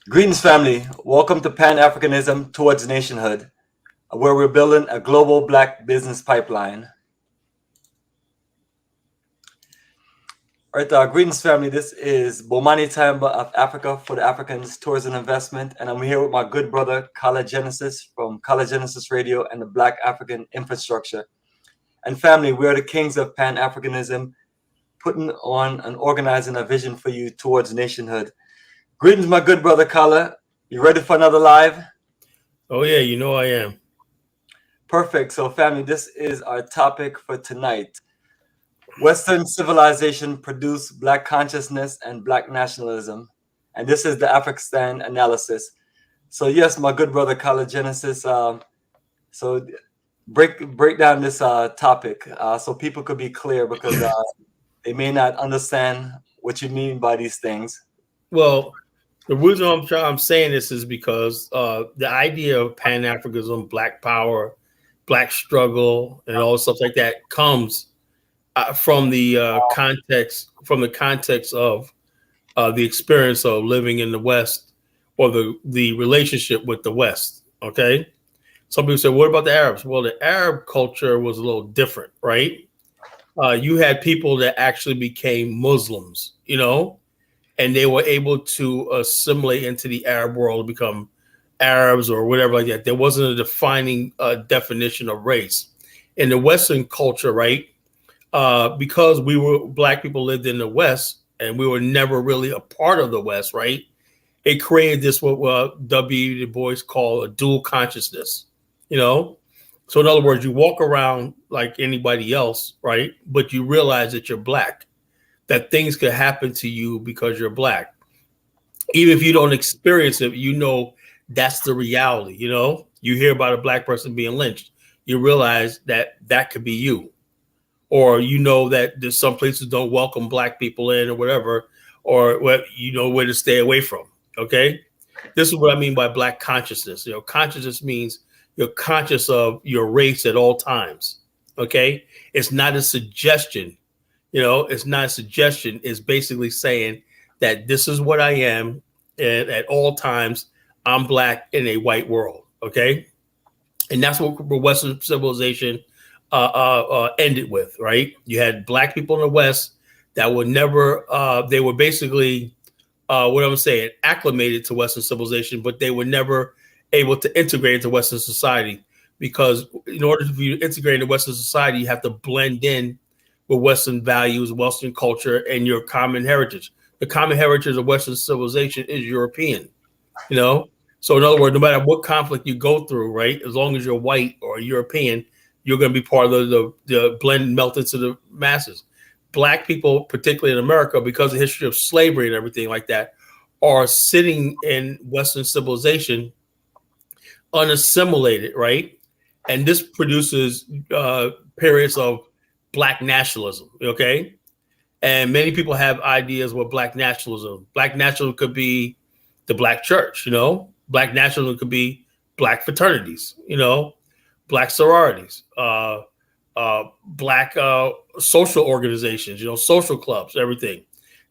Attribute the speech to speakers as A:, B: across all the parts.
A: Greetings, family. Welcome to Pan-Africanism towards Nationhood, where we're building a global Black business pipeline. All right, greetings, family. This is Bomani Tyehimba of Africa for the Africans Tourism Investment, and I'm here with my good brother, Kala Genesis from Kala Genesis Radio and the Black African Infrastructure. And family, we are the kings of Pan-Africanism, putting on and organizing a vision for you towards nationhood. Greetings, my good brother, Kala. You ready for another live?
B: Oh, yeah, you know I am.
A: Perfect. So, family, this is our topic for tonight. Western civilization produced Black consciousness and Black nationalism. And this is the Afrikstan analysis. So, yes, my good brother, Kala Genesis. So, break down this topic so people could be clear because they may not understand what you mean by these things.
B: Well, the reason I'm saying this is because the idea of Pan-Africanism, Black power, Black struggle, and all stuff like that comes from the context of the experience of living in the West or the relationship with the West. Okay, some people say, "What about the Arabs?" Well, the Arab culture was a little different, right? You had people that actually became Muslims, and they were able to assimilate into the Arab world, become Arabs or whatever like that. There wasn't a defining definition of race. In the Western culture, right, because Black people lived in the West and we were never really a part of the West, right, it created this what W. Du Bois called a dual consciousness, So in other words, you walk around like anybody else, right, but you realize that you're Black, that things could happen to you because you're Black. Even if you don't experience it, that's the reality. You hear about a Black person being lynched, you realize that could be you. Or that there's some places don't welcome Black people in or whatever, or what where to stay away from. Okay. This is what I mean by Black consciousness. Consciousness means you're conscious of your race at all times. Okay. It's not a suggestion. It's not a suggestion. It's basically saying that this is what I am, and at all times I'm Black in a white world. Okay, and that's what Western civilization ended with. Right? You had Black people in the West that were never. They were basically what I'm saying, acclimated to Western civilization, but they were never able to integrate into Western society, because in order for you to integrate into Western society, you have to blend in with Western values, Western culture, and your common heritage. The common heritage of Western civilization is European, So in other words, no matter what conflict you go through, right, as long as you're white or European, you're going to be part of the blend and melt into the masses. Black people, particularly in America, because of the history of slavery and everything like that, are sitting in Western civilization unassimilated, right? And this produces periods of Black nationalism, okay? And many people have ideas what Black nationalism. Black nationalism could be the Black church, Black nationalism could be Black fraternities, Black sororities, Black social organizations, social clubs, everything.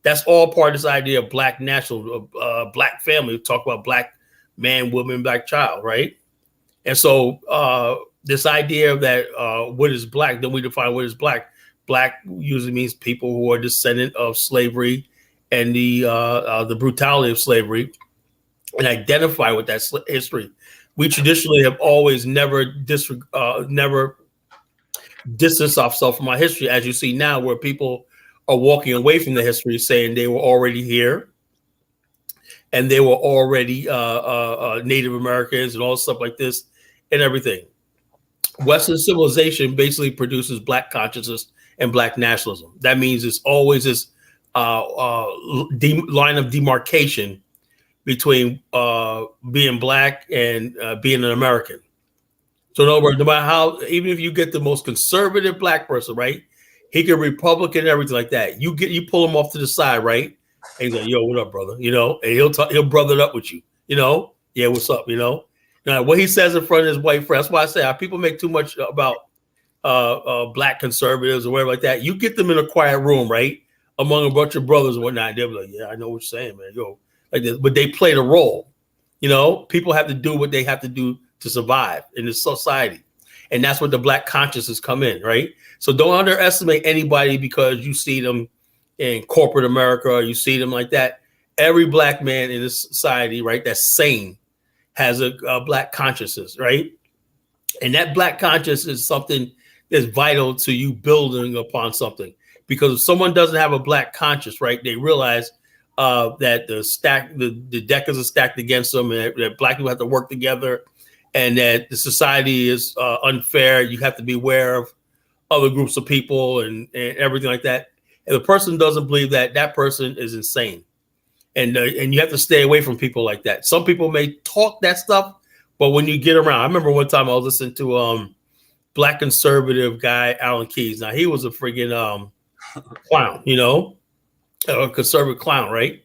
B: That's all part of this idea of Black national, Black family. We talk about Black man, woman, Black child, right? And so this idea that what is Black, then we define what is Black. Black usually means people who are descendant of slavery and the brutality of slavery, and identify with that history. We traditionally have always never distanced ourselves from our history, as you see now, where people are walking away from the history, saying they were already here and they were already Native Americans and all stuff like this and everything. Western civilization basically produces Black consciousness and Black nationalism. That means it's always this line of demarcation between being Black and being an American. So in other words, no matter how, even if you get the most conservative Black person, right, he can Republican and everything like that. You pull him off to the side, right, and he's like, "Yo, what up, brother?" And he'll brother it up with you. Yeah, what's up? Now what he says in front of his white friend. That's why I say people make too much about Black conservatives or whatever like that. You get them in a quiet room, right, among a bunch of brothers and whatnot. They'll be like, "Yeah, I know what you're saying, man. Yo, like this, but they played a role. You know, people have to do what they have to do to survive in this society. And that's where the black consciousness come in, right? So don't underestimate anybody because you see them in corporate America or you see them like that. Every black man in this society, right, that's sane has a black consciousness, right? And that black consciousness is something that's vital to you building upon something. Because if someone doesn't have a black conscience, right, they realize that the deck is stacked against them, and that black people have to work together, and that the society is unfair. You have to be aware of other groups of people and everything like that. And the person doesn't believe that, that person is insane. And you have to stay away from people like that. Some people may talk that stuff, but when you get around, I remember one time I was listening to black conservative guy Alan Keyes. Now he was a friggin' clown, you know, a conservative clown, right?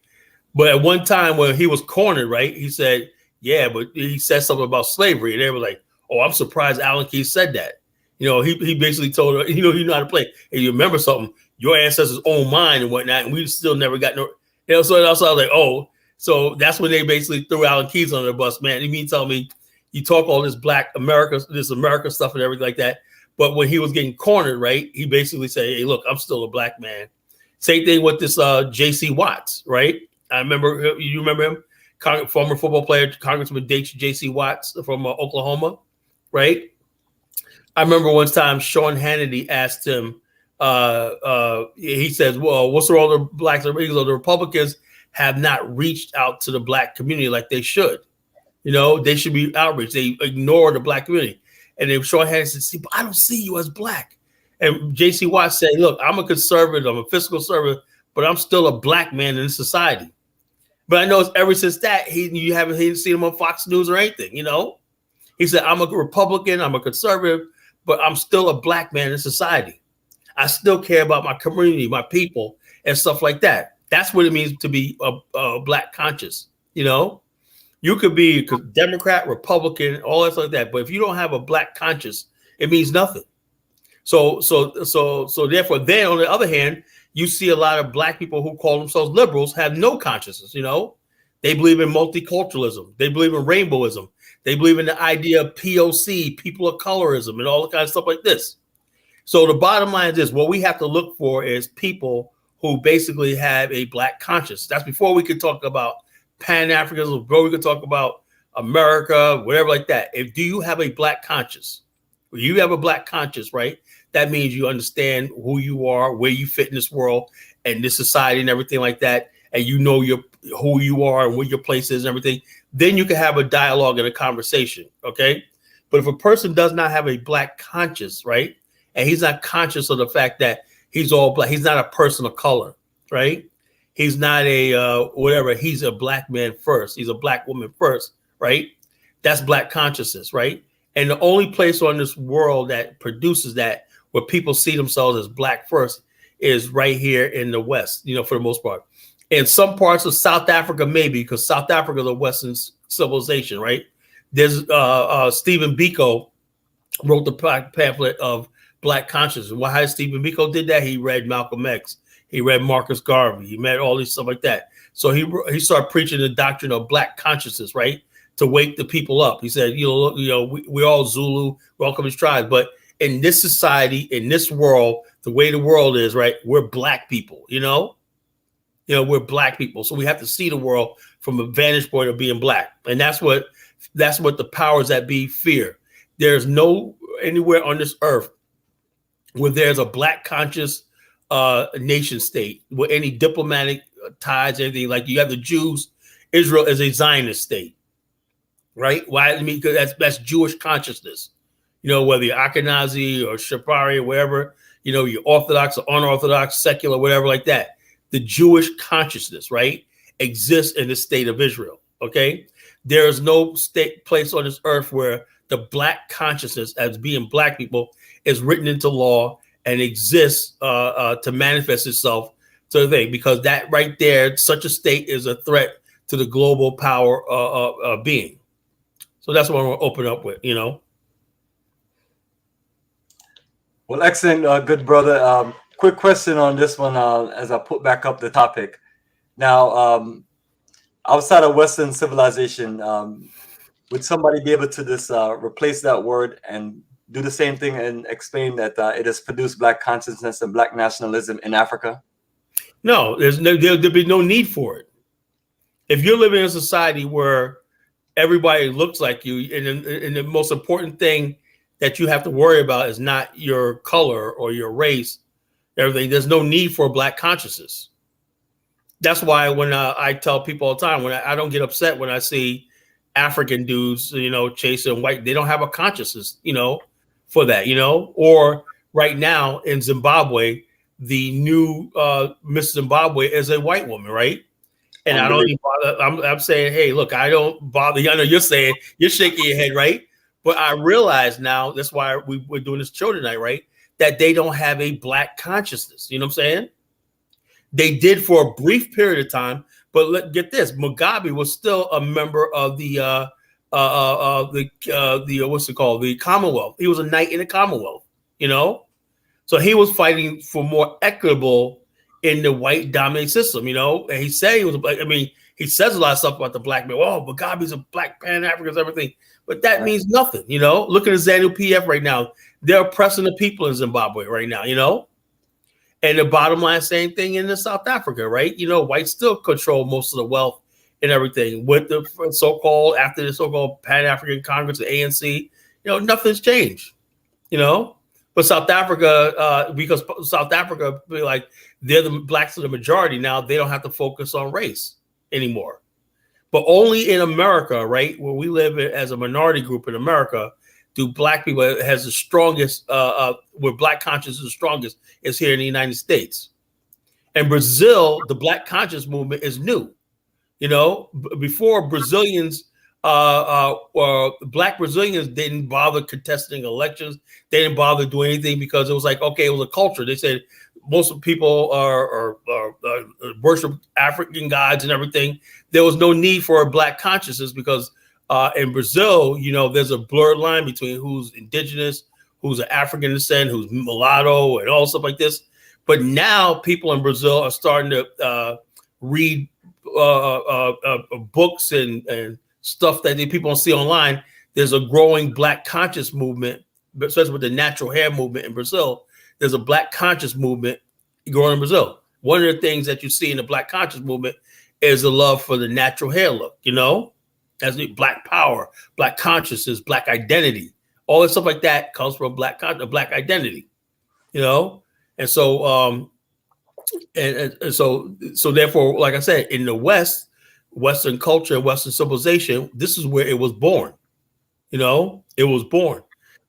B: But at one time when he was cornered, right, he said, yeah, but he said something about slavery. And they were like, oh, I'm surprised Alan Keyes said that. You know, he basically told her, you know how to play. And you remember something, your ancestors own mine and whatnot, and we still never got no, you know, so I was like, oh, so that's when they basically threw Alan Keyes on the bus, man. You mean tell me you talk all this black America, this America stuff and everything like that. But when he was getting cornered, right, he basically said, hey, look, I'm still a black man. Same thing with this J.C. Watts, right? I remember, you remember him? Former football player, Congressman J.C. Watts from Oklahoma, right? I remember one time Sean Hannity asked him, he says, well, what's wrong with the blacks? The Republicans have not reached out to the black community like they should. You know, they should be outreached. They ignore the black community. And then Sean Hannity said, see, but I don't see you as black. And J.C. Watts said, look, I'm a conservative, I'm a fiscal conservative, but I'm still a black man in society. But I know it's ever since that, you haven't seen him on Fox News or anything, you know? He said, I'm a Republican, I'm a conservative, but I'm still a black man in society. I still care about my community, my people, and stuff like that. That's what it means to be a black conscious, you know? You could be a Democrat, Republican, all that stuff like that, but if you don't have a black conscience, it means nothing. So therefore, then on the other hand, you see a lot of black people who call themselves liberals have no consciousness, you know? They believe in multiculturalism. They believe in rainbowism. They believe in the idea of POC, people of colorism, and all the kind of stuff like this. So the bottom line is this: what we have to look for is people who basically have a black conscience. That's before we could talk about Pan-Africanism, before we could talk about America, whatever like that. Do you have a black conscience? If you have a black conscience, right? That means you understand who you are, where you fit in this world and this society and everything like that. And you know who you are and where your place is and everything. Then you can have a dialogue and a conversation, okay? But if a person does not have a black conscience, right? And he's not conscious of the fact that he's all black. He's not a person of color, right? He's not a whatever. He's a black man first. He's a black woman first, right? That's black consciousness, right? And the only place on this world that produces that, where people see themselves as black first, is right here in the West, you know, for the most part. In some parts of South Africa, maybe, because South Africa is a Western civilization, right? There's Stephen Biko wrote the pamphlet of Black Consciousness. Why Stephen Biko did that? He read Malcolm X. He read Marcus Garvey. He read all these stuff like that. So he started preaching the doctrine of black consciousness, right? To wake the people up. He said, we're all Zulu, we're all coming tribes, but in this society, in this world, the way the world is, right, we're black people, you know, we're black people. So we have to see the world from a vantage point of being black. And that's what the powers that be fear. There's no anywhere on this earth where there's a black conscious nation state with any diplomatic ties, anything. Like you have the Jews, Israel is a Zionist state, right? Why? I mean, because that's Jewish consciousness. You know, whether you're Ashkenazi or Shapari or wherever, you know, you're Orthodox or unorthodox, secular, whatever like that. The Jewish consciousness, right, exists in the state of Israel, okay? There is no place on this earth where the black consciousness as being black people is written into law and exists to manifest itself to the thing, because that right there, such a state is a threat to the global power being. So that's what I want to open up with, you know.
A: Well, excellent, good brother. Quick question on this one as I put back up the topic. Now, outside of Western civilization, would somebody be able to just replace that word and do the same thing and explain that it has produced Black consciousness and Black nationalism in Africa?
B: No, there'll be no need for it. If you're living in a society where everybody looks like you, and the most important thing that you have to worry about is not your color or your race, everything, there's no need for Black consciousness. That's why when I tell people all the time, when I don't get upset when I see African dudes, chasing white, they don't have a consciousness, for that, or right now in Zimbabwe, the new Miss Zimbabwe is a white woman, right? And I don't even bother. I'm saying, hey, look, I don't bother. I know you're saying, you're shaking your head, right? But I realize now, that's why we're doing this show tonight, right? That they don't have a Black consciousness. You know what I'm saying? They did for a brief period of time, but get this: Mugabe was still a member of the what's it called? The Commonwealth. He was a knight in the Commonwealth. So he was fighting for more equitable in the white dominant system. And he said he was Black. I mean, he says a lot of stuff about the Black man. Oh, Mugabe's a Black Pan-Africanist, everything, but that means nothing. Look at the ZANU-PF right now. They're oppressing the people in Zimbabwe right now. And the bottom line, same thing in the South Africa, right? Whites still control most of the wealth and everything with the after the so-called Pan-African Congress, the ANC, nothing's changed, But South Africa, because South Africa, like they're the Blacks are the majority now, they don't have to focus on race anymore. But only in America, right, where we live as a minority group in America, do Black people has the strongest, where Black consciousness is the strongest, is here in the United States. And Brazil, the Black conscious movement is new. Before Brazilians, Black Brazilians didn't bother contesting elections. They didn't bother doing anything because it was like, okay, it was a culture. They said most people are worship African gods and everything. There was no need for a Black consciousness because in Brazil, there's a blurred line between who's indigenous, who's an African descent, who's mulatto, and all stuff like this. But now people in Brazil are starting to read books and stuff that people don't see online. There's a growing Black conscious movement, especially with the natural hair movement in Brazil. There's a Black conscious movement growing in Brazil. One of the things that you see in the Black conscious movement is the love for the natural hair look, as the Black power, Black consciousness, Black identity, all that stuff like that comes from Black identity, and so and so therefore, like I said, in the West, Western culture, Western civilization, this is where it was born. It was born,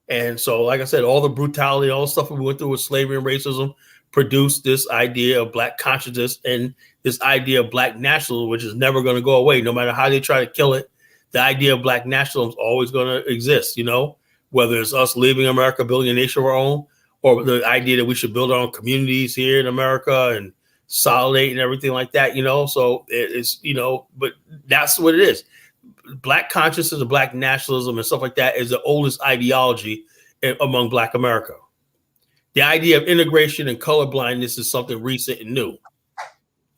B: and so like I said, all the brutality, all the stuff we went through with slavery and racism produced this idea of Black consciousness and this idea of Black nationalism, which is never going to go away, no matter how they try to kill it. The idea of Black nationalism is always going to exist, whether it's us leaving America, building a nation of our own, or the idea that we should build our own communities here in America and consolidate and everything like that, So it's, but that's what it is. Black consciousness and Black nationalism and stuff like that is the oldest ideology among Black America. The idea of integration and colorblindness is something recent and new.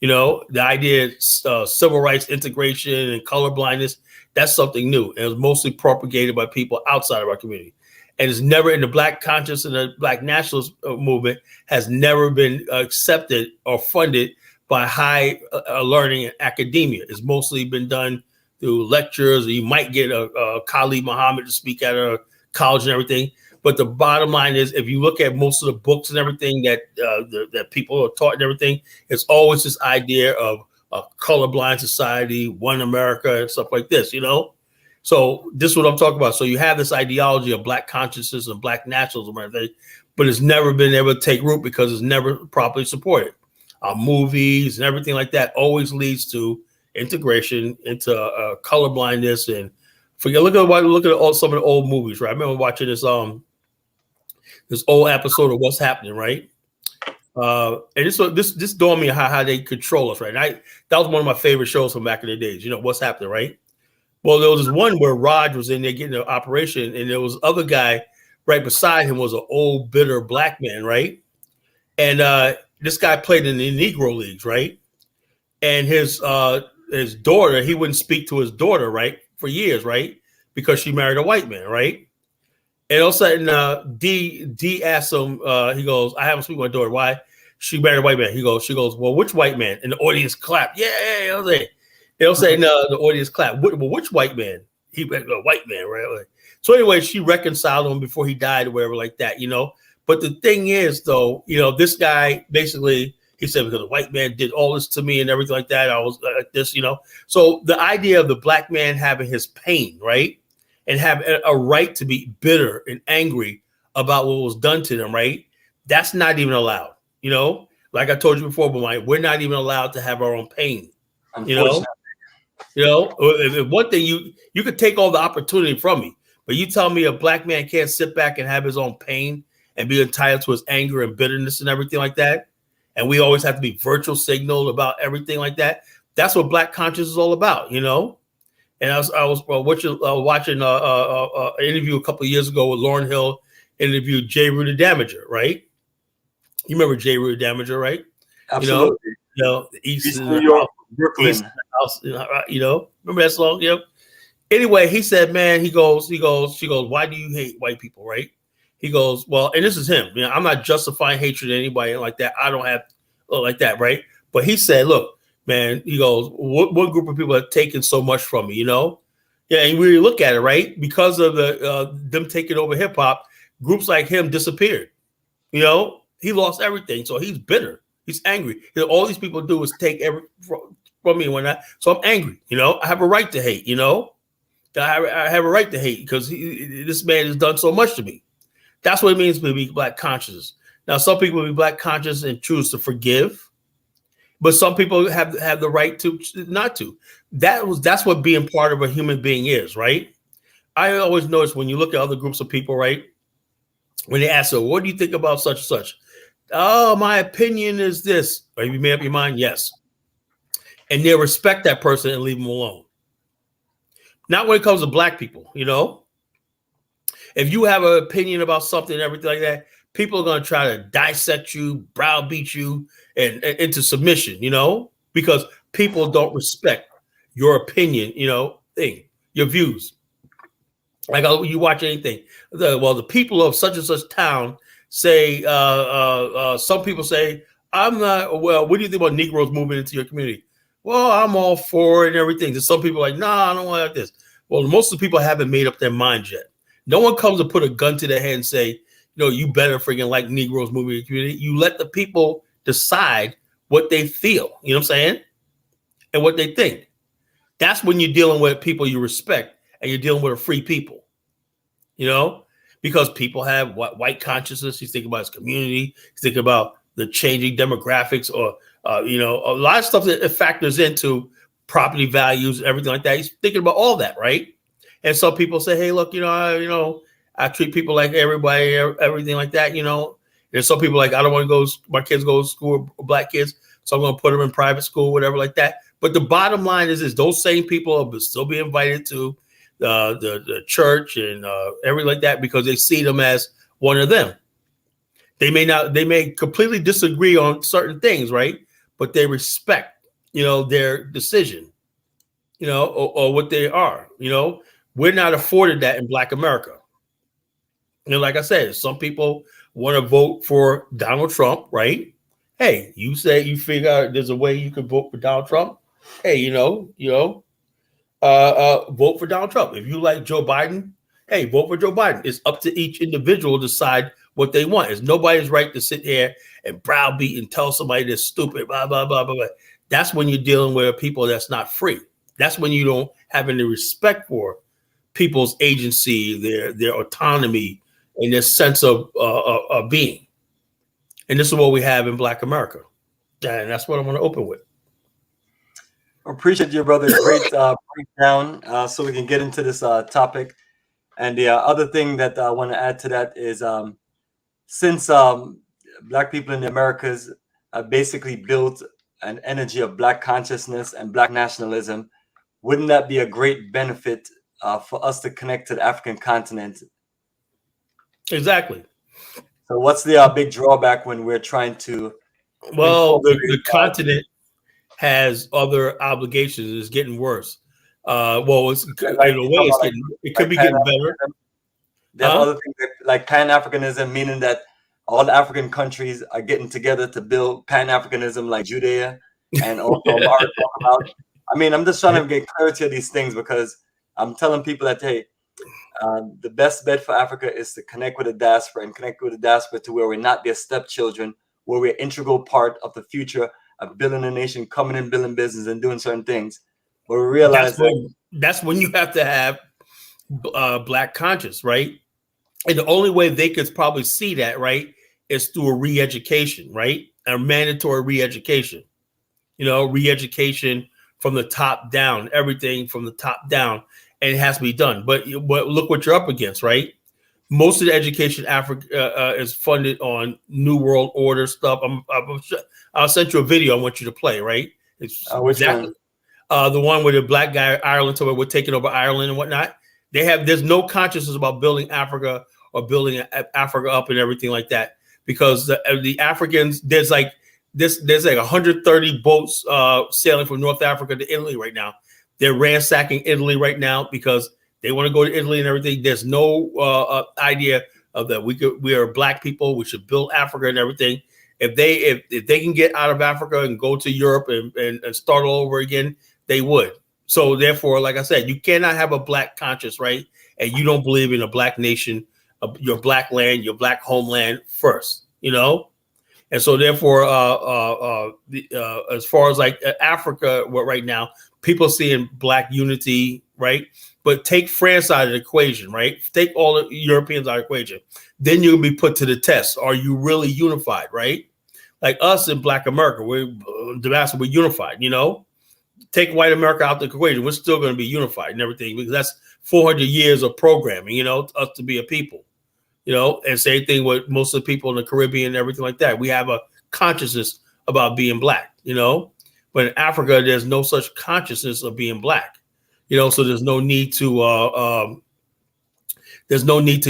B: The idea of civil rights integration and colorblindness, that's something new. And it was mostly propagated by people outside of our community. And it's never in the Black conscious and the Black nationalist movement has never been accepted or funded by high learning and academia. It's mostly been done through lectures, or you might get a Khalid Muhammad to speak at a college and everything. But the bottom line is, if you look at most of the books and everything that that people are taught and everything, it's always this idea of a colorblind society, one America, and stuff like this, So this is what I'm talking about. So you have this ideology of Black consciousness and Black nationalism and everything, but it's never been able to take root because it's never properly supported. Our movies and everything like that always leads to integration into colorblindness and forget. Look at some of the old movies, right? I remember watching this old episode of What's Happening, right? And this dawned me how they control us, right? And that was one of my favorite shows from back in the days. What's happening, right? Well, there was this one where Raj was in there getting an operation, and there was other guy right beside him was an old, bitter Black man, right? And this guy played in the Negro Leagues, right? And his his daughter, he wouldn't speak to his daughter, right, for years, right, because she married a white man, right. And all of a sudden, D asked him, he goes, I haven't spoken to my daughter. Why? She married a white man. She goes, well, which white man? And the audience clapped. Yeah, I'll say. They'll say, no, the audience clapped. Well, which white man? He went, a white man, right? So anyway, she reconciled him before he died or whatever like that, But the thing is, though, this guy basically, he said, because the white man did all this to me and everything like that, I was like this, So the idea of the black man having his pain, right? And have a right to be bitter and angry about what was done to them, right? That's not even allowed, Like I told you before, but we're not even allowed to have our own pain, If one thing you could take all the opportunity from me, but you tell me a black man can't sit back and have his own pain and be entitled to his anger and bitterness and everything like that, and we always have to be virtual signaled about everything like that. That's what black consciousness is all about, And I was watching an interview a couple of years ago with Lauryn Hill, interviewed J. Rue the Damager, right? You remember J. Rue the Damager, right?
A: Absolutely.
B: East
A: New York, Brooklyn.
B: House, remember that song? Yep. Anyway, he said, man, she goes, why do you hate white people, right? He goes, well, and this is him. I'm not justifying hatred to anybody like that. I don't have like that, right? But he said, look, man, he goes, what group of people have taken so much from me, Yeah, and we look at it, right? Because of them taking over hip hop, groups like him disappeared. He lost everything, so he's bitter. He's angry. All these people do is take from me so I'm angry. I have a right to hate. I have a right to hate because this man has done so much to me. That's what it means to be black conscious. Now, some people be black conscious and choose to forgive, but some people have the right to not to. That's what being part of a human being is, right? I always notice when you look at other groups of people, right? When they ask, so what do you think about such and such? Oh, my opinion is this. Have you made up your mind? Yes. And they'll respect that person and leave them alone. Not when it comes to black people, If you have an opinion about something and everything like that, people are going to try to dissect you, browbeat you, and into submission, because people don't respect your opinion, your views. Like you watch anything. The people of such and such town say, some people say, I'm not, well, what do you think about Negroes moving into your community? Well, I'm all for it and everything. And some people are like, nah, I don't want this. Well, most of the people haven't made up their minds yet. No one comes to put a gun to their head and say, you better freaking like Negroes moving in your community. You let the people decide what they feel, you know what I'm saying? And what they think. That's when you're dealing with people you respect and you're dealing with a free people, because people have white consciousness. He's thinking about his community. He's thinking about the changing demographics or, a lot of stuff that factors into property values, everything like that. He's thinking about all that, right? And some people say, hey, look, I treat people like everybody, everything like that, There's some people like, I don't want to my kids go to school with black kids, so I'm going to put them in private school, whatever like that. But the bottom line is those same people will still be invited to the church and everything like that because they see them as one of them. They may completely disagree on certain things, right? But they respect, their decision, or what they are, We're not afforded that in Black America. Like I said, some people want to vote for Donald Trump, right? Hey, you say you figure out there's a way you can vote for Donald Trump. Hey, vote for Donald Trump. If you like Joe Biden, hey, vote for Joe Biden. It's up to each individual to decide what they want. It's nobody's right to sit here and browbeat and tell somebody they're stupid, blah, blah, blah, blah, blah. That's when you're dealing with people that's not free. That's when you don't have any respect for people's agency, their autonomy, and their sense of being. And this is what we have in Black America. And that's what I'm going to open with.
A: Appreciate you, brother. Great breakdown. So we can get into this topic. And the other thing that I want to add to that is since Black people in the Americas basically built an energy of Black consciousness and Black nationalism, wouldn't that be a great benefit for us to connect to the African continent?
B: Exactly.
A: So what's the big drawback when we're trying to...
B: Well, the continent has other obligations. It's getting worse. Well, it's in
A: Like
B: a
A: you
B: way,
A: talk about
B: it could
A: like
B: be getting better.
A: Pan-Africanism. They have other things like Pan-Africanism, meaning that all the African countries are getting together to build Pan-Africanism, like Judea, and also Mara talk about. I mean, I'm just trying to get clarity of these things because I'm telling people that hey, the best bet for Africa is to connect with the diaspora and connect with the diaspora to where we're not their stepchildren, where we're integral part of the future of building a nation, coming in, building business, and doing certain things. But we realize
B: that's when you have to have black conscience, right? And the only way they could probably see that, right, is through a re-education, right? A mandatory re-education. You know, re-education from the top down, everything from the top down, and it has to be done. But look what you're up against, right? Most of the education Africa is funded on New World Order stuff. I'll send you a video I want you to play, right? It's
A: which one?
B: The one where the black guy Ireland told me we're taking over Ireland and whatnot. There's no consciousness about building Africa or building Africa up and everything like that, because the Africans, there's like 130 boats sailing from North Africa to Italy right now. They're ransacking Italy right now because they want to go to Italy and everything. There's no idea of that. We are black people. We should build Africa and everything. If they can get out of Africa and go to Europe and start all over again, they would. So therefore, like I said, you cannot have a black conscience, right? And you don't believe in a black nation, your black land, your black homeland first, you know? And so therefore, as far as like Africa, right now, people seeing black unity, right? But take France out of the equation, right? Take all the Europeans out of the equation. Then you'll be put to the test. Are you really unified, right? Like us in Black America, we're unified, you know? Take white America out the equation, we're still going to be unified and everything, because that's 400 years of programming, you know, us to be a people, you know. And same thing with most of the people in the Caribbean and everything like that. We have a consciousness about being black, you know, but in Africa, there's no such consciousness of being black, you know. So there's no need to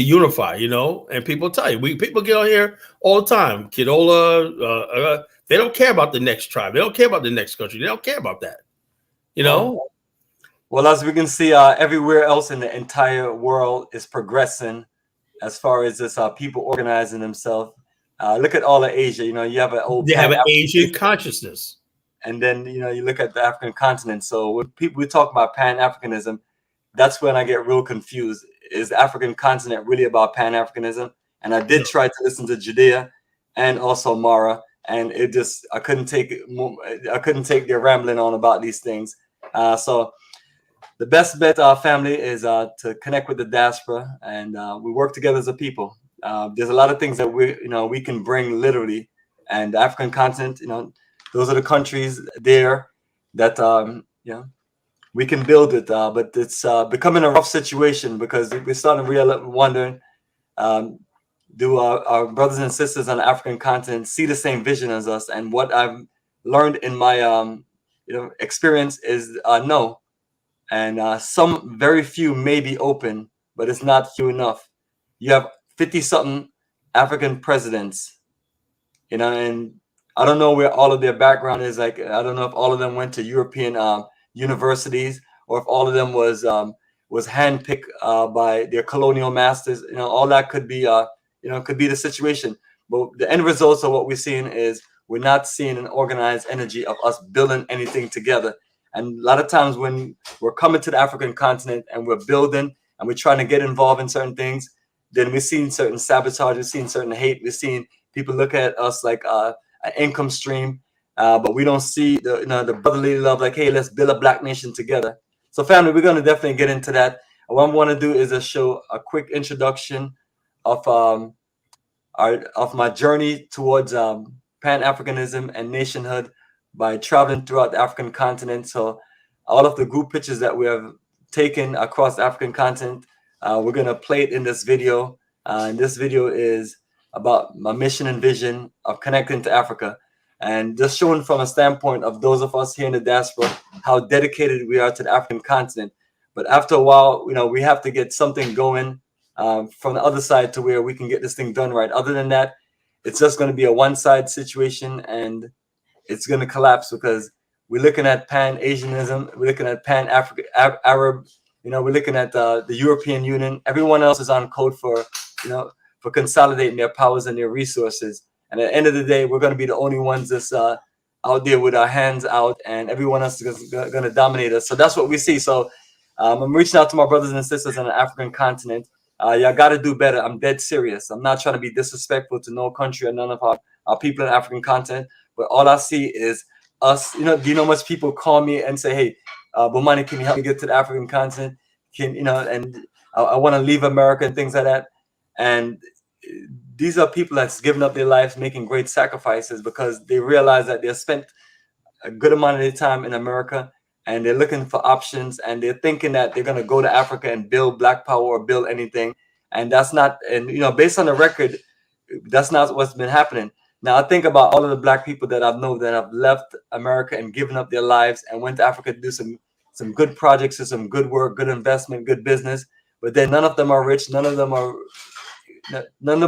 B: unify, you know. And people tell you, people get on here all the time, Kidola, they don't care about the next tribe, they don't care about the next country, they don't care about that. You know,
A: well, as we can see, everywhere else in the entire world is progressing as far as this people organizing themselves. Look at all of Asia. You know, you have
B: they have an Asian consciousness,
A: and then you know you look at the African continent. So when we talk about Pan-Africanism, that's when I get real confused. Is the African continent really about Pan-Africanism? And I did try to listen to Judea and also Mara, and it just I couldn't take their rambling on about these things. So the best bet, family, is to connect with the diaspora, and we work together as a people. There's a lot of things that we can bring literally, and the African continent, you know, those are the countries there that we can build it. But it's becoming a rough situation because we're starting to wondering, do our brothers and sisters on the African continent see the same vision as us? And what I've learned in my experience is no. And some very few may be open, but it's not few enough. You have 50-something African presidents, you know, and I don't know where all of their background is. Like, I don't know if all of them went to European universities or if all of them was handpicked by their colonial masters. You know, all that could be, could be the situation. But the end results of what we're seeing is we're not seeing an organized energy of us building anything together. And a lot of times when we're coming to the African continent and we're building and we're trying to get involved in certain things, then we're seeing certain sabotage, we're seeing certain hate, we're seeing people look at us like an income stream, but we don't see the brotherly love, like, hey, let's build a black nation together. So family, we're going to definitely get into that. What I want to do is just show a quick introduction of my journey towards Pan-Africanism and nationhood by traveling throughout the African continent. So all of the group pictures that we have taken across the African continent, we're going to play it in this video. And this video is about my mission and vision of connecting to Africa, and just showing from a standpoint of those of us here in the diaspora how dedicated we are to the African continent. But after a while, we have to get something going from the other side to where we can get this thing done right. Other than that, it's just going to be a one-side situation, and it's going to collapse because We're looking at Pan-Asianism. We're looking at Pan-Arab. We're looking at the European Union. Everyone else is on code for, for consolidating their powers and their resources. And at the end of the day, we're going to be the only ones that's out there with our hands out, and everyone else is going to dominate us. So that's what we see. So I'm reaching out to my brothers and sisters on the African continent. Y'all got to do better. I'm dead serious. I'm not trying to be disrespectful to no country or none of our people in the African continent, but all I see is us. Do you know much people call me and say, hey, Bomani, can you help me get to the African continent? And I want to leave America and things like that. And these are people that's given up their lives, making great sacrifices because they realize that they've spent a good amount of their time in America and they're looking for options, and they're thinking that they're going to go to Africa and build Black power or build anything. And that's not, and based on the record, that's not what's been happening. Now I think about all of the Black people that I've known that have left America and given up their lives and went to Africa to do some good projects or some good work, good investment, good business. But then none of them are rich. None of them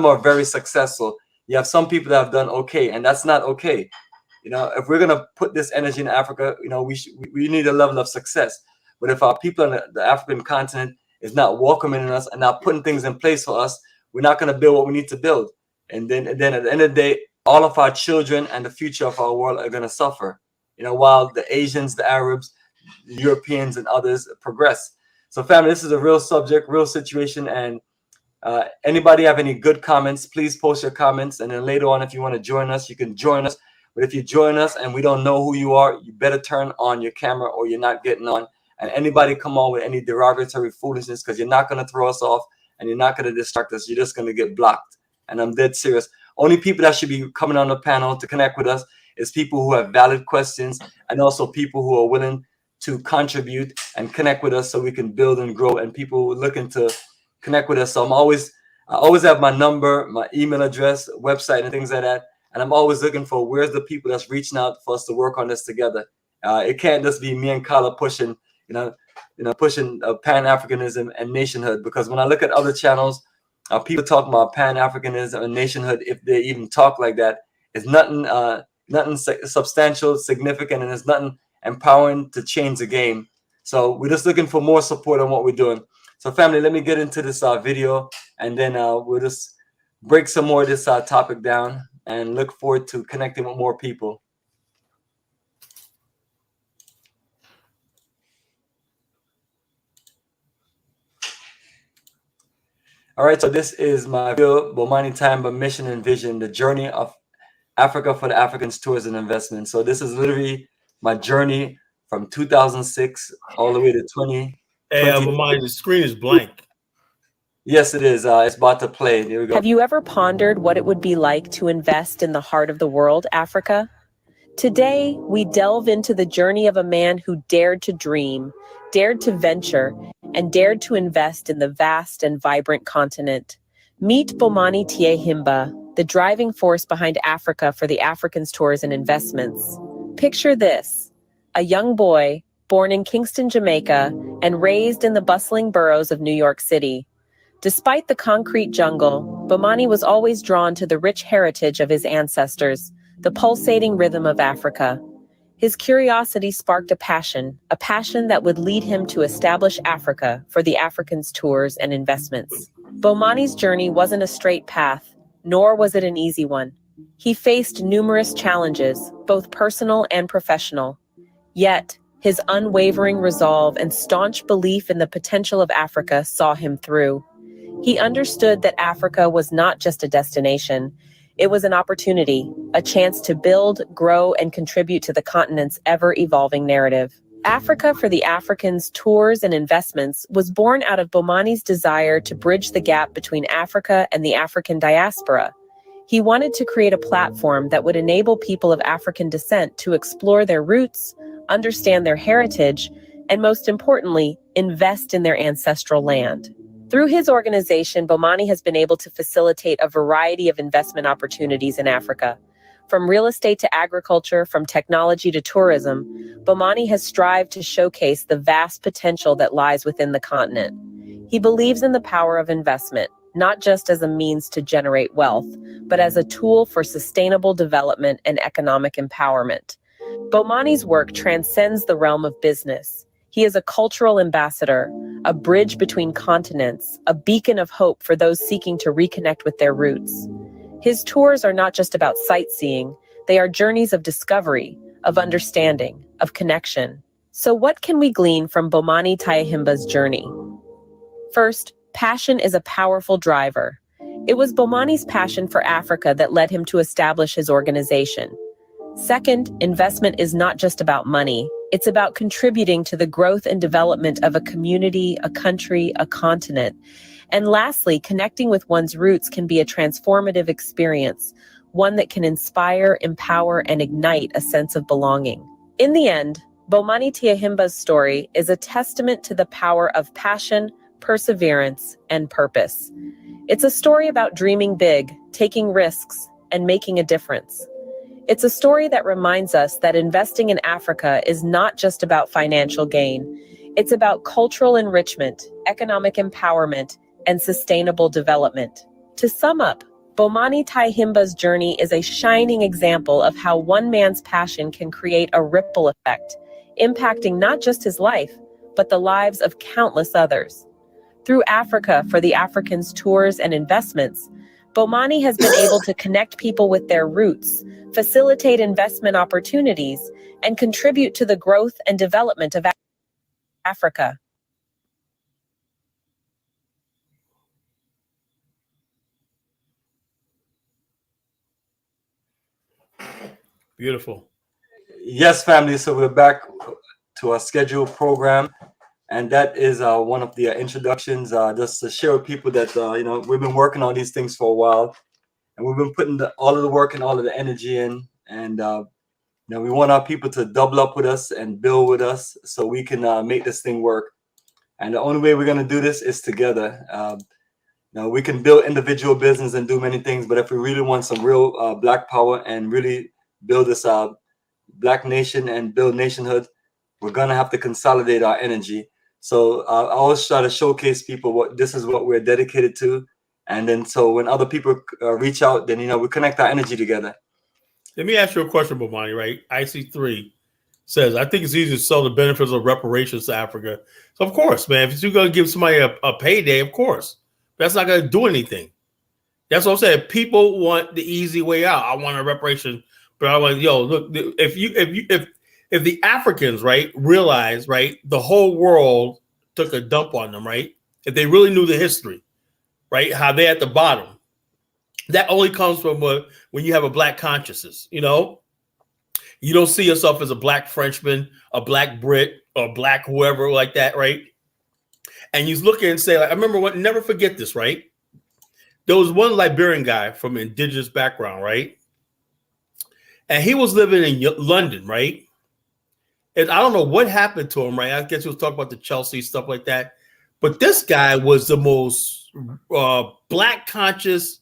A: are very successful. You have some people that have done okay, and that's not okay. If we're gonna put this energy in Africa, we need a level of success. But if our people on the African continent is not welcoming us and not putting things in place for us, we're not gonna build what we need to build. And then at the end of the day, all of our children and the future of our world are gonna suffer. While the Asians, the Arabs, the Europeans, and others progress. So, family, this is a real subject, real situation, and anybody have any good comments, please post your comments. And then later on, if you want to join us, you can join us. But if you join us and we don't know who you are, you better turn on your camera or you're not getting on. And anybody come on with any derogatory foolishness, because you're not going to throw us off and you're not going to distract us. You're just going to get blocked. And I'm dead serious. Only people that should be coming on the panel to connect with us is people who have valid questions, and also people who are willing to contribute and connect with us so we can build and grow, and people looking to connect with us. So I always have my number, my email address, website, and things like that. And I'm always looking for where's the people that's reaching out for us to work on this together. It can't just be me and Kala pushing, pushing Pan-Africanism and Nationhood. Because when I look at other channels, people talk about Pan-Africanism and Nationhood, if they even talk like that, it's nothing substantial, significant, and it's nothing empowering to change the game. So we're just looking for more support on what we're doing. So, family, let me get into this video, and then we'll just break some more of this topic down and look forward to connecting with more people. All right, so this is my video, Bomani Tyehimba Mission and Vision, the journey of Africa for the Africans, tours and investment. So this is literally my journey from 2006 all the way to 20.
B: Hey, Bomani, the screen is blank.
A: Yes, it is. It's about to play. There we go.
C: Have you ever pondered what it would be like to invest in the heart of the world, Africa? Today, we delve into the journey of a man who dared to dream, dared to venture, and dared to invest in the vast and vibrant continent. Meet Bomani Tyehimba, the driving force behind Africa for the Africans Tours and Investments. Picture this: a young boy born in Kingston, Jamaica, and raised in the bustling boroughs of New York City. Despite the concrete jungle, Bomani was always drawn to the rich heritage of his ancestors, the pulsating rhythm of Africa. His curiosity sparked a passion that would lead him to establish Africa for the Africans Tours and Investments. Bomani's journey wasn't a straight path, nor was it an easy one. He faced numerous challenges, both personal and professional. Yet, his unwavering resolve and staunch belief in the potential of Africa saw him through. He understood that Africa was not just a destination. It was an opportunity, a chance to build, grow, and contribute to the continent's ever-evolving narrative. Africa for the Africans Tours and Investments was born out of Bomani's desire to bridge the gap between Africa and the African diaspora. He wanted to create a platform that would enable people of African descent to explore their roots, understand their heritage, and most importantly, invest in their ancestral land. Through his organization, Bomani has been able to facilitate a variety of investment opportunities in Africa. From real estate to agriculture, from technology to tourism, Bomani has strived to showcase the vast potential that lies within the continent. He believes in the power of investment, not just as a means to generate wealth, but as a tool for sustainable development and economic empowerment. Bomani's work transcends the realm of business. He is a cultural ambassador, a bridge between continents, a beacon of hope for those seeking to reconnect with their roots. His tours are not just about sightseeing, they are journeys of discovery, of understanding, of connection. So what can we glean from Bomani Tyehimba's journey? First, passion is a powerful driver. It was Bomani's passion for Africa that led him to establish his organization. Second, investment is not just about money. It's about contributing to the growth and development of a community, a country, a continent. And lastly, connecting with one's roots can be a transformative experience, one that can inspire, empower, and ignite a sense of belonging. In the end, Bomani Tyehimba's story is a testament to the power of passion, perseverance, and purpose. It's a story about dreaming big, taking risks, and making a difference. It's a story that reminds us that investing in Africa is not just about financial gain. It's about cultural enrichment, economic empowerment, and sustainable development. To sum up, Bomani Tyehimba's journey is a shining example of how one man's passion can create a ripple effect, impacting not just his life, but the lives of countless others. Through Africa for the Africans tours and investments, Bomani has been able to connect people with their roots, facilitate investment opportunities, and contribute to the growth and development of Africa.
B: Beautiful.
A: Yes, family. So we're back to our scheduled program, and that is one of the introductions. Just to share with people that we've been working on these things for a while, and we've been putting all of the work and all of the energy in, and we want our people to double up with us and build with us so we can make this thing work. And the only way we're going to do this is together. We can build individual business and do many things, but if we really want some real Black power and really build this Black nation and build nationhood, we're going to have to consolidate our energy. So I always try to showcase people what we're dedicated to. And then so when other people reach out, then, we connect our energy together.
B: Let me ask you a question, Bomani, right? IC3 says, I think it's easy to sell the benefits of reparations to Africa. So, of course, man, if you're going to give somebody a payday, of course. That's not going to do anything. That's what I'm saying. People want the easy way out. I want a reparation, but I want, look, if the Africans, right, realize, right, the whole world took a dump on them, right? If they really knew the history, right, how they're at the bottom, that only comes from when you have a Black consciousness, You don't see yourself as a Black Frenchman, a Black Brit, or Black whoever like that, right? And you look and say, like, I remember never forget this, right? There was one Liberian guy from an indigenous background, right? And he was living in London, right? And I don't know what happened to him, right? I guess he was talking about the Chelsea, stuff like that. But this guy was the most Black conscious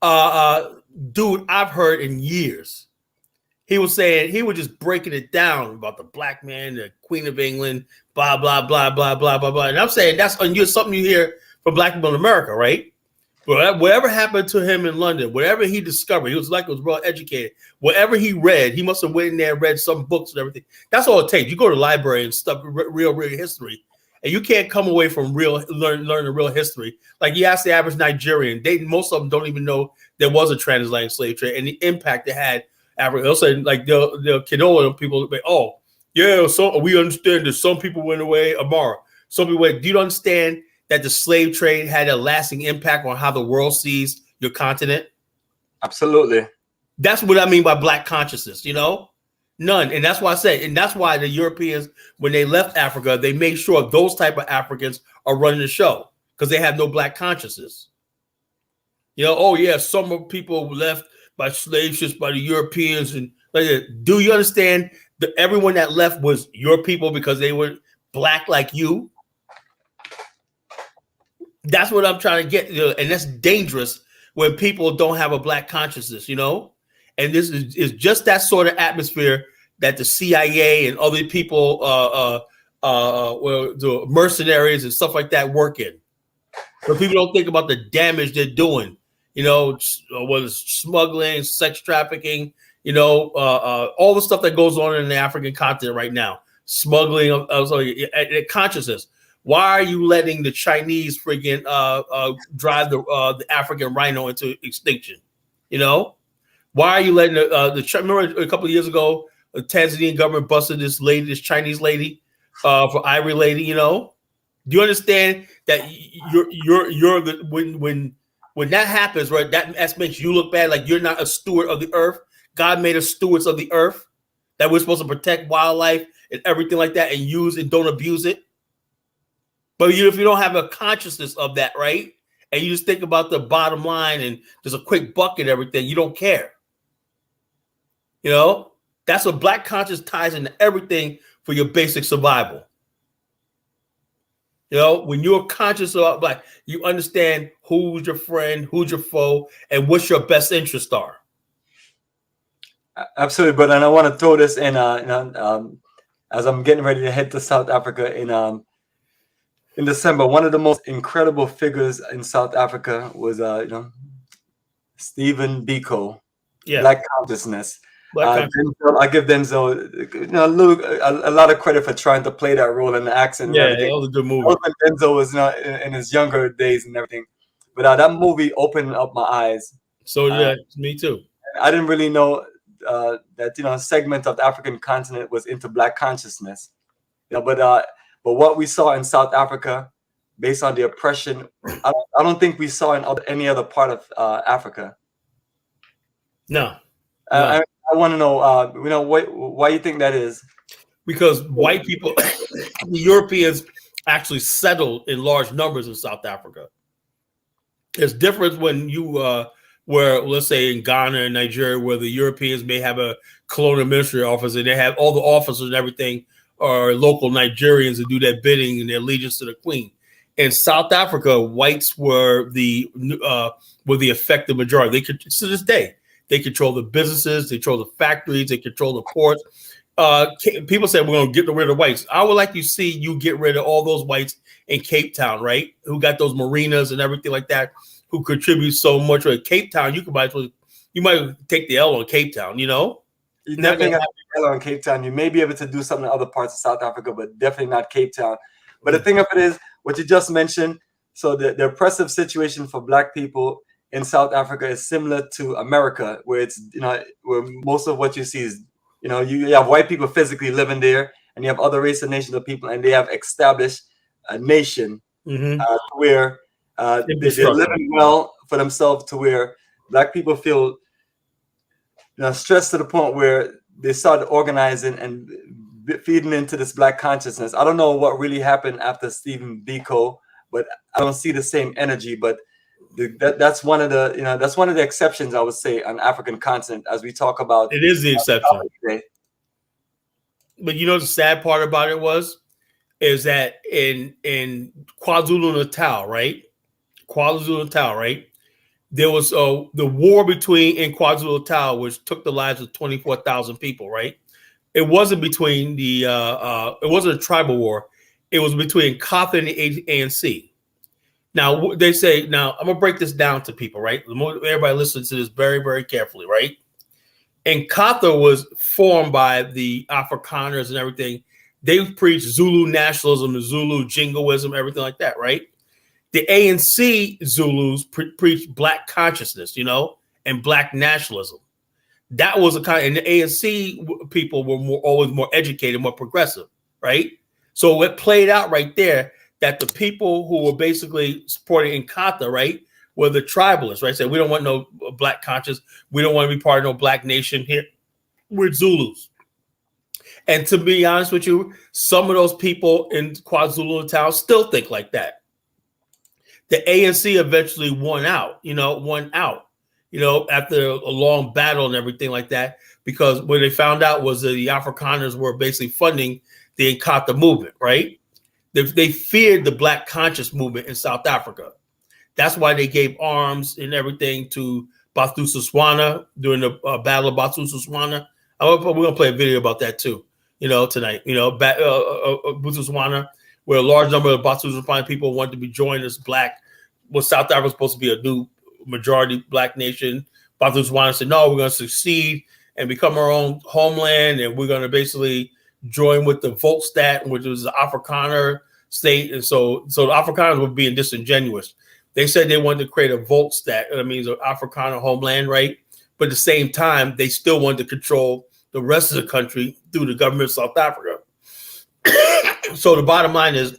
B: dude I've heard in years. He was saying, he was just breaking it down about the Black man, the Queen of England, blah, blah, blah, blah, blah, blah, blah. And I'm saying that's something you hear from Black people in America, right? But whatever happened to him in London, whatever he discovered, he was well educated. Whatever he read, he must have went in there and read some books and everything. That's all it takes. You go to the library and stuff, real history, and you can't come away from learn the real history. Like you ask the average Nigerian, most of them don't even know there was a transatlantic slave trade and the impact it had. Africa. They'll say, like, they'll canoe people. Oh, yeah, so we understand that some people went away tomorrow. Some people went. Do you understand that the slave trade had a lasting impact on how the world sees your continent?
A: Absolutely.
B: That's what I mean by Black consciousness, None. And that's why I say, and that's why the Europeans, when they left Africa, they made sure those type of Africans are running the show because they have no Black consciousness. Oh, yeah, some people left by slave ships by the Europeans. And do you understand that everyone that left was your people because they were Black like you? That's what I'm trying to get. And that's dangerous when people don't have a Black consciousness, And this is just that sort of atmosphere that the CIA and other people, the mercenaries and stuff like that work in. But people don't think about the damage they're doing. Whether it's smuggling, sex trafficking, all the stuff that goes on in the African continent right now, smuggling of consciousness. Why are you letting the Chinese freaking drive the African rhino into extinction? Why are you letting remember a couple of years ago, the Tanzanian government busted this Chinese lady for Ivory Lady? Do you understand that you're the when that happens, right? That makes you look bad, like you're not a steward of the earth. God made us stewards of the earth, that we're supposed to protect wildlife and everything like that, and use and don't abuse it. But if you don't have a consciousness of that, right, and you just think about the bottom line and there's a quick buck and everything, you don't care. That's what Black conscious ties into everything for your basic survival. When you're conscious about Black, you understand who's your friend, who's your foe, and what's your best interests are.
A: Absolutely, brother. And I want to throw this in, as I'm getting ready to head to South Africa in December. One of the most incredible figures in South Africa was, Stephen Biko, Black consciousness. Denzel, I give Denzel, a lot of credit for trying to play that role and the accent.
B: Yeah,
A: and everything.
B: that was a good movie.
A: Denzel was in his younger days and everything, but that movie opened up my eyes.
B: So me too.
A: I didn't really know that a segment of the African continent was into Black consciousness. But what we saw in South Africa, based on the oppression, I don't think we saw in any other part of Africa.
B: No.
A: I want to know, why you think that is?
B: Because white people, the Europeans, actually settled in large numbers in South Africa. It's different when you where, let's say, in Ghana and Nigeria, where the Europeans may have a colonial ministry office and they have all the officers and everything are local Nigerians who do their bidding and their allegiance to the Queen. In South Africa, whites were the effective majority. They could, to this day, they control the businesses, they control the factories, they control the ports. People say we're going to get rid of whites. I would like to see you get rid of all those whites in Cape Town, right? Who got those marinas and everything like that, who contribute so much. To Cape Town, you might take the L on Cape Town,
A: You never take the L on Cape Town. You may be able to do something in other parts of South Africa, but definitely not Cape Town. But the thing of it is, what you just mentioned, so the oppressive situation for Black people in South Africa is similar to America, where it's, where most of what you see is, you have white people physically living there, and you have other races and nations of people, and they have established a nation where they're living well for themselves, to where Black people feel stressed to the point where they started organizing and feeding into this Black consciousness. I don't know what really happened after Stephen Biko, but I don't see the same energy. But that's one of the exceptions, I would say, on African continent, as we talk about.
B: It is the exception. But the sad part about it is that in KwaZulu-Natal, right? There was the war in KwaZulu-Natal, which took the lives of 24,000 people, right? It wasn't between it wasn't a tribal war. It was between Katha and the ANC. Now, they say, I'm going to break this down to people, right? Everybody listens to this very, very carefully, right? And Katha was formed by the Afrikaners and everything. They preached Zulu nationalism and Zulu jingoism, everything like that, right? The ANC Zulus preached Black consciousness, and Black nationalism. That was and the ANC people were always more educated, more progressive, right? So it played out right there that the people who were basically supporting Inkatha, right, were the tribalists, right? Said, we don't want no Black conscious. We don't want to be part of no Black nation here. We're Zulus. And to be honest with you, some of those people in KwaZulu-Natal still think like that. The ANC eventually won out, after a long battle and everything like that, because what they found out was that the Afrikaners were basically funding the Inkatha movement, right? They feared the Black conscious movement in South Africa. That's why they gave arms and everything to Bathusiswana during the Battle of Bathusiswana. We're going to play a video about that too, tonight. Bathusiswana, where a large number of Bathusiswana people wanted to be joined as Black. South Africa was supposed to be a new majority Black nation. Bathusiswana said, no, we're going to succeed and become our own homeland, and we're going to basically join with the Volksstaat, which was the Afrikaner state, and so the Afrikaners were being disingenuous. They said they wanted to create a Volksstaat, that means an Afrikaner homeland, right? But at the same time, they still wanted to control the rest of the country through the government of South Africa. So the bottom line is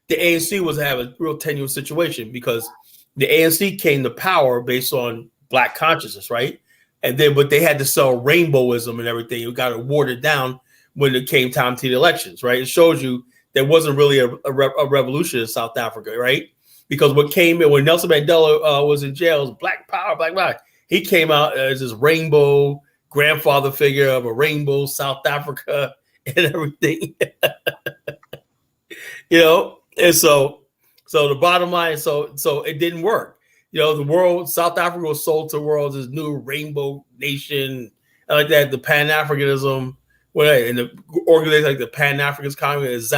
B: the ANC was having a real tenuous situation because the ANC came to power based on Black consciousness, right? And then, but they had to sell rainbowism and everything. It got watered down when it came time to the elections, right? It shows you there wasn't really a revolution in South Africa, right? Because what came in when Nelson Mandela was in jail was Black Power, Black Power. He came out as this rainbow grandfather figure of a rainbow South Africa and everything, you know. And so the bottom line, so it didn't work. You know, the world, South Africa was sold to the world as this new rainbow nation, and like that. The Pan-Africanism, and the organization like the Pan-Africanist Congress,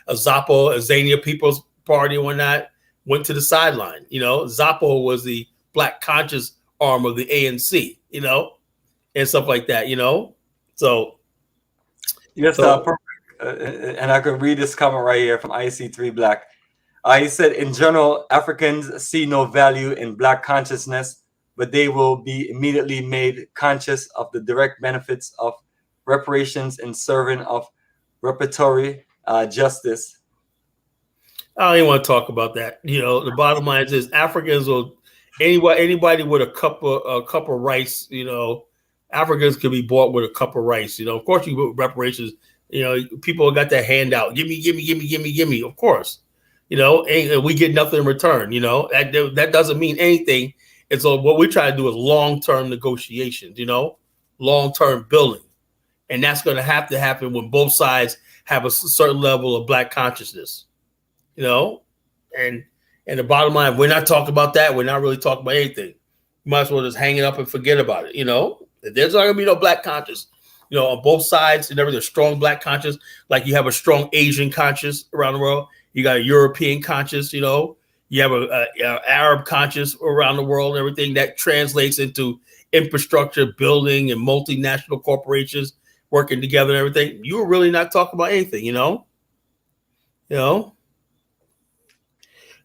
B: Azappo, Azania People's Party, and whatnot, went to the sideline. You know, Zappo was the Black conscious arm of the ANC, you know, and stuff like that, you know. So
A: yes, perfect. And I can read this comment right here from IC3 Black. He said, in general, Africans see no value in Black consciousness, but they will be immediately made conscious of the direct benefits of reparations and serving of reparatory justice.
B: I don't even want to talk about that. You know, the bottom line is Africans will anybody with a cup of rice. You know, Africans can be bought with a cup of rice. You know, of course, you put reparations. You know, people got that handout. Give me. Of course, you know, and we get nothing in return. You know, that doesn't mean anything. And so what we try to do is long-term negotiations. You know, long-term building, and that's going to happen when both sides have a certain level of Black consciousness. You know, and the bottom line, if we're not talking about that, we're not really talking about anything. You might as well just hang it up and forget about it. You know, there's not going to be no Black conscious, you know, on both sides. And there's a strong Black conscious, like you have a strong Asian conscious around the world. You got a European conscious, you know, you have a Arab conscious around the world and everything that translates into infrastructure building and multinational corporations working together and everything. You were really not talking about anything, you know.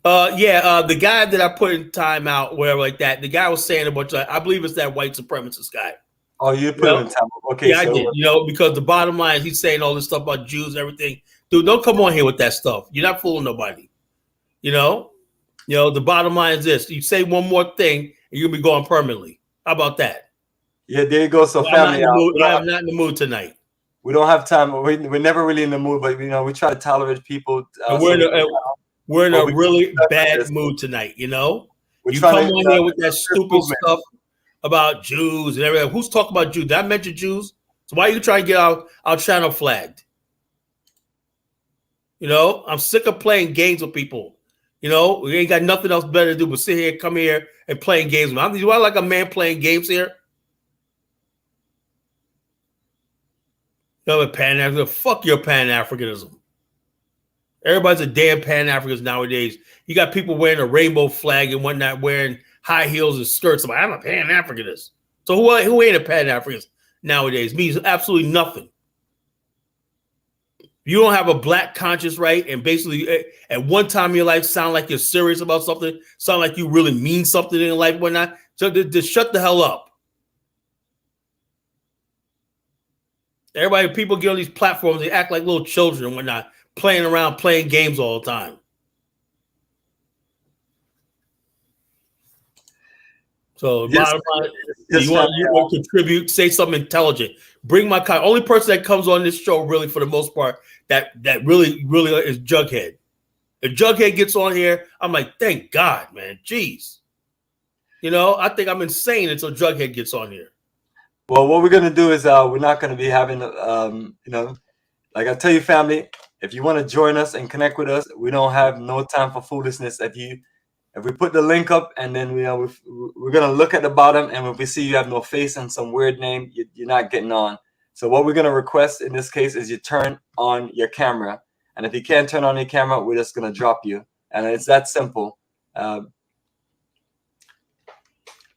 B: The guy that I put in timeout, whatever like that, the guy was saying a bunch of, I believe it's that white supremacist guy.
A: Oh, you put him in timeout. Okay.
B: Yeah, so I did, you know, because the bottom line, he's saying all this stuff about Jews and everything. Dude, don't come on here with that stuff. You're not fooling nobody. You know, the bottom line is this. You say one more thing and you'll be gone permanently. How about that?
A: Yeah, there you go. So family,
B: I'm not in the mood tonight.
A: We don't have time. We're never really in the mood, but you know, we try to tolerate people.
B: We're in a really bad mood tonight, you know? You come on here with that stupid stuff about Jews and everything. Who's talking about Jews? Did I mention Jews? So why are you trying to get our channel flagged? You know, I'm sick of playing games with people. You know, we ain't got nothing else better to do but sit here, come here, and playing games with me. Do I like a man playing games here? You know, Pan-Africanism. Fuck your Pan-Africanism. Everybody's a damn Pan-Africanist nowadays. You got people wearing a rainbow flag and whatnot, wearing high heels and skirts. I'm like, I'm a Pan-Africanist. So who ain't a Pan-Africanist nowadays? Means absolutely nothing. You don't have a Black conscious, right? And basically, at one time in your life, sound like you're serious about something, sound like you really mean something in life, whatnot. So just shut the hell up. People get on these platforms, they act like little children and whatnot, playing around, playing games all the time. So, bottom line, you want to contribute, say something intelligent. Bring my kind. Only person that comes on this show, really, for the most part, that really is Jughead. If Jughead gets on here, I'm like, thank God, man. Jeez. You know, I think I'm insane until Jughead gets on here.
A: Well, what we're gonna do is we're not gonna be having you know, like I tell you, family, if you want to join us and connect with us, we don't have no time for foolishness. If we put the link up and then we're gonna look at the bottom, and if we see you have no face and some weird name, you're not getting on. So what we're gonna request in this case is you turn on your camera, and if you can't turn on your camera, we're just gonna drop you, and it's that simple. Let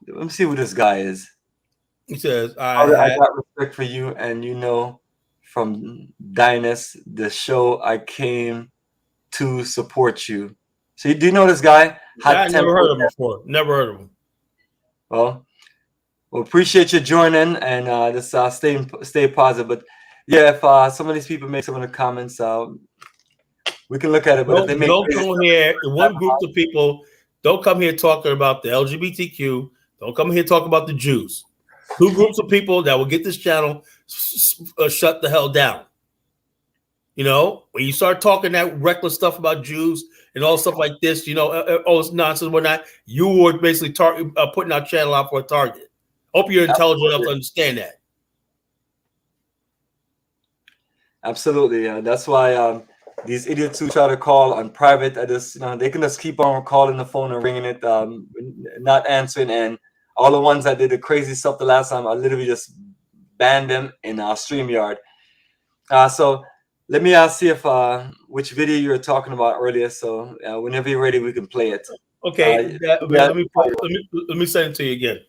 A: me see who this guy is.
B: He says,
A: I got respect for you, and you know, from Dinus, the show I came to support you. So do you know this guy?
B: I
A: Hot
B: never
A: Tempo.
B: heard of him before. Never heard of him.
A: Well, appreciate you joining, and just stay positive. But yeah, if some of these people make some of the comments, we can look at it. But if they make
B: Don't come here. One group of people don't come here talking about the LGBTQ. Don't come here talking about the Jews. Two groups of people that will get this channel shut the hell down. You know, when you start talking that reckless stuff about Jews and all stuff like this, you know, all this nonsense, whatnot, you were basically putting our channel out for a target. Hope you're intelligent enough to understand that.
A: Absolutely, that's why these idiots who try to call on private, they can just keep on calling the phone and ringing it, not answering, and all the ones that did the crazy stuff the last time, I literally just banned them in our StreamYard. So let me see if which video you were talking about earlier. So whenever you're ready, we can play it.
B: Okay, let me send it to you again.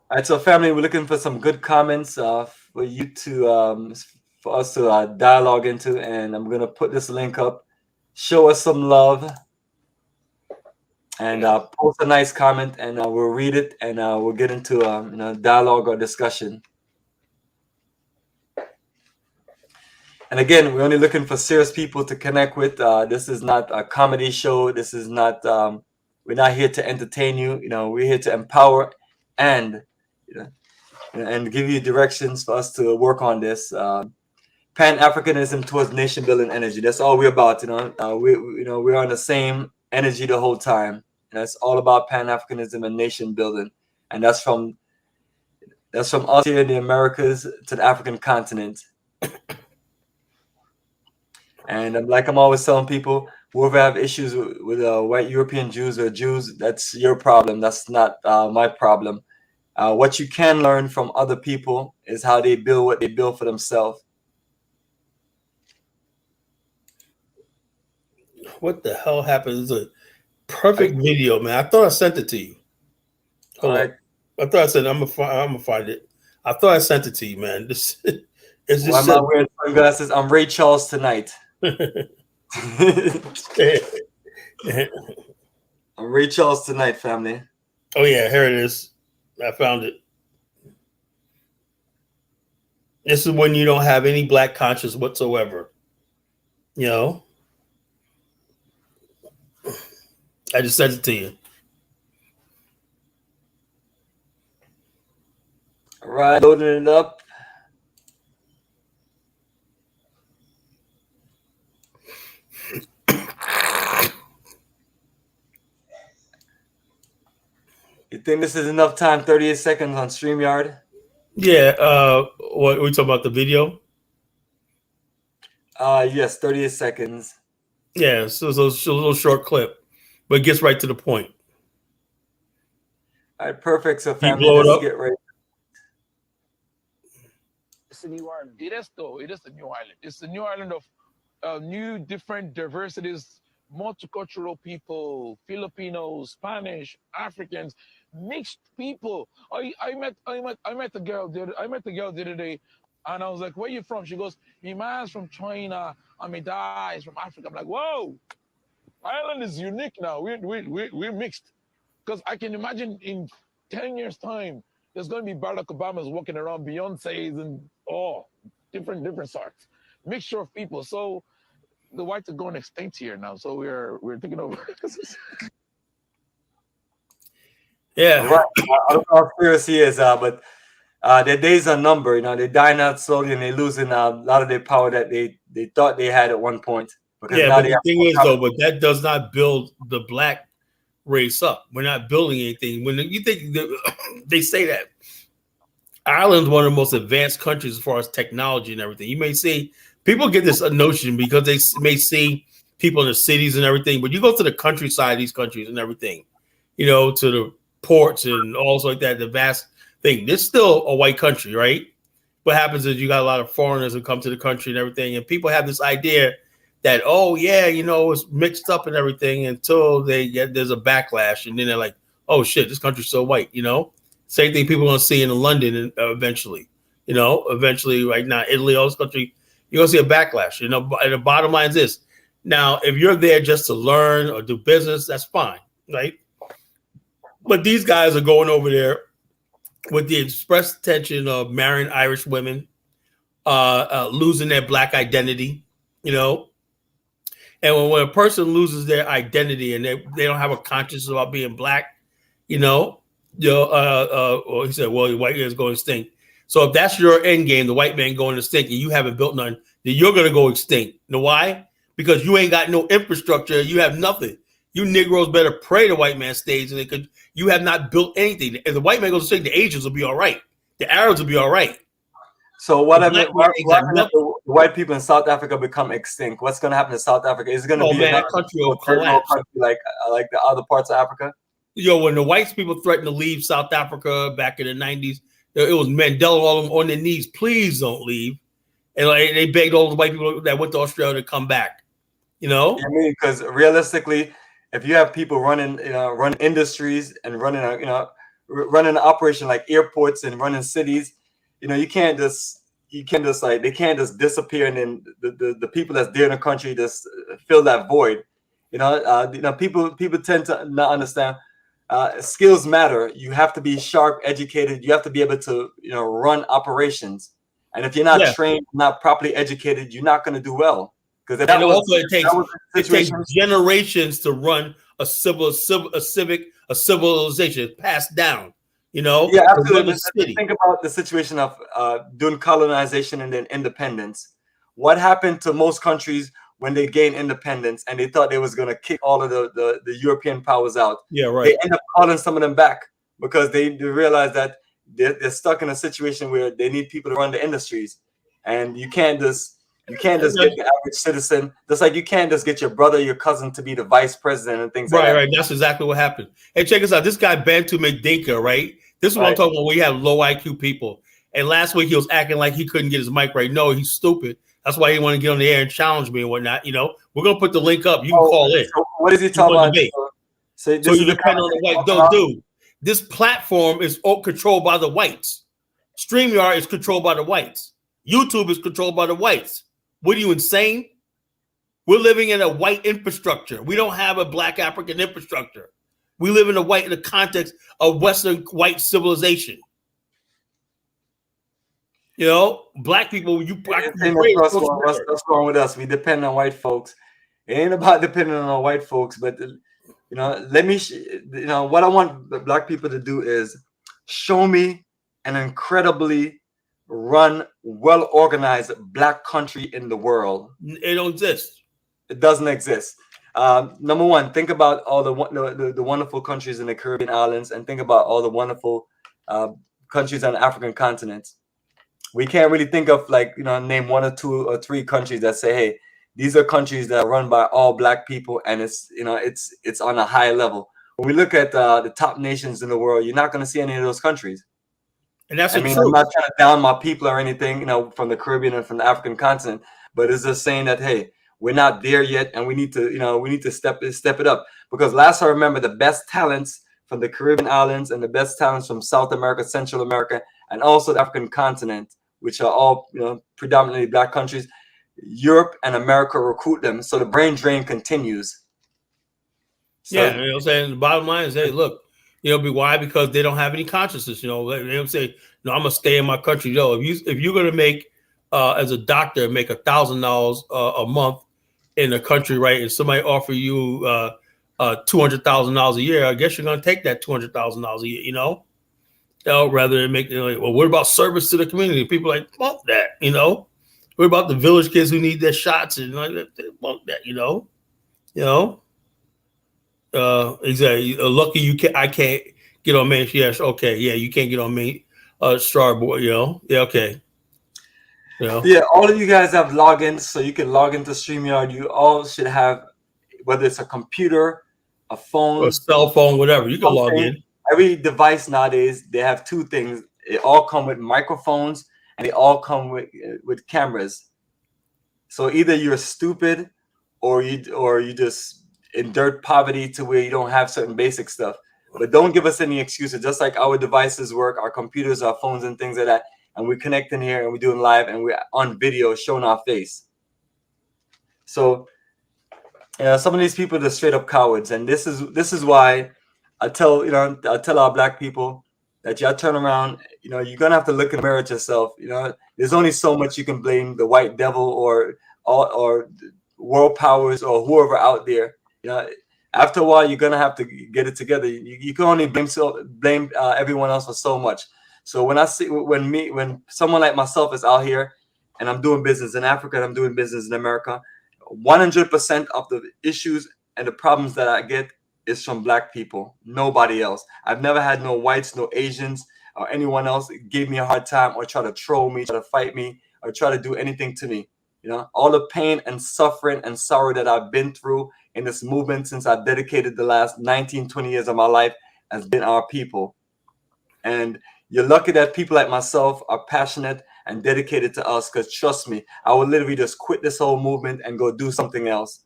A: All right, so family, we're looking for some good comments for you to for us to dialogue into, and I'm gonna put this link up. Show us some love, and post a nice comment, and we'll read it, and we'll get into dialogue or discussion. And again, we're only looking for serious people to connect with. This is not a comedy show. This is not. We're not here to entertain you. We're here to empower and and give you directions for us to work on this. Pan-Africanism towards nation building energy. That's all we're about. We're on the same energy the whole time. And it's all about Pan-Africanism and nation building. And that's from us here in the Americas to the African continent. And like I'm always telling people, whoever have issues with white European Jews or Jews, that's your problem. That's not my problem. What you can learn from other people is how they build what they build for themselves.
B: What the hell happened? It's a perfect video, man. I thought I sent it to you. Hold on. I thought I said I'm gonna find it. I thought I sent it to you, man. This is just.
A: Why am I wearing sunglasses? I'm Ray Charles tonight. I'm Ray Charles tonight, family.
B: Oh yeah, here it is. I found it. This is when you don't have any black conscience whatsoever. You know? I just sent it to you.
A: All right, loading it up. You think this is enough time? 38 seconds on StreamYard?
B: Yeah. What are we talking about? The video?
A: Yes, 38 seconds.
B: Yeah, so it's a little short clip, but it gets right to the point.
A: All right, perfect. So family,
B: let's
A: get ready.
D: It's a new island. It is though. It is a new island. It's a new island of new, different diversities, multicultural people, Filipinos, Spanish, Africans, mixed people. I met a girl the other day, and I was like, "Where you from?" She goes, "My man's from China, and my dad is from Africa." I'm like, "Whoa, Ireland is unique now. We're mixed." Because I can imagine in 10 years' time, there's going to be Barack Obamas walking around, Beyonce's, and different sorts, mixture of people. So the whites are going extinct here now. So we're thinking over.
B: Yeah,
A: right. I don't know how serious he is, but their days are numbered. They're dying out slowly, and they're losing a lot of their power that they thought they had at one point.
B: Because yeah, but the thing is, though, but that does not build the black race up. We're not building anything. When you think they say that Ireland's one of the most advanced countries as far as technology and everything. You may see people get this notion because they may see people in the cities and everything, but you go to the countryside of these countries and everything, to the ports and all like that, the vast thing. This is still a white country, right? what happens is you got a lot of foreigners who come to the country and everything, and people have this idea that, oh yeah, it's mixed up and everything, until there's a backlash, and then they're like, oh shit, this country's so white. Same thing people are gonna see in London eventually. Eventually, right now, Italy, all this country, you're gonna see a backlash. And the bottom line is this: now, if you're there just to learn or do business, that's fine, right? But these guys are going over there with the express intention of marrying Irish women, losing their black identity, And when a person loses their identity and they don't have a conscience about being black, or he said, well, the white man's going extinct. So if that's your end game, the white man going extinct, and you haven't built none, then you're going to go extinct. You know why? Because you ain't got no infrastructure. You have nothing. You Negroes better pray the white man stays, and because you have not built anything. If the white man goes extinct, the Asians will be all right. The Arabs will be all right.
A: So what if the white people in South Africa become extinct? What's going to happen to South Africa? Is it going to be
B: that country will collapse,
A: like the other parts of Africa?
B: When the white people threatened to leave South Africa back in the 90s, it was Mandela all of them on their knees. Please don't leave. And they begged all the white people that went to Australia to come back.
A: Because realistically, if you have people running industries and running an operation like airports and running cities, they can't just disappear, and then the people that's there in the country just fill that void. People tend to not understand. Skills matter. You have to be sharp, educated. You have to be able to run operations. And if you're not trained, not properly educated, you're not going to do well. Because
B: it takes generations to run a civilization passed down.
A: Yeah, absolutely. Think about the situation of doing colonization and then independence. What happened to most countries when they gained independence and they thought they was going to kick all of the European powers out?
B: Yeah, right.
A: They end up calling some of them back because they realize that they're stuck in a situation where they need people to run the industries, and you can't just get the average citizen. Just like you can't just get your brother, your cousin to be the vice president and things like that.
B: Right. That's exactly what happened. Hey, check us out. This guy Bantu Mendinka, right? This is what I'm talking about. We have low IQ people. And last week he was acting like he couldn't get his mic right. No, he's stupid. That's why he wanted to get on the air and challenge me and whatnot. We're gonna put the link up. You can call in.
A: So what is he talking about?
B: So you depend on the white. Don't do. This platform is controlled by the whites. StreamYard is controlled by the whites. YouTube is controlled by the whites. What are you, insane? We're living in a white infrastructure. We don't have a black African infrastructure. We live in the context of Western white civilization. Black people,
A: what's wrong with us? We depend on white folks. It ain't about depending on white folks, but what I want the black people to do is show me an incredibly run, well-organized black country in the world.
B: It don't exist.
A: It doesn't exist. Number one, think about all the wonderful countries in the Caribbean islands, and think about all the wonderful countries on the African continent. We can't really think of name one or two or three countries that say, hey, these are countries that are run by all black people, and it's on a high level. When we look at the top nations in the world, you're not going to see any of those countries.
B: And that's
A: I'm not trying to down my people or anything, from the Caribbean and from the African continent, but it's just saying that, hey, we're not there yet, and we need to step it up. Because last I remember, the best talents from the Caribbean islands and the best talents from South America, Central America, and also the African continent, which are all predominantly black countries, Europe and America recruit them. So the brain drain continues.
B: So, yeah, I'm saying the bottom line is, hey, look, why? Because they don't have any consciousness. They don't say, no, I'm gonna stay in my country. If you're gonna make as a doctor make $1,000 a month in a country, right, and somebody offer you $200,000 a year, I guess you're gonna take that $200,000 a year. Rather than make well, what about service to the community? People are like, fuck that. What about the village kids who need their shots and fuck that? Exactly. Lucky I can't get on main. Yes, okay, yeah, you can't get on main Starboard. Yeah, okay.
A: Yeah, all of you guys have logins, so you can log into StreamYard. You all should have, whether it's a computer, a phone,
B: a cell phone, whatever. You can log in.
A: Every device nowadays, they have two things. It all come with microphones, and they all come with cameras. So either you're stupid, or you just in dirt poverty to where you don't have certain basic stuff. But don't give us any excuses. Just like our devices work, our computers, our phones, and things like that, and we're connecting here and we're doing live and we're on video showing our face. So some of these people are straight up cowards, and this is why I tell our black people that y'all turn around. You're gonna have to look in the mirror at yourself. There's only so much you can blame the white devil or world powers or whoever out there. After a while, you're gonna have to get it together. You can only blame everyone else for so much. So when someone like myself is out here and I'm doing business in Africa and I'm doing business in America, 100% of the issues and the problems that I get is from black people, nobody else. I've never had no whites, no Asians, or anyone else give me a hard time or try to troll me, try to fight me, or try to do anything to me. All the pain and suffering and sorrow that I've been through in this movement since I dedicated the last 19, 20 years of my life has been our people. And you're lucky that people like myself are passionate and dedicated to us, because trust me, I would literally just quit this whole movement and go do something else,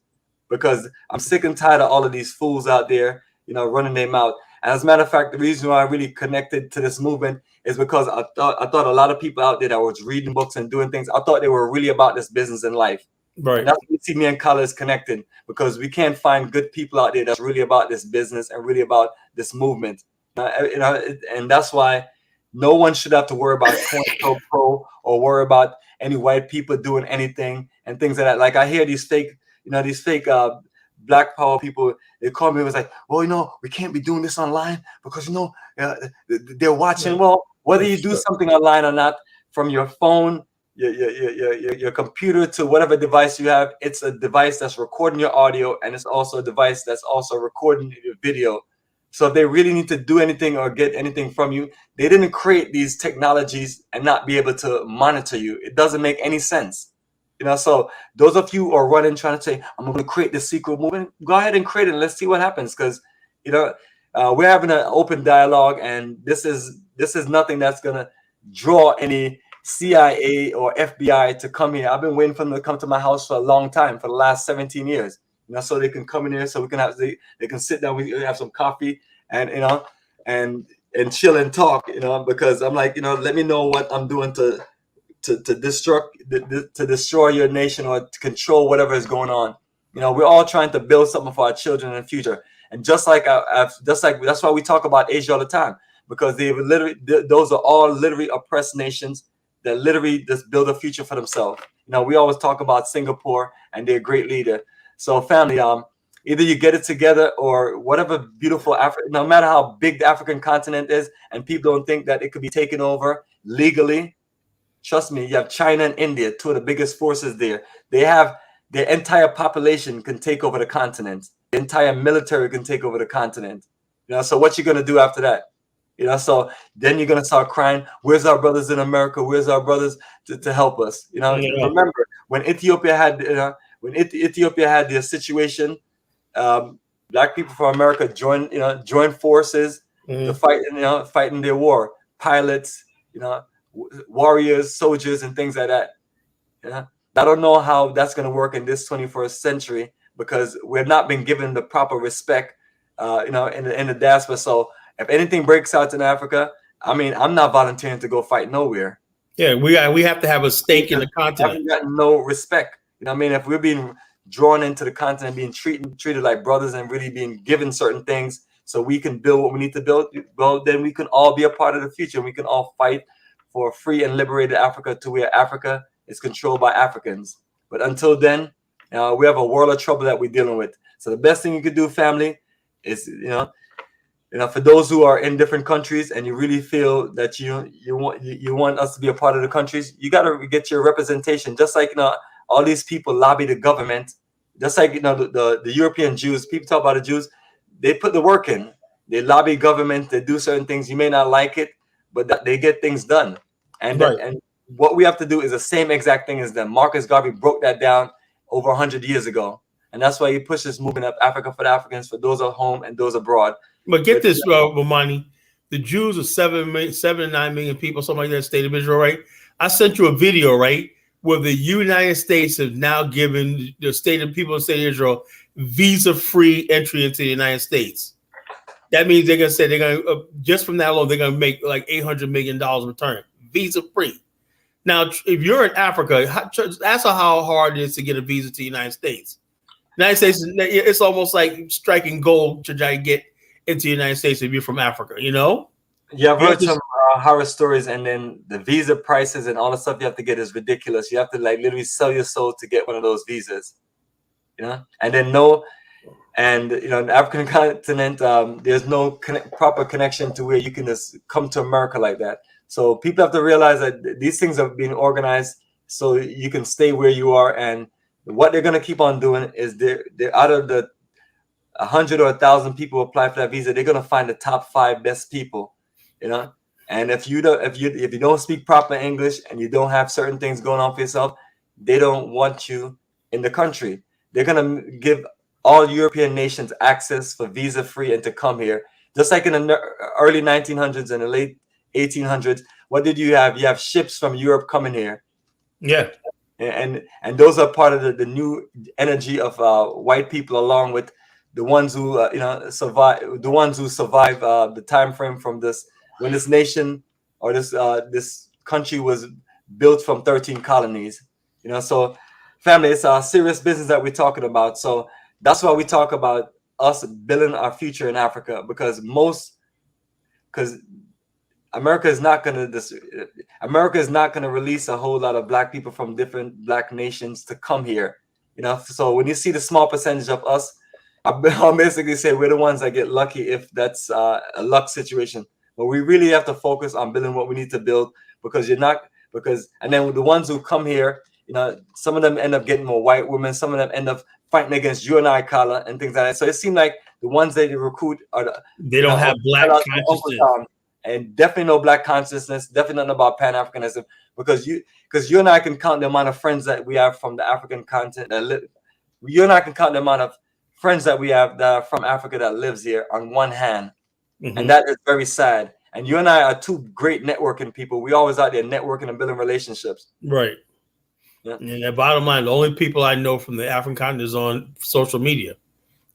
A: because I'm sick and tired of all of these fools out there, running their mouth. And as a matter of fact, the reason why I really connected to this movement is because I thought a lot of people out there that was reading books and doing things, I thought they were really about this business in life.
B: Right.
A: And that's what you see me and Kala is connected, because we can't find good people out there that's really about this business and really about this movement. And that's why no one should have to worry about pro or worry about any white people doing anything and things like that. Like I hear these fake black power people, they call me, it was like, well, we can't be doing this online because they're watching. Well, whether you do something online or not, from your phone, your computer to whatever device you have, it's a device that's recording your audio, and it's also a device that's also recording your video. So if they really need to do anything or get anything from you, they didn't create these technologies and not be able to monitor you. It doesn't make any sense. So those of you who are running trying to say, I'm going to create this secret movement, go ahead and create it and let's see what happens. Because, we're having an open dialogue, and this is nothing that's going to draw any CIA or FBI to come here. I've been waiting for them to come to my house for a long time, for the last 17 years. So they can come in here, so we can they can sit down, we have some coffee and and chill and talk, because I'm like, let me know what I'm doing to destroy your nation or to control whatever is going on. We're all trying to build something for our children in the future. And just like that's why we talk about Asia all the time, because those are all literally oppressed nations that literally just build a future for themselves. We always talk about Singapore and their great leader. So family, either you get it together or whatever beautiful Africa, no matter how big the African continent is, and people don't think that it could be taken over legally. Trust me, you have China and India, two of the biggest forces there. They have their entire population can take over the continent. The entire military can take over the continent. So what you going to do after that? So then you're going to start crying, where's our brothers in America? Where's our brothers to help us? Remember when Ethiopia had, Ethiopia had the situation, black people from America joined forces to fight, fighting their war, pilots, warriors, soldiers, and things like that. I don't know how that's going to work in this 21st century, because we've not been given the proper respect, in the diaspora. So if anything breaks out in Africa, I'm not volunteering to go fight nowhere.
B: Yeah, we have to have a stake in the continent.
A: I've got no respect. If we're being drawn into the continent, being treated like brothers, and really being given certain things so we can build what we need to build, well, then we can all be a part of the future. We can all fight for a free and liberated Africa, to where Africa is controlled by Africans. But until then, we have a world of trouble that we're dealing with. So the best thing you could do, family, is for those who are in different countries and you really feel that you want us to be a part of the countries, you got to get your representation. Just like all these people lobby the government, just like the European Jews. People talk about the Jews, they put the work in. They lobby government. They do certain things. You may not like it, but they get things done. And
B: right.
A: And what we have to do is the same exact thing as them. Marcus Garvey broke that down over 100 years ago, and that's why he pushed this movement of Africa for the Africans, for those at home and those abroad.
B: But get this, Bomani, the Jews are 7 to 9 million people, something like that, state of Israel, right? I sent you a video, right, where the United States have now given the state of people in the state of Israel visa-free entry into the United States. That means they're gonna say they're gonna just from that alone they're gonna make like $800 million return, visa-free. Now, if you're in Africa, that's how hard it is to get a visa to the United States. United States, it's almost like striking gold to try to get into the United States if you're from Africa, you know?
A: Yeah, I've heard some horror stories, and then the visa prices and all the stuff you have to get is ridiculous. You have to like literally sell your soul to get one of those visas, you know? And then in the African continent, there's no proper connection to where you can just come to America like that. So people have to realize that these things are being organized so you can stay where you are. And what they're going to keep on doing is they're out of the 100 or 1,000 people apply for that visa, they're going to find the top 5 best people, you know. And if you don't speak proper English and you don't have certain things going on for yourself, they don't want you in the country. They're going to give all European nations access for visa free and to come here, just like in the early 1900s and the late 1800s. What did you have? You have ships from Europe coming here.
B: Yeah.
A: And those are part of the new energy of white people, along with the ones who survive the time frame from this, when this nation or this country was built from 13 colonies. You know, so family, it's a serious business that we're talking about. So that's why we talk about us building our future in Africa, because America is not going to release a whole lot of black people from different black nations to come here. You know, so when you see the small percentage of us, I'll basically say we're the ones that get lucky if that's a luck situation. But we really have to focus on building what we need to build, and then the ones who come here, you know, some of them end up getting more white women, some of them end up fighting against you and I, Kala, and things like that. So it seems like the ones that they recruit
B: they don't have black consciousness.
A: And definitely no black consciousness, definitely nothing about Pan-Africanism, because you and I can count the amount of friends that we have from the African continent you and I can count the amount of friends that we have that are from Africa that lives here on one hand. Mm-hmm. And that is very sad. And you and I are two great networking people. We always out there networking and building relationships.
B: Right. Yeah. And the bottom line, the only people I know from the African continent is on social media.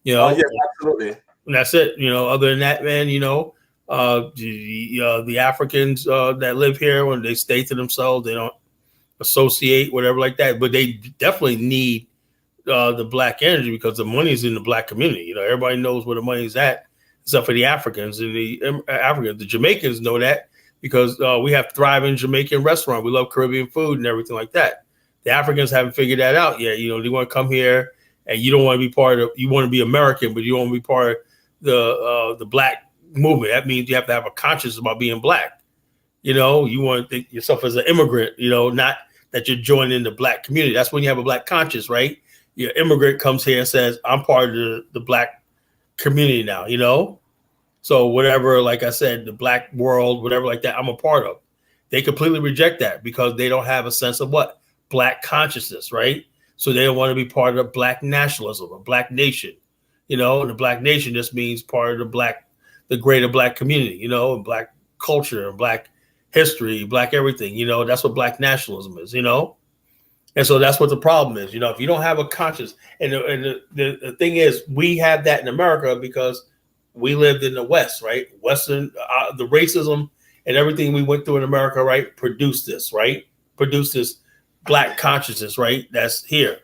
B: You know,
A: yeah, absolutely.
B: And that's it. You know, other than that, man, you know, the Africans that live here, when they stay to themselves, they don't associate, whatever like that. But they definitely need the black energy, because the money's in the black community. You know, everybody knows where the money's at, except for the Africans and the Jamaicans know that, because we have thriving Jamaican restaurant. We love Caribbean food and everything like that. The Africans haven't figured that out yet. You know, they want to come here, and you don't want to be part of. You want to be American, but you don't want to be part of the black movement. That means you have to have a conscience about being black. You know, you want to think yourself as an immigrant. You know, not that you're joining the black community. That's when you have a black conscience, right? Your immigrant comes here and says, "I'm part of the black community now." You know, so whatever, like I said, the black world, whatever like that, I'm a part of. They completely reject that because they don't have a sense of what? Black consciousness, right? So they don't want to be part of black nationalism, a black nation, you know, and the black nation just means part of the greater black community, you know, and black culture and black history, black everything, you know, that's what black nationalism is, you know? And so that's what the problem is, you know, if you don't have a conscience, and the thing is, we have that in America because we lived in the West, right? Western, the racism and everything we went through in America, right? Produced this black consciousness, right? That's here.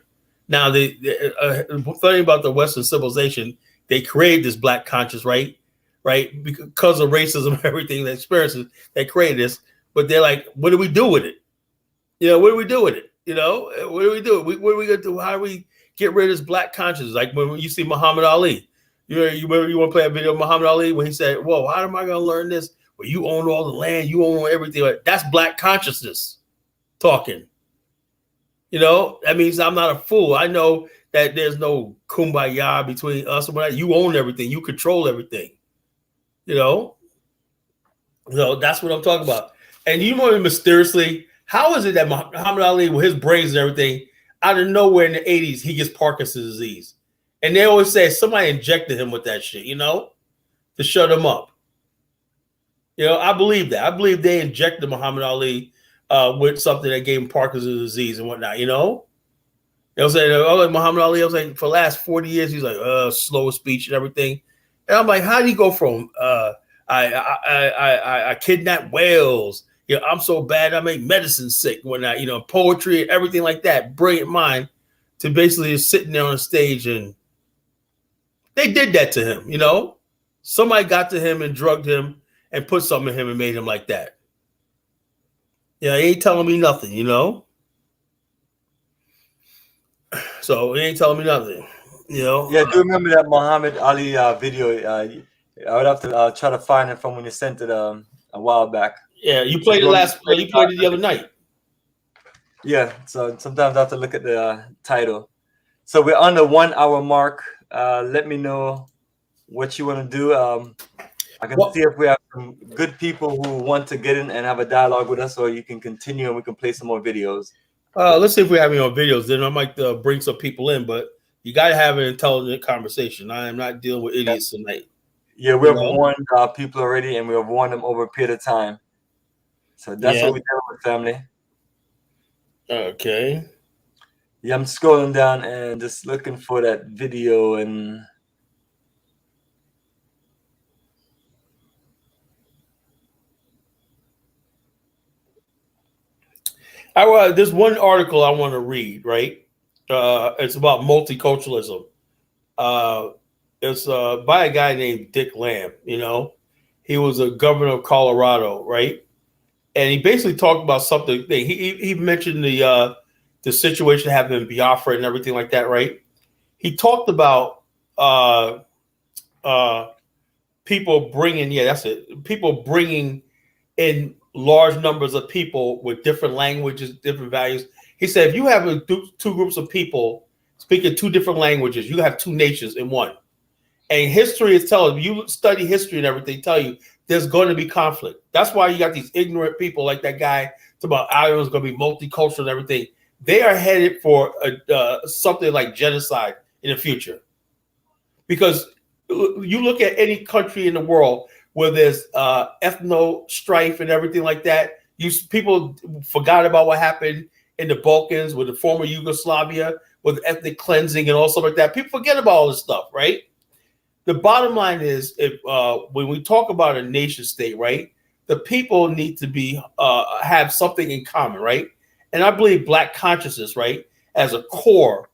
B: Now, the funny about the Western civilization, they created this black conscious, right? Because of racism and everything they experiences, they created this. But they're like, what do we do with it? You know, what do we do with it? You know, what do we do? What are we going to do? How do we get rid of this black consciousness? Like when you see Muhammad Ali, you want to play a video of Muhammad Ali when he said, whoa, how am I going to learn this? Well, you own all the land, you own everything. That's black consciousness talking. You know, that means I'm not a fool. I know that there's no kumbaya between us and whatever. You own everything. You control everything. You know? So that's what I'm talking about. And you know, mysteriously, how is it that Muhammad Ali, with his brains and everything, out of nowhere in the 80s, he gets Parkinson's disease? And they always say somebody injected him with that shit, you know, to shut him up. You know, I believe that. I believe they injected Muhammad Ali with something that gave him Parkinson's disease and whatnot, you know? I was saying, oh, like Muhammad Ali, I was like, for the last 40 years, he's like, slow speech and everything. And I'm like, how did he go from I kidnap whales, you know, I'm so bad I make medicine sick, whatnot, you know, poetry, everything like that, brilliant mind, to basically just sitting there on a stage, and they did that to him, you know? Somebody got to him and drugged him and put something in him and made him like that. Yeah, he ain't telling me nothing, you know? So he ain't telling me nothing, you know?
A: Yeah, I do remember that Muhammad Ali video. I would have to try to find it from when you sent it a while back.
B: Yeah, you played you played it the other night.
A: Yeah, so sometimes I have to look at the title. So we're on the 1 hour mark. Let me know what you want to do. I can see if we have some good people who want to get in and have a dialogue with us, or you can continue and we can play some more videos.
B: Let's see if we have any more videos. Then I might bring some people in, but you got to have an intelligent conversation. I am not dealing with idiots tonight.
A: Yeah, we have warned people already, and we have warned them over a period of time. So that's what we're dealing with, family.
B: Okay.
A: Yeah, I'm scrolling down and just looking for that video, and
B: there's one article I want to read, right? It's about multiculturalism. It's by a guy named Dick Lamb, you know. He was a governor of Colorado, right? And he basically talked about something. He mentioned the situation happening in Biafra and everything like that, right? He talked about people bringing in large numbers of people with different languages, different values. He said, if you have two groups of people speaking two different languages, you have two nations in one. And history is telling you, study history and everything, tell you there's going to be conflict. That's why you got these ignorant people like that guy about Ireland's going to be multicultural and everything. They are headed for something like genocide in the future. Because you look at any country in the world where there's ethno strife and everything like that. People forgot about what happened in the Balkans with the former Yugoslavia, with ethnic cleansing and all stuff like that. People forget about all this stuff, right? The bottom line is, when we talk about a nation state, right, the people need to be have something in common, right? And I believe Black consciousness, right, as a core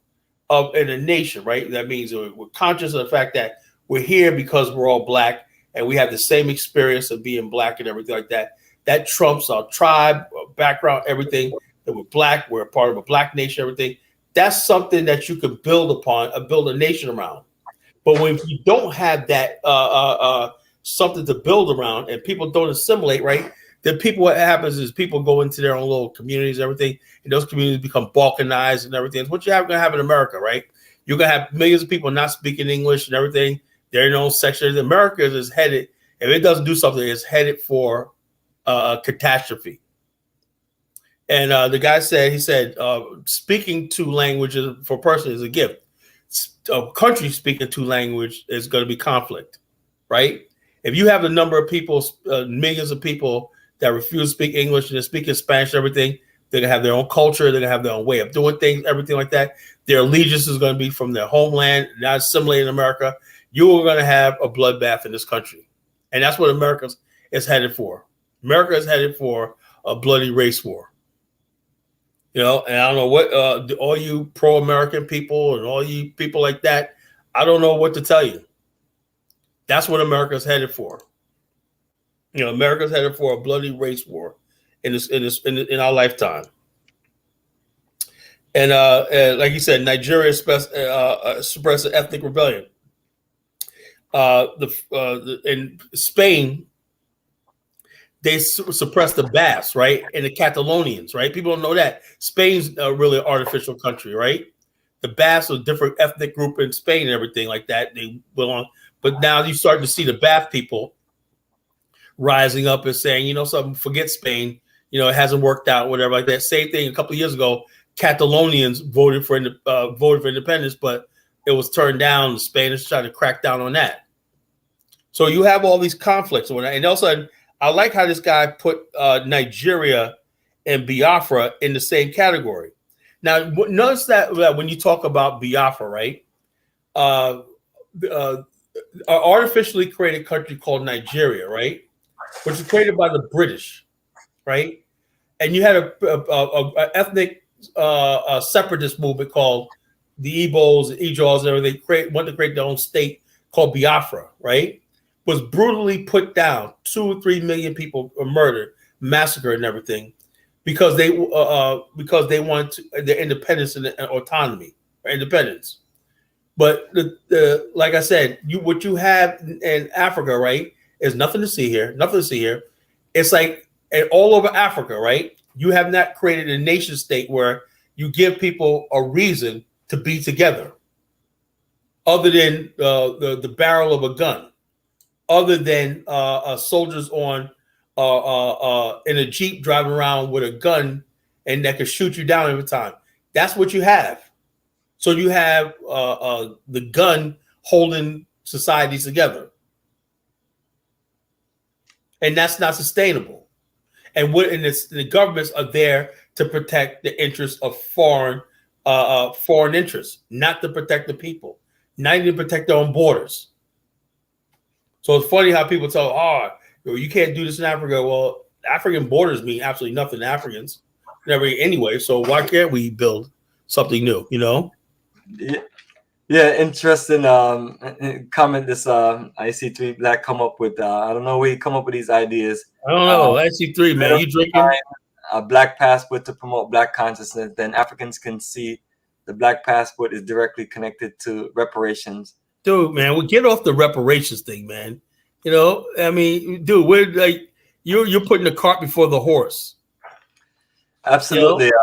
B: in a nation, right? That means we're conscious of the fact that we're here because we're all Black and we have the same experience of being Black and everything like that. That trumps our tribe, our background, everything. That we're Black, we're a part of a Black nation, everything. That's something that you can build upon, build a nation around. But when you don't have that something to build around, and people don't assimilate, right? Then what happens is people go into their own little communities, everything, and those communities become balkanized and everything. It's what you're going to have in America, right? You're going to have millions of people not speaking English and everything. They're in their own sections. America is headed, if it doesn't do something, it's headed for catastrophe. And the guy said, speaking two languages for a person is a gift. A country speaking two language is going to be conflict, right? If you have a number of people, millions of people that refuse to speak English and they're speaking Spanish and everything, they're going to have their own culture, they're going to have their own way of doing things, everything like that. Their allegiance is going to be from their homeland, not assimilated in America. You are going to have a bloodbath in this country. And that's what America is headed for. America is headed for a bloody race war. You know, and I don't know what all you pro-American people and all you people like that, I don't know what to tell you. That's what America's headed for. You know, America's headed for a bloody race war in our lifetime. And like you said, Nigeria suppressed an ethnic rebellion. In Spain, they suppressed the Basques, right? And the Catalonians, right? People don't know that. Spain's a really artificial country, right? The Basques are a different ethnic group in Spain and everything like that. They belong. But now you start to see the Basque people rising up and saying, you know, something, forget Spain. You know, it hasn't worked out, whatever like that. Same thing a couple of years ago, Catalonians voted for independence, but it was turned down. The Spanish tried to crack down on that. So you have all these conflicts. And all of a sudden, I like how this guy put Nigeria and Biafra in the same category. Now, notice that when you talk about Biafra, right? An artificially created country called Nigeria, right? Which was created by the British, right? And you had a ethnic separatist movement called the Igbos, Ijaws, and everything. Wanted to create their own state called Biafra, right? Was brutally put down. 2 or 3 million people were murdered, massacred, and everything because they wanted their independence and autonomy or independence. But like I said, what you have in Africa, right, is nothing to see here. Nothing to see here. It's like all over Africa, right? You have not created a nation state where you give people a reason to be together, other than the barrel of a gun, other than soldiers on in a jeep driving around with a gun and that can shoot you down every time. That's what you have. So you have the gun holding societies together, and that's not sustainable. And the governments are there to protect the interests of foreign interests, not to protect the people, not even to protect their own borders. So it's funny how people tell, you can't do this in Africa. Well, African borders mean absolutely nothing to Africans, never anyway. So why can't we build something new? You know?
A: Yeah, interesting comment. This IC3 Black come up with. I don't know where he come up with these ideas.
B: I don't know. IC3, man, you drinking?
A: A black passport to promote black consciousness. Then Africans can see the black passport is directly connected to reparations.
B: Dude, man, we'll get off the reparations thing, man. You know, I mean, dude, we're like you're putting the cart before the horse.
A: Absolutely,
B: you know?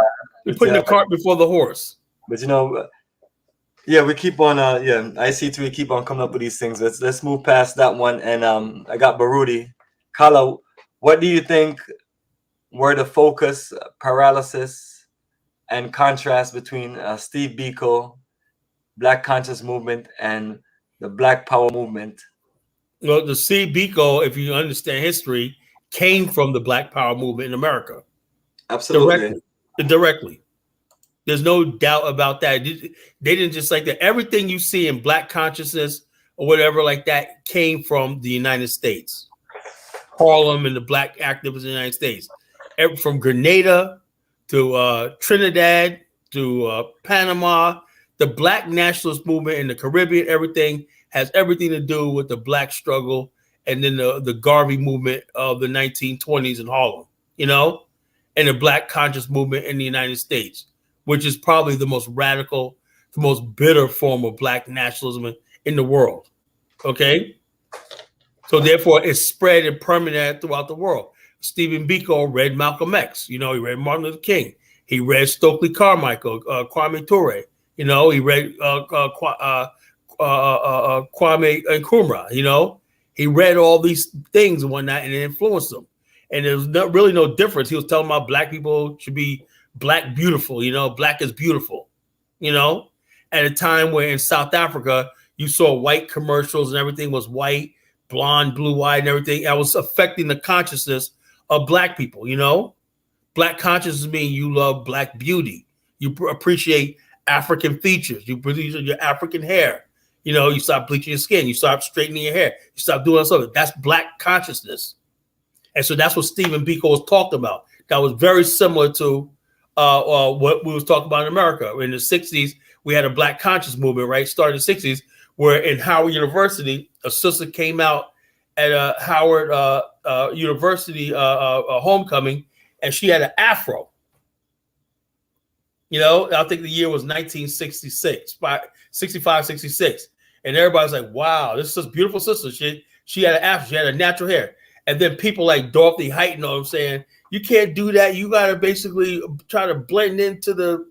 B: You're putting the cart before the horse.
A: But you know, yeah, we keep on. IC3 keep on coming up with these things. Let's move past that one. And I got Baruti. Kala, what do you think were the focus, paralysis, and contrast between Steve Biko, Black Conscious Movement, and the Black Power Movement?
B: Well, the Steve Biko, if you understand history, came from the Black Power movement in America.
A: Absolutely.
B: Directly. There's no doubt about that. They didn't just like that. Everything you see in Black consciousness or whatever like that came from the United States. Harlem and the Black activists in the United States. From Grenada to Trinidad to Panama, the Black nationalist movement in the Caribbean, everything has everything to do with the Black struggle and then the Garvey movement of the 1920s in Harlem, you know, and the Black conscious movement in the United States, which is probably the most radical, the most bitter form of Black nationalism in the world. Okay? So therefore, it's spread and permeated throughout the world. Stephen Biko read Malcolm X. You know, he read Martin Luther King. He read Stokely Carmichael, Kwame Ture. You know, he read Kwame Nkrumah. You know, he read all these things and whatnot, and it influenced him. And there's really no difference. He was telling about Black people should be Black beautiful. You know, Black is beautiful. You know, at a time where in South Africa you saw white commercials and everything was white, blonde, blue-eyed, and everything. That was affecting the consciousness of Black people. You know, Black consciousness means you love Black beauty. You appreciate African features. You produce your African hair. You know, you stop bleaching your skin. You stop straightening your hair. You stop doing something. That's Black consciousness. And so that's what Stephen Biko was talking about. That was very similar to what we was talking about in America. In the 60s, we had a Black conscious movement, right? Started in the 60s, where in Howard University, a sister came out at a Howard University homecoming, and she had an afro. You know, I think the year was 1966, 65, 66. And everybody's like, wow, this is a beautiful sister. She had an afro, she had a natural hair. And then people like Dorothy Heighton, you know what I'm saying, you can't do that. You got to basically try to blend into the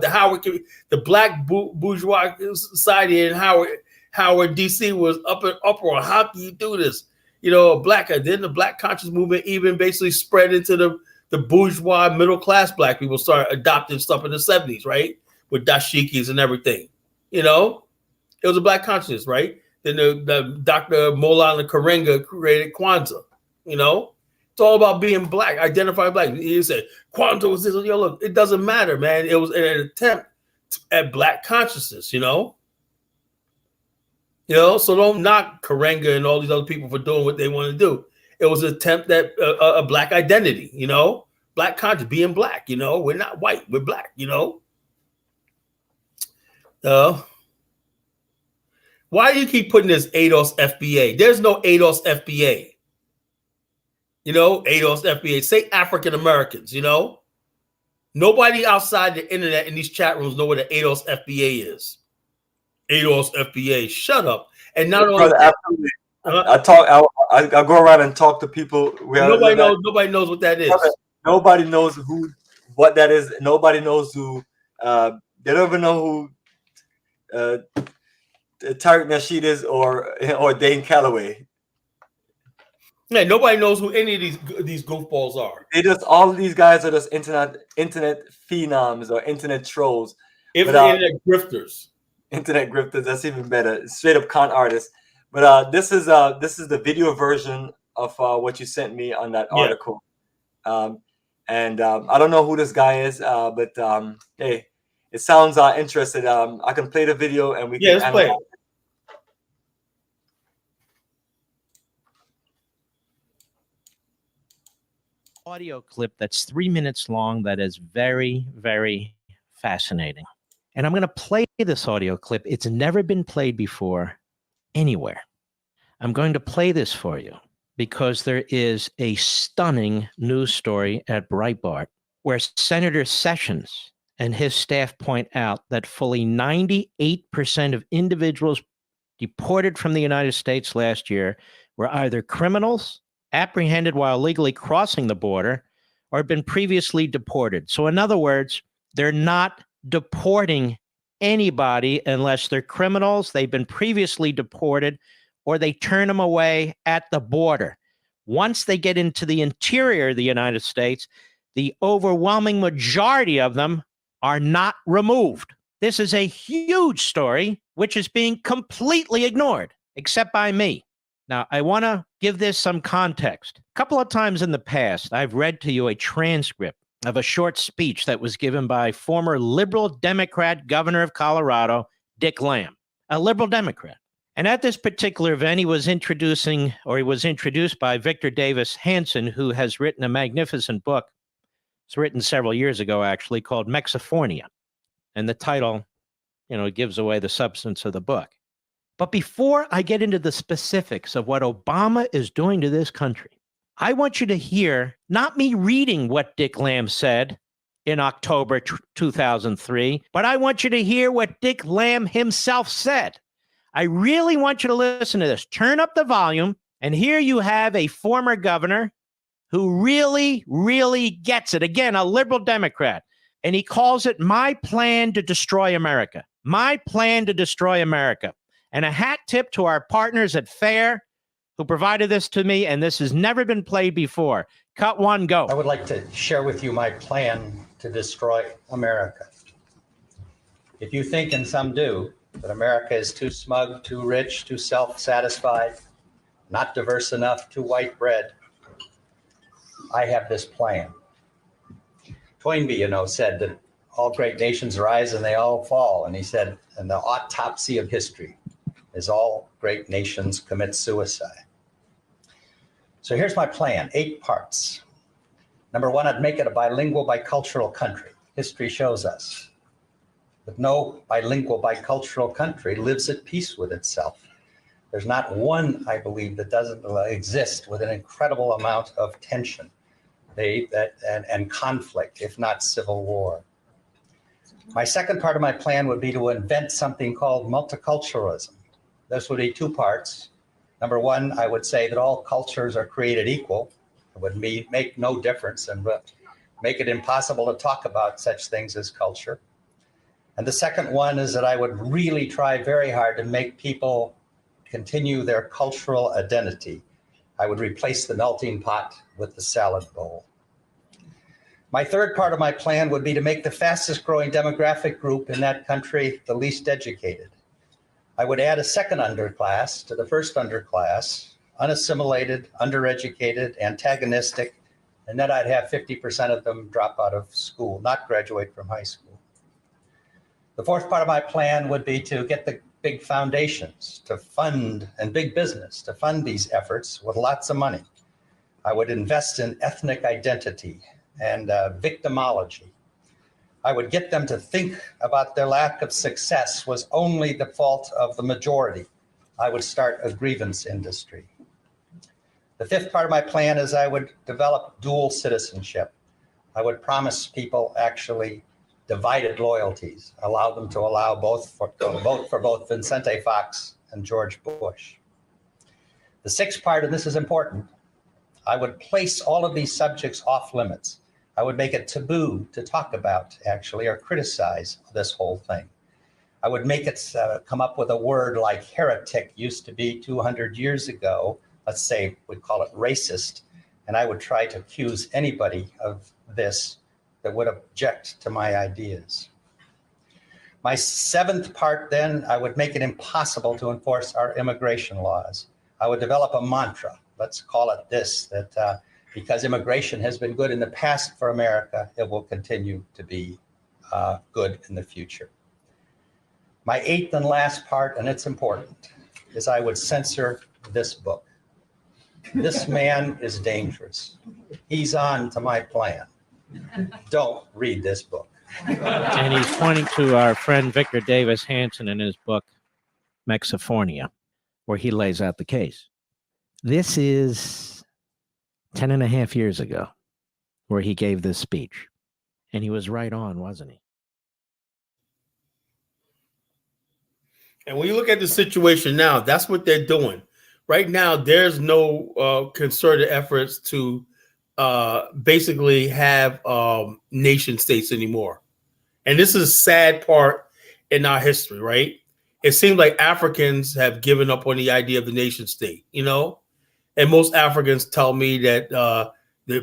B: Howard, the Black bourgeois society in Howard, D.C. was up and uproar. How can you do this? You know, then the Black conscious movement even basically spread into the bourgeois middle class Black people started adopting stuff in the 70s, right? With dashikis and everything. You know, it was a Black consciousness, right? Then the Dr. Mola and Karenga created Kwanzaa, you know, It's all about being black, identify black. You say quantum was this. Yo, look, it doesn't matter, man. It was an attempt at black consciousness, you know. So don't knock Karenga and all these other people for doing what they want to do. It was an attempt at a black identity, you know, black conscious, being black, you know. We're not white, we're black, you know. Why do you keep putting this ADOS FBA? There's no ADOS FBA. You know, ADOS FBA. Say African Americans, you know. Nobody outside the internet in these chat rooms know what the ADOS FBA is. ADOS FBA. Shut up. And not only that,
A: I go around and talk to people.
B: Nobody knows what that is.
A: Nobody knows what that is. Nobody knows who. They don't even know who Tariq Nasheed is or Dane Calloway.
B: Yeah, nobody knows who any of these goofballs are.
A: All of these guys are just internet phenoms or internet trolls.
B: Internet grifters.
A: Internet grifters. That's even better. Straight up con artists. But this is the video version of what you sent me on that article. And I don't know who this guy is, but hey, it sounds interesting. I can play the video and we can
B: let's play it.
E: Audio clip that's 3 minutes long that is very, very fascinating. And I'm going to play this audio clip. It's never been played before anywhere. I'm going to play this for you because there is a stunning news story at Breitbart where Senator Sessions and his staff point out that fully 98% of individuals deported from the United States last year were either criminals, apprehended while illegally crossing the border, or had been previously deported. So in other words, they're not deporting anybody unless they're criminals, they've been previously deported, or they turn them away at the border. Once they get into the interior of the United States, the overwhelming majority of them are not removed. This is a huge story, which is being completely ignored, except by me. Now, I want to give this some context. A couple of times in the past, I've read to you a transcript of a short speech that was given by former liberal Democrat governor of Colorado, Dick Lamb, a liberal Democrat. And at this particular event, he was introduced by Victor Davis Hanson, who has written a magnificent book. It's written several years ago, actually, called Mexifornia. And the title, gives away the substance of the book. But before I get into the specifics of what Obama is doing to this country, I want you to hear not me reading what Dick Lamb said in October 2003, but I want you to hear what Dick Lamb himself said. I really want you to listen to this. Turn up the volume, and here you have a former governor who really, really gets it. Again, a liberal Democrat, and he calls it my plan to destroy America. My plan to destroy America. And a hat tip to our partners at FAIR who provided this to me, and this has never been played before. Cut one, go.
F: I would like to share with you my plan to destroy America. If you think, and some do, that America is too smug, too rich, too self-satisfied, not diverse enough, too white bread, I have this plan. Toynbee, said that all great nations rise and they all fall. And he said, and the autopsy of history is all great nations commit suicide. So here's my plan, 8 parts. Number 1, I'd make it a bilingual, bicultural country. History shows us that no bilingual, bicultural country lives at peace with itself. There's not one, I believe, that doesn't exist with an incredible amount of tension and conflict, if not civil war. My second part of my plan would be to invent something called multiculturalism. This would be 2 parts. Number 1, I would say that all cultures are created equal. It would make no difference and make it impossible to talk about such things as culture. And the second one is that I would really try very hard to make people continue their cultural identity. I would replace the melting pot with the salad bowl. My third part of my plan would be to make the fastest growing demographic group in that country the least educated. I would add a second underclass to the first underclass unassimilated, undereducated, antagonistic, and then I'd have 50% of them drop out of school, not graduate from high school. The fourth part of my plan would be to get the big foundations to fund, and big business to fund these efforts with lots of money. I would invest in ethnic identity and victimology. I would get them to think about their lack of success was only the fault of the majority. I would start a grievance industry. The fifth part of my plan is I would develop dual citizenship. I would promise people actually divided loyalties, allow them to vote for both Vicente Fox and George Bush. The sixth part, and this is important, I would place all of these subjects off limits. I would make it taboo to talk about, actually, or criticize this whole thing. I would make it come up with a word like heretic used to be 200 years ago. Let's say we'd call it racist. And I would try to accuse anybody of this that would object to my ideas. My seventh part, then, I would make it impossible to enforce our immigration laws. I would develop a mantra, let's call it this, that because immigration has been good in the past for America, it will continue to be good in the future. My eighth and last part, and it's important, is I would censor this book. This man is dangerous. He's on to my plan. Don't read this book.
E: And he's pointing to our friend Victor Davis Hanson in his book, Mexifornia, where he lays out the case. This is 10 and a half years ago where he gave this speech. And he was right on, wasn't he?
B: And when you look at the situation now, that's what they're doing. Right now, there's no concerted efforts to basically have nation states anymore. And this is a sad part in our history, right? It seems like Africans have given up on the idea of the nation state, you know? And most Africans tell me that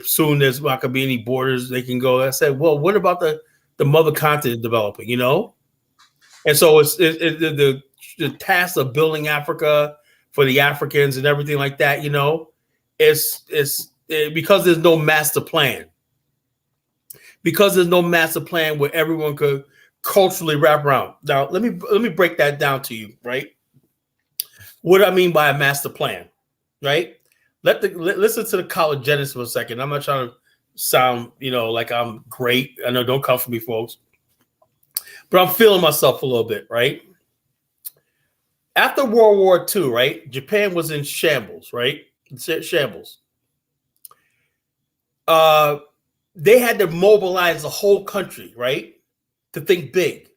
B: soon there's not going to be any borders they can go. I said, well, what about the mother continent developing, you know? And so it's the task of building Africa for the Africans and everything like that, you know, it's because there's no master plan. Because there's no master plan where everyone could culturally wrap around. Now, let me break that down to you, right? What do I mean by a master plan, right? Listen to the college genesis for a second. I'm not trying to sound, you know, like I'm great. I know, don't come for me, folks. But I'm feeling myself a little bit, right? After World War II, right, Japan was in shambles, right? Shambles. They had to mobilize the whole country, right, to think big.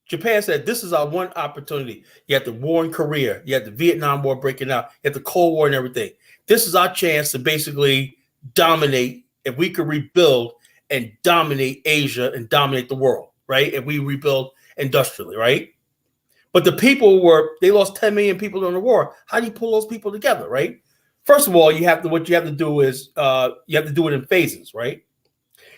B: Japan said, this is our one opportunity. You had the war in Korea. You had the Vietnam War breaking out. You had the Cold War and everything. This is our chance to basically dominate. If we could rebuild and dominate Asia and dominate the world, right? If we rebuild industrially, right? But the people they lost 10 million people during the war. How do you pull those people together, right? First of all, what you have to do is you have to do it in phases, right?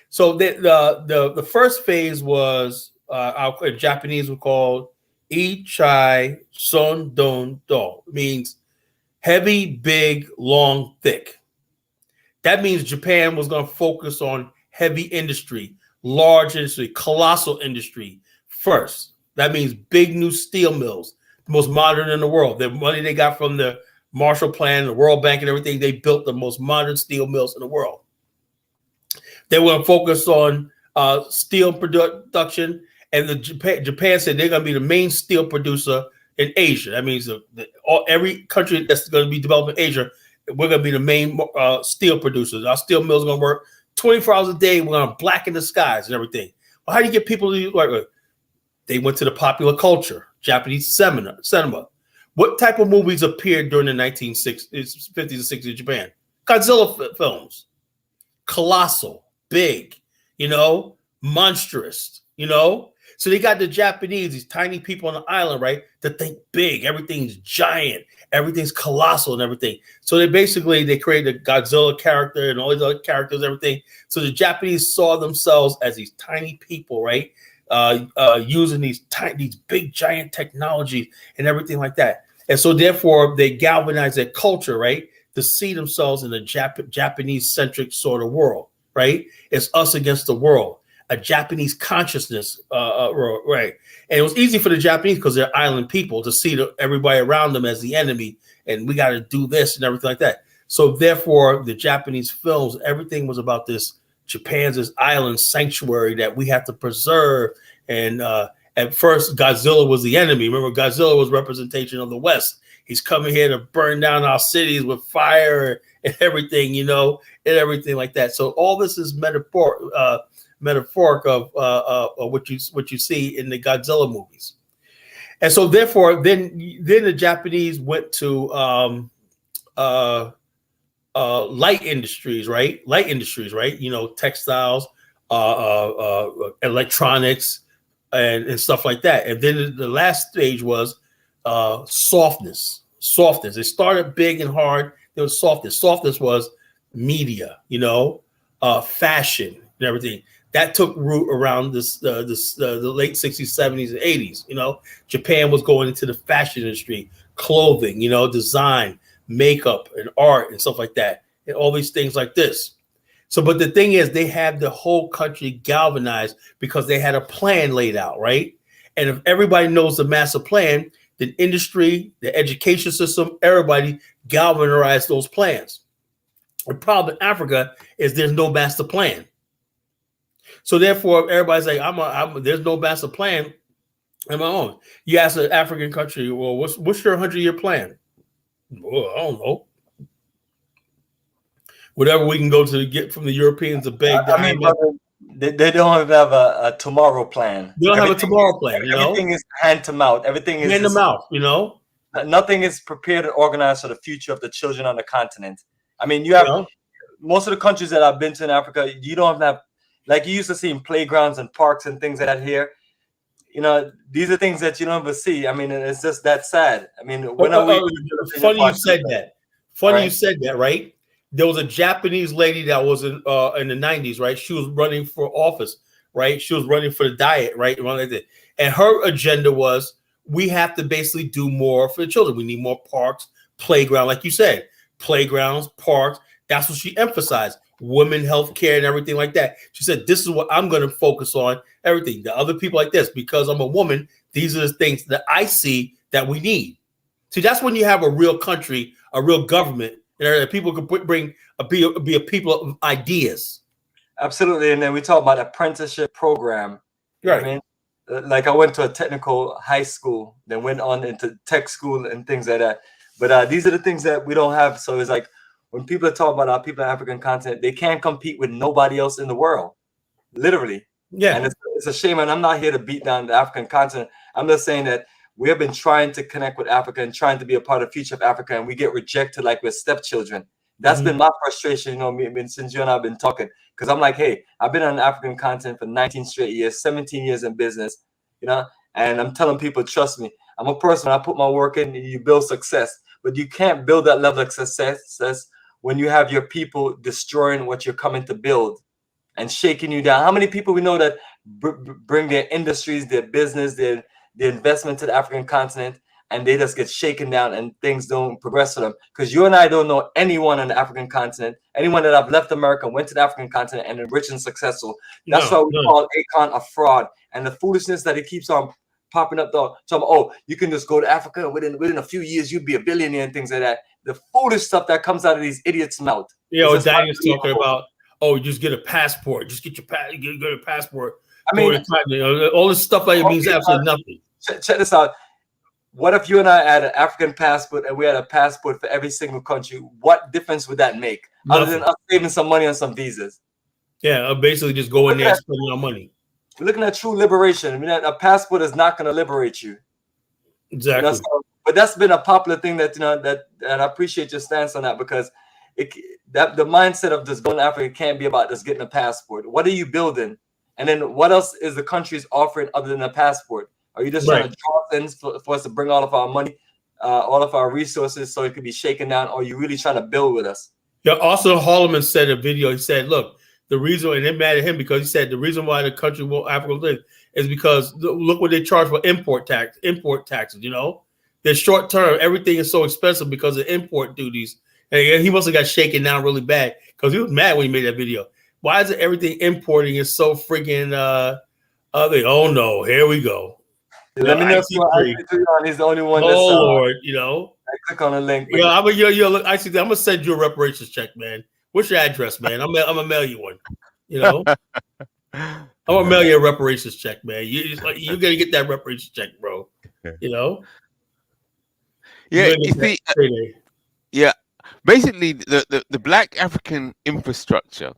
B: So the first phase was in Japanese we called Ichai Son Don Do. It means heavy, big, long, thick. That means Japan was going to focus on heavy industry, large industry, colossal industry first. That means big new steel mills, the most modern in the world. The money they got from the Marshall Plan, the World Bank and everything, they built the most modern steel mills in the world. They were to focus on steel production, and Japan said they're going to be the main steel producer in Asia. That means every country that's going to be developing Asia, we're going to be the main steel producers. Our steel mills are going to work 24 hours a day. We're going to blacken the skies and everything. Well, how do you get people to work? They went to the popular culture, Japanese cinema. What type of movies appeared during the 1950s and 60s in Japan? Godzilla films. Colossal, big, you know, monstrous, you know? So they got the Japanese, these tiny people on the island, right, to think big. Everything's giant. Everything's colossal and everything. So they created a Godzilla character and all these other characters, everything. So the Japanese saw themselves as these tiny people, right? Using these big giant technologies and everything like that. And so therefore they galvanize their culture, right, to see themselves in a Japanese-centric sort of world, right? It's us against the world, a Japanese consciousness, right? And it was easy for the Japanese because they're island people to see everybody around them as the enemy, and we got to do this and everything like that. So therefore, the Japanese films, everything was about this Japan's this island sanctuary that we have to preserve. And at first, Godzilla was the enemy. Remember, Godzilla was representation of the West. He's coming here to burn down our cities with fire and everything, you know, and everything like that. So all this is metaphoric of what you see in the Godzilla movies. And so therefore, then the Japanese went to light industries, right? You know, textiles, electronics, and stuff like that. And then the last stage was softness. It started big and hard. There was softness. Softness was media, you know, fashion and everything. That took root around the late 60s, 70s, and 80s. You know, Japan was going into the fashion industry, clothing, you know, design, makeup, and art, and stuff like that, and all these things like this. So, but the thing is, they had the whole country galvanized because they had a plan laid out, right? And if everybody knows the master plan, the industry, the education system, everybody galvanized those plans. The problem in Africa is there's no master plan. So therefore, everybody's like, there's no master plan on my own. You ask an African country, well, what's your 100-year plan? Well, I don't know. Whatever we can go to get from the Europeans to beg.
A: I mean, they don't even have a tomorrow plan.
B: They don't have a tomorrow plan. You know,
A: everything is hand to mouth. Everything is
B: hand to mouth. You know,
A: nothing is prepared and organized for the future of the children on the continent. I mean, you have most of the countries that I've been to in Africa. You don't have, like you used to see in playgrounds and parks and things like that here. You know, these are things that you don't ever see. I mean, it's just that sad. I mean,
B: funny you said that. Funny you said that, right? There was a Japanese lady that was in the 90s, right? She was running for office, right? She was running for the diet, right? And her agenda was, we have to basically do more for the children. We need more parks, playground, like you said, playgrounds, parks. That's what she emphasized. Women, health care, and everything like that. She said, this is what I'm going to focus on, everything. The other people like this, because I'm a woman, these are the things that I see that we need. See, that's when you have a real country, a real government, and people can be a people of ideas.
A: Absolutely. And then we talk about apprenticeship program.
B: Right.
A: I mean, like I went to a technical high school, then went on into tech school and things like that. But these are the things that we don't have. So it's like, when people are talking about our people in the African continent, they can't compete with nobody else in the world, literally.
B: Yeah.
A: And it's a shame. And I'm not here to beat down the African continent. I'm just saying that we have been trying to connect with Africa and trying to be a part of the future of Africa, and we get rejected like we're stepchildren. That's been my frustration, you know, since you and I have been talking. Because I'm like, hey, I've been on the African continent for 19 straight years, 17 years in business, you know, and I'm telling people, trust me, I'm a person, I put my work in, and you build success. But you can't build that level of success when you have your people destroying what you're coming to build and shaking you down. How many people we know that bring their industries, their business, their investment to the African continent, and they just get shaken down and things don't progress for them? Because you and I don't know anyone on the African continent, anyone that have left America, went to the African continent and rich and successful. That's why we call Akon a fraud. And the foolishness that he keeps on popping up, though, so you can just go to Africa and within a few years you'd be a billionaire and things like that. The foolish stuff that comes out of these idiots' mouth.
B: Yeah, Daniel's talking about, just get a passport, just get a passport.
A: I mean,
B: all this stuff like it means absolutely nothing.
A: Check this out. What if you and I had an African passport and we had a passport for every single country? What difference would that make? Nothing. Other than us saving some money on some visas?
B: Yeah, basically just go in there and spend our money.
A: We're looking at true liberation. I mean, a passport is not going to liberate you.
B: Exactly.
A: You know, but that's been a popular thing that, you know, that I appreciate your stance on that, because that the mindset of just going to Africa can't be about just getting a passport. What are you building? And then what else is the countries offering other than a passport? Are you just trying to draw things for us to bring all of our money, all of our resources so it could be shaken down? Or are you really trying to build with us?
B: Yeah, also Holloman said in a video, he said, look, the reason, and it mad at him because he said the reason why the country won't Africa live is because look what they charge for import taxes, you know? They're short term. Everything is so expensive because of import duties. And he must have got shaken down really bad because he was mad when he made that video. Why is it everything importing is so freaking oh no, here we go.
A: Let me know if you want IC3 He's the only one that's
B: Lord,
A: I click on a link.
B: Yeah, look, IC3, I'm gonna send you a reparations check, man. What's your address, man? I'm gonna mail you one. I'm gonna mail you a reparations check, man. You gotta get that reparations check, bro.
G: Yeah, you see, yeah. Basically, the Black African infrastructure.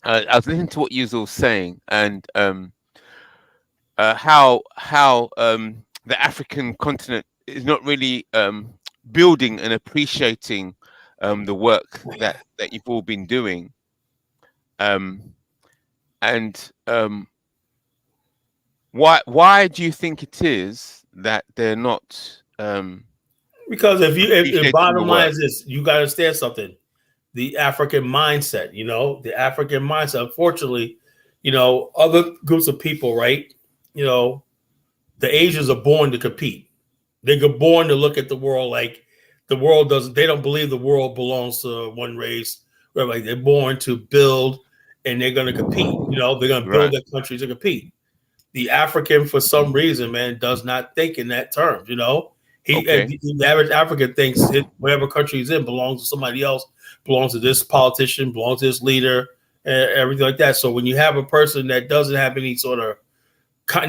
G: I was listening to what you was all saying, and how the African continent is not really building and appreciating the work that you've all been doing, and why do you think it is that they're not?
B: Because if the bottom line is this, you got to understand something. The African mindset, the African mindset. Unfortunately, other groups of people, right? The Asians are born to compete. They get born to look at the world like the world doesn't. They don't believe the world belongs to one race. Like they're born to build, and they're going to compete. They're going to build their country to compete. The African, for some reason, man, does not think in that terms. The average African thinks whatever country he's in belongs to somebody else, belongs to this politician, belongs to this leader, everything like that. So when you have a person that doesn't have any sort of,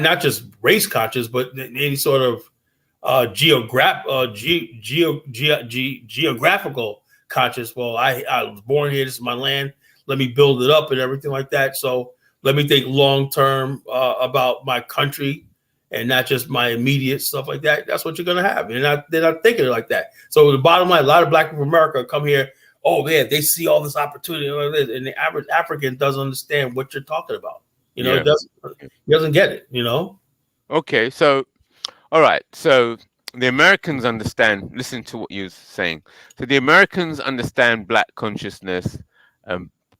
B: not just race conscious, but any sort of geographical conscious, well, I was born here, this is my land, let me build it up and everything like that. So let me think long term about my country and not just my immediate stuff like that. That's what you're gonna have. They're not thinking like that. So the bottom line, a lot of Black people from America come here. Oh man, they see all this opportunity, and the average African doesn't understand what you're talking about. He doesn't get it.
G: Okay, so all right, so the Americans understand. Listen to what you're saying. So the Americans understand Black consciousness,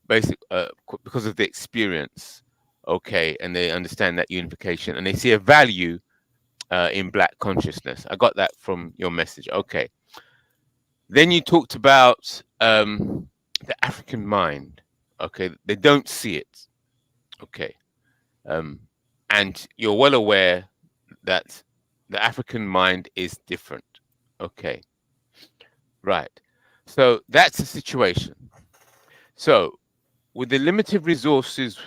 G: because of the experience. Okay, and they understand that unification, and they see a value in Black consciousness. I got that from your message. Okay. Then you talked about the African mind. Okay, they don't see it. Okay, and you're well aware that the African mind is different. Okay, right. So that's the situation. So with the limited resources,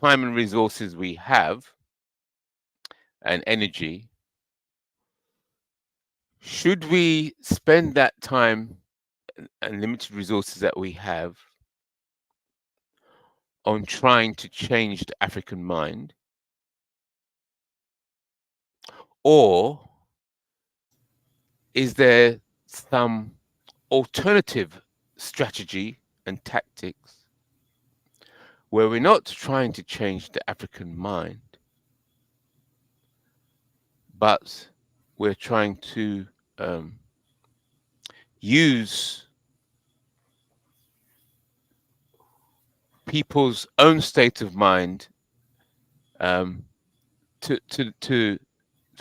G: time and resources we have, and energy, should we spend that time and limited resources that we have on trying to change the African mind? Or is there some alternative strategy and tactics where we're not trying to change the African mind, but we're trying to use people's own state of mind to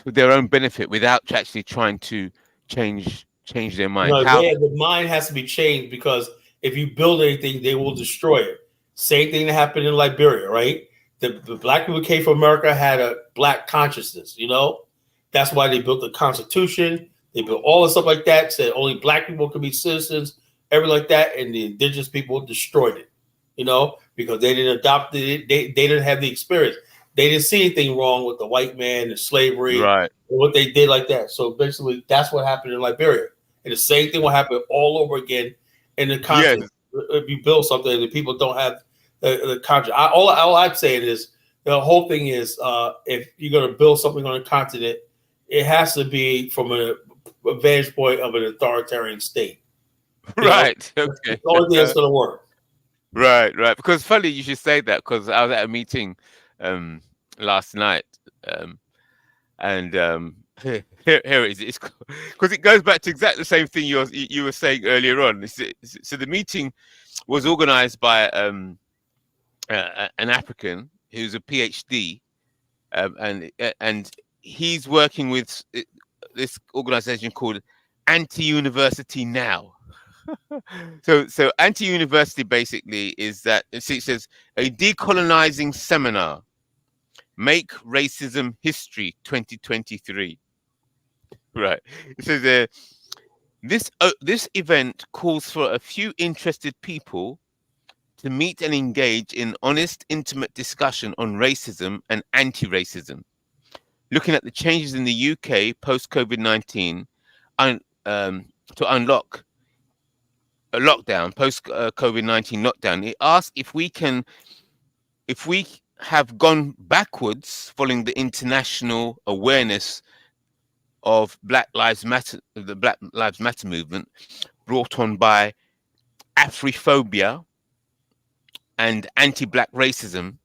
G: their own benefit without actually trying to change their mind?
B: The mind has to be changed, because if you build anything, they will destroy it. Same thing that happened in Liberia, right? The Black people came from America had a Black consciousness, That's why they built the Constitution. They built all the stuff like that, said only Black people could be citizens, everything like that, and the indigenous people destroyed it, because they didn't adopt it. They didn't have the experience. They didn't see anything wrong with the white man and slavery,
G: right?
B: And what they did like that. So basically, that's what happened in Liberia, and the same thing will happen all over again in the continent. Yes. If you build something and the people don't have the conscience, all I'm saying is the whole thing is if you're going to build something on a continent, it has to be from a vantage point of an authoritarian state.
G: Right. Okay.
B: The only thing that's going to work.
G: Right. Because funny you should say that, because I was at a meeting last night, and here it is. Because it goes back to exactly the same thing you were saying earlier on. So the meeting was organized by an African who's a PhD, and he's working with this organization called Anti-University Now. So anti-university basically is that it says a decolonizing seminar, Make Racism History 2023. Right. It says this event calls for a few interested people to meet and engage in honest, intimate discussion on racism and anti-racism, looking at the changes in the UK post-COVID-19 to unlock a lockdown, post-COVID-19 lockdown. It asks if we have gone backwards following the international awareness of Black Lives Matter, the Black Lives Matter movement, brought on by Afrophobia and anti-Black racism,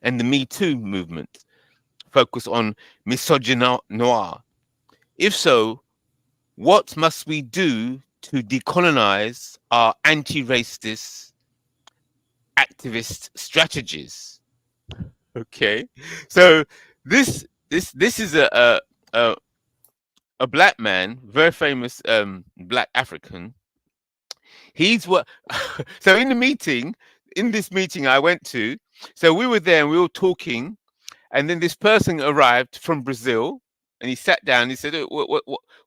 G: and the Me Too movement, focus on misogyny noir. If so, what must we do to decolonize our anti-racist activist strategies? Okay, so this is a black man, very famous black African. He's what so in this meeting I went to, so we were there and we were talking, and then this person arrived from Brazil, and he sat down. He said,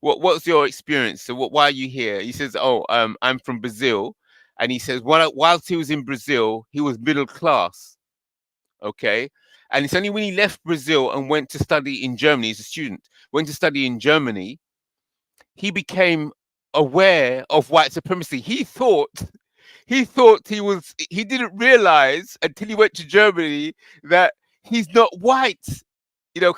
G: what's your experience? So why are you here? He says, I'm from Brazil. And he says, whilst he was in Brazil, he was middle class. Okay. And it's only when he left Brazil and went to study in Germany as a student, went to study in Germany, he became aware of white supremacy. He didn't realize until he went to Germany that he's not white. You know,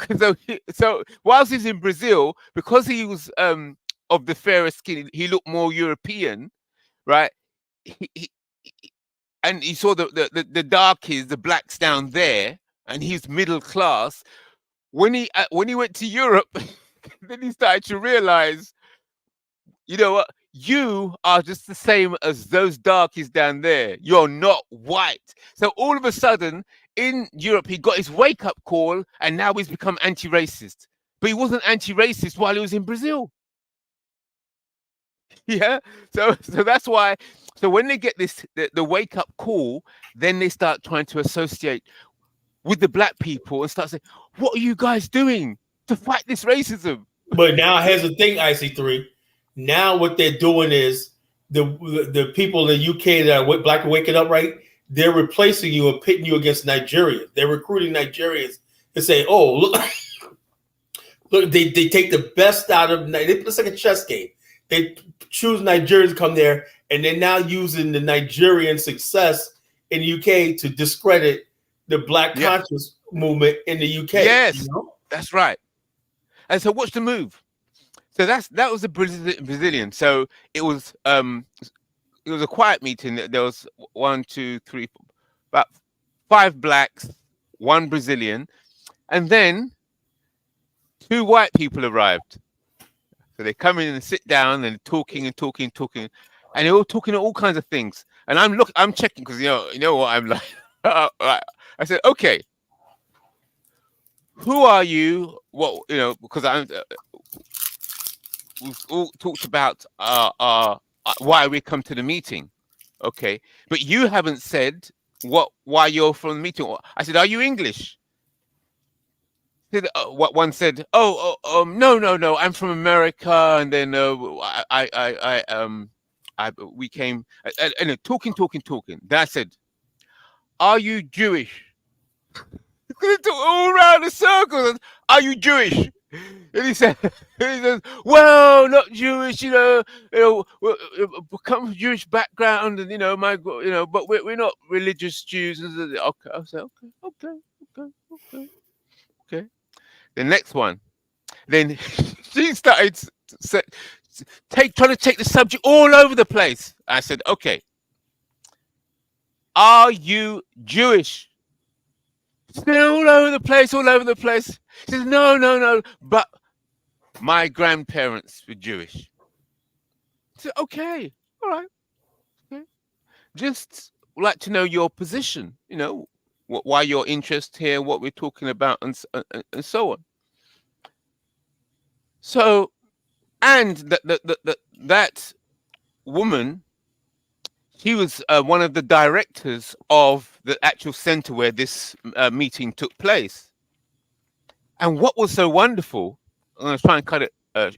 G: so whilst he's in Brazil, because he was of the fairer skin, he looked more European, right? And he saw the darkies, the blacks down there, and he's middle class. When he went to Europe, then he started to realize, you know what? You are just the same as those darkies down there. You're not white. So all of a sudden, in Europe, he got his wake-up call, and now he's become anti-racist. But he wasn't anti-racist while he was in Brazil. Yeah. So that's why. So when they get the wake-up call, then they start trying to associate with the black people and start saying, "What are you guys doing to fight this racism?"
B: But now here's the thing, IC3. Now what they're doing is the people in the UK that are black and waking up, right? They're replacing you and pitting you against Nigerians. They're recruiting Nigerians and say, "Oh, look, look." They take the best out of. It's like a chess game. They choose Nigerians to come there, and they're now using the Nigerian success in the UK to discredit the Black conscious movement in the UK.
G: Yes,
B: you know?
G: That's right. And so, what's the move? So that was a Brazilian. So it was a quiet meeting. There was 1, 2, 3, 4, about 5 blacks, 1 Brazilian, and then 2 white people arrived. So they come in and sit down and talking, and they're all talking all kinds of things. And I'm checking because you know what I'm like. I said, okay, who are you? What because we've all talked about why we come to the meeting, okay? But you haven't said why you're from the meeting. I said, are you English? What one said, no, I'm from America, and then we came and talking. Then I said, are you Jewish? All around the circle. Are you Jewish? And he says, well, not Jewish, we come from Jewish background, and but we're not religious Jews. Okay, I said, okay. The next one, then she started trying to take the subject all over the place. I said, okay, are you Jewish? All over the place. She says, no, but my grandparents were Jewish. I said, okay, all right. Okay. Just like to know your position, why your interest here, what we're talking about, and so on. So And that woman, she was one of the directors of the actual center where this meeting took place. And what was so wonderful, I'm going to try and cut it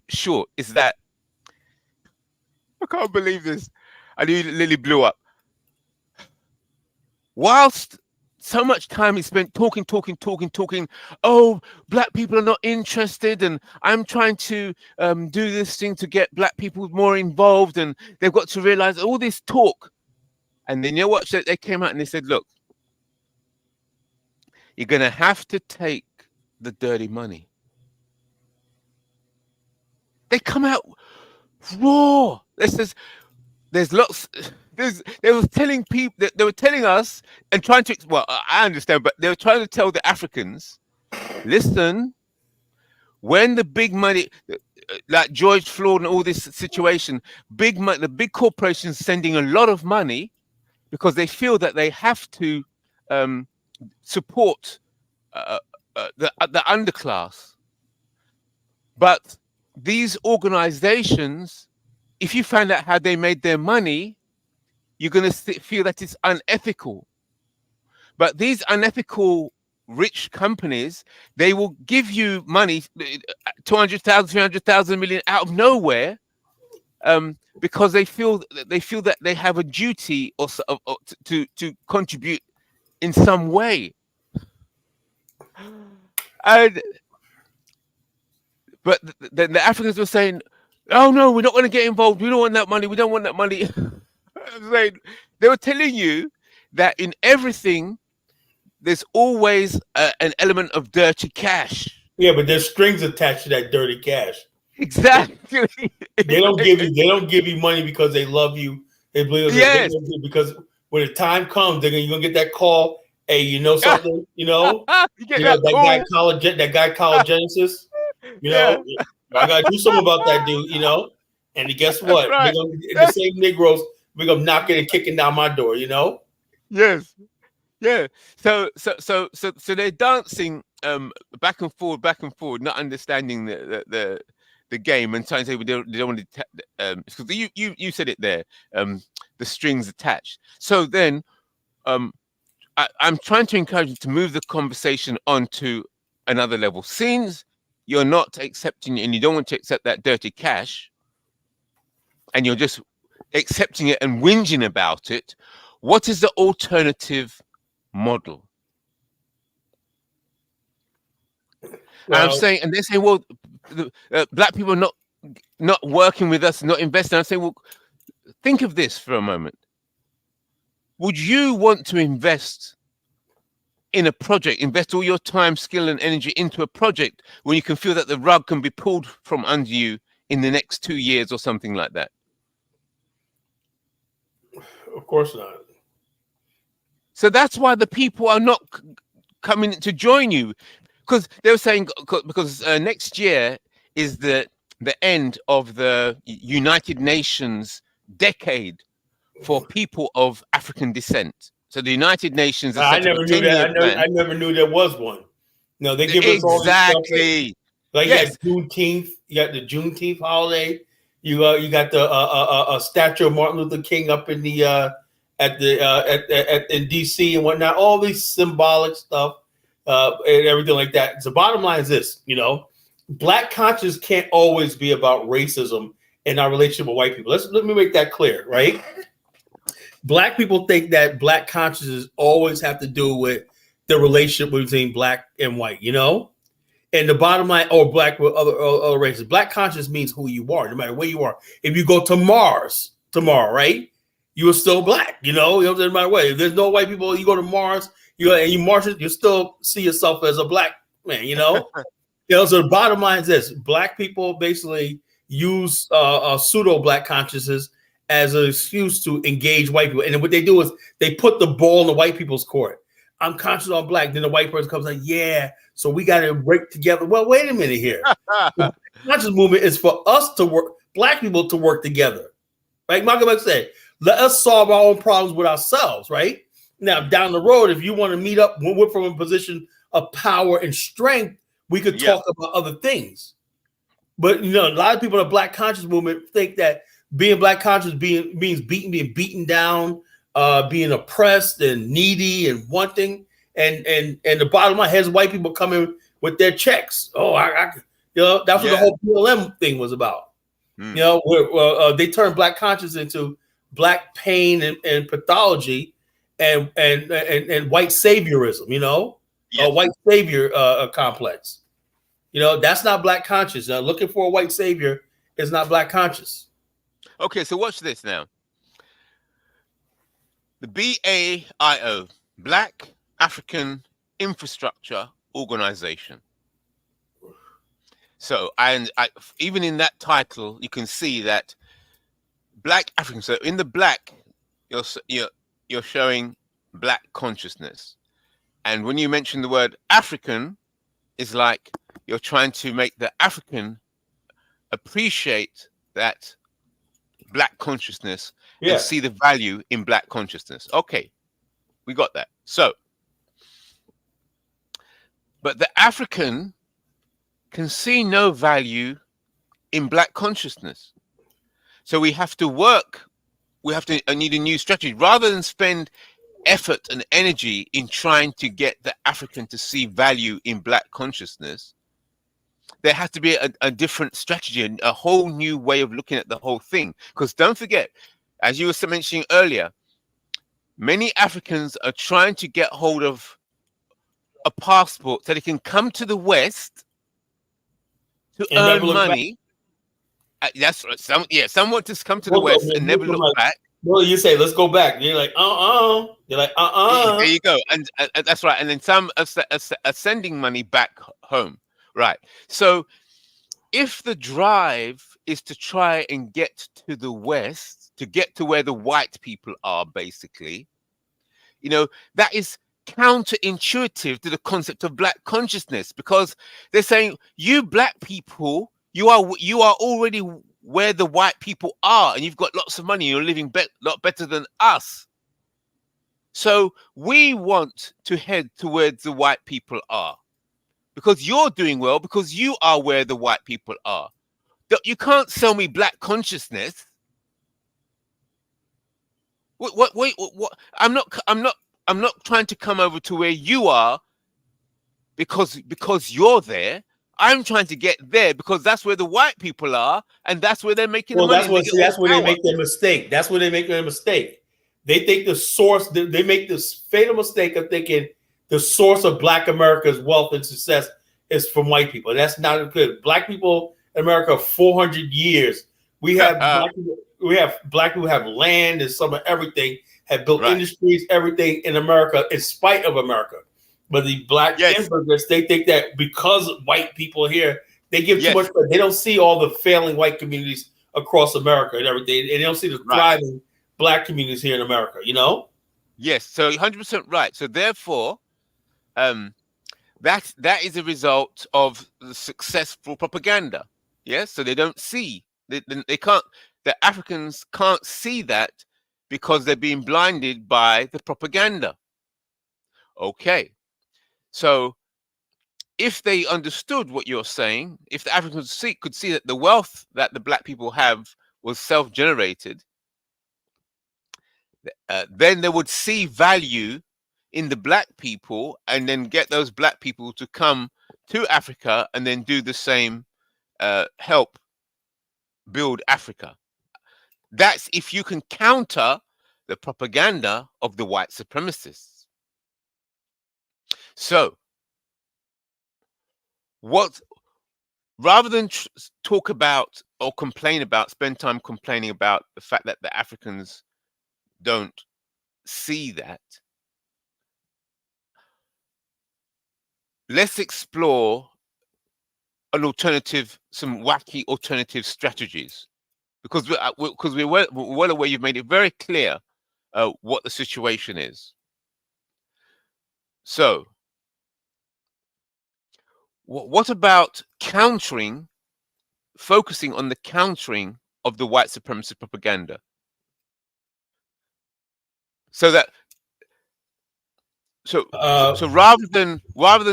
G: short, is that I can't believe this. I nearly blew up. Whilst so much time is spent talking. Oh, black people are not interested, and I'm trying to do this thing to get black people more involved, and they've got to realize all this talk. And then you know what? They came out and they said, look, you're going to have to take the dirty money. They come out raw. There's lots. They were telling people. They were telling us and trying to. Well, I understand, but they were trying to tell the Africans, listen. When the big money, like George Floyd and all this situation, the big corporations sending a lot of money because they feel that they have to support the underclass. But these organizations, if you find out how they made their money, you're going to feel that it's unethical. But these unethical rich companies, they will give you money, 200,000, 300,000 million out of nowhere, because they feel that they have a duty or to contribute in some way. But then the Africans were saying, "Oh no, we're not going to get involved. We don't want that money. We don't want that money." They were telling you that in everything, there's always an element of dirty cash.
B: Yeah, but there's strings attached to that dirty cash.
G: Exactly.
B: They don't give you money because they love you. They believe
G: yes.
B: Because when the time comes, you're gonna get that call. Hey, you know something? You know, that guy called Genesis. You know, I gotta do something about that dude. You know, and guess what?
G: Right.
B: The same Negroes, we're gonna knocking and kicking down my door. You know.
G: Yes. Yeah. So they're dancing back and forward, not understanding the game, and trying to say they don't want to. Because you said it there. The strings attached. So then, I'm trying to encourage you to move the conversation onto another level. Since you're not accepting and you don't want to accept that dirty cash, and you're just accepting it and whinging about it, what is the alternative model? Well, I'm saying, and they're saying, well, black people are not working with us, not investing. I'm saying, well, think of this for a moment. Would you want to invest in a project, invest all your time, skill, and energy into a project when you can feel that the rug can be pulled from under you in the next 2 years or something like that?
B: Of course not.
G: So that's why the people are not coming to join you, because they were saying, because next year is the end of the United Nations decade for people of African descent. So the United Nations.
B: I never knew that. I never knew there was one. No, they give us all this stuff. Like yes. You got Juneteenth. You got the Juneteenth holiday. You got the statue of Martin Luther King up in the in DC and whatnot. All these symbolic stuff and everything like that. So bottom line is this: Black conscience can't always be about racism in our relationship with white people. Let me make that clear, right? Black people think that Black consciousness always have to do with the relationship between Black and white, And the bottom line, or Black with other races. Black consciousness means who you are, no matter where you are. If you go to Mars tomorrow, right, you are still Black, no matter what. If there's no white people, you go to Mars, you Martian, you still see yourself as a Black man, So the bottom line is this: Black people basically use pseudo Black consciousness as an excuse to engage white people. And then what they do is they put the ball in the white people's court. I'm conscious I'm Black. Then the white person comes like, yeah, so we got to break together. Well, wait a minute here. The conscious movement is for us to work, Black people to work together. Like Malcolm X said, let us solve our own problems with ourselves, right? Now, down the road, if you want to meet up, when we're from a position of power and strength, we could talk about other things. But you know, a lot of people in the Black conscious movement think that being Black conscious means being beaten down, being oppressed and needy and wanting. And the bottom line has white people coming with their checks. Oh, you know, that's what the whole BLM thing was about. You know, where they turned Black conscious into Black pain and pathology and white saviorism. You know, white savior complex. You know, that's not Black conscious. Looking for a white savior is not Black conscious.
G: Okay, so watch this now. The BAIO, Black African Infrastructure Organization. So, and even in that title, you can see that Black African. So, in the Black, you're showing Black consciousness, and when you mention the word African, it's like you're trying to make the African appreciate that Black consciousness and see the value in Black consciousness. Okay, we got that. So, but the African can see no value in Black consciousness. So we have to work. We have to need a new strategy rather than spend effort and energy in trying to get the African to see value in Black consciousness. There has to be a different strategy and a whole new way of looking at the whole thing. Because don't forget, as you were mentioning earlier, many Africans are trying to get hold of a passport so they can come to the West to earn money. That's some want to come to the West and never look back.
B: Well, you say, let's go back. And you're like, You're like,
G: There you go. And that's right. And then some are sending money back home. Right. So if the drive is to try and get to the West, to get to where the white people are, basically, you know, that is counterintuitive to the concept of Black consciousness, because they're saying, you Black people, you are already where the white people are, and you've got lots of money, you're living a lot better than us. So we want to head towards the white people are, because you're doing well, because you are where the white people are. You can't sell me Black consciousness. Wait, what? I'm not trying to come over to where you are because you're there. I'm trying to get there because that's where the white people are, and that's where they're making the money.
B: That's where they make their mistake. That's where they make their mistake. They think the source. They make this fatal mistake of thinking the source of Black America's wealth and success is from white people. That's not good. Black people in America, 400 years. We have Black people who have land and some of everything, have built industries, everything in America, in spite of America. But the Black immigrants, they think that because white people are here, they give too much credit. They don't see all the failing white communities across America and everything. And they don't see the thriving Black communities here in America, you know?
G: Yes, so 100% right. So therefore, that is a result of the successful propaganda. Yes, so they don't see, they can't, the Africans can't see that because they're being blinded by the propaganda. Okay. So if they understood what you're saying, if the Africans could see that the wealth that the Black people have was self-generated, then they would see value in the Black people and then get those Black people to come to Africa and then do the same, help build Africa. That's if you can counter the propaganda of the white supremacists. So, rather than talk about or complain about, spend time complaining about the fact that the Africans don't see that, let's explore some wacky alternative strategies, because we're well aware you've made it very clear what the situation is. So, what about focusing on the countering of the white supremacist propaganda? So rather than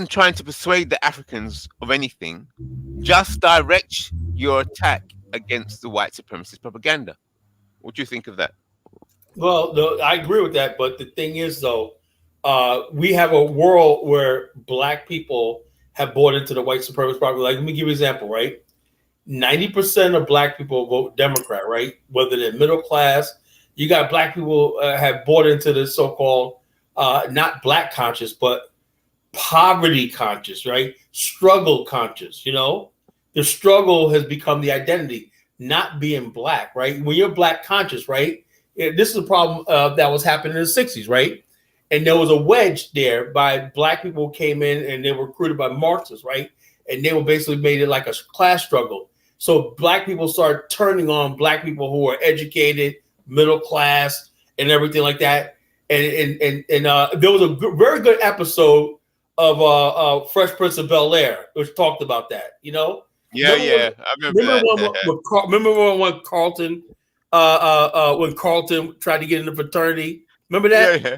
G: trying to persuade the Africans of anything, just direct your attack against the white supremacist propaganda. What do you think of that?
B: Well, no, I agree with that. But the thing is, though, we have a world where black people have bought into the white supremacist propaganda. Like, let me give you an example, right? 90% of black people vote Democrat, right? Whether they're middle class, you got black people have bought into the so-called not black conscious, but poverty conscious, right? Struggle conscious, you know? The struggle has become the identity, not being black, right? When you're black conscious, right? This is a problem that was happening in the 60s, right? And there was a wedge there by black people who came in and they were recruited by Marxists, right? And they were basically made it like a class struggle. So black people started turning on black people who are educated, middle class, and everything like that. And there was a very good episode of Fresh Prince of Bel-Air, which talked about that. You know?
G: Yeah, I remember that.
B: Remember when Carlton, when Carlton tried to get in the fraternity? Remember that?
G: Yeah.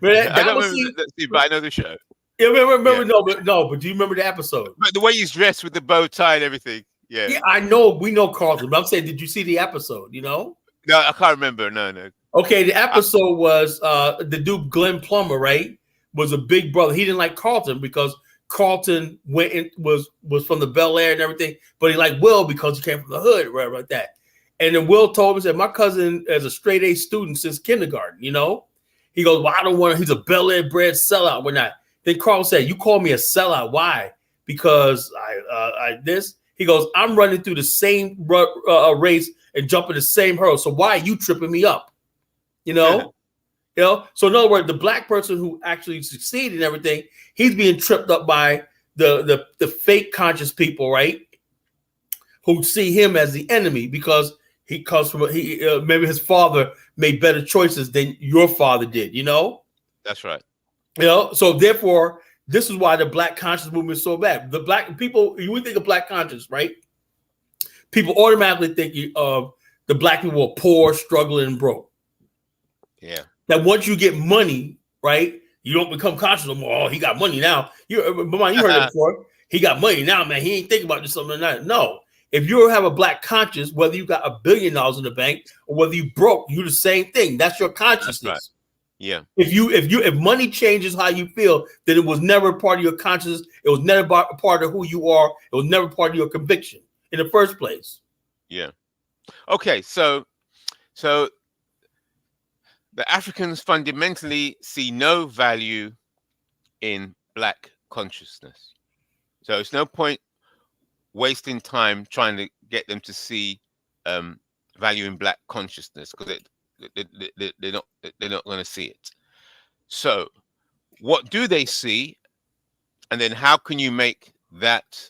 B: Remember that?
G: I don't remember that, but I know the show.
B: Yeah, remember? Yeah. No, but do you remember the episode?
G: But the way he's dressed with the bow tie and everything. Yeah.
B: Yeah, I know. We know Carlton, but I'm saying, did you see the episode? You know?
G: No, I can't remember. No.
B: Okay, the episode was the dude Glenn Plummer, right? Was a big brother. He didn't like Carlton because Carlton was from the Bel Air and everything, but he liked Will because he came from the hood, right, like that. And then Will told me, said, my cousin is a straight A student since kindergarten, you know? He goes, well, I don't want to, he's a Bel Air bred sellout. We're not. Then Carl said, you call me a sellout. Why? Because I this. He goes, I'm running through the same race and jumping the same hurdle. So why are you tripping me up? You know? You know? So in other words, the black person who actually succeeded and everything, he's being tripped up by the fake conscious people, right? Who see him as the enemy because he comes from maybe his father made better choices than your father did, you know?
G: That's right.
B: You know, so therefore, this is why the black conscious movement is so bad. The black people, you would think of black conscious, right? People automatically think of the black people are poor, struggling, and broke.
G: Yeah.
B: That once you get money, right, you don't become conscious no more. Oh, he got money now. Bomani, you heard it before. He got money now, man. He ain't thinking about this something like that. No. If you have a black conscience, whether you got $1 billion in the bank or whether you broke, you the same thing. That's your consciousness.
G: That's right. Yeah.
B: If money changes how you feel, then it was never part of your consciousness. It was never part of who you are. It was never part of your conviction in the first place.
G: Yeah. Okay. So the Africans fundamentally see no value in black consciousness. So it's no point wasting time trying to get them to see value in black consciousness because they're not going to see it. So what do they see, and then how can you make that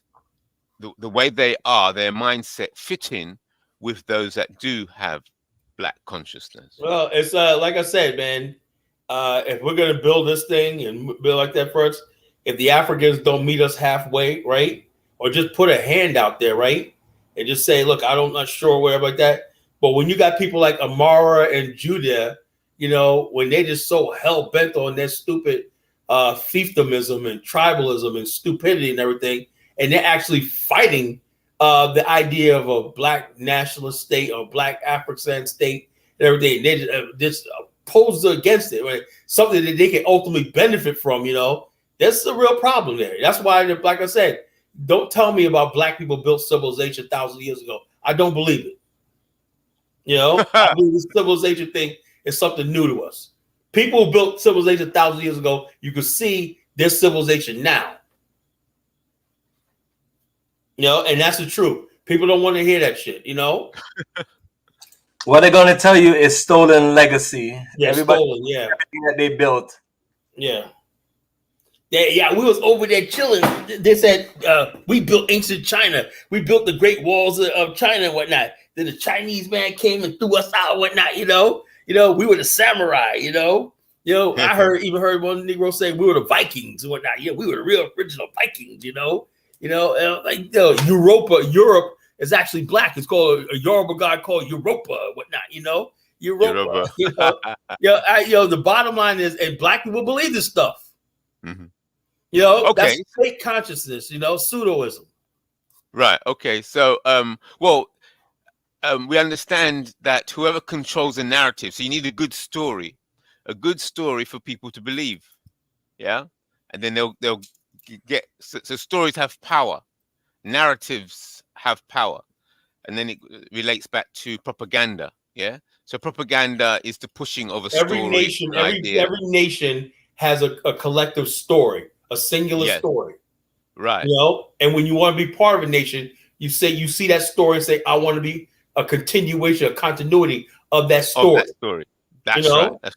G: the way they are, their mindset, fit in with those that do have black consciousness?
B: Well, it's like I said, man, if we're going to build this thing and build like that first, if the Africans don't meet us halfway, right, or just put a hand out there, right, and just say, look, I'm not sure, whatever like that. But when you got people like Amara and Judah, you know, when they just so hell bent on their stupid fiefdomism and tribalism and stupidity and everything, and they're actually fighting the idea of a black nationalist state or black Afrikstan state and everything, they just oppose against it, right? Something that they can ultimately benefit from, you know, that's a real problem there. That's why, like I said, don't tell me about black people built civilization 1,000 years ago. I don't believe it. You know, I believe this civilization thing is something new to us. People who built civilization 1,000 years ago, you can see their civilization now. You know, and that's the truth. People don't want to hear that shit, you know?
A: What they're going to tell you is stolen legacy.
B: Yeah,
A: everybody,
B: stolen, yeah.
A: Everything that they built.
B: Yeah. Yeah, we was over there chilling. They said, we built ancient China. We built the Great Walls of China and whatnot. Then the Chinese man came and threw us out and whatnot, you know? You know, we were the samurai, you know? I heard one Negro say we were the Vikings and whatnot. Yeah, we were the real original Vikings, you know? Europe is actually black. It's called a Yoruba god called Europa and whatnot, you know? Europa. The bottom line is, and black people believe this stuff.
G: Mm-hmm.
B: You know,
G: okay.
B: That's fake consciousness, you know, pseudoism.
G: Right. Okay. So, well, we understand that whoever controls the narrative, so you need a good story for people to believe. Yeah, and then they'll get. So stories have power, narratives have power, and then it relates back to propaganda. Yeah. So propaganda is the pushing of a
B: Every
G: story,
B: nation,
G: an idea.
B: every nation has a collective story, a singular
G: Yes.
B: story.
G: Right.
B: You know, and when you want to be part of a nation, you see that story and say, I want to be a continuation, a continuity of that story.
G: Of that story. That's
B: you know?
G: right. That's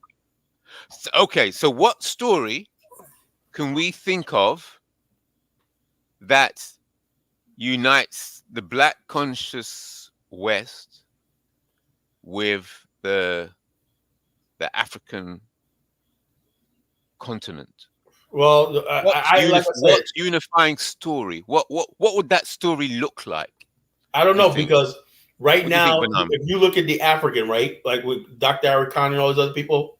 G: so, okay. So what story can we think of that unites the Black conscious West with the African continent?
B: Well, like I said,
G: what's unifying story? What would that story look like?
B: I don't know, because right
G: What do you think,
B: now,
G: Bomani?
B: if you look at the African, right, like with Dr. Afrikan and all those other people,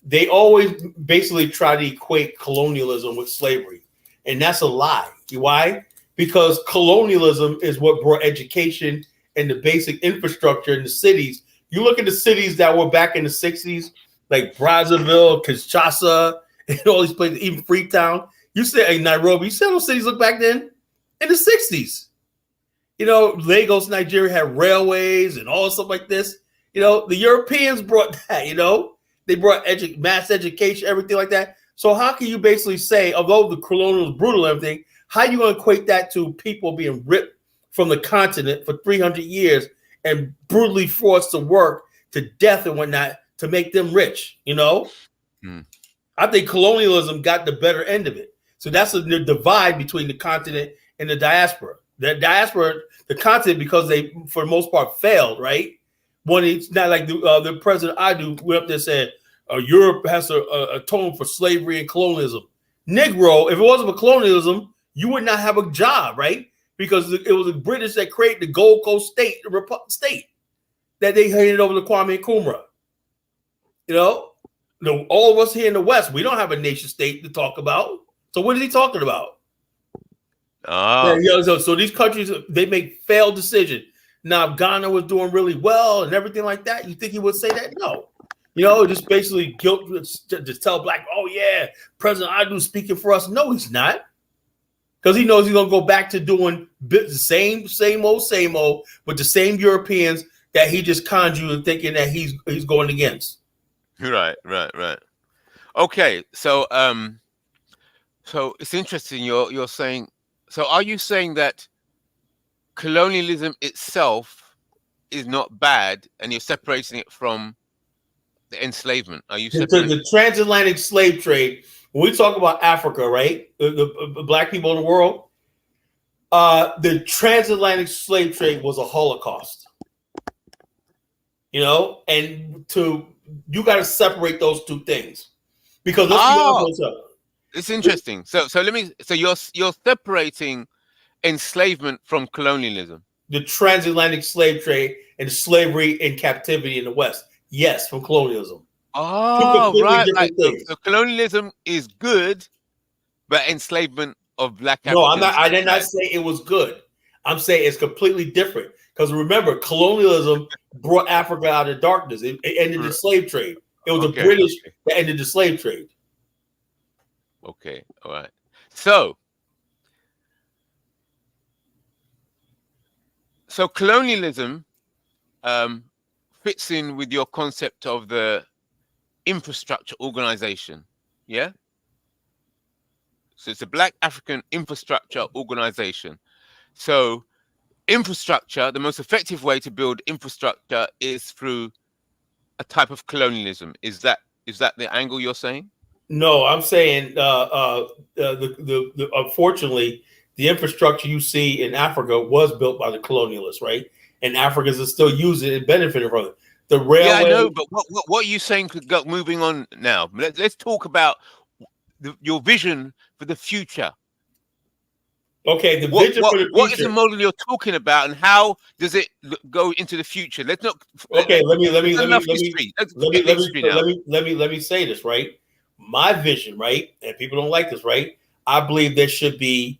B: they always basically try to equate colonialism with slavery. And that's a lie. Why? Because colonialism is what brought education and the basic infrastructure in the cities. You look at the cities that were back in the 60s, like Brazzaville, Kinshasa, and all these places, even Freetown. You say in Nairobi, you see how those cities look back then? In the 60s. You know, Lagos, Nigeria had railways and all stuff like this. You know, the Europeans brought that, you know. They brought mass education, everything like that. So how can you basically say, although the colonial is brutal and everything, how are you going to equate that to people being ripped from the continent for 300 years and brutally forced to work to death and whatnot to make them rich, you know? I think colonialism got the better end of it. So that's the divide between the continent and the diaspora. The diaspora, the continent, because they, for the most part, failed, right? When it's not like the president I do went up there and said, Europe has to atone for slavery and colonialism. Negro, if it wasn't for colonialism, you would not have a job, right? Because it was the British that created the Gold Coast state that they handed over to Kwame Nkrumah. You know, all of us here in the West, we don't have a nation state to talk about. So what is he talking about?
G: Oh.
B: Yeah, so these countries, they make failed decisions. Now, if Ghana was doing really well and everything like that, you think he would say that? No. You know, just basically guilt to tell Black, oh, yeah, President Adu speaking for us. No, he's not. Because he knows he's going to go back to doing the same old with the same Europeans that he just conned you and thinking that he's going against.
G: Right. Okay, so so it's interesting. You're saying. So are you saying that colonialism itself is not bad, and you're separating it from the enslavement? Are you separating
B: the transatlantic slave trade? When we talk about Africa, right, the Black people in the world, the transatlantic slave trade was a Holocaust. You know, and you got to separate those two things, because let's be honest.
G: It's interesting. So you're separating enslavement from colonialism.
B: The transatlantic slave trade and slavery and captivity in the West. Yes, from colonialism.
G: Oh, right. So colonialism is good, but enslavement of Black Africans.
B: No, I did not say it was good. I'm saying it's completely different. Because remember, colonialism brought Africa out of darkness. It ended the slave trade. It was the British that ended the slave trade.
G: Okay, all right. So colonialism fits in with your concept of the infrastructure organization, yeah? So it's a Black African infrastructure organization. So infrastructure, the most effective way to build infrastructure is through a type of colonialism. Is that the angle you're saying?
B: No, I'm saying unfortunately, the infrastructure you see in Africa was built by the colonialists, right? And Africans are still using it and benefiting from it. The railway.
G: Yeah, I know, but what are you saying could go moving on now? Let's talk about your vision for the future.
B: Okay, the vision for the future.
G: What is the model you're talking about, and how does it go into the future? Let's not.
B: Okay, let me say this, right? My vision, right, and people don't like this, right? I believe there should be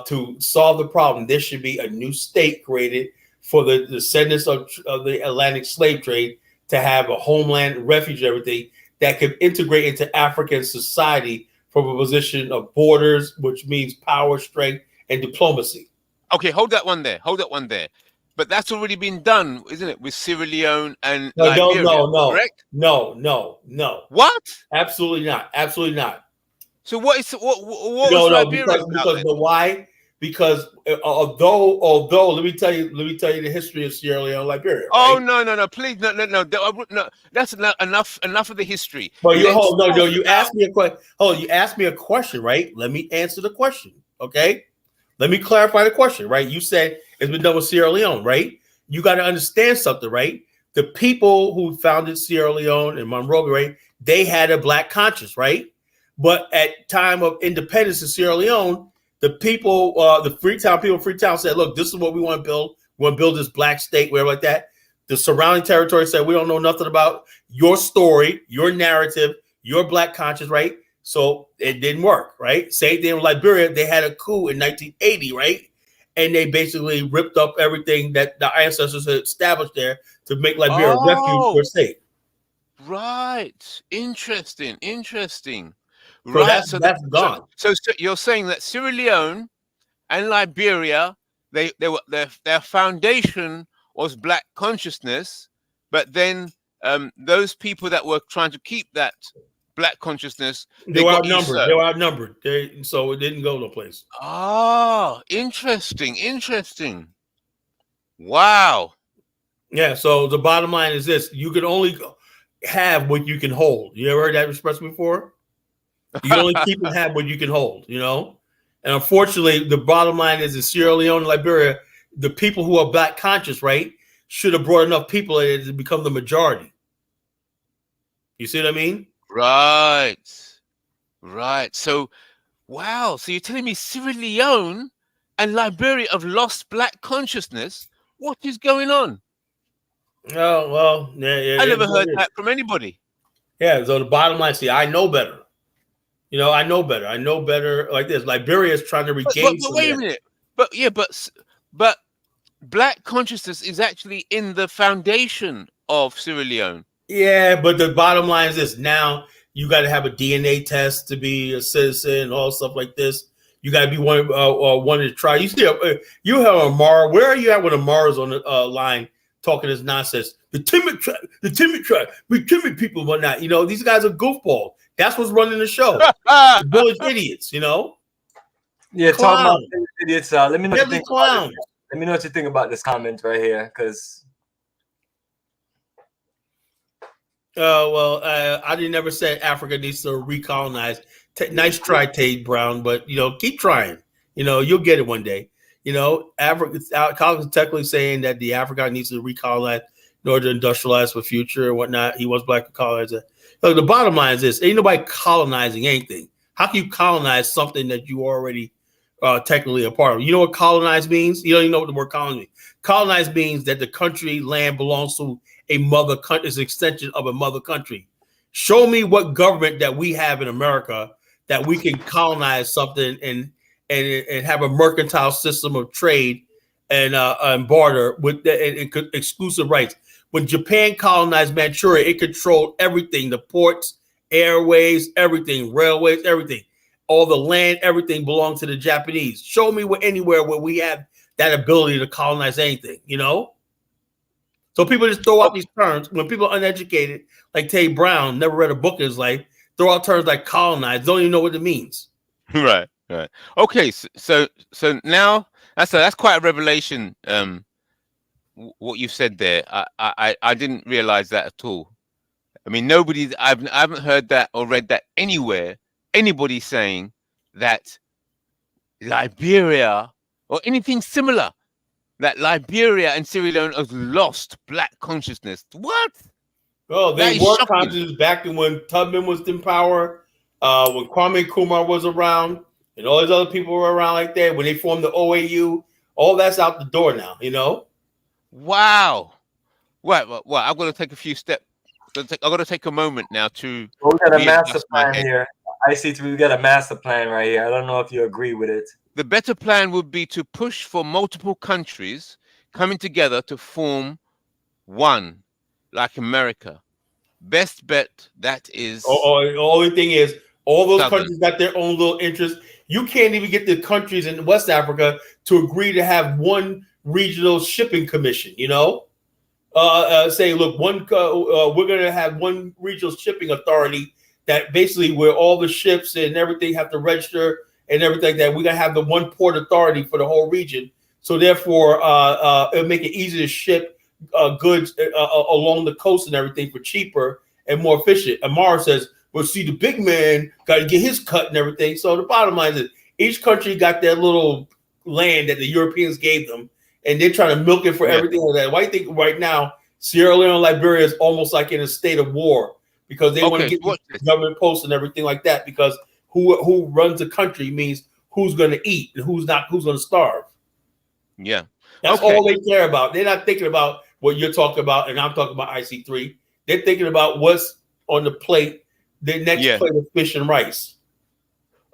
B: to solve the problem, there should be a new state created for the descendants of the Atlantic slave trade to have a homeland, refuge, everything that could integrate into African society from a position of borders, which means power, strength, and diplomacy.
G: Okay, hold that one there. Hold that one there. But that's already been done, isn't it, with Sierra Leone and Liberia? Correct?
B: No.
G: What?
B: Absolutely not. Absolutely not.
G: So what is was Liberia
B: because the why? Because although let me tell you the history of Sierra Leone and Liberia.
G: Oh
B: right?
G: no, please no. That's enough of the history.
B: But you asked me a question. You asked me a question, right? Let me answer the question. Okay. Let me clarify the question, right? You said it's been done with Sierra Leone, right? You got to understand something, right? The people who founded Sierra Leone and Monrovia, right? They had a black conscience, right? But at time of independence in Sierra Leone, the people, the Freetown said, look, this is what we want to build. We want to build this black state, whatever like that. The surrounding territory said, we don't know nothing about your story, your narrative, your black conscience, right? So it didn't work, right? Same thing with Liberia. They had a coup in 1980, right? And they basically ripped up everything that the ancestors had established there to make Liberia a refuge for a state.
G: Right. Interesting.
B: Right. So that's gone.
G: So you're saying that Sierra Leone and Liberia, their foundation was black consciousness, but then those people that were trying to keep that black consciousness,
B: they were outnumbered. They were outnumbered. So it didn't go no place.
G: Oh, interesting. Wow.
B: Yeah. So the bottom line is this: you can only have what you can hold. You ever heard that expression before? You can only keep and have what you can hold. You know. And unfortunately, the bottom line is in Sierra Leone and Liberia, the people who are black conscious, right, should have brought enough people in to become the majority. You see what I mean?
G: Right. So, wow. So you're telling me Sierra Leone and Liberia have lost black consciousness? What is going on?
B: Oh, well, yeah.
G: I never heard that from anybody.
B: Yeah. So the bottom line, see, I know better. You know, I know better like this. Liberia is trying to regain.
G: But wait a minute. But black consciousness is actually in the foundation of Sierra Leone.
B: Yeah, but the bottom line is this: now you got to have a DNA test to be a citizen, all stuff like this. You got to be one to try. You see, you have Amara. Where are you at when Amara's on the line talking this nonsense? The timid tribe, we timid people, and whatnot. You know, these guys are goofballs. That's what's running the show. The village idiots. You know.
A: Yeah, talking about idiots. Let me know. Let me know what you think about this comment right here, because.
B: I didn't never say Africa needs to recolonize. Nice try, Tate Brown, but you know, keep trying. You know, you'll get it one day. You know, Collins is technically saying that the Africa needs to recolonize in order to industrialize for future and whatnot. He wants black to colonize it. Look, the bottom line is this: ain't nobody colonizing anything. How can you colonize something that you already technically a part of? You know what colonize means? You don't even know what the word colonize means. Colonize means that the country land belongs to a mother country, is an extension of a mother country. Show me what government that we have in America that we can colonize something and have a mercantile system of trade and barter with exclusive rights. When Japan colonized Manchuria, it controlled everything: the ports, airways, everything, railways, everything, all the land, everything belonged to the Japanese. Show me anywhere where we have that ability to colonize anything, you know? So people just throw out these terms when people are uneducated, like Tate Brown, never read a book in his life, throw out terms like colonize, don't even know what it means.
G: Right. Okay, so now that's quite a revelation. What you said there, I didn't realize that at all. I mean, I haven't heard that or read that anywhere. Anybody saying that Liberia or anything similar, that Liberia and Sierra Leone have lost black consciousness. What?
B: Oh, they were conscious back when Tubman was in power, when Kwame Nkrumah was around, and all these other people were around like that. When they formed the OAU, all that's out the door now, you know?
G: Wow. Well, I'm going to take a few steps. I'm going to take a moment now to.
A: We got a master plan here. IC3, we got a master plan right here. I don't know if you agree with it.
G: the better plan would be to push for multiple countries coming together to form one, like America. Best bet that is.
B: Only thing is, all those
G: Southern.
B: countries got their own little interests. You can't even get the countries in West Africa to agree to have one regional shipping commission. You know, say, look, we're going to have one regional shipping authority that basically where all the ships and everything have to register and everything like that. We're going to have the one port authority for the whole region. So therefore, it'll make it easy to ship goods along the coast and everything for cheaper and more efficient. Amara says, well, see, the big man got to get his cut and everything. So the bottom line is each country got their little land that the Europeans gave them, and they're trying to milk it for everything like that. Why do you think right now Sierra Leone and Liberia is almost like in a state of war because they want to get government posts and everything like that, because who runs the country means who's going to eat and who's not, who's going to starve.
G: Yeah.
B: That's all they care about. They're not thinking about what you're talking about and I'm talking about IC3. They're thinking about what's on the plate, the next plate of fish and rice.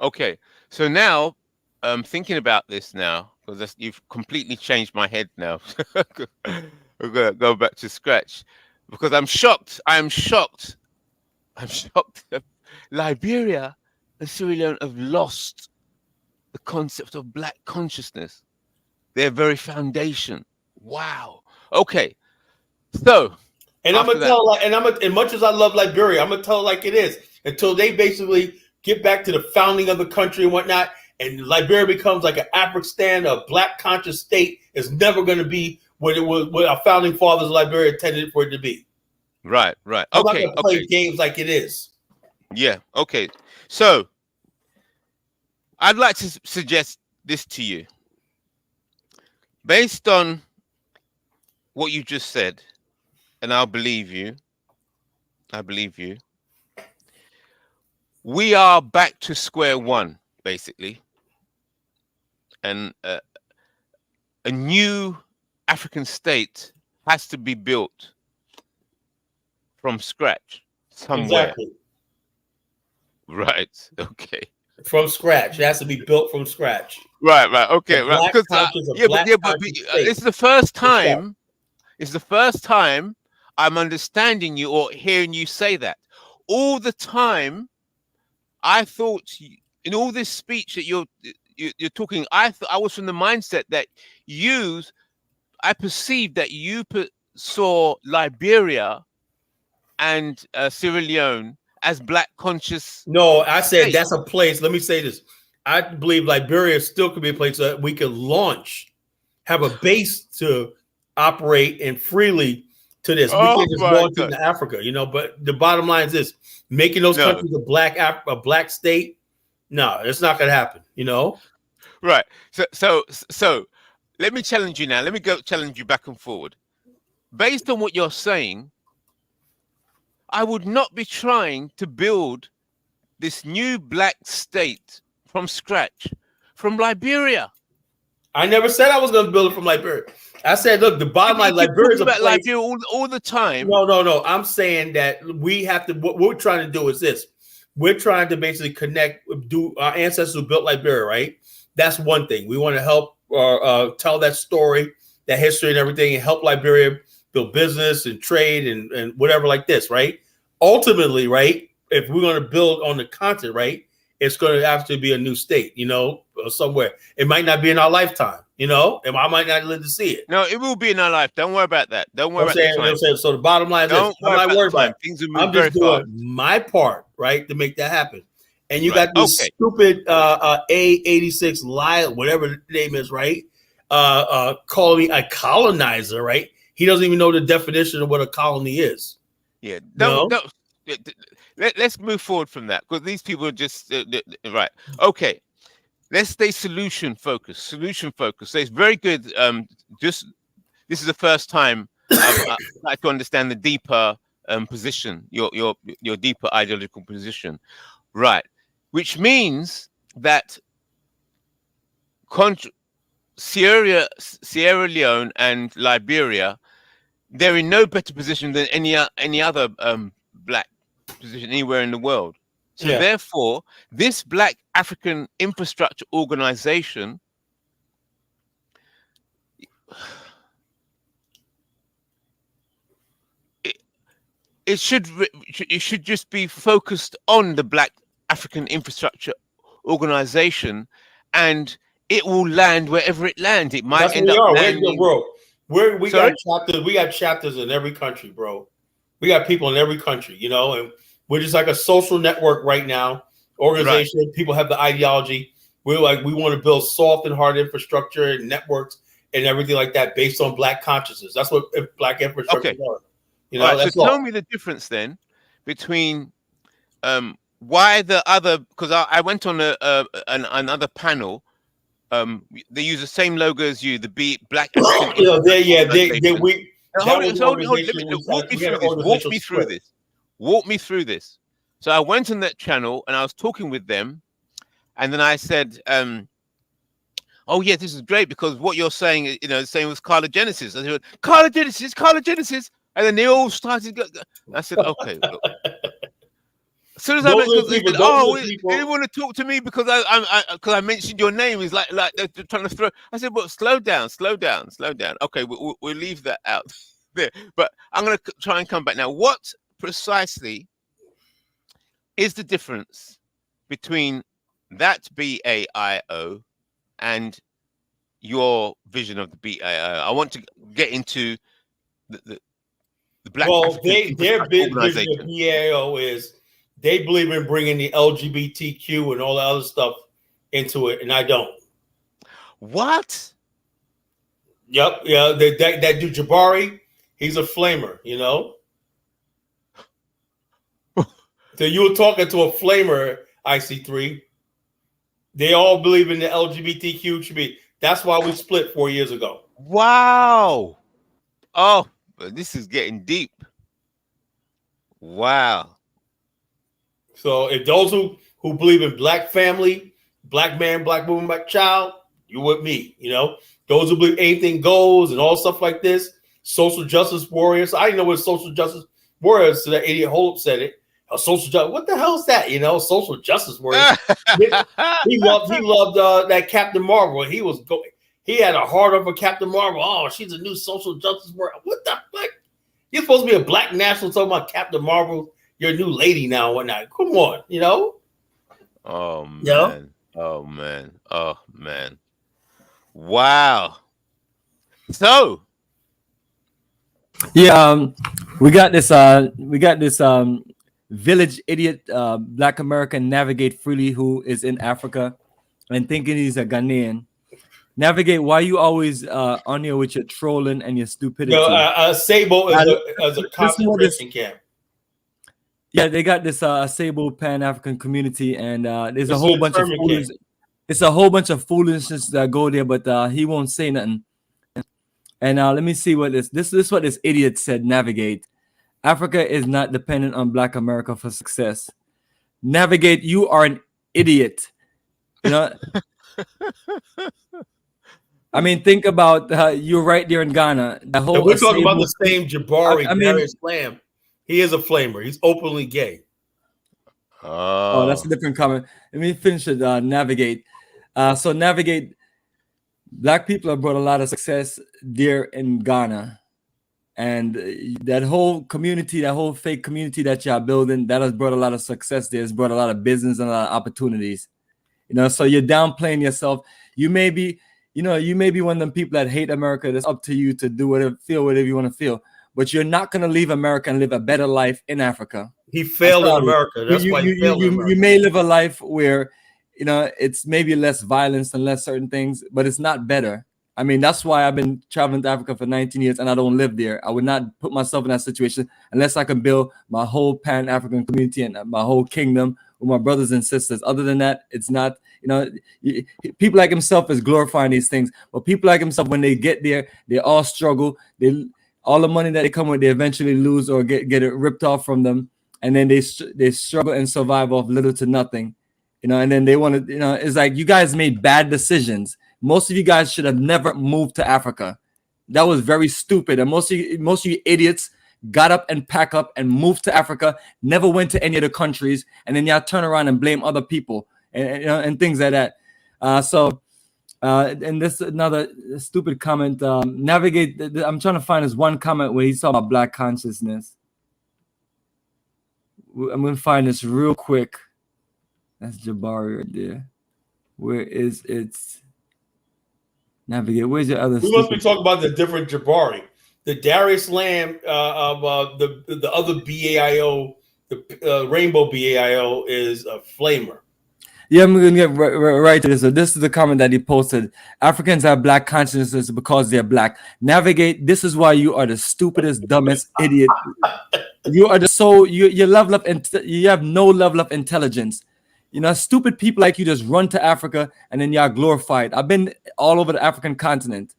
G: Okay. So now I'm thinking about this now, because you've completely changed my head now. We're going to go back to scratch because I'm shocked. I'm shocked that Liberia and Sierra Leone have lost the concept of Black consciousness, their very foundation. Wow. Okay. So,
B: and I'm gonna tell as much as I love Liberia, I'm gonna tell it like it is until they basically get back to the founding of the country and whatnot, and Liberia becomes like an Afrikstan, a Black conscious state. Is never going to be what it was, what our founding fathers of Liberia intended for it to be.
G: Right, right.
B: I'm not gonna play games like it is.
G: Yeah. Okay. So, I'd like to suggest this to you, based on what you just said, and I'll believe you. I believe you. We are back to square one, basically, and a new African state has to be built from scratch somewhere.
B: Exactly.
G: Right. Okay.
B: From scratch, it has to be built from scratch.
G: Right. Right. Okay. Right. Because it's the first time. It's the first time I'm understanding you or hearing you say that. All the time, I thought in all this speech that you're talking, I was from the mindset that I perceived that you saw Liberia and Sierra Leone as Black conscious.
B: No, I said that's a place. Let me say this. I believe Liberia still could be a place that we could have a base to operate and freely to this. We can't just launch into Africa, you know. But the bottom line is this: making those countries a black state. No, it's not going to happen. You know.
G: Right. So, let me challenge you now. Let me go challenge you back and forward. Based on what you're saying, I would not be trying to build this new Black state from scratch from Liberia.
B: I never said I was going to build it from Liberia. I said, look, the bottom line, Liberia is a place.
G: Liberia all the time.
B: No. I'm saying that we have to. What we're trying to do is this: we're trying to basically connect. Do our ancestors who built Liberia, right? That's one thing. We want to help tell that story, that history, and everything, and help Liberia build business and trade and whatever like this, right? Ultimately, right? If we're going to build on the continent, right? It's going to have to be a new state, you know, somewhere. It might not be in our lifetime, you know, and I might not live to see it.
G: No, it will be in our life. Don't worry about that. Don't worry about that.
B: So the bottom line is this. I'm not worried about it.
G: Things will move
B: I'm just doing my part, right, to make that happen. And you got this stupid A86 Lyle, whatever the name is, right? Calling me a colonizer, right? He doesn't even know the definition of what a colony is.
G: Yeah. Let's move forward from that, because these people are just right. Okay, let's stay solution focused. So it's very good. This is the first time I'd like to understand the deeper position, your deeper ideological position, right? Which means that Sierra Leone and Liberia, they're in no better position than any other Black position anywhere in the world. So therefore, this Black African Infrastructure Organization it should just be focused on the Black African Infrastructure Organization, and it will land wherever it lands. It might end up landing.
B: We got chapters. We got chapters in every country, bro. We got people in every country, you know, and we're just like a social network right now. Organization. Right. People have the ideology. We want to build soft and hard infrastructure and networks and everything like that based on Black consciousness. That's what Black infrastructure are. You know,
G: right, so tell me the difference then between why the other, because I went on another panel. They use the same logo as you, the Black African.
B: Walk
G: me through this. So I went on that channel and I was talking with them, and then I said, "Oh yeah, this is great because what you're saying, you know, the same with Carlogenesis." I said, "Carlogenesis," and then they all started. I said, "Okay." Look. As soon as I they didn't want to talk to me because I mentioned your name. It's like they're trying to throw. I said, "But slow down. Okay, we'll leave that out there." But I'm going to try and come back now. What precisely is the difference between that BAIO and your vision of the BAIO? I want to get into the Black.
B: Well, their big vision of BAIO is they believe in bringing the LGBTQ and all the other stuff into it, and I don't.
G: What?
B: Yep, yeah. That dude Jabari, he's a flamer, you know. So you were talking to a flamer, IC3. They all believe in the LGBTQ should be. That's why we split 4 years ago.
G: Wow. Oh, this is getting deep. Wow.
B: So if those who believe in Black family, Black man, Black woman, Black child, you with me, you know. Those who believe anything goes and all stuff like this, social justice warriors. I didn't know what social justice warriors. So that idiot Holub said it. A social justice. What the hell is that? You know, social justice warrior. he loved that Captain Marvel. He had a heart of a Captain Marvel. Oh, she's a new social justice warrior. What the fuck? You're supposed to be a Black national talking about Captain Marvel. You're a new lady now and whatnot. Come on, you know?
G: Oh man. Yeah? Oh man. Wow. So
A: yeah, we got this village idiot Black American Navigate Freely who is in Africa and thinking he's a Ghanaian. Navigate, why you always on here with your trolling and your stupidity?
B: Sabo is a concentration camp.
A: Yeah, they got this Sabo Pan-African community, and there's a whole bunch of foolishness. It's a whole bunch of foolishness that go there, but he won't say nothing. And let me see what this is what this idiot said. Navigate. Africa is not dependent on Black America for success. Navigate, you are an idiot. You know. I mean, think about you're right there in Ghana.
B: We're talking about the same Jabari. Darius Lamb. He is a flamer. He's openly gay.
A: Oh, that's a different comment. Let me finish it. Navigate. So Navigate. Black people have brought a lot of success there in Ghana, and that whole community, that whole fake community that y'all building, that has brought a lot of success there. It's brought a lot of business and a lot of opportunities. You know, so you're downplaying yourself. You may be one of them people that hate America. It's up to you to do whatever you want to feel. But you're not going to leave America and live a better life in Africa.
B: He failed in America. That's why he failed in America.
A: You may live a life where, you know, it's maybe less violence and less certain things, but it's not better. I mean, that's why I've been traveling to Africa for 19 years and I don't live there. I would not put myself in that situation unless I can build my whole Pan-African community and my whole kingdom with my brothers and sisters. Other than that, it's not, you know, people like himself is glorifying these things, but people like himself, when they get there, they all struggle. All the money that they come with, they eventually lose or get it ripped off from them. And then they struggle and survive off little to nothing, you know, and then they want to, you know, it's like you guys made bad decisions. Most of you guys should have never moved to Africa. That was very stupid. And most of you idiots got up and pack up and moved to Africa, never went to any of the countries, and then y'all turn around and blame other people and things like that. And this another stupid comment. Navigate. I'm trying to find this one comment where he's talking about black consciousness. I'm gonna find this real quick. That's Jabari right there. Where is it's navigate? Where's your other?
B: We must be talking about the different Jabari. The Darius Lamb of the other BAIO, the Rainbow BAIO is a flamer.
A: Yeah, I'm gonna get right to this. So this is the comment that he posted. Africans have black consciousness because they're black. Navigate. This is why you are the stupidest, dumbest idiot. You are you have no level of intelligence. You know, stupid people like you just run to Africa and then y'all glorified. I've been all over the African continent.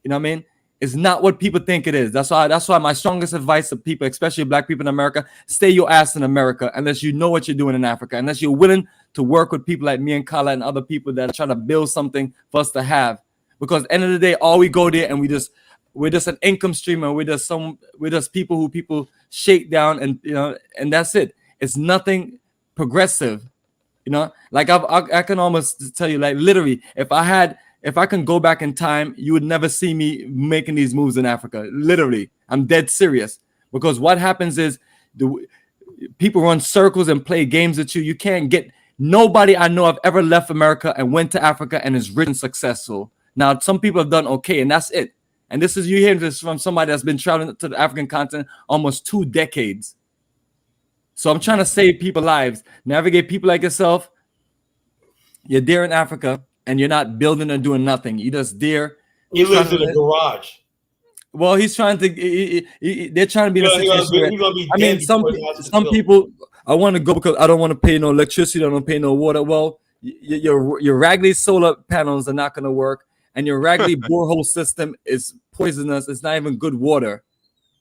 A: You know what I mean? It's not what people think it is. That's why my strongest advice to people, especially black people in America, stay your ass in America unless you know what you're doing in Africa, unless you're willing to work with people like me and Kala and other people that are trying to build something for us to have. Because at the end of the day, all we go there and we're just an income stream, and we're just people who people shake down, and you know, and that's it. It's nothing progressive. You know, like I can almost tell you, like literally, if I can go back in time, you would never see me making these moves in Africa. Literally, I'm dead serious. Because what happens is people run circles and play games with you. You can't get nobody I know of ever left America and went to Africa and is rich and successful. Now, some people have done okay, and that's it. And this is you hearing this from somebody that's been traveling to the African continent almost 2 decades. So I'm trying to save people's lives, navigate people like yourself. You're there in Africa and you're not building or doing nothing. You're just there.
B: He lives in a garage.
A: Well, he's trying to. They're trying to be in a situation where, I mean, some people. I want to go because I don't want to pay no electricity. I don't pay no water. Well, your raggedy solar panels are not going to work, and your raggedy borehole system is poisonous. It's not even good water,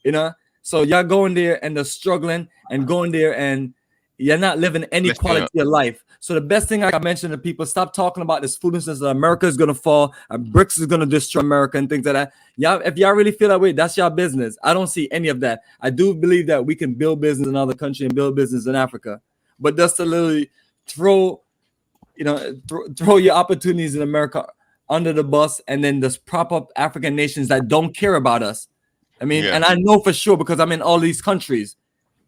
A: you know. So y'all going there and they're struggling and going there and you're not living any quality of life. So the best thing I mention to people, stop talking about this foolishness that America is going to fall, BRICS is going to destroy America and things like that. Y'all, if y'all really feel that way, that's your business. I don't see any of that. I do believe that we can build business in other countries and build business in Africa. But just to literally throw your opportunities in America under the bus and then just prop up African nations that don't care about us. I mean, and I know for sure because I'm in all these countries.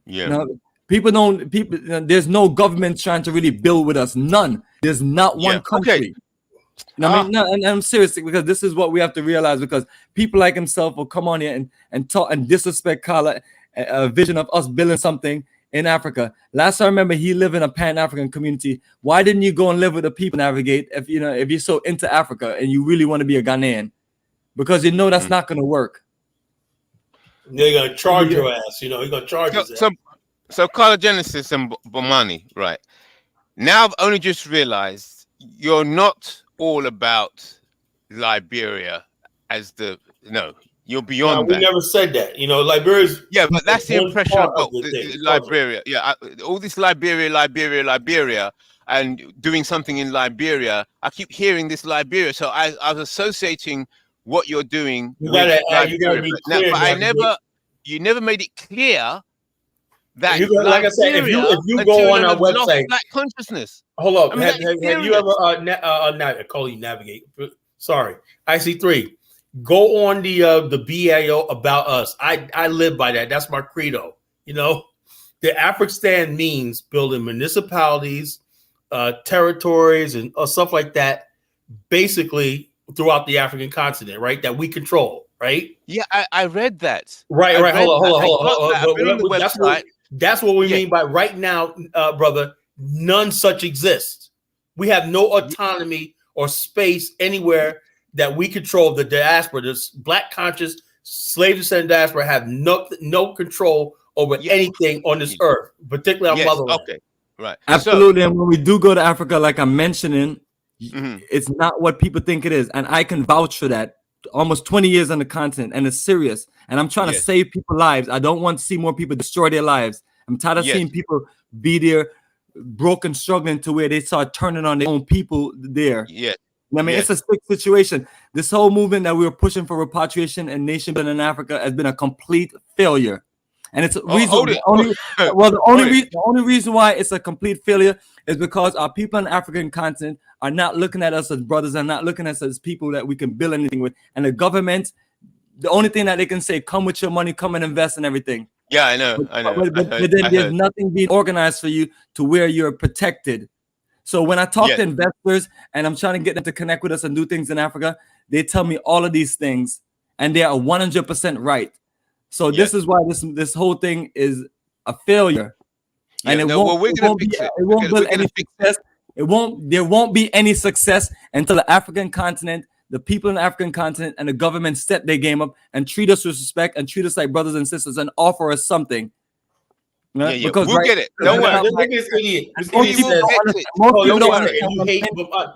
A: Yeah. You know, there's no government trying to really build with us. None. There's not one country. Okay. You know what I mean? No, and I'm serious because this is what we have to realize, because people like himself will come on here and talk and disrespect Kala, a vision of us building something in Africa. Last I remember, he lived in a Pan-African community. Why didn't you go and live with the people, Navigate, if you're so into Africa and you really want to be a Ghanaian? Because you know that's not going to work.
B: They're going to charge your ass. You know, he's going to charge his ass.
G: So Carla Genesis and Bomani, right? Now I've only just realized you're not all about Liberia as you're beyond that.
B: We never said that. You know, Liberia's...
G: Yeah, but that's the impression about Liberia. Yeah, all this Liberia, and doing something in Liberia. I keep hearing this Liberia. So I was associating what you're doing.
B: You gotta be clear.
G: But you never made it clear that,
B: like I said, if you go on our website,
G: black consciousness.
B: Hold up, have you ever I call you Navigate? Sorry, IC3. Go on the BAIO about us. I live by that. That's my credo. You know, the Afrikstan means building municipalities, territories, and stuff like that. Basically, throughout the African continent, right? That we control, right?
G: Yeah, I read that.
B: Right. Hold on. That's what we mean by right now, brother. None such exists. We have no autonomy or space anywhere that we control. The diaspora, this black conscious slave descendant diaspora, have no control over anything on this earth, particularly our motherland.
G: Okay, right.
A: Absolutely. And when we do go to Africa, like I'm mentioning, it's not what people think it is. And I can vouch for that. Almost 20 years on the continent, and it's serious. And I'm trying to save people's lives. I don't want to see more people destroy their lives. I'm tired of seeing people be there, broken, struggling to where they start turning on their own people there.
G: Yeah.
A: I mean, it's a sick situation. This whole movement that we were pushing for repatriation and nation building in Africa has been a complete failure. And it's a
G: Oh,
A: reason.
G: hold it.
A: The only reason why it's a complete failure is because our people on the African continent are not looking at us as brothers, and not looking at us as people that we can build anything with. And the government, the only thing that they can say, come with your money, come and invest in everything.
G: Yeah, I know.
A: But then there's nothing being organized for you to where you're protected. So when I talk to investors and I'm trying to get them to connect with us and do things in Africa, they tell me all of these things, and they are 100% right. So this is why this whole thing is a failure, and it won't build any success. There won't be any success until the African continent, the people in the African continent, and the government step their game up and treat us with respect and treat us like brothers and sisters and offer us something.
G: Because we'll get it. Don't worry.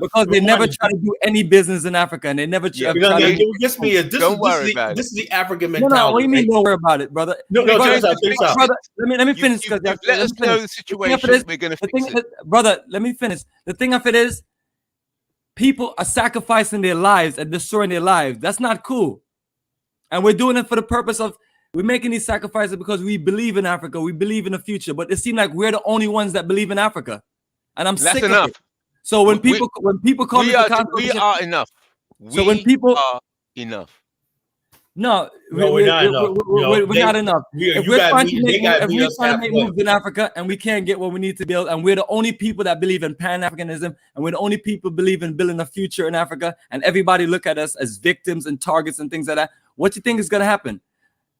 A: Because they never try to do any business in Africa, and they never try.
B: Don't
G: worry about it.
B: This is the African mentality.
A: No, what do you mean? Don't worry about it, brother.
B: Brother,
A: let me finish.
G: Let us know the situation. We're gonna fix it,
A: brother. Let me finish. The thing of it is, people are sacrificing their lives and destroying their lives. That's not cool, and we're doing it for the purpose of. We're making these sacrifices because we believe in Africa. We believe in the future, but it seems like we're the only ones that believe in Africa, and I'm sick of it. So when people call me,
G: we are enough.
A: So when people
G: are enough.
A: No, we're not enough. We're not enough. If we're trying to make moves in Africa and we can't get what we need to build, and we're the only people that believe in Pan-Africanism, and we're the only people believe in building a future in Africa, and everybody look at us as victims and targets and things like that, what do you think is going to happen?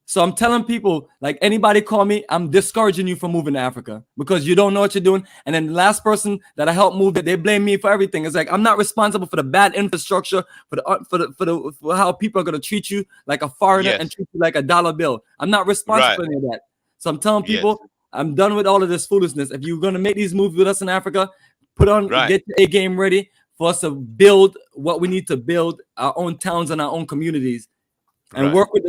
A: So I'm telling people, like, anybody call me, I'm discouraging you from moving to Africa because you don't know what you're doing. And then the last person that I helped move, that they blame me for everything. It's like, I'm not responsible for the bad infrastructure, for how people are going to treat you like a foreigner and treat you like a dollar bill. I'm not responsible for any of that. So I'm telling people, I'm done with all of this foolishness. If you're going to make these moves with us in Africa, get your A game ready for us to build what we need to build, our own towns and our own communities. And work with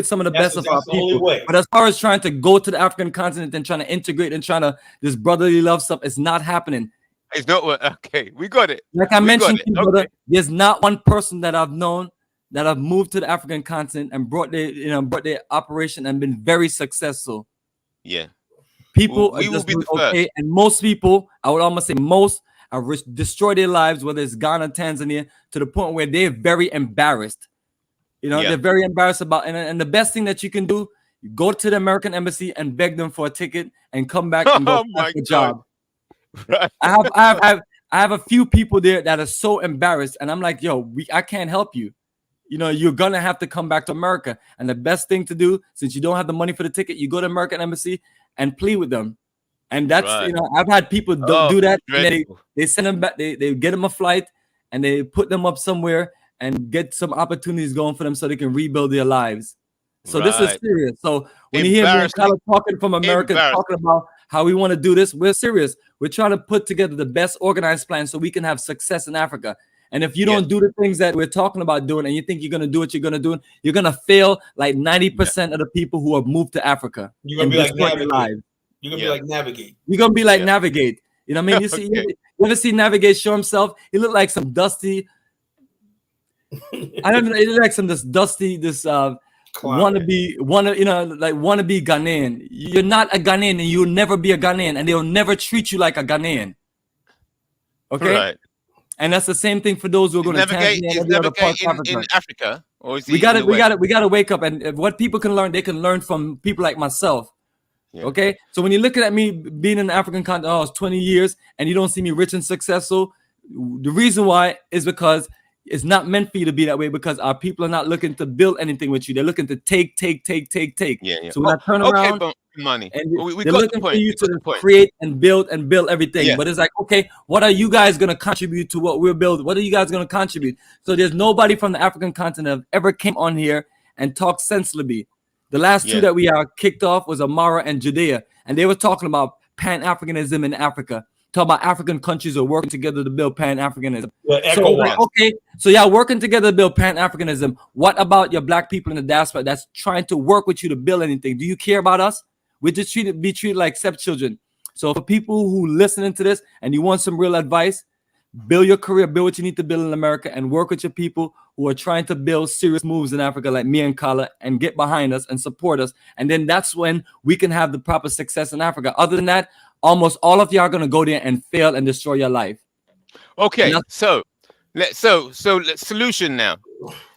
A: some of the best of our people. But as far as trying to go to the African continent and trying to integrate and trying to this brotherly love stuff, it's not happening.
G: It's not okay. We got it.
A: Like I mentioned, brother, there's not one person that I've known that have moved to the African continent and brought their operation and been very successful.
G: Yeah,
A: people we will be okay, and most people, I would almost say most, have destroyed their lives, whether it's Ghana, Tanzania, to the point where they're very embarrassed. They're very embarrassed about, and the best thing that you can do, you go to the American embassy and beg them for a ticket and come back and go back to job.
G: Right.
A: I have a few people there that are so embarrassed, and I'm like, I can't help you. You're gonna have to come back to America, and the best thing to do, since you don't have the money for the ticket, you go to American embassy and plead with them. And that's I've had people do that. They send them back, they get them a flight, and they put them up somewhere and get some opportunities going for them so they can rebuild their lives. So this is serious. So when you hear me kind of talking from America, talking about how we want to do this, we're serious. We're trying to put together the best organized plan so we can have success in Africa. And if you don't do the things that we're talking about doing, and you think you're going to do what you're going to do, you're going to fail like 90% of the people who have moved to Africa.
B: You're going to be like Navigate. You're going to be like Navigate.
A: You're going to be like Navigate. You know what I mean? You ever see Navigate show himself? He looked like some dusty... I don't know. It looks like some wannabe Ghanaian. You're not a Ghanaian, and you'll never be a Ghanaian, and they'll never treat you like a Ghanaian. Okay, right. And that's the same thing for those who are going to Tanzania and other parts of
G: in Africa. Or is
A: we got to wake up, and what people can learn, they can learn from people like myself. Yeah. Okay, so when you're looking at me being in the African continent, it's 20 years, and you don't see me rich and successful. The reason why is because it's not meant for you to be that way, because our people are not looking to build anything with you. They're looking to take.
G: Yeah.
A: So when I turn around,
G: money,
A: and
G: we
A: they're
G: got
A: looking
G: the point.
A: for you to create and build everything. Yeah. But it's like, okay, what are you guys going to contribute to what we're building? What are you guys going to contribute? So there's nobody from the African continent that ever came on here and talked sensibly. The last two that we kicked off was Amara and Judea, and they were talking about Pan-Africanism in Africa. Talk about African countries are working together to build Pan-Africanism. So y'all working together to build Pan-Africanism. What about your black people in the diaspora that's trying to work with you to build anything? Do you care about us? We just be treated like stepchildren. So for people who listening to this and you want some real advice, build your career, build what you need to build in America, and work with your people who are trying to build serious moves in Africa, like me and Kala, and get behind us and support us. And then that's when we can have the proper success in Africa. Other than that, almost all of you are going to go there and fail and destroy your life.
G: Okay, so let's solution now.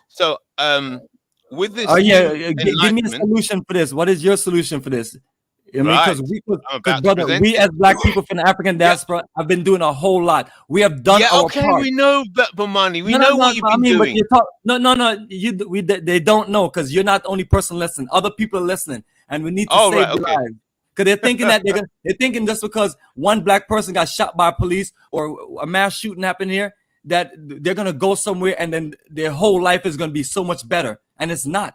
G: So with this,
A: give me a solution for this. What is your solution for this? I mean, because brother, we as Black people from the African diaspora have been doing a whole lot. We have done our part.
G: We know that, Bomani. We know what you've been doing.
A: But they don't know, because you're not the only person listening. Other people are listening, and we need to save their lives. Because they're thinking that they're thinking just because one Black person got shot by police or a mass shooting happened here, that they're gonna go somewhere and then their whole life is gonna be so much better, and it's not.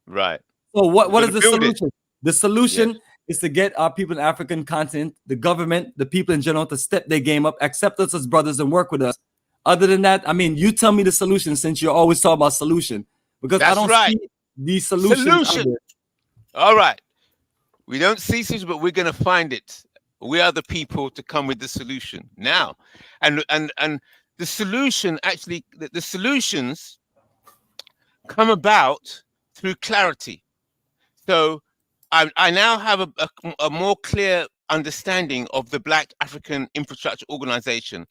G: Right.
A: So what is the solution? The solution is to get our people in the African continent, the government, the people in general, to step their game up, accept us as brothers, and work with us. Other than that, I mean, you tell me the solution, since you're always talking about solution, because I don't see the solution.
G: All right. We don't see solution, but we're going to find it. We are the people to come with the solution now. And the solution, actually, the solutions come about through clarity. So I now have a more clear understanding of the Black African Infrastructure Organization.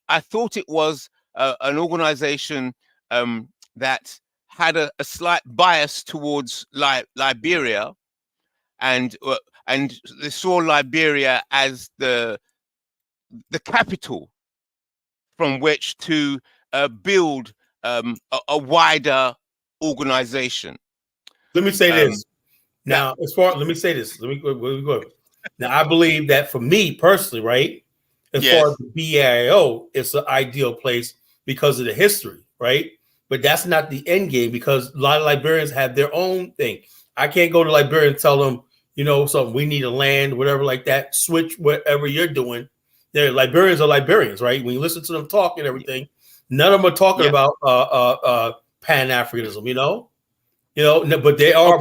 G: I thought it was an organization that had a slight bias towards Liberia, and they saw Liberia as the capital from which to build a wider organization.
B: Let me say this. Now, let me say this. Let me go. Now, I believe that for me personally, right, as far as the BAIO, it's an ideal place because of the history, right? But that's not the end game, because a lot of Liberians have their own thing. I can't go to Liberia and tell them, you know, something, we need a land, whatever like that, switch whatever you're doing. They're Liberians are Liberians, right? When you listen to them talk and everything, none of them are talking about Pan-Africanism, you know, but they are,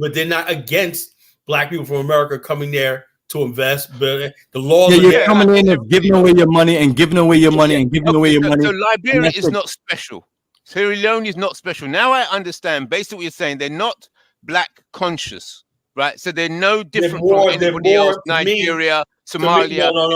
B: but they're not against Black people from America coming there to invest. But the laws
A: you're coming in and giving away your money and giving away your money and giving away your money.
G: So Liberia is not special. Sierra Leone is not special. Now I understand, based on what you're saying, they're not Black conscious, right? So they're no different from anybody else. Nigeria, Somalia.
B: No.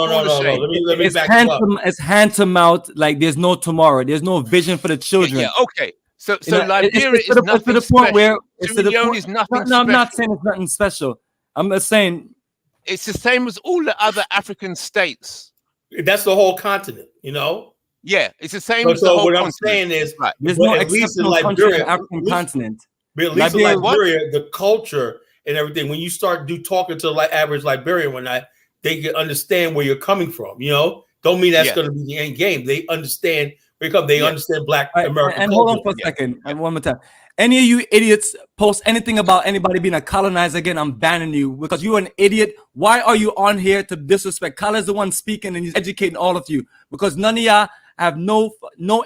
B: Let me back you up.
A: It's hand to mouth, like there's no tomorrow. There's no vision for the children.
G: Yeah, okay. So Liberia is nothing special. Sierra Leone is nothing special.
A: No, I'm not saying it's nothing special. I'm just saying
G: it's the same as all the other African states.
B: That's the whole continent, you know?
G: Yeah, it's the same as the whole continent.
B: I'm saying is,
A: there's no exceptional country in the African continent.
B: But at least in Liberia, the culture and everything, when you start talking to the average Liberian one night, they can understand where you're coming from, you know? Don't mean that's going to be the end game. They understand they understand Black American
A: and
B: culture.
A: Hold on for a second, and one more time. Any of you idiots post anything about anybody being a colonizer again, I'm banning you, because you're an idiot. Why are you on here to disrespect? Kala is the one speaking, and he's educating all of you, because none of y'all have no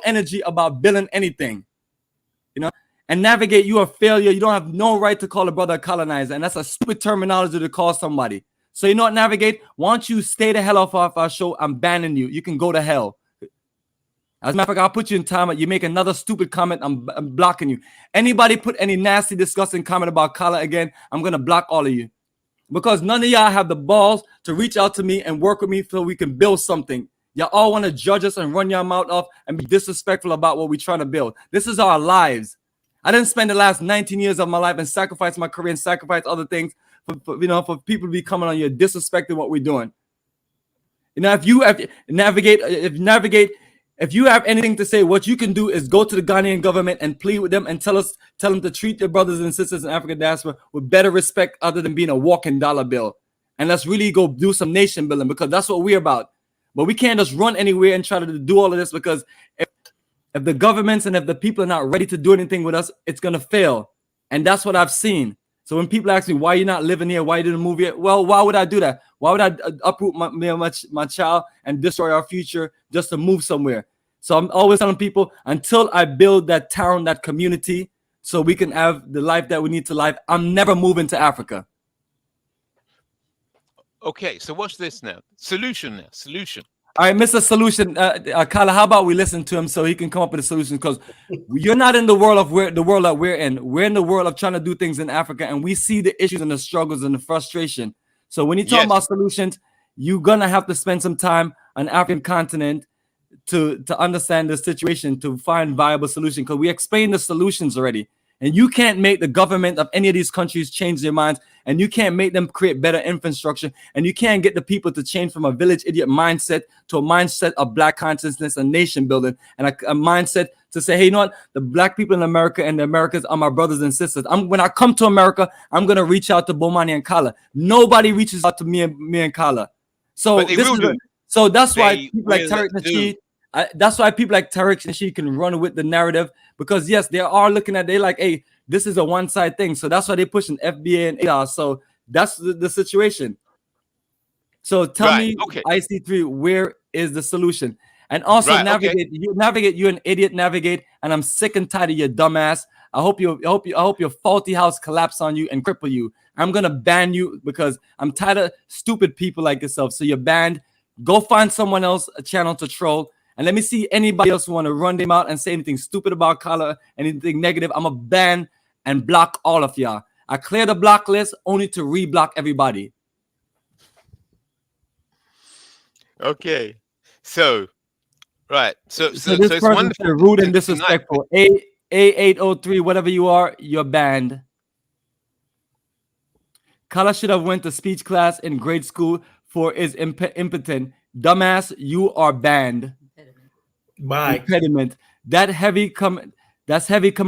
A: energy about building anything, you know. And Navigate, you are a failure. You don't have no right to call a brother a colonizer, and that's a stupid terminology to call somebody. So you know what, Navigate? Why don't you stay the hell off our show? I'm banning you. You can go to hell. As a matter of fact, I'll put you in time. You make another stupid comment, I'm blocking you. Anybody put any nasty, disgusting comment about Kala again, I'm going to block all of you. Because none of y'all have the balls to reach out to me and work with me so we can build something. Y'all all want to judge us and run your mouth off and be disrespectful about what we're trying to build. This is our lives. I didn't spend the last 19 years of my life and sacrifice my career and sacrifice other things for people to be coming on here disrespecting what we're doing. You know, if you have anything to say, what you can do is go to the Ghanaian government and plead with them and tell them to treat their brothers and sisters in African diaspora with better respect, other than being a walking dollar bill. And let's really go do some nation building, because that's what we're about. But we can't just run anywhere and try to do all of this, because if the governments and if the people are not ready to do anything with us, it's going to fail. And that's what I've seen. So when people ask me, why you're not living here, why you didn't move here? Well, why would I do that? Why would I uproot my child and destroy our future just to move somewhere? So I'm always telling people, until I build that town, that community, so we can have the life that we need to live, I'm never moving to Africa.
G: Okay, so watch this now. Solution.
A: All right, Mr. Solution, Kala, how about we listen to him so he can come up with a solution? Because you're not in the world of the world that we're in. We're in the world of trying to do things in Africa, and we see the issues and the struggles and the frustration. So when you talk about solutions, you're gonna have to spend some time on the African continent to understand the situation, to find viable solution. Because we explained the solutions already. And you can't make the government of any of these countries change their minds, and you can't make them create better infrastructure, and you can't get the people to change from a village idiot mindset to a mindset of black consciousness and nation building, and a mindset to say, hey, you know what? The black people in America and the Americans are my brothers and sisters. When I come to America, I'm gonna reach out to Bomani and Kala. Nobody reaches out to me and Kala. So that's why people like Tariq Nasheed. That's why people like Tariq Nasheed can run with the narrative, because yes, they are looking at, they like, hey, this is a one-side thing. So that's why they're pushing FBA and ADAR. So that's the situation. So tell me, IC3, where is the solution? And also navigate. You navigate. You're an idiot. Navigate. And I'm sick and tired of your dumbass. I hope your faulty house collapse on you and cripple you. I'm gonna ban you because I'm tired of stupid people like yourself. So you're banned. Go find someone else a channel to troll. And let me see anybody else who want to run them out and say anything stupid about color, anything negative. I'm going to ban and block all of y'all. I clear the block list only to re-block everybody.
G: Okay. So, right. So
A: this
G: it's wonderful.
A: Rude and disrespectful. A803, whatever you are, you're banned. Kala should have went to speech class in grade school for is impotent. Dumbass, you are banned. Impediment. That's heavy coming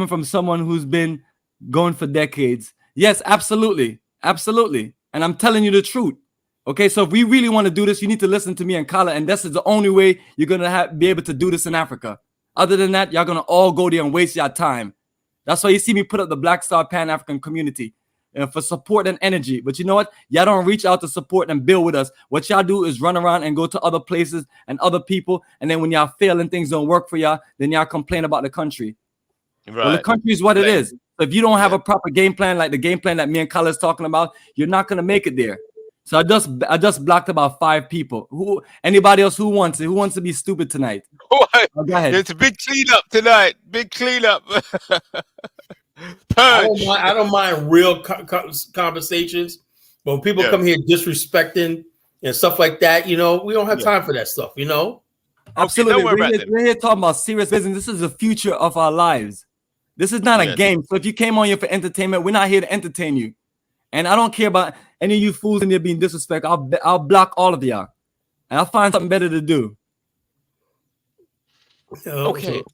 A: from someone who's been going for decades. Yes, absolutely. And I'm telling you the truth. Okay, so if we really want to do this, you need to listen to me and Kala, and this is the only way you're gonna be able to do this in Africa. Other than that, y'all gonna all go there and waste your time. That's why you see me put up the Black Star Pan-African community for support and energy. But you know what? Y'all don't reach out to support and build with us. What y'all do is run around and go to other places and other people. And then when y'all fail and things don't work for y'all, then y'all complain about the country. Right. Well, the country is what it is. So if you don't have a proper game plan, like the game plan that me and Kala is talking about, you're not going to make it there. So I just blocked about 5 people. Anybody else who wants it? Who wants to be stupid tonight?
G: Oh,
A: go ahead.
G: It's a big cleanup tonight. Big cleanup.
B: I don't mind real conversations, but when people come here disrespecting and stuff like that, you know, we don't have time for that stuff, you know.
A: Absolutely. We're here talking about serious business. This is the future of our lives. This is not a game. So if you came on here for entertainment, we're not here to entertain you. And I don't care about any of you fools in there being disrespectful. I'll block all of y'all, and I'll find something better to do.
B: Okay. So,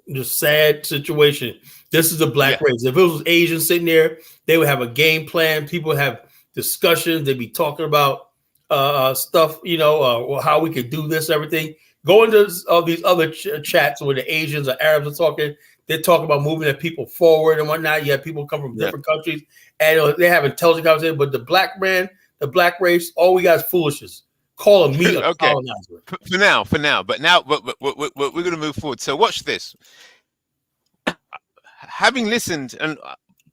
B: just sad situation. This is the black race. If it was Asians sitting there, they would have a game plan. People would have discussions. They'd be talking about stuff, you know, how we could do this, everything. Go into these other chats where the Asians or Arabs are talking. They're talking about moving their people forward and whatnot. You have people come from different countries, and they have intelligent conversations. But the black man, the black race, all we got is foolishness. Calling me a colonizer.
G: For now. But we're going to move forward. So watch this. Having listened and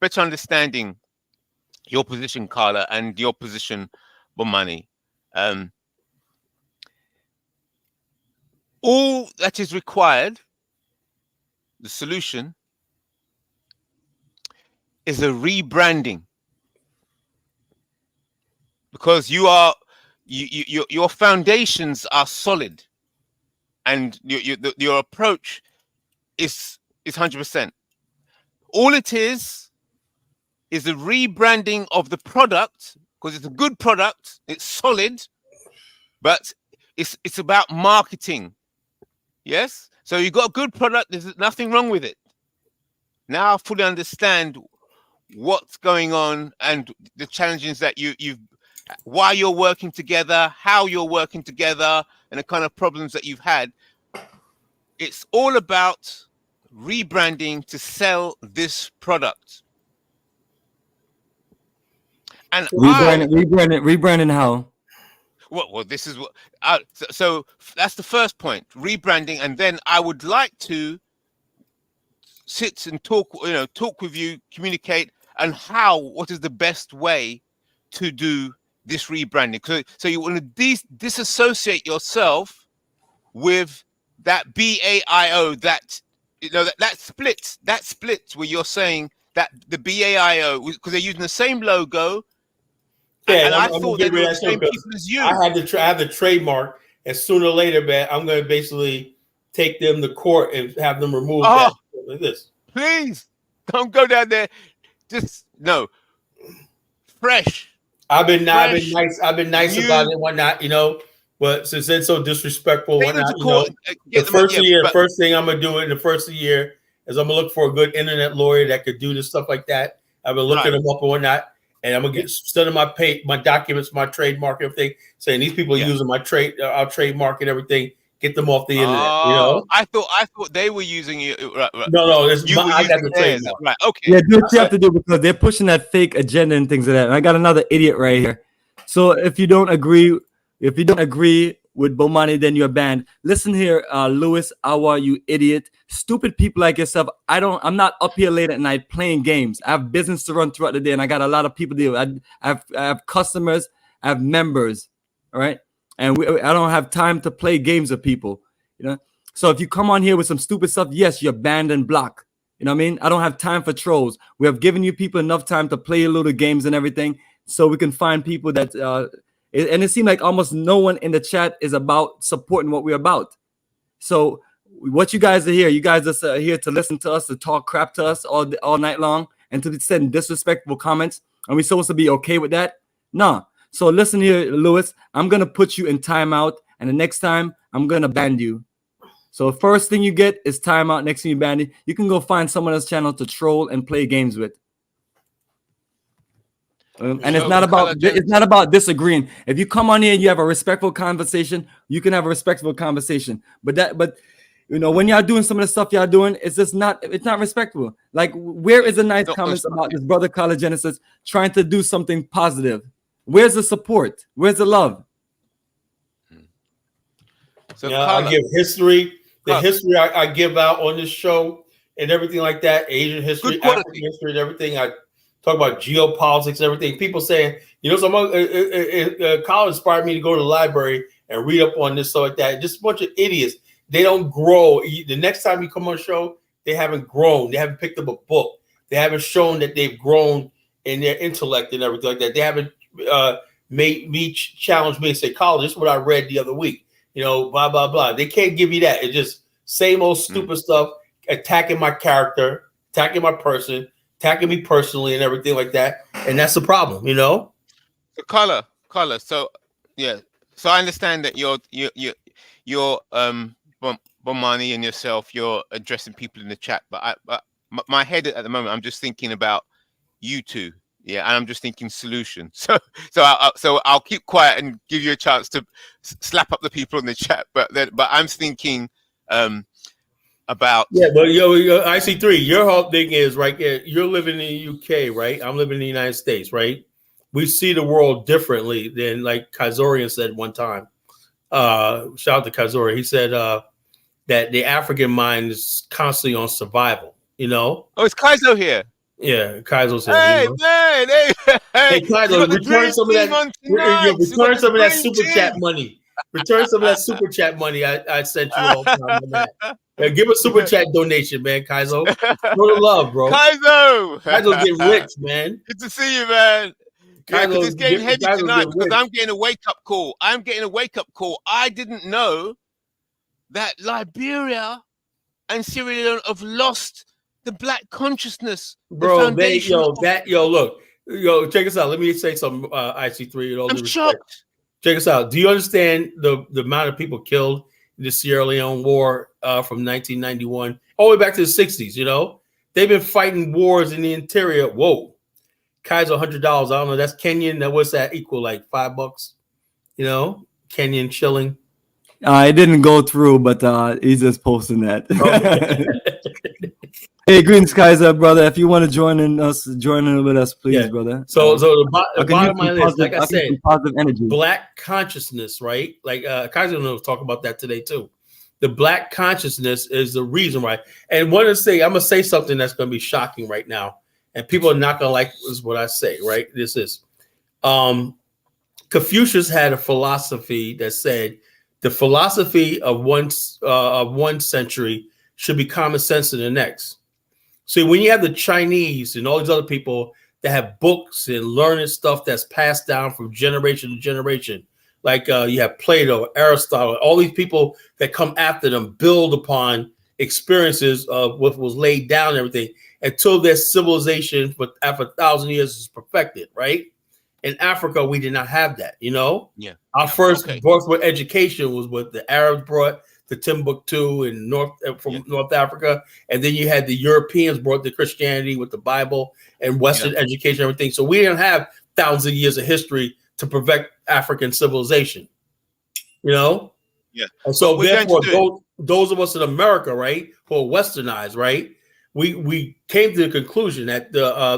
G: better understanding your position, Kala, and your position, Bomani, all that is required, the solution, is a rebranding, because your foundations are solid, and your approach is 100%. All it is a rebranding of the product, because it's a good product, it's solid, but it's about marketing. Yes? So you got a good product, there's nothing wrong with it. Now I fully understand what's going on and the challenges that you've why you're working together, how you're working together, and the kind of problems that you've had. It's all about rebranding to sell this product. And
A: rebranding how?
G: Well, this is what. So that's the first point, rebranding, and then I would like to sit and talk with you, communicate, and what is the best way to do this rebranding. So you want to disassociate yourself with that BAIO, that that splits where you're saying that the BAIO, because they're using the same logo,
B: Yeah,
G: and
B: I'm
G: I
B: gonna
G: thought they
B: get rid
G: were
B: of
G: the
B: that too,
G: same
B: 'cause
G: people as you.
B: I have the trademark, and sooner or later, man, I'm gonna basically take them to court and have them remove that like this.
G: Please don't go down there. Just no. Fresh.
B: I've been
G: Fresh,
B: nice about it and whatnot, but since it's so disrespectful and
G: take them to
B: whatnot,
G: court. Get them,
B: the first thing I'm gonna do in the first of the year is I'm gonna look for a good internet lawyer that could do this stuff like that. I've been looking them up and whatnot, and I'm gonna send them my documents, my trademark, everything, saying these people are using my our trademark and everything. Get them off the internet.
G: I thought they were using it. Right.
B: No,
G: I got the trademark. Right. Okay.
A: Yeah, do what you have to do because they're pushing that fake agenda and things like that. And I got another idiot right here. So if you don't agree with Bomani, then you're banned. Listen here, Louis Awa, you idiot. Stupid people like yourself. I'm not up here late at night playing games. I have business to run throughout the day, and I got a lot of people to deal with. I have customers, I have members, all right? And I don't have time to play games with people, So if you come on here with some stupid stuff, yes, you're banned and blocked. You know what I mean? I don't have time for trolls. We have given you people enough time to play a little games and everything, so we can find people that and it seemed like almost no one in the chat is about supporting what we're about. So what you guys are here, you guys are here to listen to us, to talk crap to us all night long, and to send disrespectful comments. Are we supposed to be okay with that? No. So listen here, Louis, I'm going to put you in timeout, and the next time I'm going to ban you. So first thing you get is timeout. Next thing you ban you, you can go find someone else's channel to troll and play games with. And it's not about disagreeing. If you come on here and you have a respectful conversation, you can have a respectful conversation. But when y'all doing some of the stuff y'all doing, it's not respectful. Like, where is the nice comments about this brother College Genesis trying to do something positive? Where's the support? Where's the love?
B: So I give history, history I give out on this show and everything like that, Asian history, African history, and everything. I talk about geopolitics, everything. People saying, college inspired me to go to the library and read up on this, stuff like that. Just a bunch of idiots. They don't grow. The next time you come on the show, they haven't grown. They haven't picked up a book. They haven't shown that they've grown in their intellect and everything like that. They haven't made me challenge me and say, College, this is what I read the other week. Blah, blah, blah. They can't give you that. It's just same old stupid stuff, attacking my character, attacking my person, attacking me personally and everything like that. And that's the problem, So
G: color. So yeah. So I understand that you're Bomani and yourself, you're addressing people in the chat, but my head at the moment, I'm just thinking about you two. Yeah, and I'm just thinking solution. So I'll keep quiet and give you a chance to slap up the people in the chat. But I'm thinking about
B: but IC3. Your whole thing is right here. You're living in the UK, right? I'm living in the United States, right? We see the world differently than like Kazorian said one time. Shout out to Kazori. He said that the African mind is constantly on survival.
G: Oh, it's Kaizo here.
B: Yeah, Kaizo's here.
G: Hey, man,
B: hey, Kaizo, return some of that. Return some of that super chat money. Return some of that super chat money I sent you all the time. Give a super chat donation, man, Kaizo. Show the love, bro. Kaizo's getting rich, man.
G: Good to see you, man. Because it's getting heavy tonight because I'm getting a wake-up call. I didn't know that Liberia and Sierra Leone have lost the black consciousness,
B: bro. Look, check us out. Let me say something, IC3.
G: I'm shocked.
B: Check us out. Do you understand the amount of people killed in the Sierra Leone war from 1991 all the way back to the 60s? They've been fighting wars in the interior. Whoa, Kaiser, $100. I don't know. That's Kenyan. What's that equal? Like $5? Kenyan shilling.
A: It didn't go through, but he's just posting that. Okay. Hey, Green Skies, brother. If you want to join in with us, please, brother.
B: So the bottom line is, like I said,
A: positive energy.
B: Black consciousness, right? Like Kaiser will talk about that today too. The black consciousness is the reason why. And I'm gonna say something that's gonna be shocking right now, and people are not gonna like what I say. Right? This is Confucius had a philosophy that said the philosophy of one century should be common sense in the next. See, when you have the Chinese and all these other people that have books and learning stuff that's passed down from generation to generation, like you have Plato, Aristotle, all these people that come after them build upon experiences of what was laid down and everything until their civilization, but after 1,000 years, is perfected, right? In Africa, we did not have that, you know?
G: Yeah.
B: Our first birth with education was what the Arabs brought to Timbuktu in North Africa. And then you had the Europeans brought the Christianity with the Bible and Western education, everything. So we didn't have thousands of years of history to perfect African civilization, you know?
G: Yeah.
B: And so therefore, those of us in America, right, who are westernized, right, we came to the conclusion that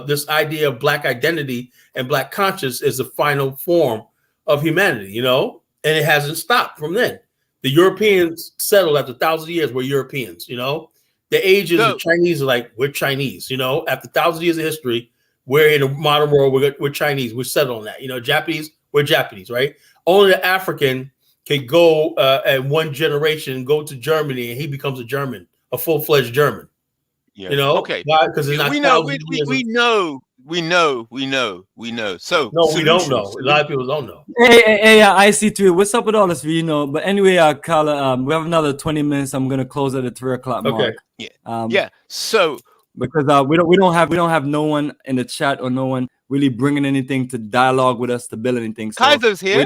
B: this idea of Black identity and Black conscience is the final form of humanity, you know, and it hasn't stopped from then. The Europeans settled after 1,000 years. We're Europeans, you know. The ages the Chinese are like, we're Chinese, you know. After 1,000 years of history, we're in a modern world. We're Chinese. We're settled on that, you know. Japanese, we're Japanese, right? Only the African can go at one generation, go to Germany, and he becomes a German, a full-fledged German.
G: Yeah.
B: You know,
G: okay.
B: Why? Because it's not
G: we know. We know. So
B: no, we don't know. A lot of people don't know.
A: Hey, I see too. What's up with all this? You know, but anyway, Carla, we have another 20 minutes. I'm gonna close at the 3:00 mark.
B: Okay.
G: Yeah. So
A: because we don't have no one in the chat or no one really bringing anything to dialogue with us to build anything. So
G: Kaiser's here.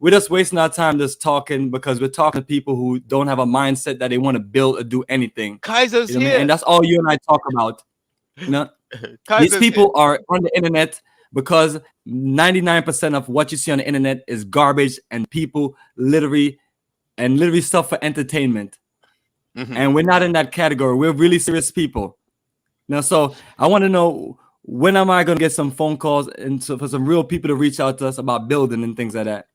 A: We're just wasting our time just talking because we're talking to people who don't have a mindset that they want to build or do anything.
G: Kaiser's
A: you know
G: here,
A: and that's all you and I talk about. You know, these people are on the internet because 99% of what you see on the internet is garbage and people literally stuff for entertainment. And we're not in that category. We're really serious people. Now, so I want to know, when am I going to get some phone calls and for some real people to reach out to us about building and things like that?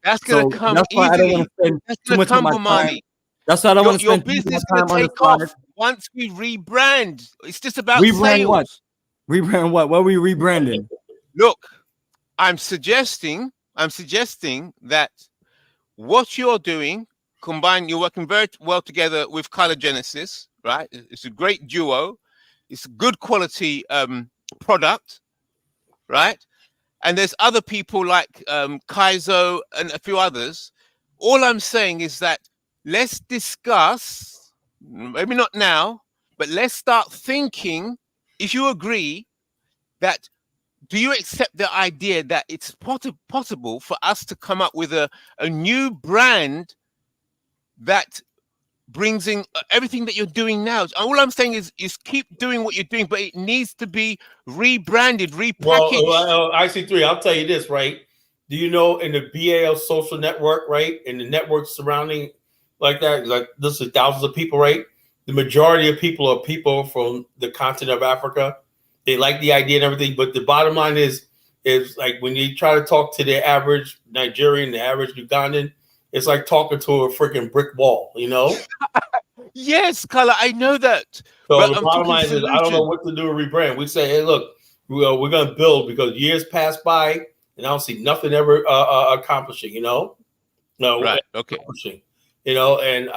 G: That's going to come
A: that's why
G: easily.
A: I don't want to spend too much of my time. That's why I don't want to spend
G: your business going to take off once we rebrand. It's just about sales.
A: What? Rebrand what? What are we rebranding?
G: Look, I'm suggesting that what you're doing, you're working very well together with Color Genesis, right? It's a great duo. It's a good quality product, right? And there's other people like Kaizo and a few others. All I'm saying is that let's discuss, maybe not now, but let's start thinking, if you agree, that do you accept the idea that it's possible for us to come up with a new brand that brings in everything that you're doing now? All I'm saying is keep doing what you're doing, but it needs to be rebranded, repackaged.
B: Well, IC3, I'll tell you this, right? Do you know in the BAIO social network, right, and the networks surrounding like that, like this is thousands of people, right? The majority of people are people from the continent of Africa. They like the idea and everything, but the bottom line is like when you try to talk to the average Nigerian, the average Ugandan, it's like talking to a freaking brick wall, you know?
G: Yes, Kala, I know that.
B: So but the bottom line is, I don't know what to do with rebrand. We say, hey, look, we're going to build because years pass by and I don't see nothing ever accomplishing, you know? No,
G: right? Okay.
B: You know, and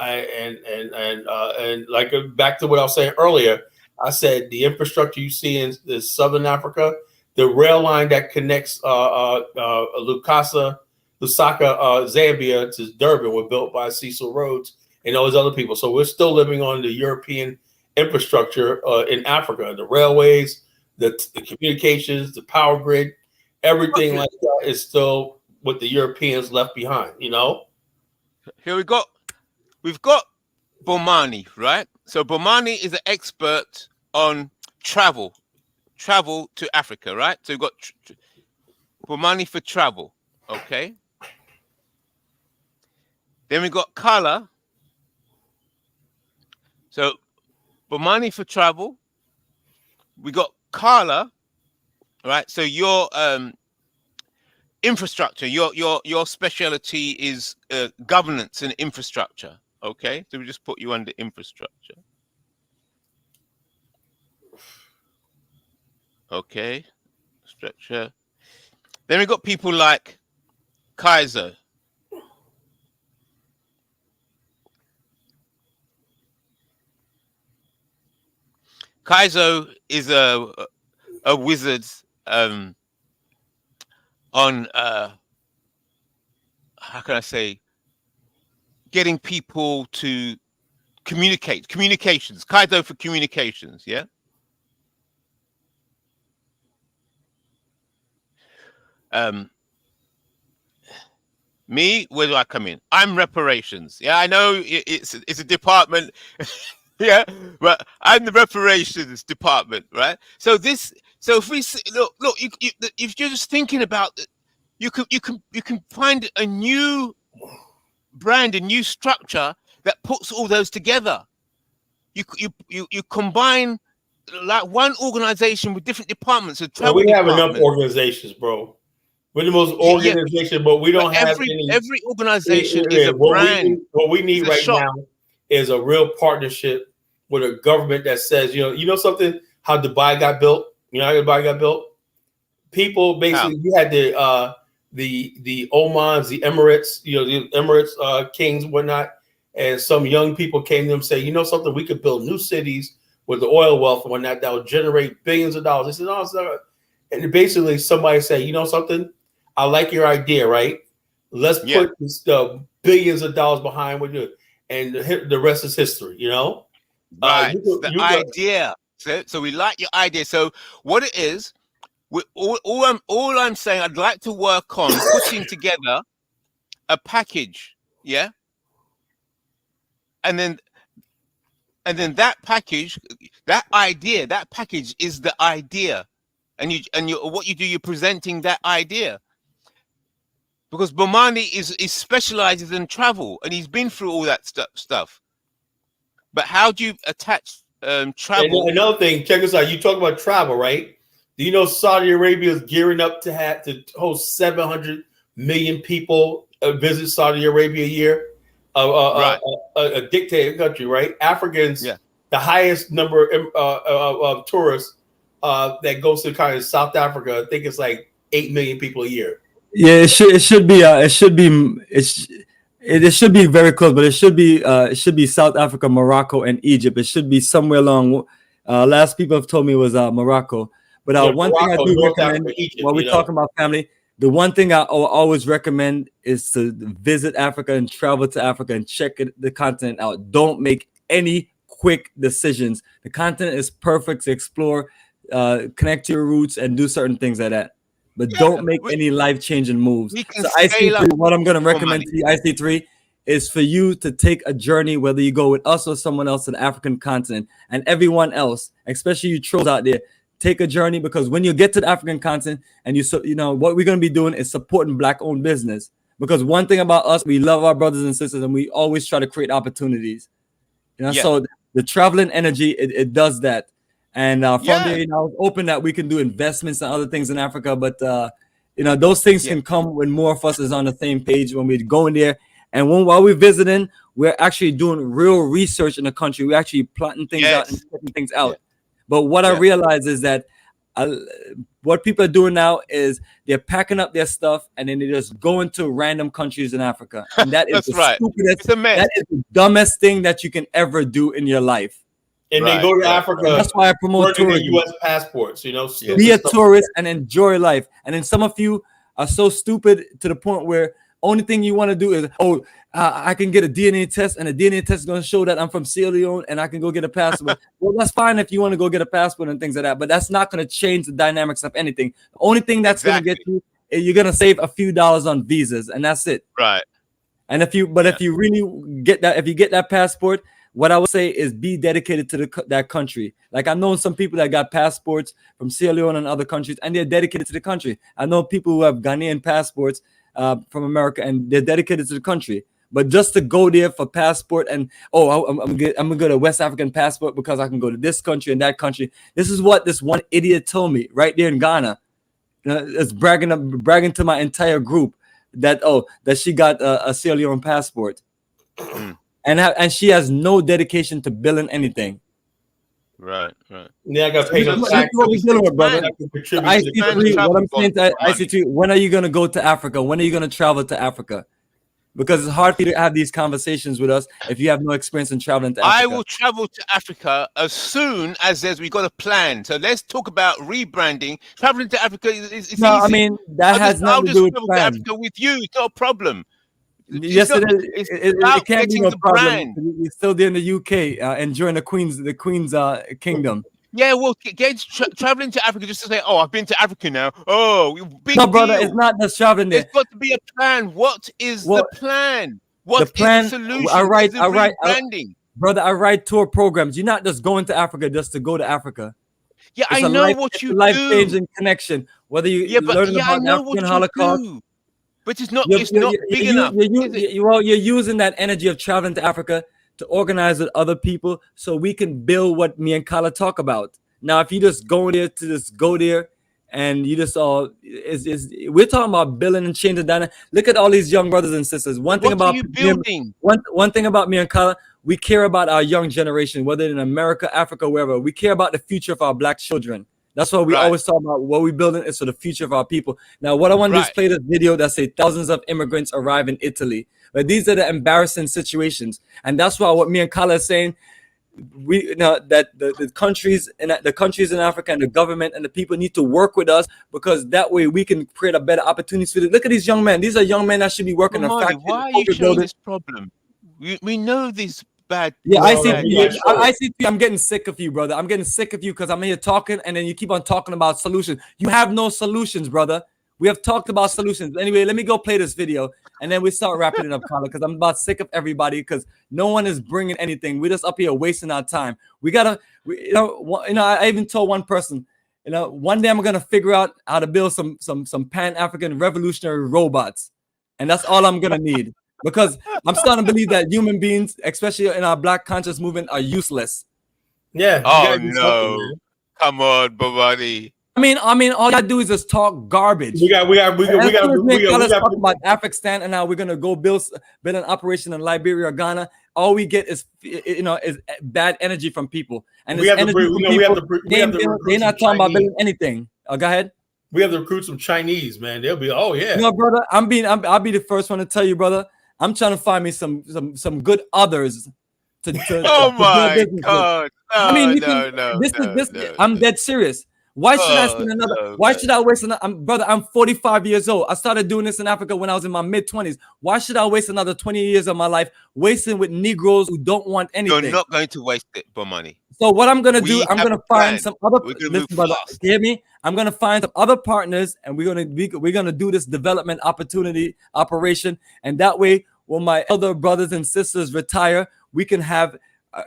B: like back to what I was saying earlier, I said the infrastructure you see in Southern Africa, the rail line that connects Lusaka, Zambia to Durban were built by Cecil Rhodes and those other people. So we're still living on the European infrastructure in Africa, the railways, the communications, the power grid, everything like that is still what the Europeans left behind, you know?
G: Here we've got Bomani, right? So Bomani is an expert on travel to Africa, right? So we've got Bomani for travel, okay? Then we got Kala. So Bomani for travel. We got Kala, right? So your infrastructure, your specialty is governance and infrastructure. Okay, so we just put you under infrastructure. Okay, structure. Then we got people like Kaiser. Kaizo is a wizard on how can I say, getting people to communications. Kaizo for communications, yeah. Me, where do I come in? I'm reparations. Yeah, I know it's a department. Yeah, but I'm the reparations department, right? So if we look, if you're just thinking about it, you can find a new brand, a new structure that puts all those together. You combine like one organization with different departments.
B: Well, we have enough organizations, bro. We're the most organization, but we don't have any.
G: Every organization is a brand.
B: What we need right now is a real partnership with a government that says, you know something, how Dubai got built. You know how Dubai got built? People basically, you had the Omans, the Emirates, the Emirates kings and whatnot, and some young people came to them and say, you know something, we could build new cities with the oil wealth and whatnot that will generate billions of dollars. They said, oh, and basically somebody said, you know something, I like your idea, right? Let's put this billions of dollars behind what you do, and the rest is history.
G: Right, idea. So we like your idea. So what it is, all I'm saying, I'd like to work on putting together a package, yeah, and then that package, that package is the idea, and what you do, you're presenting that idea. Because Bomani is specializes in travel, and he's been through all that stuff. But how do you attach travel?
B: And another thing, check this out. You talk about travel, right? Do you know Saudi Arabia is gearing up to host 700 million people visit Saudi Arabia a year? A dictator country, right? Africans, the highest number of tourists that goes to kind of South Africa. I think it's like 8 million people a year.
A: Yeah, it should be very close, but it should be South Africa, Morocco, and Egypt. It should be somewhere along. Last people have told me was Morocco. But one thing I do recommend while we're talking about family, the one thing I always recommend is to visit Africa and travel to Africa and check the continent out. Don't make any quick decisions. The continent is perfect to explore, connect to your roots, and do certain things like that. But don't make any life-changing moves. So IC3, what I'm going to recommend to you, IC3, is for you to take a journey, whether you go with us or someone else to the African continent, and everyone else, especially you trolls out there, take a journey, because when you get to the African continent, and what we're going to be doing is supporting Black-owned business. Because one thing about us, we love our brothers and sisters, and we always try to create opportunities. So the traveling energy, it does that. And from there, I was open that we can do investments and other things in Africa, but those things can come when more of us is on the same page when we're going there. And while we're visiting, we're actually doing real research in the country. We're actually plotting things out and checking things out. But what I realize is that what people are doing now is they're packing up their stuff and then they just go into random countries in Africa. And that is stupidest, that is the dumbest thing that you can ever do in your life.
B: And they go to Africa.
A: And that's why I promote tourism.
B: U.S. passports,
A: Be a tourist and enjoy life. And then some of you are so stupid to the point where only thing you want to do is, I can get a DNA test, and a DNA test is going to show that I'm from Sierra Leone, and I can go get a passport. Well, that's fine if you want to go get a passport and things like that, but that's not going to change the dynamics of anything. The only thing that's going to get you, you're going to save a few dollars on visas, and that's it.
G: Right.
A: And if you really get that, if you get that passport, what I would say is be dedicated to that country. Like I've known some people that got passports from Sierra Leone and other countries, and they're dedicated to the country. I know people who have Ghanaian passports from America, and they're dedicated to the country. But just to go there for passport and I'm gonna get a West African passport because I can go to this country and that country. This is what this one idiot told me right there in Ghana. It's bragging to my entire group that she got a Sierra Leone passport. And she has no dedication to building anything.
G: Right.
B: Yeah, I got paid on
A: tax. That's what we're dealing with, brother. IC3, what I'm saying to IC3, when are you going to go to Africa? When are you going to travel to Africa? because it's hard for you to have these conversations with us if you have no experience in traveling to
G: I
A: Africa.
G: will travel to Africa as soon as we got a plan. So let's talk about rebranding. Traveling to Africa is
A: No,
G: easy.
A: I mean that has
G: I'll
A: nothing to
G: just
A: do with
G: travel to
A: plan.
G: Africa with you. It's not a problem.
A: Yes, it is.
G: It's
A: It
G: about
A: can't be
G: getting
A: no
G: the
A: problem.
G: brand.
A: You're still there in the UK, enjoying the Queen's kingdom.
G: Yeah, well, traveling to Africa just to say, "Oh, I've been to Africa now." Oh, big
A: No, brother,
G: deal.
A: it's not just traveling there.
G: There's got to be a plan. What is the plan? What is
A: plan?
G: the solution?
A: I write,
G: rebranding.
A: Brother, I write tour programs. You're not just going to Africa just to go to Africa.
G: Yeah,
A: it's
G: I know what you do.
A: Life-changing connection. Whether you learn about the African Holocaust,
G: but it's not big enough.
A: You're using that energy of traveling to Africa to organize with other people so we can build what me and Kala talk about. Now, if you just go there to just go there and you just we're talking about building and changing dynamic. Look at all these young brothers and sisters. One thing about me and Kala, we care about our young generation, whether in America, Africa, wherever. We care about the future of our Black children. That's why we always talk about what we're building is for the future of our people. Now, what I want to do is play this video that say thousands of immigrants arrive in Italy. But these are the embarrassing situations. And that's why what me and Kala are saying, that the countries in Africa and the government and the people need to work with us, because that way we can create a better opportunity for them. Look at these young men. These are young men that should be working in factories.
G: Why are you showing this problem? We know this bad.
A: Yeah, I see. I'm getting sick of you, brother. I'm getting sick of you because I'm here talking and then you keep on talking about solutions. You have no solutions, brother. We have talked about solutions. Anyway, let me go play this video and then we start wrapping it up, Carla, because I'm about sick of everybody because no one is bringing anything. We're just up here wasting our time. I even told one person, one day I'm gonna figure out how to build some Pan-African revolutionary robots, and that's all I'm gonna need. Because I'm starting to believe that human beings, especially in our Black conscious movement, are useless.
B: Yeah.
G: Oh no! Come on, Bomani.
A: I mean, all you gotta do is just talk garbage. We got talk about Afrikstan, and now we're gonna go build an operation in Liberia or Ghana. All we get is bad energy from people, and they're not talking about building anything. Go ahead.
B: We have to recruit some Chinese, man. They'll be, oh yeah.
A: No, brother, I'll be the first one to tell you, brother. I'm trying to find me some good others
G: oh my God!
A: I'm dead serious. Why should I spend another? Why should I waste another? Brother, I'm 45 years old. I started doing this in Africa when I was in my mid-20s. Why should I waste another 20 years of my life wasting with Negroes who don't want anything?
G: You're not going to waste it, Bomani.
A: So what I'm gonna do? I'm gonna find some other. Listen, brother, hear me? I'm gonna find some other partners, and we're gonna do this development operation, and that way, when my elder brothers and sisters retire, we can have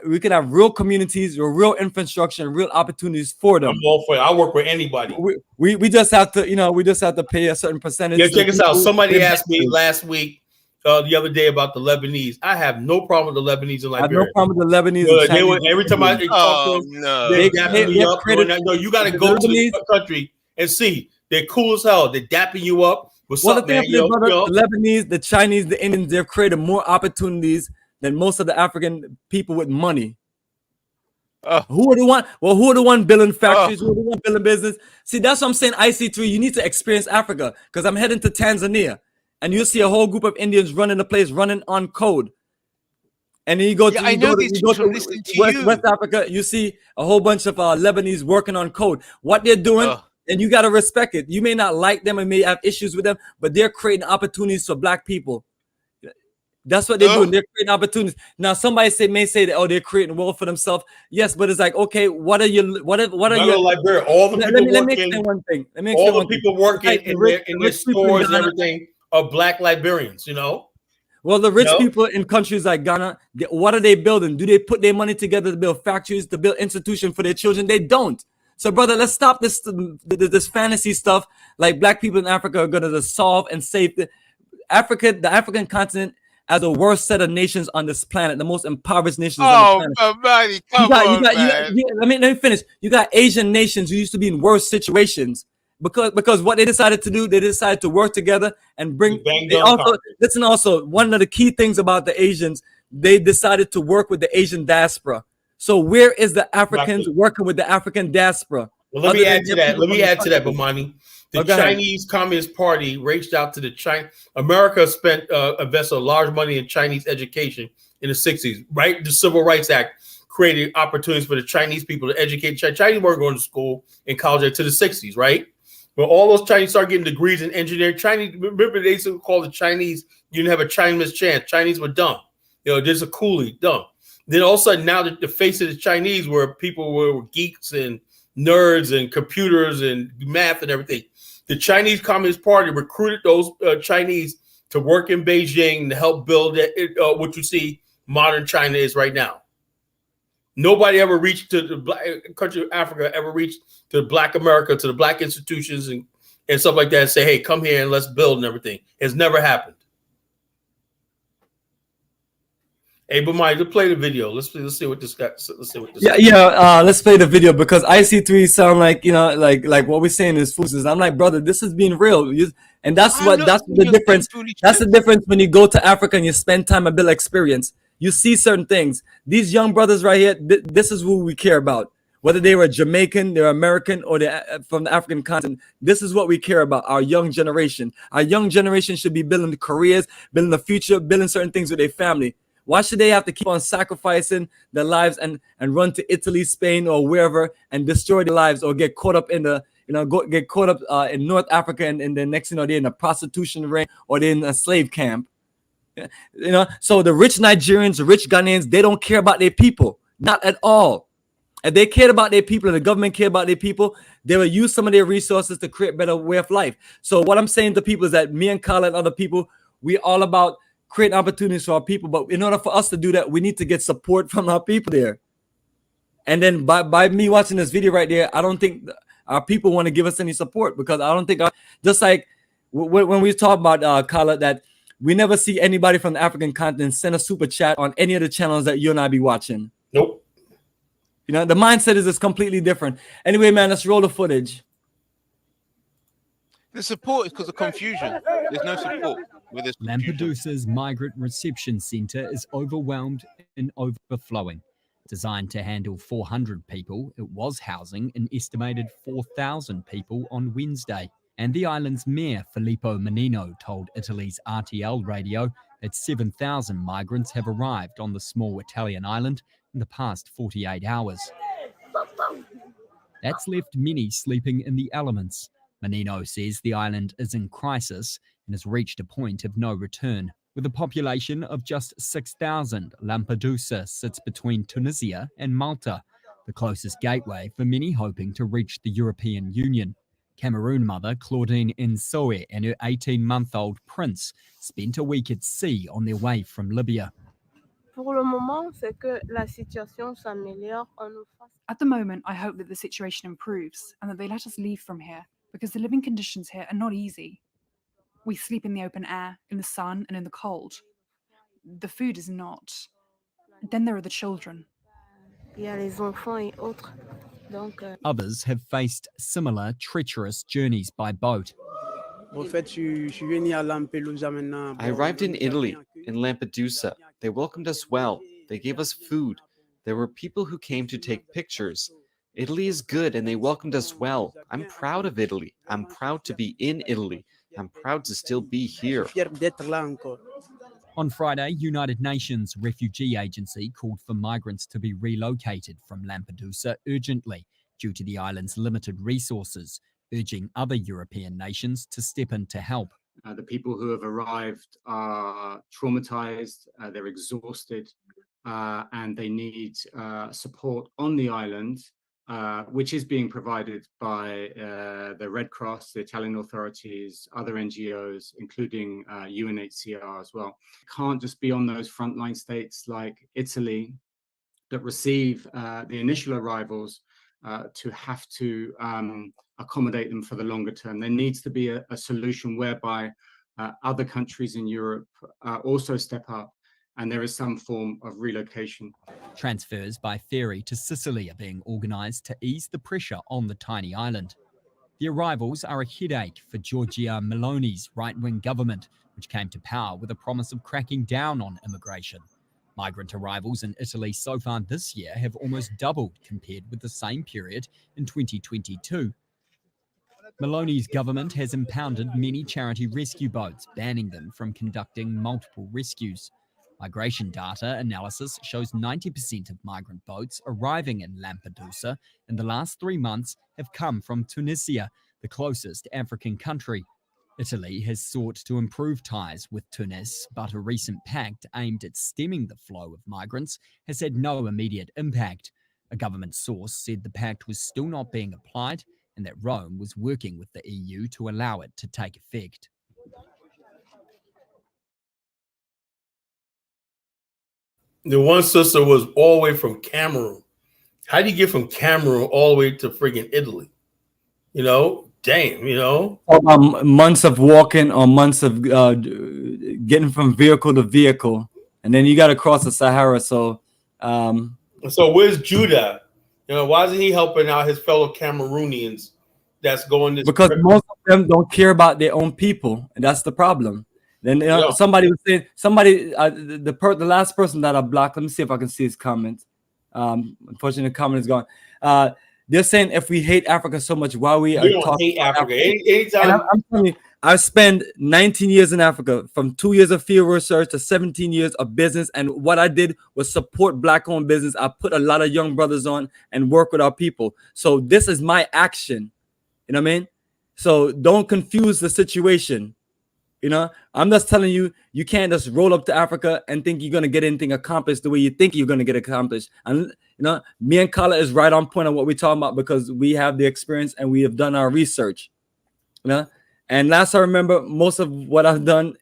A: real communities, or real infrastructure, and real opportunities for them.
B: I'm all for it. I'll work with anybody.
A: We just have to, pay a certain percentage.
B: Yeah, check us out. Somebody asked me last week, the other day, about the Lebanese. I have no problem with the Lebanese in Liberia. I have no problem with the Lebanese.
A: Every time I talk to them,
B: they dapping me up. No, you got to go to the country and see. They're cool as hell. They're dapping you up. What's up, man?
A: The Lebanese, the Chinese, the Indians, they've created more opportunities than most of the African people with money. Who are the one building factories? Who are the one building business? See, that's what I'm saying. IC3, you need to experience Africa, because I'm heading to Tanzania, and you'll see a whole group of Indians running the place, running on code. And then you go to West Africa, you see a whole bunch of Lebanese working on code. What they're doing, and you got to respect it. You may not like them and may have issues with them, but they're creating opportunities for Black people. That's what they're doing. They're creating opportunities. Now, somebody may say that, they're creating wealth for themselves. Yes, but it's like, okay, what are your
B: Liberia? All the people
A: let me explain one thing.
B: All the people working in their stores and everything are Black Liberians,
A: Well, the rich people in countries like Ghana, what are they building? Do they put their money together to build factories, to build institutions for their children? They don't. So, brother, let's stop this fantasy stuff. Like Black people in Africa are going to solve and save the African continent as the worst set of nations on this planet, the most impoverished nations on the planet.
G: Buddy, come on, man.
A: Let me finish. You got Asian nations who used to be in worse situations because what they decided to do, they decided to work together and bring. Also, one of the key things about the Asians, they decided to work with the Asian diaspora. So where is the Africans working with the African diaspora?
B: Well, let me add to that. Let me add to that, Bomani. The Chinese Communist Party reached out to the China. America spent invested large money in Chinese education in the 60s. Right, the Civil Rights Act created opportunities for the Chinese people to educate. Chinese weren't going to school in college until the 60s, right? But all those Chinese started getting degrees in engineering. Chinese, remember they used to call the Chinese, you didn't have a Chinese chance. Chinese were dumb. You know, there's a coolie, dumb. Then all of a sudden now the face of the Chinese were people were geeks and nerds and computers and math and everything. The Chinese Communist Party recruited those Chinese to work in Beijing to help build what you see modern China is right now. Nobody ever reached to the black country of Africa, ever reached to Black America, to the Black institutions and stuff like that and say, hey, come here and let's build and everything. It's never happened. Hey, but Mike, let's play the video. Let's see what this guy. Let's see what this.
A: Let's play the video because IC3 sound like like what we're saying is foolishness. I'm like, brother, this is being real, and that's the difference. That's the difference when you go to Africa and you spend time and build experience. You see certain things. These young brothers right here, this is who we care about. Whether they were Jamaican, they're American, or they're from the African continent, this is what we care about, our young generation. Our young generation should be building careers, building the future, building certain things with their family. Why should they have to keep on sacrificing their lives and run to Italy, Spain, or wherever and destroy their lives or get caught up in the, get caught up in North Africa and then next, they're in a prostitution ring or they're in a slave camp. So the rich Nigerians, the rich Ghanaians, they don't care about their people, not at all. If they cared about their people and the government cared about their people, they will use some of their resources to create a better way of life. So what I'm saying to people is that me and Kyle and other people, we're all about creating opportunities for our people. But in order for us to do that, we need to get support from our people there. And then by me watching this video right there, I don't think our people want to give us any support because I don't think, just like when we talk about Kyle, that we never see anybody from the African continent send a super chat on any of the channels that you and I be watching.
B: Nope.
A: The mindset is completely different. Anyway, man, let's roll the footage.
G: The support is because of confusion. There's no support with this.
H: Lampedusa's migrant reception centre is overwhelmed and overflowing. Designed to handle 400 people, it was housing an estimated 4,000 people on Wednesday. And the island's mayor, Filippo Menino, told Italy's RTL radio that 7,000 migrants have arrived on the small Italian island in the past 48 hours. That's left many sleeping in the elements. Menino says the island is in crisis and has reached a point of no return. With a population of just 6,000, Lampedusa sits between Tunisia and Malta, the closest gateway for many hoping to reach the European Union. Cameroon mother Claudine Nsoe and her 18-month-old prince spent a week at sea on their way from Libya.
I: At the moment, I hope that the situation improves and that they let us leave from here, because the living conditions here are not easy. We sleep in the open air, in the sun and in the cold. The food is not. Then there are the children.
H: Others have faced similar treacherous journeys by boat.
J: I arrived in Italy, in Lampedusa. They welcomed us well. They gave us food. There were people who came to take pictures. Italy is good and they welcomed us well. I'm proud of Italy. I'm proud to be in Italy. I'm proud to still be here.
H: On Friday, United Nations Refugee Agency called for migrants to be relocated from Lampedusa urgently due to the island's limited resources, urging other European nations to step in to help.
K: The people who have arrived are traumatized, they're exhausted, and they need support on the island, which is being provided by the Red Cross, the Italian authorities, other NGOs, including UNHCR as well. It can't just be on those frontline states like Italy that receive the initial arrivals to have to accommodate them for the longer term. There needs to be a solution whereby other countries in Europe also step up and there is some form of relocation.
H: Transfers by ferry to Sicily are being organised to ease the pressure on the tiny island. The arrivals are a headache for Giorgia Meloni's right-wing government, which came to power with a promise of cracking down on immigration. Migrant arrivals in Italy so far this year have almost doubled compared with the same period in 2022. Meloni's government has impounded many charity rescue boats, banning them from conducting multiple rescues. Migration data analysis shows 90% of migrant boats arriving in Lampedusa in the last 3 months have come from Tunisia, the closest African country. Italy has sought to improve ties with Tunis, but a recent pact aimed at stemming the flow of migrants has had no immediate impact. A government source said the pact was still not being applied and that Rome was working with the EU to allow it to take effect.
B: The one sister was all the way from Cameroon. How do you get from Cameroon all the way to friggin' Italy? You know, damn, you know.
A: Months of walking or months of getting from vehicle to vehicle. And then you got to cross the Sahara. So
B: where's Judah? You know, why isn't he helping out his fellow Cameroonians that's going this
A: because
B: trip?
A: most of them don't care about their own people. And that's the problem. Then somebody was saying, the last person that I blocked, let me see if I can see his comment. Unfortunately, the comment is gone. They're saying if we hate Africa so much, why we
B: don't hate Africa. Anytime
A: I'm telling you, I spent 19 years in Africa, from 2 years of field research to 17 years of business. And what I did was support Black-owned business. I put a lot of young brothers on and work with our people. So this is my action. You know what I mean? So don't confuse the situation. You know, I'm just telling you, you can't just roll up to Africa and think you're going to get anything accomplished the way you think you're going to get accomplished. And, you know, me and Kala is right on point on what we're talking about because we have the experience and we have done our research. You know, and last I remember, most of what I've done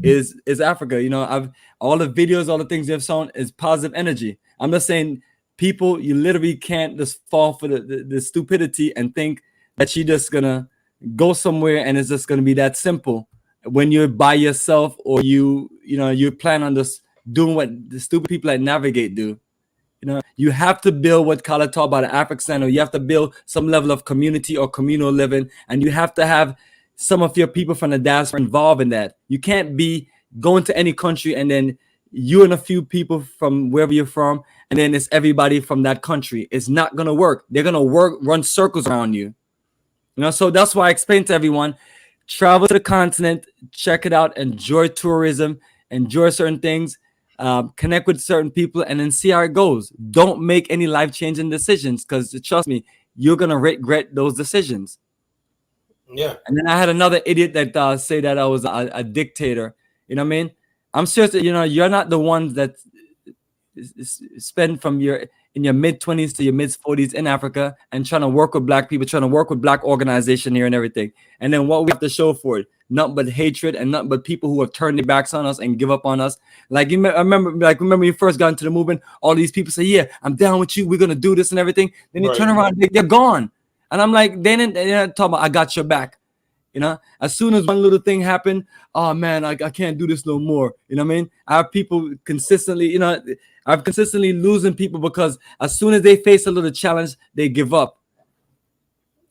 A: is Africa. You know, all the videos, all the things they've shown is positive energy. I'm just saying, people, you literally can't just fall for the stupidity and think that you're just going to go somewhere and it's just going to be that simple. When you're by yourself or you plan on just doing what the stupid people at Navigate do. You know, you have to build what Kala talked about in Afrikstan, or you have to build some level of community or communal living, and you have to have some of your people from the diaspora involved in that. You can't be going to any country and then you and a few people from wherever you're from, and then it's everybody from that country. It's not gonna work. They're gonna run circles around you. You know, so that's why I explained to everyone, travel to the continent, check it out, enjoy tourism, enjoy certain things, connect with certain people, and then see how it goes. Don't make any life-changing decisions because trust me, you're gonna regret those decisions.
B: Yeah. And
A: then I had another idiot that say that I was a dictator. You know what I mean? I'm serious. You know, you're not the ones that spend from your mid-20s to your mid-40s in Africa and trying to work with Black people, trying to work with Black organization here and everything. And then what we have to show for it, nothing but hatred and nothing but people who have turned their backs on us and give up on us. Like I remember when you first got into the movement, all these people say, yeah, I'm down with you. We're going to do this and everything. Then you turn around, they're gone. And I'm like, they're not talking about, I got your back. You know, as soon as one little thing happened, oh man, I can't do this no more. You know what I mean? I have people consistently, you know, I'm consistently losing people because as soon as they face a little challenge, they give up.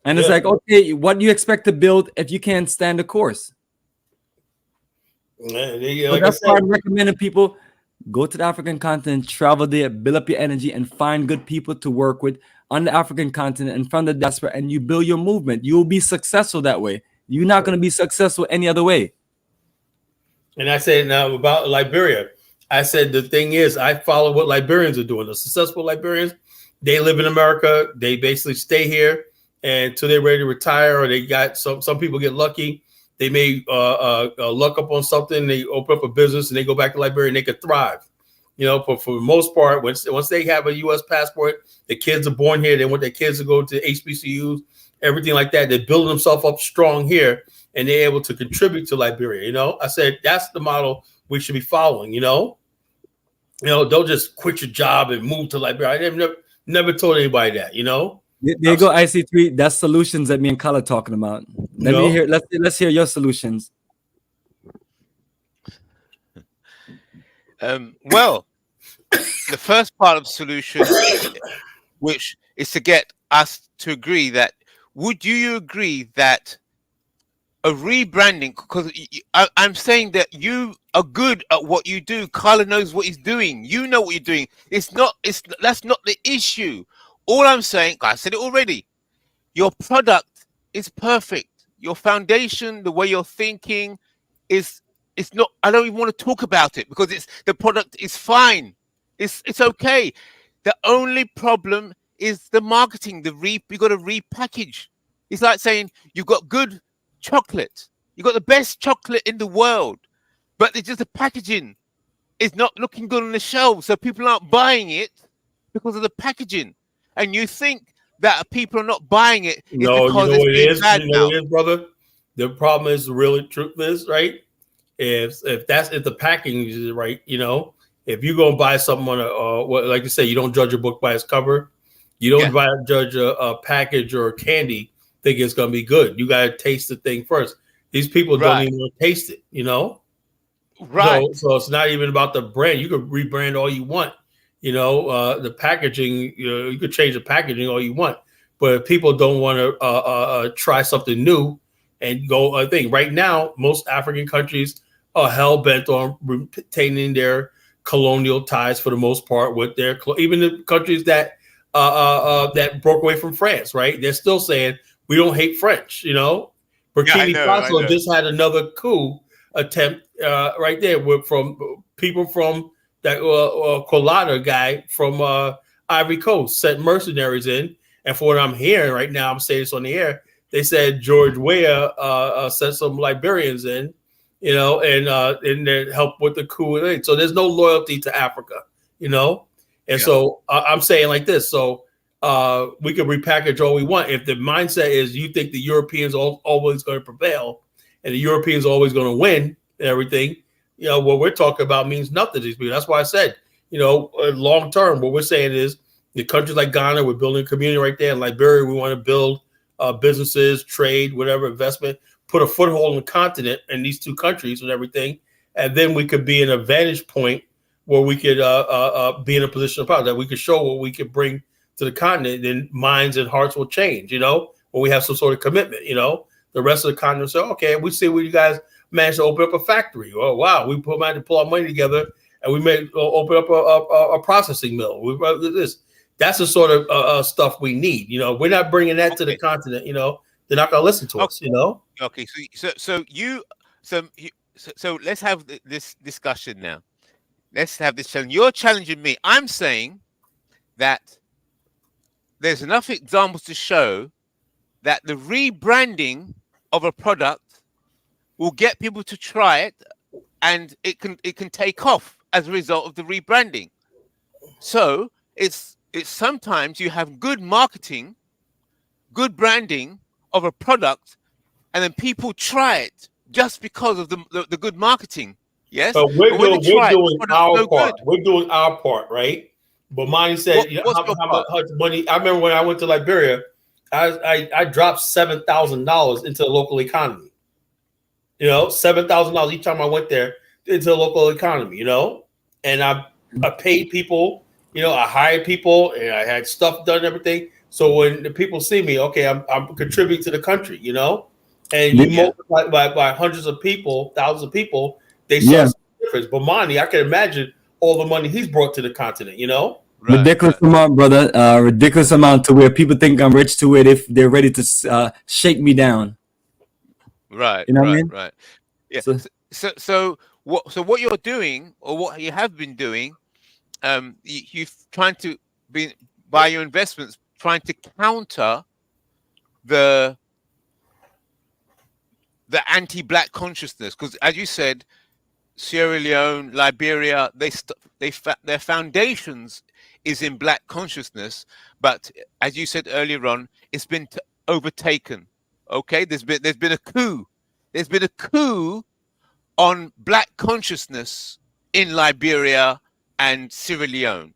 A: And it's like, okay, what do you expect to build if you can't stand the course? So that's why I'm recommending people go to the African continent, travel there, build up your energy, and find good people to work with on the African continent and from the diaspora, and you build your movement. You will be successful that way. You're not going to be successful any other way.
B: And I said now about Liberia. I said the thing is, I follow what Liberians are doing. The successful Liberians, they live in America. They basically stay here until they're ready to retire, or they got some people get lucky. They may luck up on something. They open up a business and they go back to Liberia and they could thrive. You know, but for the most part, once they have a U.S. passport, the kids are born here. They want their kids to go to HBCUs, everything like that. They're building themselves up strong here, and they're able to contribute to Liberia. You know, I said that's the model we should be following. You know, don't just quit your job and move to Liberia. I never told anybody that. You know.
A: There you go, IC3. That's solutions that me and Kala talking about. Let's hear your solutions.
G: Well, the first part of solution, which is to get us to agree that, would you agree that a rebranding, because I'm saying that you are good at what you do. Carla knows what he's doing. You know what you're doing. That's not the issue. All I'm saying, I said it already. Your product is perfect. Your foundation, the way you're thinking, it's not. I don't even want to talk about it because the product is fine. It's okay. The only problem is the marketing. You got to repackage. It's like saying you've got good chocolate. You got the best chocolate in the world, but it's just the packaging is not looking good on the shelves, so people aren't buying it because of the packaging. And you think that people are not buying it is
B: No, you
G: because
B: know
G: it's
B: what it
G: being
B: is.
G: bad
B: You know
G: now.
B: what it is, brother. The problem is really truth is right. If the packaging is right, if you're gonna buy something on like you say, you don't judge a book by its cover. You don't judge a package or a candy think it's gonna be good. You gotta taste the thing first. These people don't even want to taste it,
G: Right.
B: So it's not even about the brand. You could rebrand all you want. The packaging. You could change the packaging all you want, but if people don't want to try something new and go, I think right now most African countries are hell bent on retaining their colonial ties for the most part with their even the countries that broke away from France. Right? They're still saying we don't hate French. Burkina Faso just had another coup attempt right there from people from that Colada guy from Ivory Coast sent mercenaries in, and for what I'm hearing right now, I'm saying this on the air. They said George Weah sent some Liberians in, and they help with the coup. So there's no loyalty to Africa, and so I'm saying like this. So we can repackage all we want. If the mindset is you think the Europeans are always going to prevail and the Europeans are always going to win and everything, what we're talking about means nothing to these people. That's why I said, long term, what we're saying is the countries like Ghana, we're building a community right there. In Liberia, we want to build businesses, trade, whatever, investment, put a foothold in the continent in these two countries and everything. And then we could be in a vantage point where we could be in a position of power that we could show what we could bring to the continent, then minds and hearts will change, when we have some sort of commitment, the rest of the continent say, okay, we see where you guys managed to open up a factory. Oh, wow, we managed to pull our money together and we may open up a processing mill. That's the sort of stuff we need. We're not bringing that to the continent, they're not going to listen to us,
G: Okay, so let's have this discussion now. Let's have this challenge. You're challenging me. I'm saying that there's enough examples to show that the rebranding of a product will get people to try it, and it can take off as a result of the rebranding. So it's sometimes you have good marketing, good branding of a product, and then people try it just because of the good marketing. Yes,
B: but we're doing our part. We're doing our part, right? Bomani said, how much money? I remember when I went to Liberia, I dropped $7,000 into the local economy. $7,000 each time I went there into the local economy. And I paid people. I hired people, and I had stuff done and everything. So when the people see me, okay, I'm contributing to the country. And you multiply by hundreds of people, thousands of people, they saw the difference. Bomani, I can imagine all the money he's brought to the continent,
A: Ridiculous amount, brother. Ridiculous amount to where people think I'm rich to it if they're ready to shake me down.
G: Right.
A: You know what I mean?
G: Right. Yeah. So what you're doing, or what you have been doing, you're trying to by your investments, trying to counter the anti-black consciousness, because as you said, Sierra Leone, Liberia, their foundations is in black consciousness, but as you said earlier on, it's been overtaken. Okay, there's been a coup. There's been a coup on black consciousness in Liberia and Sierra Leone.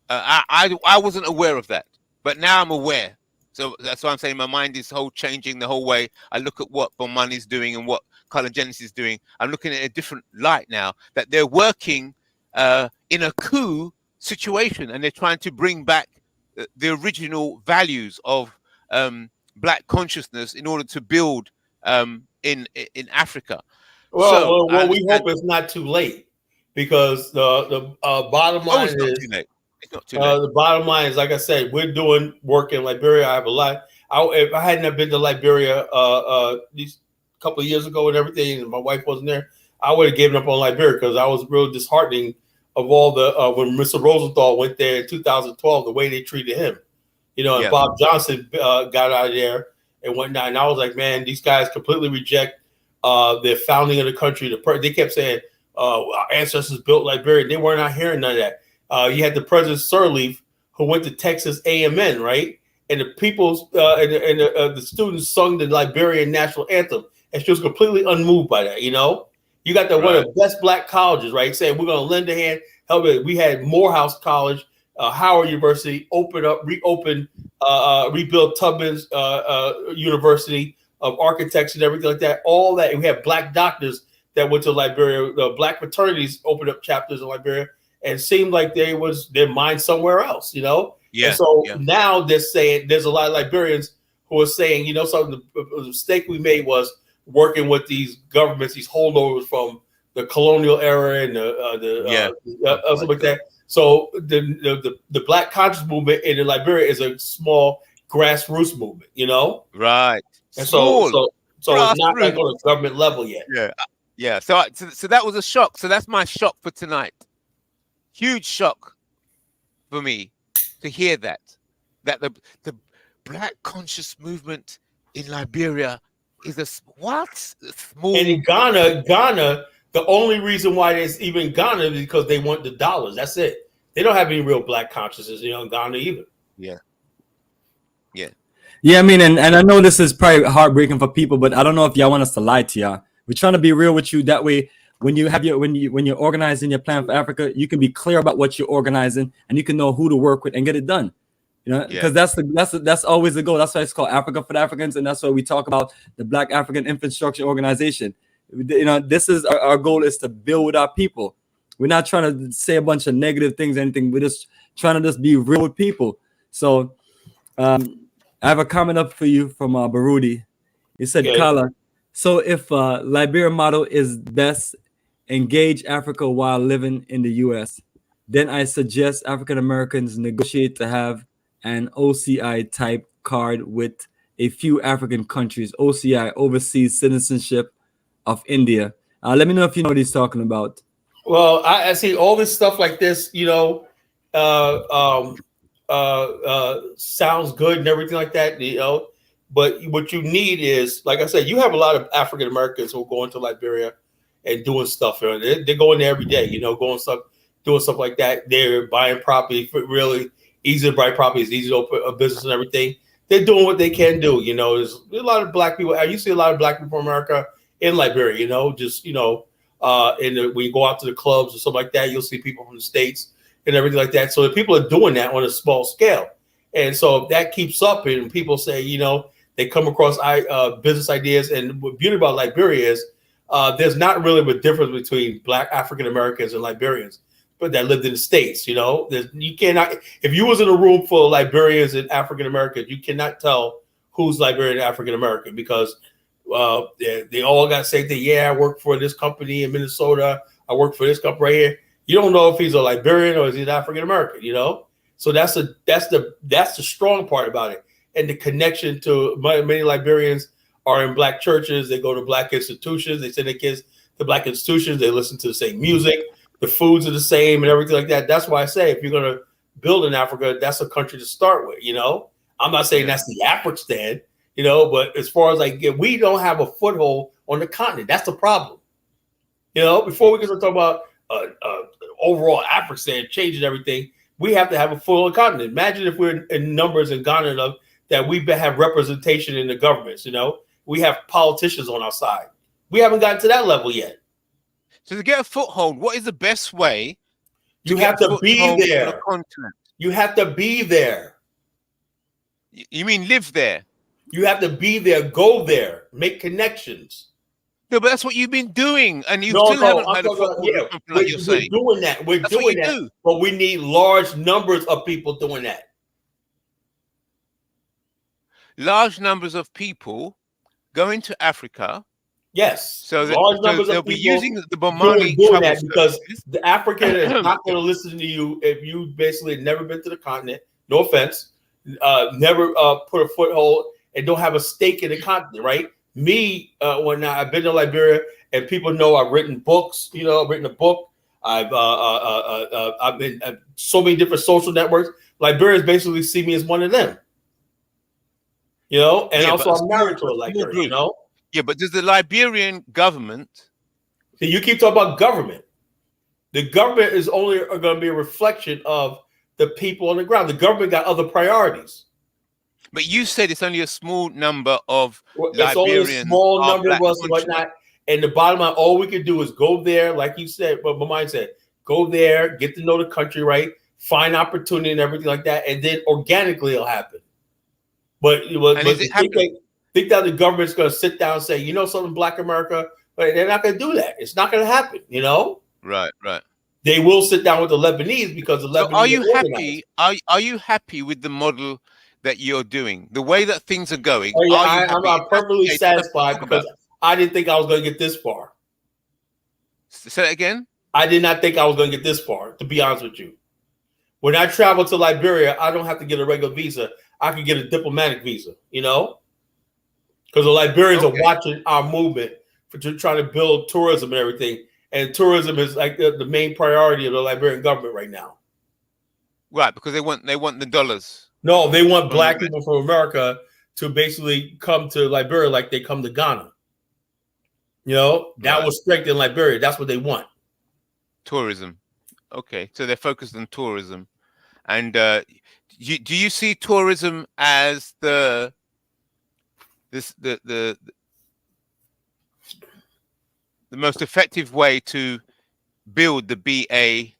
G: I wasn't aware of that, but now I'm aware. So that's why I'm saying my mind is changing the whole way I look at what Bomani is doing and what Color Genesis is doing. I'm looking at a different light now, that they're working in a coup situation, and they're trying to bring back the original values of black consciousness in order to build in Africa.
B: Well,
G: I
B: we
G: understand.
B: hope it's not too late, because the bottom line
G: It's not
B: is
G: too late. It's not too late.
B: the bottom line is, like I said, we're doing work in Liberia. I have a lot. If I hadn't been to Liberia these couple of years ago and everything, and my wife wasn't there, I would have given up on Liberia, because I was real disheartening of all the when Mr. Rosenthal went there in 2012, the way they treated him, and Bob Johnson got out of there and whatnot. And I was like, man, these guys completely reject the founding of the country. They kept saying our ancestors built Liberia. They were not hearing none of that. You had the President Sirleaf, who went to Texas A&M, right? And the people the students sung the Liberian national anthem, and she was completely unmoved by that. You got one of the best black colleges, right? Saying we're going to lend a hand, help it. We had Morehouse College, Howard University, rebuild Tubman's University of Architects and everything like that. All that, and we had black doctors that went to Liberia. The black fraternities opened up chapters in Liberia, and it seemed like their mind somewhere else, Yeah. And so now they're saying, there's a lot of Liberians who are saying, something. The mistake we made was working with these governments, these holdovers from the colonial era and something like that. So the Black conscious movement in Liberia is a small grassroots movement,
G: Right.
B: And so it's not like on a government level yet.
G: Yeah. So that was a shock. So that's my shock for tonight. Huge shock for me to hear that the Black conscious movement in Liberia is small.
B: And in Ghana, the only reason why there's even Ghana is because they want the dollars. That's it. They don't have any real Black consciousness in Ghana either.
A: Yeah, I mean, and I know this is probably heartbreaking for people, but I don't know if y'all want us to lie to y'all. We're trying to be real with you. That way, when you're organizing your plan for Africa, you can be clear about what you're organizing, and you can know who to work with and get it done. Because that's always the goal. That's why it's called Africa for the Africans, and that's why we talk about the Black African Infrastructure Organization. This is our goal, is to build with our people. We're not trying to say a bunch of negative things or anything. We're just trying to be real with people. So I have a comment up for you from Barudi. He said, Kala, so if Liberia model is best, engage Africa while living in the U.S., then I suggest African Americans negotiate to have an OCI type card with a few African countries. OCI, Overseas Citizenship of India. Let me know if you know what he's talking about.
B: Well, I see all this stuff like this, sounds good and everything like that, but what you need is, like I said, you have a lot of African Americans who go into Liberia and doing stuff. They're going there every day, doing stuff like that. They're buying property, really easy to buy property. It's easy to open a business and everything. They're doing what they can do. There's a lot of Black people. You see a lot of Black people from America in Liberia, when you go out to the clubs or something like that, you'll see people from the States and everything like that. So the people are doing that on a small scale. And so if that keeps up and people say, they come across business ideas. And what beauty about Liberia is there's not really a difference between Black African Americans and Liberians, but that lived in the States. You cannot, if you was in a room full of Liberians and African Americans, you cannot tell who's Liberian and African American, because they all got to say that, I work for this company in Minnesota. I work for this company right here. You don't know if he's a Liberian or is he an African American, So that's the strong part about it. And the connection to many Liberians are in Black churches. They go to Black institutions. They send their kids to Black institutions. They listen to the same music. The foods are the same and everything like that. That's why I say, if you're going to build in Africa, that's a country to start with. I'm not saying that's the Afrikstan, but as far as we don't have a foothold on the continent. That's the problem. Before we can talk about overall Afrikstan changing everything, we have to have a full continent. Imagine if we're in numbers in Ghana enough that we have representation in the governments. We have politicians on our side. We haven't gotten to that level yet.
G: So to get a foothold, what is the best way?
B: You have to be there. You have to be there.
G: You mean live there?
B: You have to be there, go there, make connections.
G: No, but that's what you've been doing, and you still haven't had a foothold.
B: We're doing that. We're doing that, but we need large numbers of people doing that.
G: Large numbers of people going to Africa
B: Yes.
G: So,
B: Large numbers
G: they'll
B: of
G: be
B: people
G: using the Bomani
B: doing
G: travel
B: that because
G: services.
B: the African is not going to listen to you if you basically never been to the continent. No offense, never put a foothold and don't have a stake in the continent, right? Me, when I've been to Liberia and people know I've written books, I've written a book. I've been so many different social networks. Liberians basically see me as one of them, and
G: Yeah,
B: also
G: but
B: I'm married to a Liberian,
G: Yeah, but does the Liberian government?
B: See, you keep talking about government. The government is only going to be a reflection of the people on the ground. The government got other priorities.
G: But you said it's only a small number of
B: It's only a
G: Liberians
B: small
G: are
B: number
G: black
B: of us and
G: conscious.
B: whatnot. And the bottom line, all we can do is go there, like you said, but my mind said, go there, get to know the country, right? Find opportunity and everything like that, and then organically it'll happen. But think that the government's going to sit down and say, something, Black America, but they're not going to do that. It's not going to happen,
G: Right.
B: They will sit down with the Lebanese because the Lebanese
G: are you
B: are
G: happy? Are you happy with the model that you're doing, the way that things are going?
B: Oh, yeah,
G: are you happy?
B: I'm perfectly satisfied because I didn't think I was going to get this far.
G: Say that again.
B: I did not think I was going to get this far, to be honest with you. When I travel to Liberia, I don't have to get a regular visa. I can get a diplomatic visa, because the Liberians are watching our movement to try to build tourism and everything. And tourism is like the main priority of the Liberian government right now.
G: Right, because they want the dollars.
B: No, they want Black people from America to basically come to Liberia like they come to Ghana. That will strengthen Liberia. That's what they want.
G: Tourism. Okay, so they're focused on tourism. And do you see tourism as the most effective way to build the BAIO?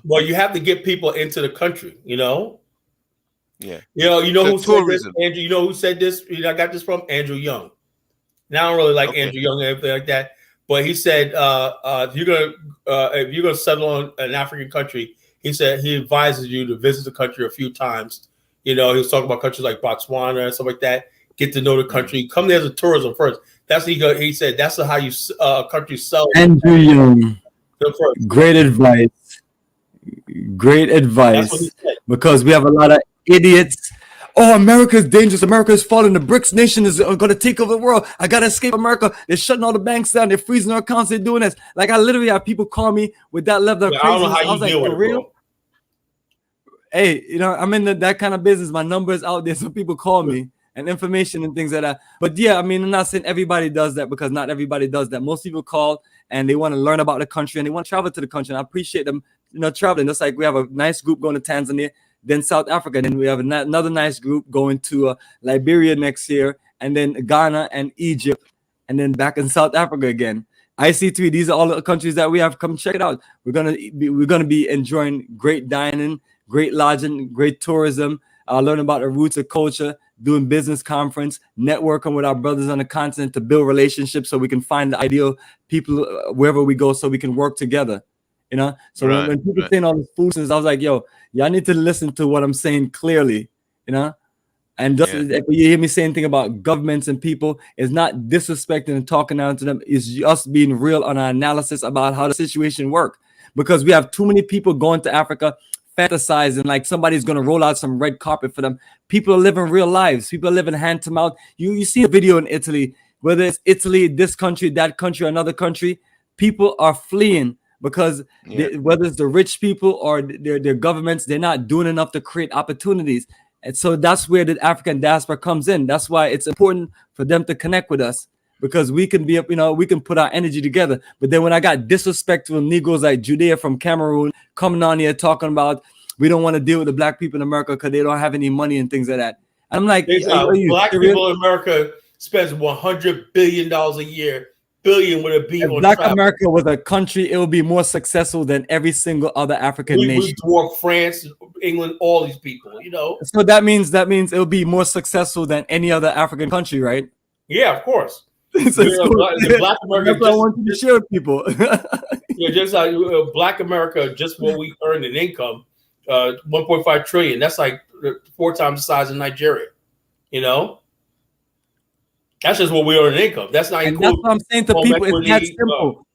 B: Well, you have to get people into the country,
G: Yeah.
B: Who said this, Andrew? You know who said this? I got this from Andrew Young. Now I don't really like Andrew Young and everything like that, but he said if you're gonna settle on an African country, he said he advises you to visit the country a few times. He was talking about countries like Botswana and stuff like that. Get to know the country. Come there as a tourism first. That's what he said. That's how you country sell.
A: Andrew Young, great advice. Great advice. Because we have a lot of idiots. Oh, America is dangerous. America is falling. The BRICS nation is going to take over the world. I got to escape America. They're shutting all the banks down. They're freezing our accounts. They're doing this. Like, I literally have people call me with that level of craziness.
B: I don't know how you deal with it, bro.
A: Hey, I'm in that kind of business. My number is out there, so people call me and information and things like that. But yeah, I mean, I'm not saying everybody does that because not everybody does that. Most people call and they want to learn about the country and they want to travel to the country. And I appreciate them, traveling. Just like we have a nice group going to Tanzania, then South Africa, and then we have another nice group going to Liberia next year, and then Ghana and Egypt, and then back in South Africa again. IC3, these are all the countries that we have. Come check it out. We're gonna be enjoying great dining, great lodging, great tourism, learning about the roots of culture, doing business conference, networking with our brothers on the continent to build relationships so we can find the ideal people wherever we go so we can work together. So when people saying all this foolishness, I was like, yo, y'all need to listen to what I'm saying clearly, and just if you hear me say anything about governments and people, it's not disrespecting and talking down to them. It's just being real on our analysis about how the situation works, because we have too many people going to Africa fantasizing like somebody's going to roll out some red carpet for them. People are living real lives. People are living hand to mouth. You see a video in Italy, whether it's Italy, this country, that country, another country, people are fleeing because whether it's the rich people or their governments, they're not doing enough to create opportunities. And so that's where the African diaspora comes in. That's why it's important for them to connect with us, because we can we can put our energy together. But then when I got disrespectful Negroes like Judea from Cameroon coming on here talking about we don't want to deal with the Black people in America because they don't have any money and things like that. I'm like,
B: Black people in America spends $100 billion a year. Billion would it be?
A: If Black America was a country, it would be more successful than every single other African nation.
B: We dwarf France, England, all these people,
A: So that means it will be more successful than any other African country, right?
B: Yeah, of course.
A: So
B: Black America.
A: That's what I want you to share with people.
B: Just like Black America, just what we earn in income, 1.5 trillion. That's like 4 times the size of Nigeria. That's just what we earn in income. That's not
L: And that's what I'm saying to
B: home
L: people. It's that
B: equity.
L: simple.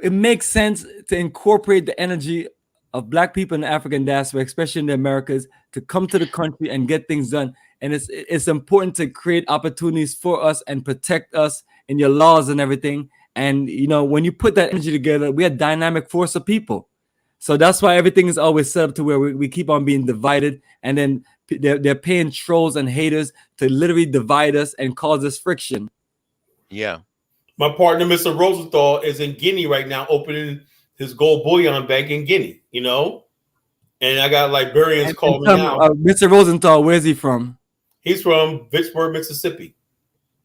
L: It makes sense to incorporate the energy of Black people in the African diaspora, especially in the Americas, to come to the country and get things done. And it's important to create opportunities for us and protect us in your laws and everything. And you know, when you put that energy together, we are a dynamic force of people. So that's why everything is always set up to where we keep on being divided, and then they're paying trolls and haters to literally divide us and cause us friction.
G: Yeah.
B: My partner, Mr. Rosenthal, is in Guinea right now, opening his gold bullion bank in Guinea, you know? And I got Liberians calling me now.
L: Mr. Rosenthal, where's he from?
B: He's from Vicksburg, Mississippi.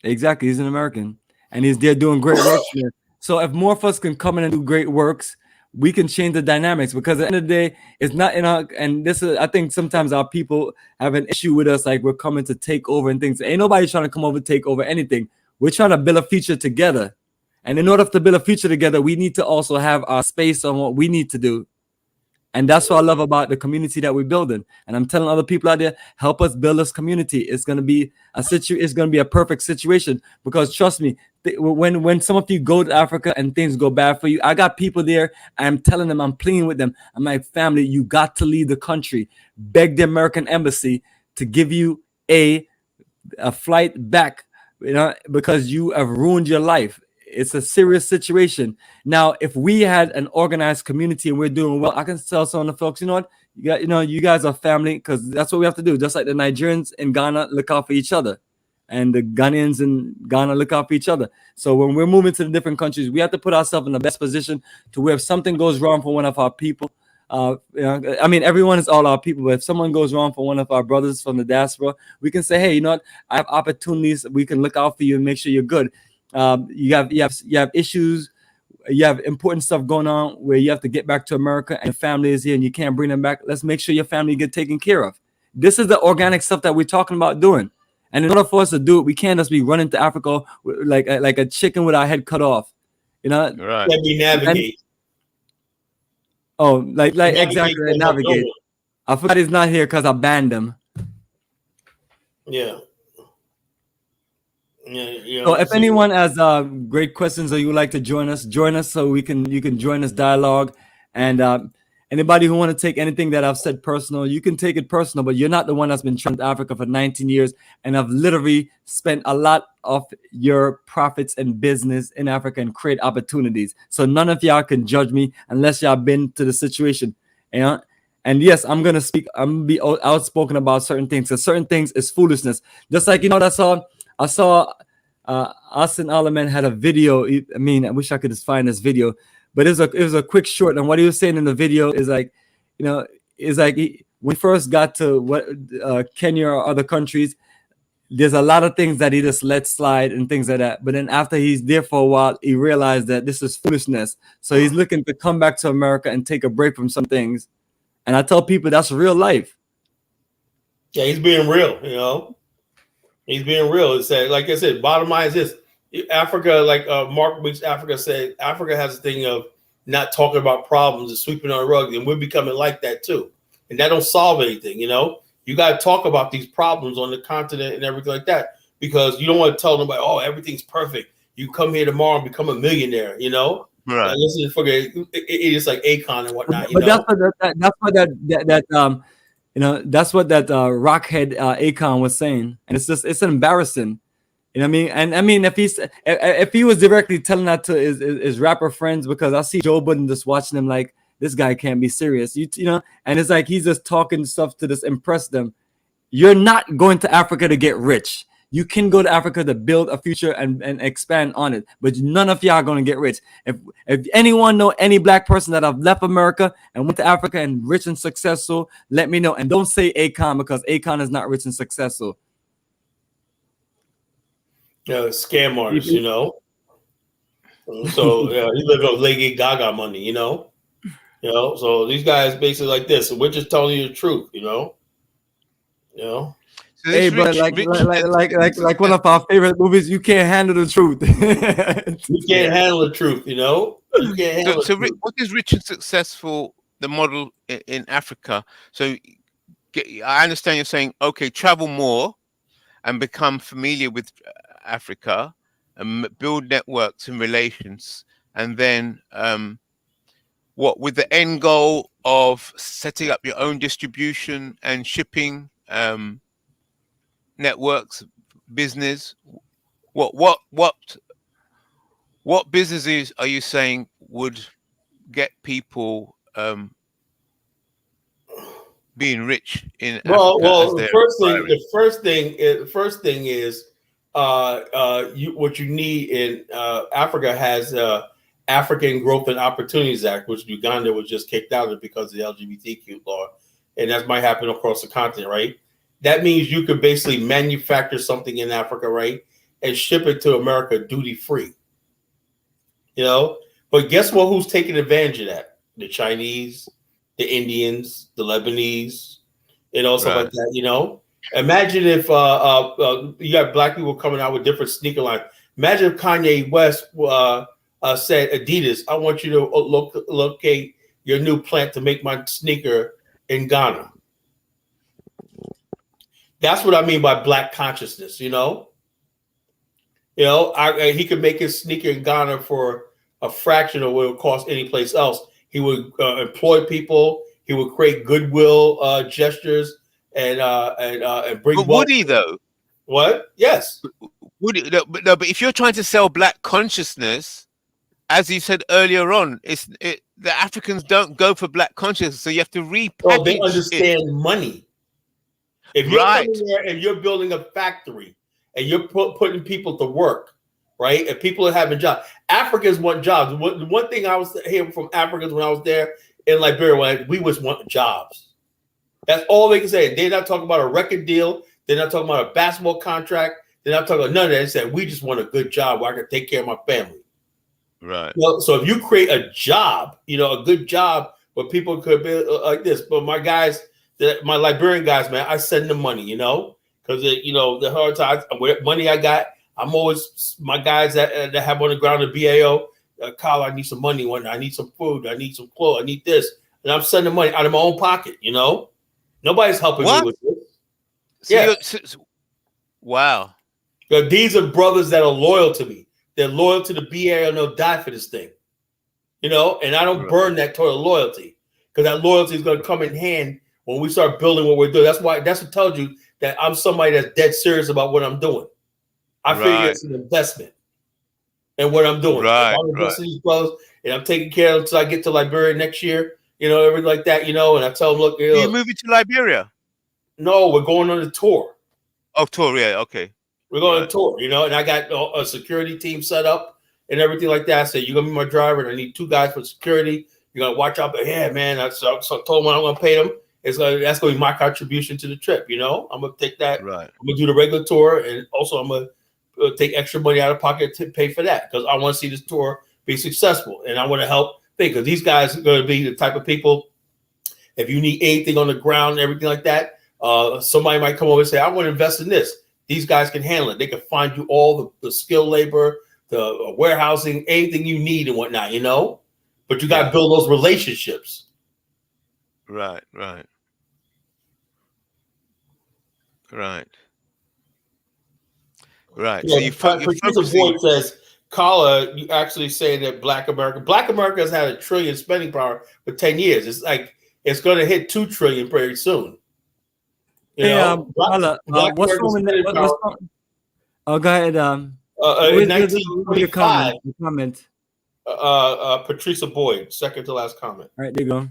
L: Exactly. He's an American. And he's there doing great work here. So if more of us can come in and do great works, we can change the dynamics, because at the end of the day, it's not in our, and this is, I think sometimes our people have an issue with us, like we're coming to take over and things. Ain't nobody trying to come over, take over anything. We're trying to build a future together. And in order to build a future together, we need to also have our space on what we need to do. And that's what I love about the community that we're building. And I'm telling other people out there, help us build this community. It's going to be it's going to be a perfect situation, because trust me, when some of you go to Africa and things go bad for you, I got people there. I'm telling them, I'm pleading with them. I'm like, family, you got to leave the country. Beg the American embassy to give you a flight back, you know, because you have ruined your life. It's a serious situation. Now, if we had an organized community and we're doing well, I can tell some of the folks, you know what, you guys are family, because that's what we have to do. Just like the Nigerians in Ghana look out for each other, and the Ghanaians in Ghana look out for each other. So when we're moving to the different countries, we have to put ourselves in the best position to where if something goes wrong for one of our people, you know, I mean, everyone is all our people, but if someone goes wrong for one of our brothers from the diaspora, we can say, hey, you know what, I have opportunities. We can look out for you and make sure you're good. You have issues, you have important stuff going on where you have to get back to America and your family is here and you can't bring them back. Let's make sure your family get taken care of. This is the organic stuff that we're talking about doing. And in order for us to do it, we can't just be running to Africa like a chicken with our head cut off. You know,
B: right? Let me navigate.
L: Exactly, navigate. I forgot he's not here because I banned him.
B: Yeah.
L: So if anyone has great questions or you would like to join us so you can join us dialogue. And anybody who want to take anything that I've said personal, you can take it personal, but you're not the one that's been traveling to Africa for 19 years and I've literally spent a lot of your profits and business in Africa and create opportunities. So none of y'all can judge me unless y'all been to the situation. You know? And yes, I'm gonna be outspoken about certain things, because certain things is foolishness. Just like, you know, I saw Austin Alleman had a video. I mean, I wish I could just find this video, but it was a quick short. And what he was saying in the video is like, you know, when he first got to Kenya or other countries, there's a lot of things that he just let slide and things like that. But then after he's there for a while, he realized that this is foolishness. So he's looking to come back to America and take a break from some things. And I tell people that's real life.
B: Yeah, he's being real, you know. He's being real. It's like I said, bottom line is this: Africa, like Mark Weeks Africa said, Africa has a thing of not talking about problems and sweeping on the rug, and we're becoming like that too. And that don't solve anything, you know. You got to talk about these problems on the continent and everything like that, because you don't want to tell nobody, oh, everything's perfect. You come here tomorrow and become a millionaire, you know.
G: Right.
B: Listen, forget it's like Akon and whatnot.
L: But that's what you know, that's what that rockhead Akon was saying, and it's embarrassing. You know what I mean? And I mean, if he was directly telling that to his rapper friends, because I see Joe Budden just watching him like, this guy can't be serious, you know, and it's like he's just talking stuff to just impress them. You're not going to Africa to get rich. You can go to Africa to build a future and expand on it, but none of y'all are going to get rich. If anyone know any Black person that have left America and went to Africa and rich and successful, let me know. And don't say Akon, because Akon is not rich and successful.
B: Yeah, scam artists, you know. So yeah, he lived on Lady Gaga money, you know. You know, so these guys basically like this. So we're just telling you the truth, you know. You know.
G: So
L: hey, but like one of our favorite movies, You Can't Handle the Truth.
B: You can't handle the truth, you know. You can't handle
G: so
B: the truth.
G: what is rich and successful? The model in Africa. So I understand you're saying, okay, travel more and become familiar with Africa and build networks and relations, and then what, with the end goal of setting up your own distribution and shipping networks, business. What businesses are you saying would get people being rich in Africa as they're aspiring?
B: The first thing is what you need in Africa has African Growth and Opportunities Act, which Uganda was just kicked out of because of the LGBTQ law, and that might happen across the continent, right? That means you could basically manufacture something in Africa, right, and ship it to America duty free. You know, but guess what? Who's taking advantage of that? The Chinese, the Indians, the Lebanese, and stuff like that. You know, imagine if you got black people coming out with different sneaker lines. Imagine if Kanye West said, Adidas, I want you to locate your new plant to make my sneaker in Ghana. That's what I mean by black consciousness, you know? He could make his sneaker in Ghana for a fraction of what it would cost any place else. He would employ people. He would create goodwill gestures and bring.
G: But would he though?
B: What? Yes.
G: Would he? No, but if you're trying to sell black consciousness, as you said earlier on, the Africans don't go for black consciousness, so you have to repackage.
B: Well, they understand money. If you're coming there and you're building a factory and you're putting people to work, right? And people are having jobs. Africans want jobs. One thing I was hearing from Africans when I was there in Liberia, we just want jobs. That's all they can say. They're not talking about a record deal. They're not talking about a basketball contract. They're not talking about none of that. They said, we just want a good job where I can take care of my family.
G: Right.
B: So if you create a job, a good job where people could be like this. But my guys, my Liberian guys, man, I send them money, because the hard times, what money I got, I'm always my guys that have on the ground at BAIO. Kyle, I need some money. I need some food. I need some clothes. I need this, and I'm sending money out of my own pocket. Nobody's helping me with this.
G: Wow.
B: These are brothers that are loyal to me. They're loyal to the BAIO and they'll die for this thing. And I don't burn that total loyalty, because that loyalty is going to come in hand when we start building what we're doing. That's what tells you that I'm somebody that's dead serious about what I'm doing. I figure it's an investment in what I'm doing.
G: Right,
B: I'm investing in these brothers, and I'm taking care of them until I get to Liberia next year, everything like that, and I tell them, look,
G: Are you moving to Liberia?
B: No, we're going on a tour.
G: Oh, tour, yeah, okay.
B: We're going on a tour, and I got a security team set up and everything like that. I said, you're going to be my driver, and I need 2 guys for security. You're going to watch out. But yeah, man, so I told them I'm going to pay them. That's going to be my contribution to the trip, I'm going to take that.
G: Right.
B: I'm going to do the regular tour, and also I'm going to take extra money out of pocket to pay for that, because I want to see this tour be successful, and I want to help because these guys are going to be the type of people, if you need anything on the ground and everything like that, somebody might come over and say, I want to invest in this. These guys can handle it. They can find you all the skilled labor, the warehousing, anything you need and whatnot, but you got to build those relationships.
G: Right. So you
B: Patricia Boyd says, Kala, you actually say that Black America has had $1 trillion spending power for 10 years. It's like it's going to hit $2 trillion very soon.
L: What's wrong with that? Oh, go ahead.
B: In 1925,
L: comment.
B: Patricia Boyd, second to last comment.
L: All right, there you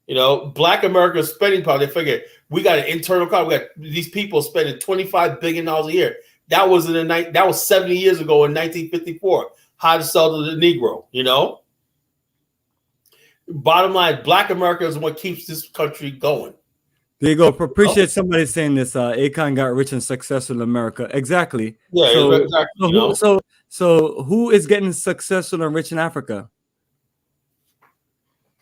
L: go.
B: Black America's spending power. They figure we got an internal cost. We got these people spending $25 billion a year. That was 70 years ago in 1954. How to sell to the Negro, Bottom line, Black America is what keeps this country going.
L: There you go. Appreciate somebody saying this. Akon got rich and successful in America. Exactly.
B: Yeah, exactly.
L: So who is getting successful and rich in Africa?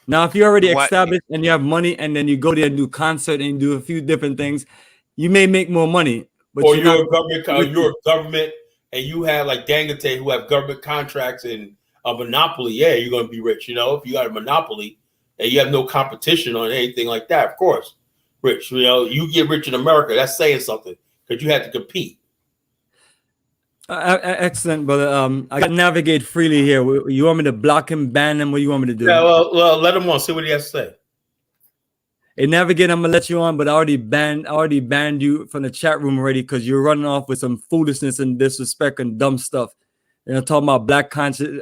L: Now, if you're already established and you have money, and then you go there and do concert and do a few different things, you may make more money. But
B: or you're a government, and you have like Dangote, who have government contracts and a monopoly. Yeah, you're going to be rich. If you got a monopoly and you have no competition on anything like that, of course, rich. You get rich in America. That's saying something, because you have to compete.
L: Excellent, brother. I can navigate freely here. You want me to block him, ban him? What do you want me to do?
B: Yeah, well, let him on. See what he has to say.
L: Hey, navigate. I'm gonna let you on, but I already banned you from the chat room already because you're running off with some foolishness and disrespect and dumb stuff. You know, talking about black conscious.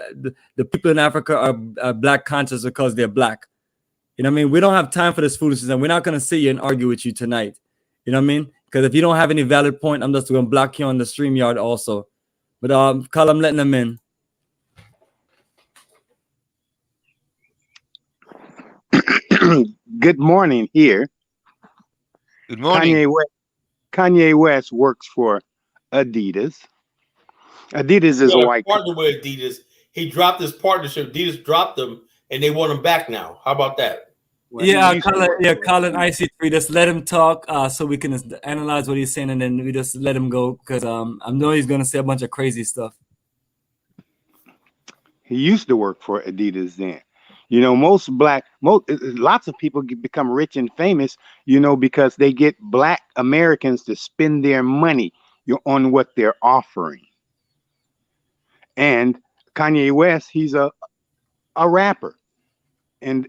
L: The people in Africa are black conscious because they're black. You know what I mean? We don't have time for this foolishness, and we're not gonna sit here and argue with you tonight. You know what I mean? Because if you don't have any valid point, I'm just gonna block you on the StreamYard also. But Carl, I'm letting them in.
M: Good morning here.
G: Good morning.
M: Kanye West works for Adidas. Adidas is a white
B: partner with Adidas. He dropped his partnership. Adidas dropped him, and they want him back now. How about that?
M: Well,
L: Colin IC3, just let him talk so we can analyze what he's saying, and then we just let him go because I know he's gonna say a bunch of crazy stuff.
M: He used to work for Adidas then. You know, lots of people become rich and famous, you know, because they get black Americans to spend their money on what they're offering. And Kanye West, he's a rapper. And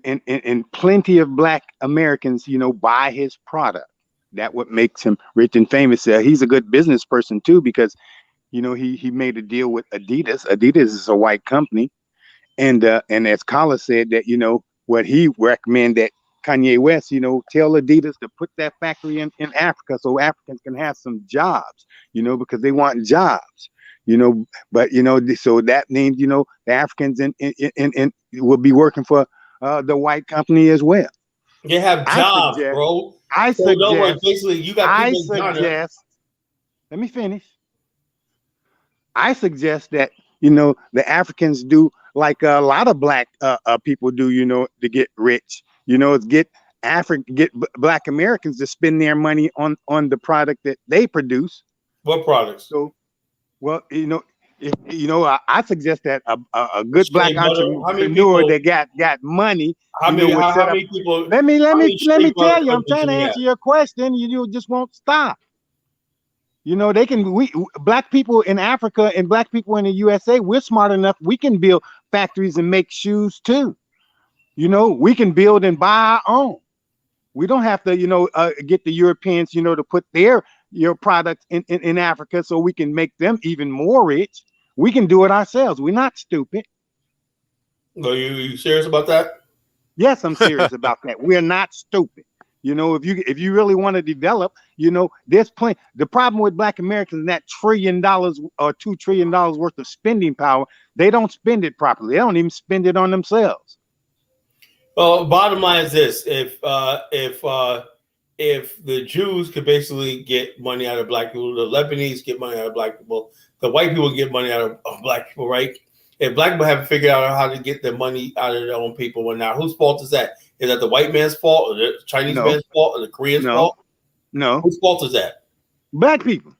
M: plenty of black Americans, you know, buy his product. That's what makes him rich and famous. He's a good business person too, because, you know, he made a deal with Adidas. Adidas is a white company. And as Kala said that, you know, what he recommend that Kanye West, you know, tell Adidas to put that factory in Africa so Africans can have some jobs, you know, because they want jobs, you know. But, you know, so that means, you know, the Africans in will be working for the white company as well.
B: They have jobs, bro. Basically, you got people
M: let me finish. I suggest that, you know, the Africans do like a lot of black people do, you know, to get rich. You know, get black Americans to spend their money on the product that they produce.
B: What products?
M: So, well, you know, I suggest that a good black entrepreneur that got money.
B: How many people?
M: Let me tell you. I'm trying to answer your question. You just won't stop. You know, black people in Africa and black people in the USA, we're smart enough. We can build factories and make shoes too. You know, we can build and buy our own. We don't have to, you know, get the Europeans, you know, to put your products in Africa so we can make them even more rich. We can do it ourselves. We're not stupid.
B: Are you serious about that?
M: Yes, I'm serious about that. We're not stupid. You know, if you really want to develop, you know, there's plenty. The problem with black Americans is that $1 trillion or $2 trillion worth of spending power, they don't spend it properly. They don't even spend it on themselves.
B: Well, bottom line is this: if the Jews could basically get money out of black people, the Lebanese get money out of black people, the white people get money out of black people, right? If black people haven't figured out how to get their money out of their own people, well, now whose fault is that? Is that the white man's fault, or the Chinese man's fault, or the Korean's fault?
M: No.
B: Whose fault is that?
M: Black people.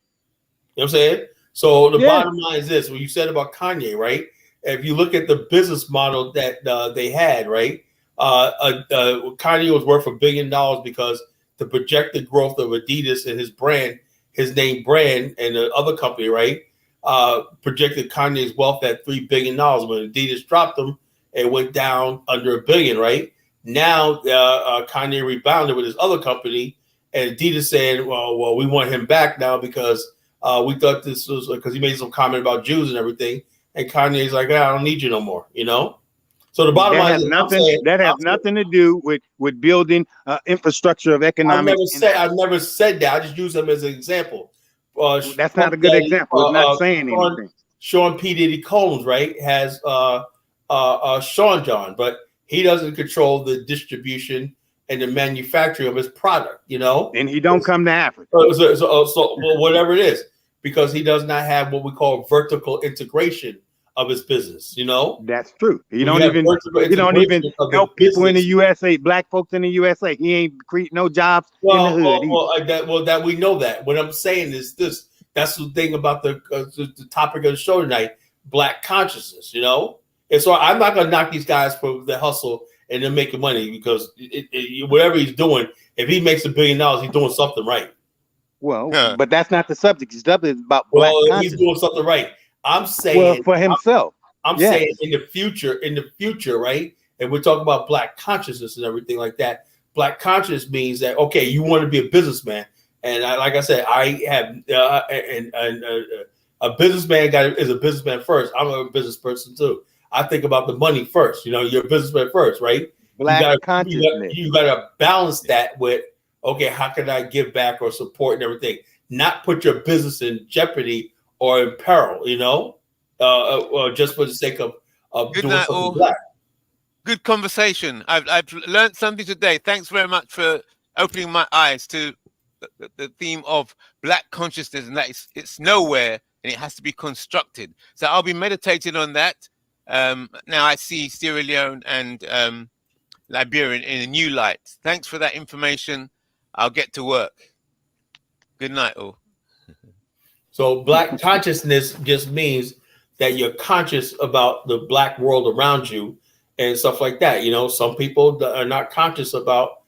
B: You know what I'm saying? So the bottom line is this: what you said about Kanye, right? If you look at the business model that they had, right? Kanye was worth $1 billion because the projected growth of Adidas and his brand, his name brand, and the other company, right? Projected Kanye's wealth at $3 billion. When Adidas dropped him, it went down under $1 billion, right? Now Kanye rebounded with his other company, and Adidas saying, well, we want him back now because we thought this was because he made some comment about Jews and everything, and Kanye's like, I don't need you no more, you know. So the bottom line is
M: nothing to do with building infrastructure of economic.
B: I've never said that. I just use them as an example.
M: That's not a good example. It's not saying anything.
B: Sean P. Diddy Combs, right, has Sean John, but he doesn't control the distribution and the manufacturing of his product, you know.
M: And he don't come to Africa.
B: So whatever it is, because he does not have what we call vertical integration of his business, you know.
M: That's true. He don't even help people in the USA, black folks in the USA. He ain't create no jobs in the hood.
B: That we know that. What I'm saying is this: that's the thing about the topic of the show tonight: black consciousness, you know. And so I'm not going to knock these guys for the hustle and they're making money because whatever he's doing, if he makes $1 billion, he's doing something right.
M: Well, but that's not the subject. The subject is about black consciousness.
B: He's doing something right. I'm saying
M: for himself.
B: I'm saying in the future, right? And we're talking about black consciousness and everything like that. Black consciousness means that, okay, you want to be a businessman. And like I said, I have a businessman is a businessman first. I'm a business person too. I think about the money first. You're a businessman first, right?
M: Black consciousness.
B: You got to balance that with, okay, how can I give back or support and everything? Not put your business in jeopardy or in peril, just for the sake of doing something black.
G: Good conversation. I've learned something today. Thanks very much for opening my eyes to the theme of black consciousness, and that it's nowhere and it has to be constructed. So I'll be meditating on that. Now I see Sierra Leone and Liberia in a new light. Thanks for that information. I'll get to work. Good night, all.
B: So black consciousness just means that you're conscious about the black world around you and stuff like that. Some people are not conscious about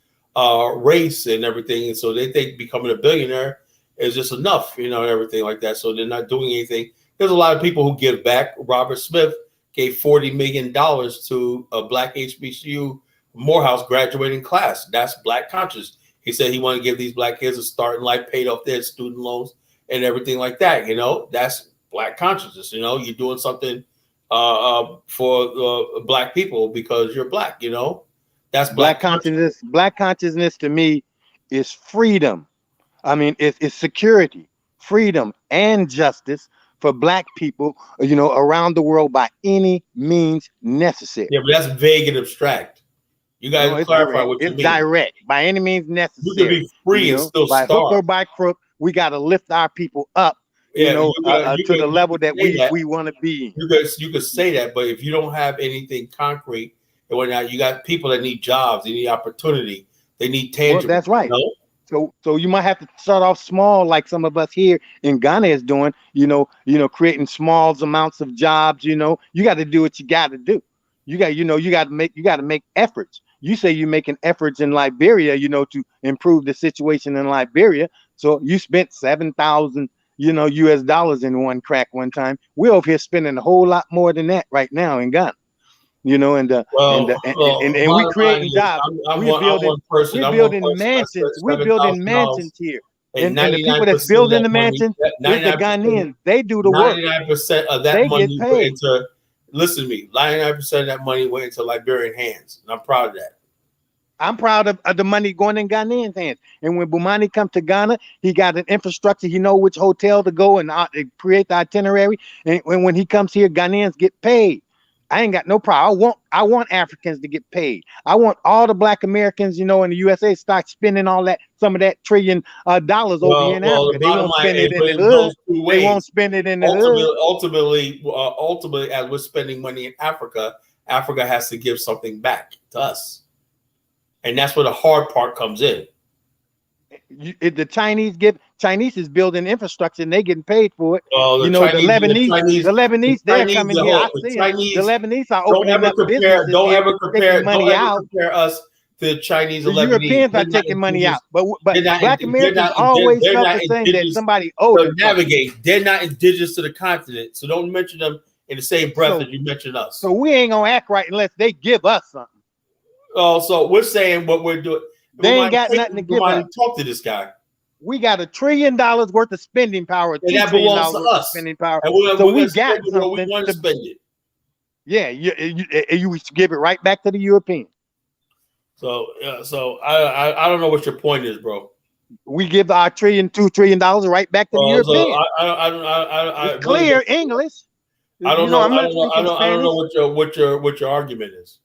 B: race and everything, and so they think becoming a billionaire is just enough, and everything like that. So they're not doing anything. There's a lot of people who give back. Robert Smith gave $40 million to a black HBCU Morehouse graduating class. That's black conscious. He said he wanted to give these black kids a start in life, paid off their student loans and everything like that. That's black consciousness. You're doing something for black people because you're black. That's black consciousness.
M: Black consciousness to me is freedom. I mean, it's security, freedom, and justice for black people, around the world by any means necessary.
B: Yeah, but that's vague and abstract. You got to clarify what you mean.
M: It's direct, by any means necessary.
B: You can be free and still
M: by
B: starve.
M: Hook or by crook, we got to lift our people up, to the level that we want to be.
B: You could say that, but if you don't have anything concrete and whatnot, you got people that need jobs, they need opportunity, they need tangible.
M: Well, that's right. So you might have to start off small, like some of us here in Ghana is doing. Creating small amounts of jobs. You got to do what you got to do. You got to make efforts. You say you're making efforts in Liberia, to improve the situation in Liberia. So you spent $7,000, US dollars in one crack one time. We're over here spending a whole lot more than that right now in Ghana. And we creating jobs. We're building mansions. We're building mansions here. And the people that's building the mansions is the Ghanaians. They do the work.
B: 99% of that money went into, listen to me, 99% of that money went into Liberian hands. And I'm proud of that.
M: I'm proud of the money going in Ghanaians' hands. And when Bomani comes to Ghana, he got an infrastructure. He know which hotel to go and create the itinerary. And when he comes here, Ghanaians get paid. I ain't got no problem. I want Africans to get paid. I want all the black Americans, in the USA start spending some of that $1 trillion over here in Africa. They won't spend it in the hood. They won't spend it in the hood.
B: Ultimately, as we're spending money in Africa, Africa has to give something back to us. And that's where the hard part comes in.
M: Chinese is building infrastructure and they getting paid for it.
B: The
M: Lebanese, they're coming here. I see the Lebanese are opening up businesses.
B: Don't ever compare us to the Chinese.
M: The Europeans are taking money out, but black Americans always felt the same that somebody owes.
B: They're not indigenous to the continent, so don't mention them in the same breath as you mention us.
M: So we ain't gonna act right unless they give us something.
B: Oh, so we're saying what we're doing.
M: They ain't got nothing to give us.
B: Talk to this guy.
M: We got $1 trillion worth of spending power.
B: And that belongs to us.
M: Spending power.
B: And
M: so we got
B: something. We want to spend it.
M: Yeah, you give it right back to the Europeans.
B: So I don't know what your point is, bro.
M: We give our $2 trillion right back to the Europeans. It's clear English.
B: I don't know. I don't know what your argument is.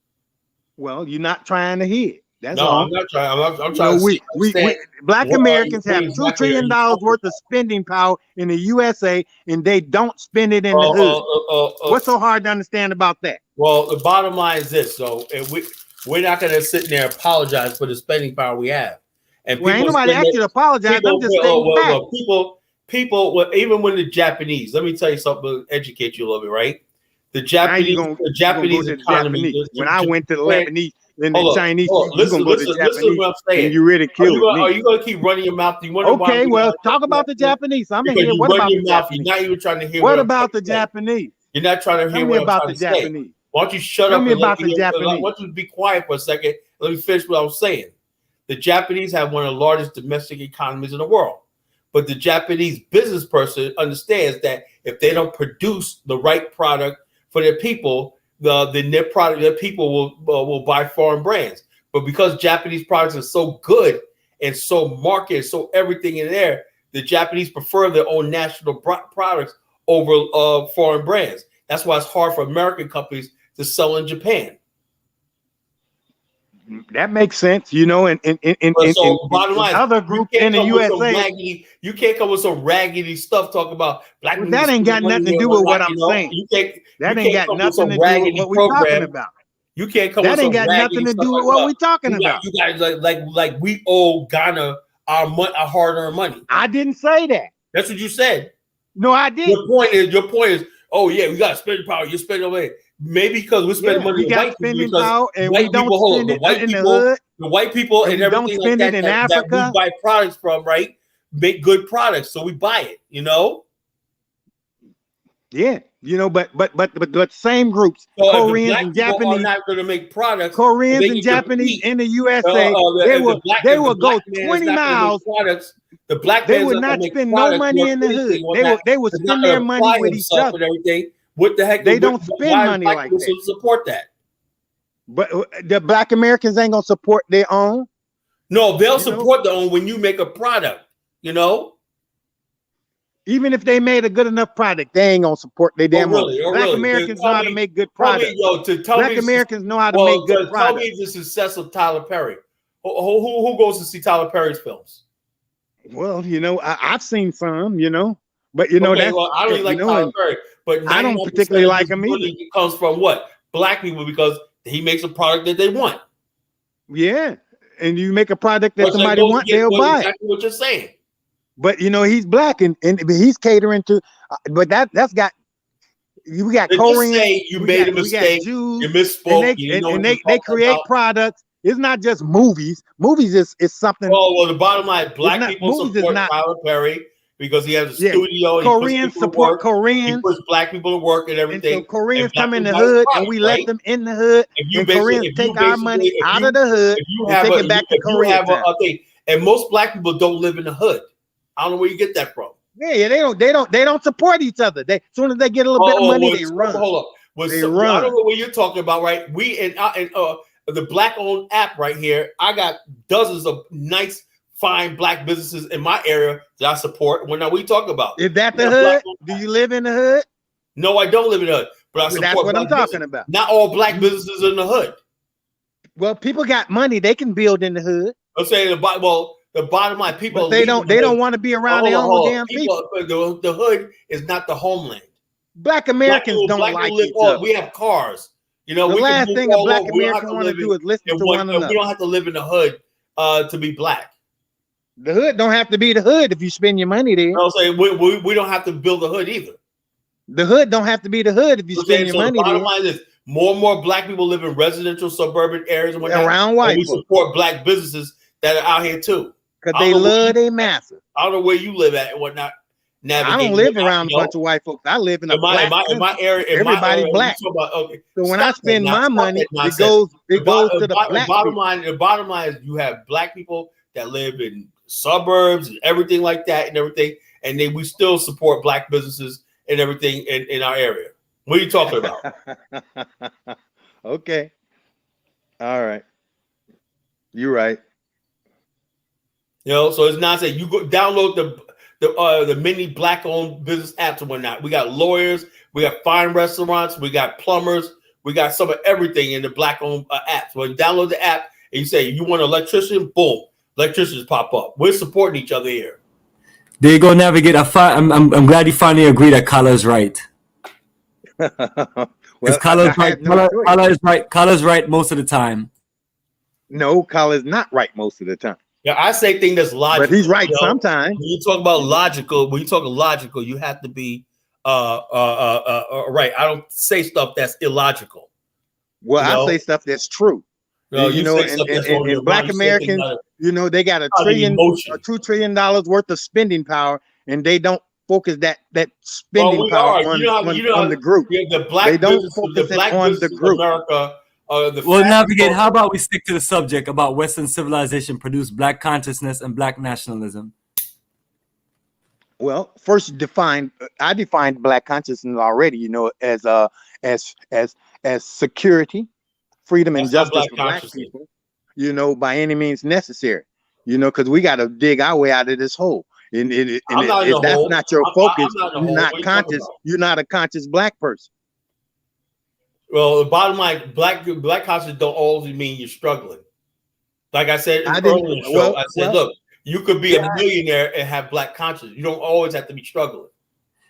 M: Well, you're not trying to hear. That's
B: no,
M: all.
B: I'm not trying. I'm trying to
M: Black Americans have $2 trillion worth of spending power in the USA, and they don't spend it in the hood. What's so hard to understand about that?
B: Well, the bottom line is this: so we're not going to sit there and apologize for the spending power we have. And
M: ain't nobody asked you to apologize. I'm just saying back.
B: People, even when the Japanese, let me tell you something, educate you a little bit, right? The Japanese economy.
M: When I went to the Lebanese, then the Chinese, you're
B: listen,
M: gonna go to
B: listen,
M: Japanese,
B: listen to what I'm saying.
M: and you ridicule
B: Are
M: me.
B: you gonna keep running your mouth? Do you wonder why
M: Okay,
B: I'm
M: well,
B: doing
M: talk about the Japanese. I'm in
B: because
M: here.
B: you
M: What
B: run
M: about
B: your
M: the
B: mouth.
M: Japanese?
B: You're not even trying to hear
M: What
B: I'm
M: about the
B: trying to say.
M: Japanese?
B: You're not trying to
M: Tell
B: hear
M: me
B: what I'm
M: about
B: trying
M: the
B: to say.
M: Japanese.
B: Why don't you shut
M: Tell
B: up
M: me
B: and
M: about the Japanese.
B: why don't you be quiet for a second? Let me finish what I was saying. The Japanese have one of the largest domestic economies in the world. But the Japanese business person understands that if they don't produce the right product for their people, then their people will buy foreign brands. But because Japanese products are so good and so marketed, so everything in there, the Japanese prefer their own national products over foreign brands. That's why it's hard for American companies to sell in Japan.
M: That makes sense, you know, and
B: bottom line,
M: other groups in the USA.
B: You can't come with some raggedy stuff talking about black people.
M: That ain't got nothing to do with what I'm saying. That ain't got nothing to do with what we're talking about.
B: You can't come
M: that
B: with
M: ain't
B: some
M: got nothing to do with what we're talking about.
B: You guys like we owe Ghana our hard-earned money.
M: I didn't say that.
B: That's what you said.
M: No, I didn't.
B: Your point is, oh yeah, we got spending power. You're spending away. Maybe because we're spending money on white people,
M: power and we don't spend it in the hood.
B: The white people and everything like that,
M: in Africa.
B: That we buy products from, right? Make good products, so we buy it. You know.
M: Yeah, you know, but same groups, so Koreans and Japanese,
B: are not going to make products.
M: Koreans and Japanese in the USA, they will go 20 miles.
B: The black
M: they would not spend no money in the hood. They would spend their money with each other.
B: And everything. What the heck?
M: They don't spend money like that.
B: Support that.
M: But the black Americans ain't gonna support their own.
B: No, they'll support their own when you make a product. You know.
M: Even if they made a good enough product, they ain't gonna support their damn own. Black Americans know how to make good products. Black Americans know how to make good products.
B: Tell me the success of Tyler Perry. Who goes to see Tyler Perry's films?
M: Well, you know, I've seen some, you know, but you know that's.
B: I don't like Tyler Perry, but
M: I don't particularly like him either.
B: It comes from what? Black people, because he makes a product that they want.
M: Yeah, and you make a product that somebody wants, they'll buy.
B: Exactly what you're saying.
M: But you know he's black and he's catering to, but that's got. We got Koreans.
B: You made a mistake.
M: Jews,
B: you misspoke.
M: And they create products. It's not just movies. Movies is something.
B: Oh well, the bottom line, black people support Tyler Perry because he has a studio.
M: Koreans support Koreans.
B: He puts black people to work and everything.
M: And so Koreans come in the hood, and we let them in the hood. And Koreans take our money out of the hood and take it back to Korea.
B: And most black people don't live in the hood. I don't know where you get that from.
M: Yeah, they don't support each other. As soon as they get a little bit of money, they run.
B: Hold on. They run. I don't know what you're talking about, right? We and the black-owned app right here. I got dozens of nice, fine black businesses in my area that I support. What are we talking about?
M: Is that the hood? Do you live in the hood?
B: No, I don't live in the hood, but I support.
M: That's what I'm talking about.
B: Not all black businesses in the hood.
M: Well, people got money; they can build in the hood.
B: I'm saying the bottom line, people.
M: But they don't want to be around their own damn people.
B: The hood is not the homeland.
M: Black Americans don't like each other.
B: We have cars. You know,
M: the last thing a black American want to do is listen to one another.
B: We don't have to live in the hood to be black.
M: The hood don't have to be the hood if you spend your money there.
B: I'm saying we don't have to build a hood either.
M: The hood don't have to be the hood if you spend your money there.
B: The bottom line is more and more black people live in residential suburban areas and whatnot.
M: Around white
B: we support black businesses that are out here too.
M: Because they love their master.
B: I don't know where you live at and whatnot.
M: I don't live around a bunch of white folks. I live in a black
B: in my area.
M: Everybody's black. So when I spend my money, it goes to the black people.
B: The bottom line is you have black people that live in suburbs and everything like that and everything, and we still support black businesses and everything in our area. What are you talking about?
M: Okay. All right. You're right.
B: You know, so it's not saying you go download the many black-owned business apps and whatnot. We got lawyers, we got fine restaurants, we got plumbers, we got some of everything in the black-owned apps. When you download the app and you say you want an electrician, boom, electricians pop up. We're supporting each other here.
L: There you go, Navigate. I'm glad you finally agree that Kala's right. Well, Kala's right. Kala is right. Kala's right most of the time.
M: No, Kala's not right most of the time.
B: Yeah, I say thing that's logical.
M: But he's right sometimes.
B: When you talk about logical, you have to be right. I don't say stuff that's illogical.
M: Well, I say stuff that's true.
B: No,
M: you
B: you
M: know,
B: say something that's on your
M: and Black
B: mind. You say things
M: Americans,
B: out of
M: you know, they got a
B: emotion.
M: $2 trillion worth of spending power, and they don't focus that
B: Well,
M: spending
B: we
M: power
B: are.
M: on
B: You know,
M: the group.
B: the black
M: They don't
B: businesses,
M: focus
B: the
M: it
B: black
M: on the
B: businesses of
M: group.
B: America. The
L: Well,
B: fastest
L: Navigate,
B: growing-
L: how about we stick to the subject about Western civilization produced black consciousness and black nationalism?
M: Well, first I defined black consciousness already, you know, as security, freedom, and
B: That's not
M: justice
B: black
M: for black
B: consciousness.
M: people, you know, by any means necessary, you know, because we got to dig our way out of this hole. And
B: I'm not in the
M: that's
B: hole.
M: not your
B: I'm
M: focus.
B: not in the
M: You're
B: hole.
M: not
B: What are you talking
M: conscious.
B: about?
M: You're not a conscious black person.
B: Well, the bottom line, black consciousness don't always mean you're struggling. Like I said
M: I
B: earlier
M: didn't-
B: in the show,
M: well-
B: I said,
M: well-
B: look, you could be a millionaire and have black consciousness. You don't always have to be struggling.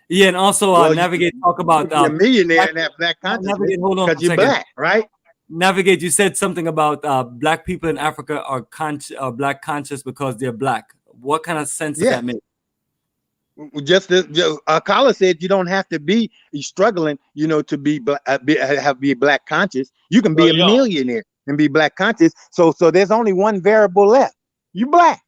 L: Yeah, and also
M: Well,
L: Navigate talk about
M: You're a millionaire and have black consciousness
L: Navigate, hold on
M: because
L: a
M: you're
L: second.
M: black, right?
L: Navigate, you said something about black people in Africa are black conscious because they're black. What kind of sense does
M: Yeah.
L: that make?
M: Just Akala said, you don't have to be struggling, you know, to be black conscious. You can be a millionaire and be black conscious. So there's only one variable left. You black.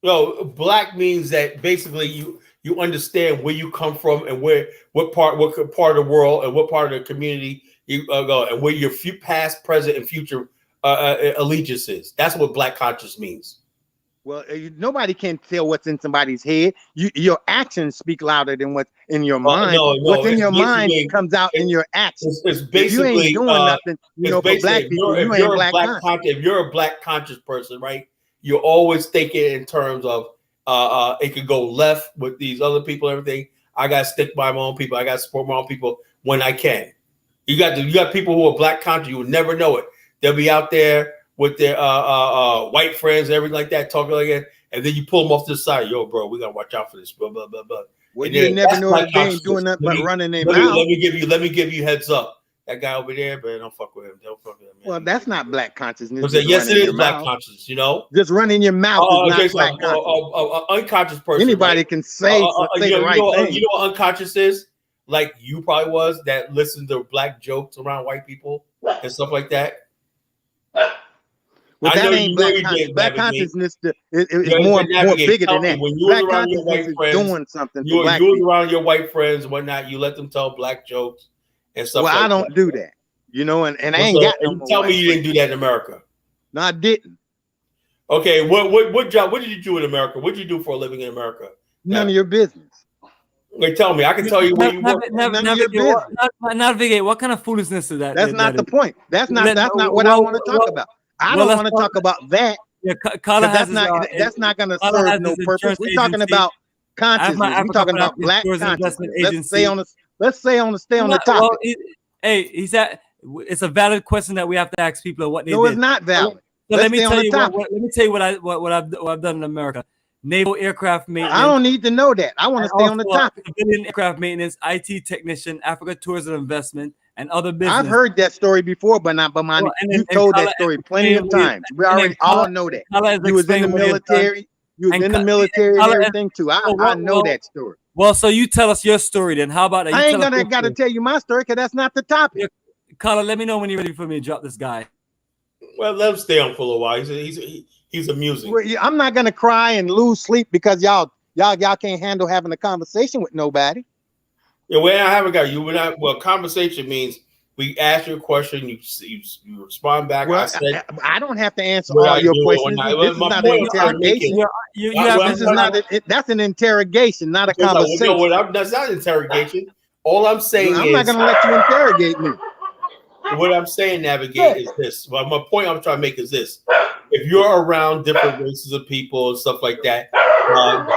B: No, black means that basically you understand where you come from and what part of the world and what part of the community you go, and where your past, present, and future allegiance is. That's what black conscious means.
M: Well, nobody can tell what's in somebody's head. Your actions speak louder than what's in your mind.
B: No,
M: what's in
B: it's
M: your mind
B: basically-
M: comes out in your actions.
B: It's
M: If
B: basically
M: you ain't doing nothing, you know, for black people, you ain't black conscious.
B: If you're a black conscious person, right? You're always thinking in terms of it could go left with these other people, everything. I gotta stick by my own people. I gotta support my own people when I can. You got people who are black conscious. You would never know it. They'll be out there with their white friends, everything like that, talking like that, and then you pull them off to the side. Yo, bro, we gotta watch out for this. Blah blah blah blah.
M: Well, you never know if they ain't doing nothing but running their mouth.
B: Let me give you heads up. That guy over there, but don't fuck with him. Don't fuck with him. Man.
M: Well, that's not black consciousness.
B: But yes, it is black consciousness. You know,
M: just running your mouth is not black consciousness.
B: Unconscious person.
M: Anybody
B: right?
M: can say the right thing.
B: You know what unconscious is? Like you probably was that listened to black jokes around white people and stuff like that.
M: Well, that ain't black consciousness. Black consciousness is more bigger than that.
B: When you
M: black
B: was around your white
M: consciousness
B: friends,
M: is doing something.
B: You was around your white friends and whatnot. You let them tell black jokes and stuff.
M: Well,
B: like
M: I don't do that. You know, and I ain't got no more.
B: Tell me you didn't do that in America.
M: No, I didn't.
B: Okay, what job? What did you do in America? What did you do for a living in America?
M: None of your business.
B: Like, tell me. I can tell you where you work.
L: Navigate. What kind of foolishness is that?
M: That's not the point. That's not what I want to talk about. I don't want to talk about that.
L: Yeah,
M: that's not going to serve no purpose. We're talking about consciousness. We're talking about black consciousness. Let's stay on the topic.
L: Well, it's a valid question that we have to ask people what they did.
M: No, it's not valid.
L: So let me tell you what I've done in America. Naval aircraft maintenance.
M: I don't need to know that. I want to stay on the topic.
L: Civilian aircraft maintenance, IT technician, Africa tourism investment, and other business.
M: I've heard that story before, but not Bomani. You told that story plenty of times. We already all know that. You was in the military. You was in the military and everything too. I know that story.
L: Well, so you tell us your story then. How about that?
M: I ain't got to tell you my story because that's not the topic.
L: Carla, let me know when you're ready for me to drop this guy.
B: Well, let him stay on for a little while. He's amusing.
M: I'm not gonna cry and lose sleep because y'all can't handle having a conversation with nobody.
B: Yeah, well, I haven't got you. Well, conversation means we ask you a question, you respond back.
M: Well, I don't have to answer all your questions. This is not an interrogation. That's an interrogation, not a conversation.
B: That's not interrogation. All I'm saying is
M: I'm not gonna let you interrogate me.
B: What I'm saying, Navigate, is this. Well, my point I'm trying to make is this. If you're around different races of people and stuff like that, you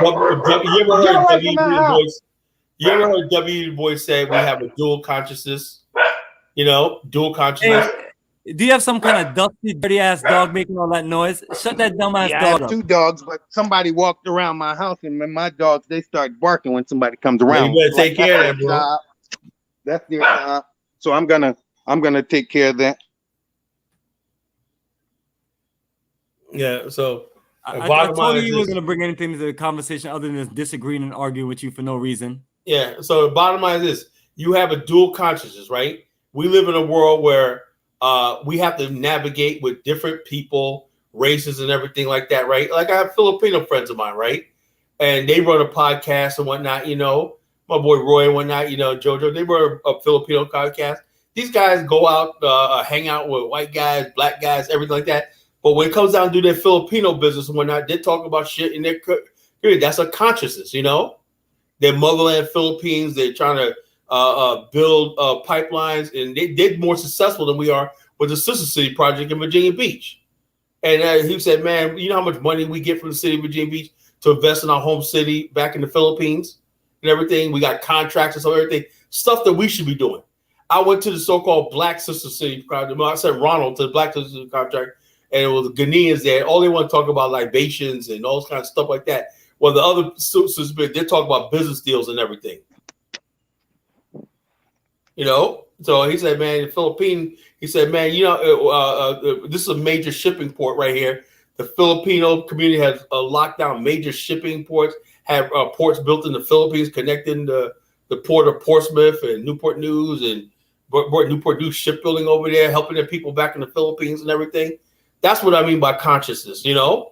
B: ever heard W. Du Bois say we have a dual consciousness? You know, dual consciousness.
L: Hey, do you have some kind of dusty, dirty ass dog making all that noise? Shut that dumb ass dog up.
M: I have 2 dogs, but somebody walked around my house, and my dogs, they start barking when somebody comes around.
B: You better take care of that, bro.
M: That's their job. So I'm gonna take care of that.
B: Yeah, so
L: I told you was gonna bring anything to the conversation other than disagreeing and arguing with you for no reason.
B: Yeah, so the bottom line is this: you have a dual consciousness, right? We live in a world where We have to navigate with different people, races, and everything like that, right? Like I have Filipino friends of mine, right? And they run a podcast and whatnot, you know. My boy Roy and whatnot, you know, Jojo, they run a Filipino podcast. These guys go out, hang out with white guys, black guys, everything like that. But when it comes down to do their Filipino business and whatnot, they talk about shit in their that's a consciousness, you know. They're motherland Philippines. They're trying to build pipelines, and they're more successful than we are with the Sister City project in Virginia Beach. And he said, man, you know how much money we get from the city of Virginia Beach to invest in our home city back in the Philippines and everything? We got contracts and so everything, stuff that we should be doing. I went to the so-called Black Sister City project. Well, I said Ronald to the Black Sister City contract, and it was Ghanaians there. All they want to talk about libations and all this kind of stuff like that. Well, the other sisters, they talk about business deals and everything. You know? So he said, man, the Philippine, he said, man, you know, this is a major shipping port right here. The Filipino community has locked down major shipping ports, have ports built in the Philippines, connecting the port of Portsmouth and Newport News and Newport News shipbuilding over there, helping their people back in the Philippines and everything. That's what I mean by consciousness, you know?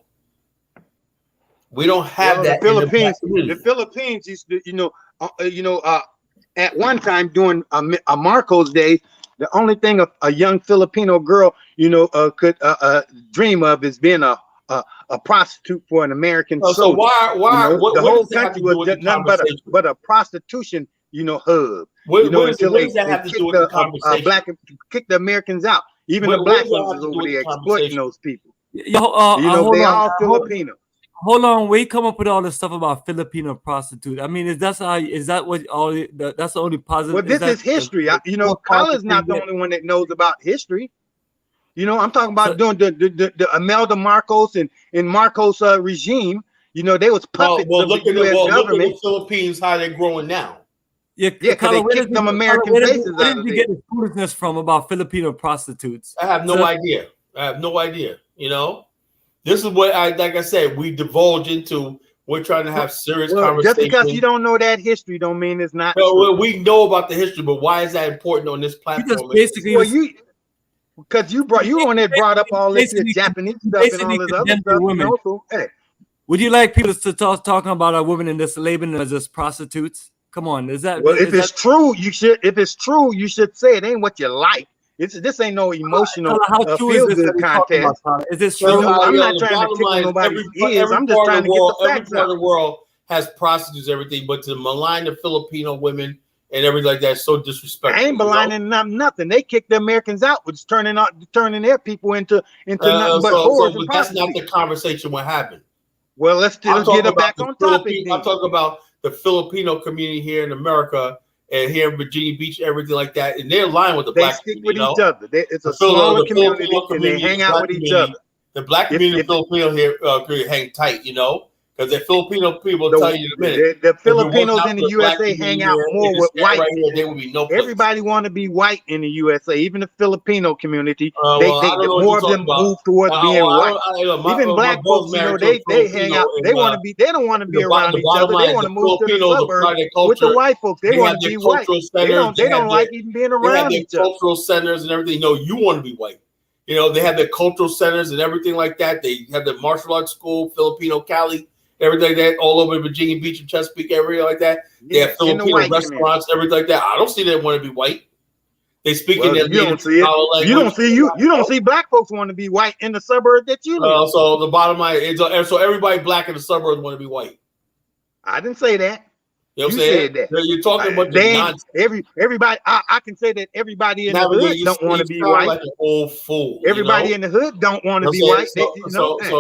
B: We don't have that.
M: The Philippines used to, at one time during a Marcos Day, the only thing a young Filipino girl, could dream of is being a prostitute for an American soldier.
B: So why
M: the whole country was just nothing but a prostitution, hub.
B: Until they
M: kick the Americans out. Even the black ones over there exploiting those people.
L: They
M: all Filipino.
L: Hold on, where you come up with all this stuff about Filipino prostitute? I mean, that's the only positive?
M: Well, this is history. Kyla's not the only one that knows about history. I'm talking about doing the Imelda Marcos and Marcos regime. They was puppets of the U.S. government.
B: Look at the Philippines, how they're growing now.
L: Yeah,
M: because they kicked them American bases out.
L: Where did you get the foolishness from about Filipino prostitutes?
B: I have no idea. This is what like I said, we divulge into. We're trying to have serious conversations.
M: Just because you don't know that history don't mean it's not.
B: Well, we know about the history, but why is that important on this platform?
M: Because you one that brought up all this Japanese stuff and all this other stuff.
L: Women. Would you like people to talking about our women in this labeling as just prostitutes? Come on, is that?
M: Well, if it's true, you should. If it's true, you should say it ain't what you like. This ain't no emotional feel-good contest.
L: Is this true?
M: I'm not trying to tickle nobody's ears. I'm just trying to get the facts out.
B: Every part of the world has prostitutes, everything, but to malign the Filipino women and everything like that is so disrespectful.
M: I ain't maligning nothing. They kicked the Americans out, which turning their people into nothing but whores and
B: that's not the conversation what happened.
M: Well, let's get it back on topic.
B: I'm talking about the Filipino community here in America. And here in Virginia Beach, everything like that, and they're aligned with the black
M: community. They stick with each other. It's a smaller community, and they hang out with each other.
B: The black community, Filipino here, hang tight, because the Filipino people tell you in a minute.
M: The Filipinos in the USA hang out more with white.
B: Right here, there would be no place.
M: Everybody want to be white in the USA, even the Filipino community. More of them move towards being white. Even black folks, they hang out. They want to be. They don't want to be around each other. They want to move to the suburbs with the white folks. They want to be white. They don't like even being around each other.
B: Cultural centers and everything. No, you want to be white. They have their cultural centers and everything like that. They have the martial arts school, Filipino Cali. Everything that all over Virginia Beach and Chesapeake area like that. They have Filipino restaurants, everything like that. I don't see them want to be white. They speak in their native language.
M: You don't see black folks want to be white in the suburb that you live.
B: So the bottom line is, so everybody black in the suburbs want to be white.
M: I didn't say that.
B: You know what I'm saying?
M: That.
B: You're talking about nonsense.
M: Everybody. I can say that everybody in the hood don't want to be white.
B: Like an old fool.
M: Everybody in the hood don't want to be white.
B: So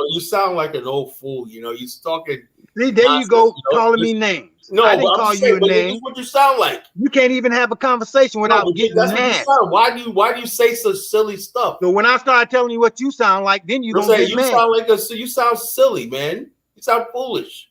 B: you sound like an old fool. You're talking.
M: See, there you go, calling me names.
B: No,
M: I didn't call you a name.
B: This is what you sound like.
M: You can't even have a conversation without getting mad.
B: Why do you say such silly stuff?
M: So when I start telling you what you sound like, then you don't get mad.
B: You sound silly, man. You sound foolish.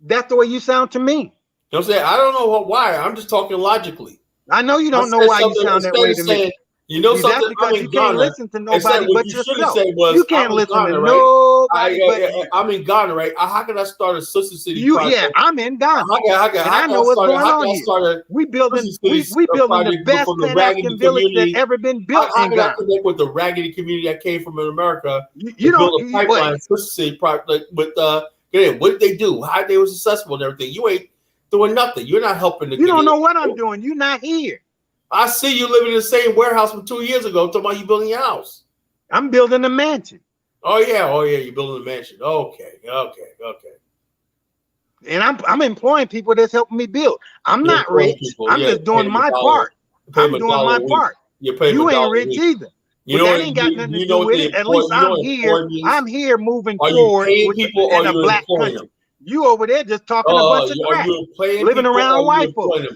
M: That's the way you sound to me.
B: You know what I'm saying? I don't know why. I'm just talking logically.
M: I know you don't know why you sound that way to me.
B: Something?
M: That's because you can't listen to nobody but yourself.
B: You
M: can't listen to nobody
B: I'm in Ghana, right? How can I start a sister city?
M: Yeah, I'm in Ghana. I know what's going on here. We building the best Pan-African village that's ever been built in
B: Ghana.
M: Ghana.
B: I connect with the raggedy community I came from in America.
M: You don't
B: build a pipeline sister city project with what did they do? How they were successful and everything. You ain't doing nothing. You're not helping.
M: You don't know what I'm doing. You're not here.
B: I see you living in the same warehouse from 2 years ago. Talking about you building your house.
M: I'm building a mansion.
B: Oh yeah, you're building a mansion. Okay.
M: And I'm employing people that's helping me build. I'm not rich. I'm just doing my part. I'm doing my part. You ain't rich either. That ain't got nothing to do with it. At least I'm here. I'm here moving forward in a black country. You over there just talking a bunch of crap, living around white folks.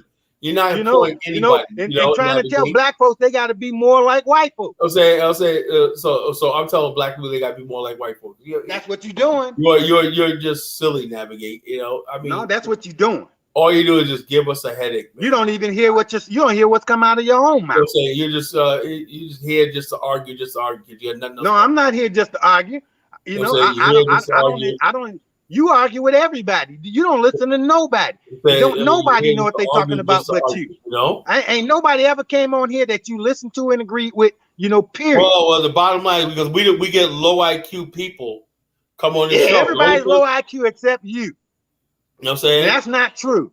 B: You're not employing anybody.
M: And trying to tell black folks they got to be more like white folks.
B: I'll say. So I'm telling black people they got to be more like white folks.
M: That's what you're doing.
B: You're just silly, Navigate. I mean,
M: no, that's what you're doing.
B: All you do is just give us a headache. Man.
M: You don't even hear you don't hear what's come out of your own mouth.
B: You're just here just to argue, You got nothing else.
M: No, I'm not here just to argue. I don't. You argue with everybody. You don't listen to nobody. Nobody know what they're talking about but you. Ain't nobody ever came on here that you listened to and agreed with. Period.
B: Well, the bottom line is because we get low IQ people come on this show.
M: Everybody's low IQ except you.
B: You know what I'm saying?
M: That's not true.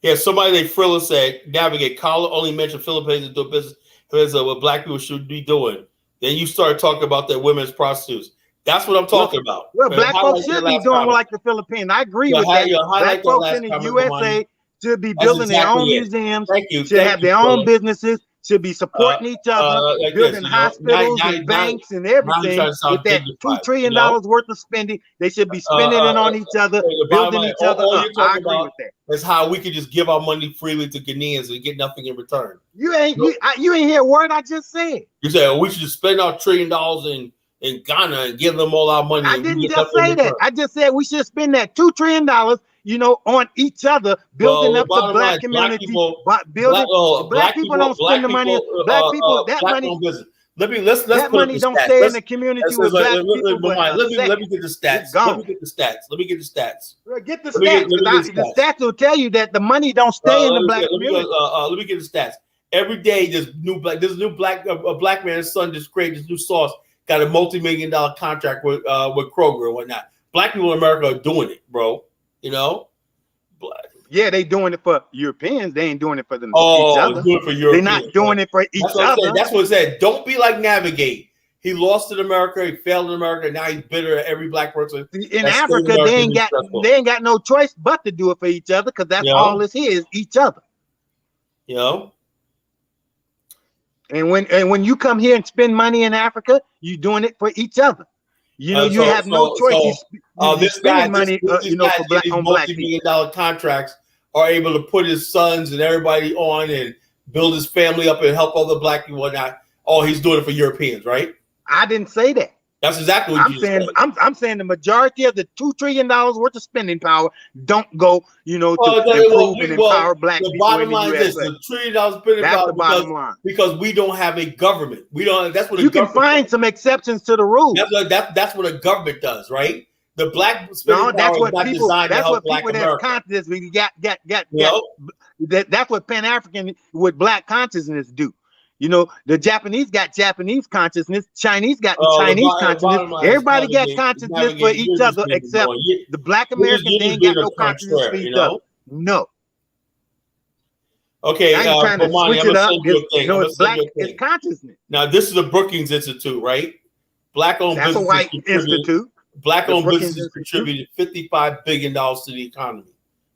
B: Yeah, somebody they Frilla said, Navigate. Carla only mentioned Philippines and do business what black people should be doing. Then you start talking about their women's prostitutes. That's what I'm talking about.
M: Well, black folks should be doing like the Philippines. I agree with that. Black folks in the USA should be building their own museums, should have their own businesses, should be supporting each other, building hospitals and banks and everything. With that $2 trillion worth of spending, they should be spending it on each other, building each other up. I agree with that.
B: That's how we could just give our money freely to Ghanaians and get nothing in return.
M: You ain't hear a word I just said.
B: You said we should just spend our $1 trillion in Ghana and give them all our money.
M: I didn't just say that. I just said we should spend that $2 trillion, on each other, building up the black community. Black people don't spend the money. Black people, that money. That money don't stay in the community with black people.
B: Let me get the stats. Let me get the stats.
M: Get the stats. The stats will tell you that the money don't stay in the black community.
B: Let me get the stats. Every day, this black man's son just created this new sauce. Got a multi-million-dollar contract with Kroger and whatnot. Black people in America are doing it, bro.
M: Yeah, they doing it for Europeans. They ain't doing it for them. Each other.
B: Doing it for Europeans.
M: They're not doing it for each other.
B: That's what it said. Don't be like Navigate. He lost in America. He failed in America. Now he's bitter at every black person.
M: In Africa, they ain't got no choice but to do it for each other because that's all this is, each other. And when you come here and spend money in Africa, you're doing it for each other. You have no choice.
B: This guy, money, for black on black multi-million-dollar contracts are able to put his sons and everybody on and build his family up and help other black people and whatnot. Oh, he's doing it for Europeans, right?
M: I didn't say that.
B: That's exactly what
M: I'm saying. I'm saying the majority of the $2 trillion worth of spending power don't go, to improve and empower black people.
B: The bottom line is this: the $1 trillion spending power because we don't have a government. We don't. That's what
M: you can find some exceptions to the rule.
B: That's what a government does, right? The black spending power is not designed to help black America.
M: That's what Pan-African with black consciousness do. The Japanese got Japanese consciousness. Chinese got Chinese consciousness. Everybody got consciousness for each other except the black Americans. They ain't got no consciousness for each other. No.
B: Okay,
M: now you're trying to switch it up. It's black. It's consciousness.
B: Now this is the Brookings Institute, right? Black-owned businesses.
M: That's a white institute.
B: Black-owned businesses contributed $55 billion to the economy.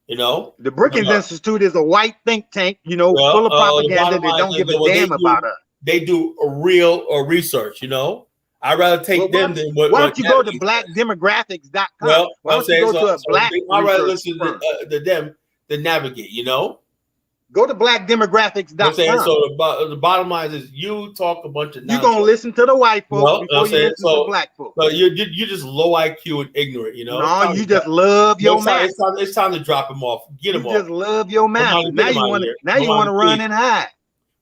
M: The Brookings Institute is a white think tank, full of propaganda that don't give a damn about us.
B: They do a real research, I'd rather take them than what.
M: Why don't you go to blackdemographics.com?
B: Well,
M: why don't you go to a black?
B: I'd rather listen to them than Navigate,
M: Go to blackdemographics.com.
B: So the bottom line is you talk a bunch of nonsense.
M: You're gonna listen to the white folks before you listen to black folks.
B: So you're just low IQ and ignorant,
M: No, you just love your mouth.
B: It's time to drop him off. Get him off.
M: You just love your mouth. Now you want to run and hide.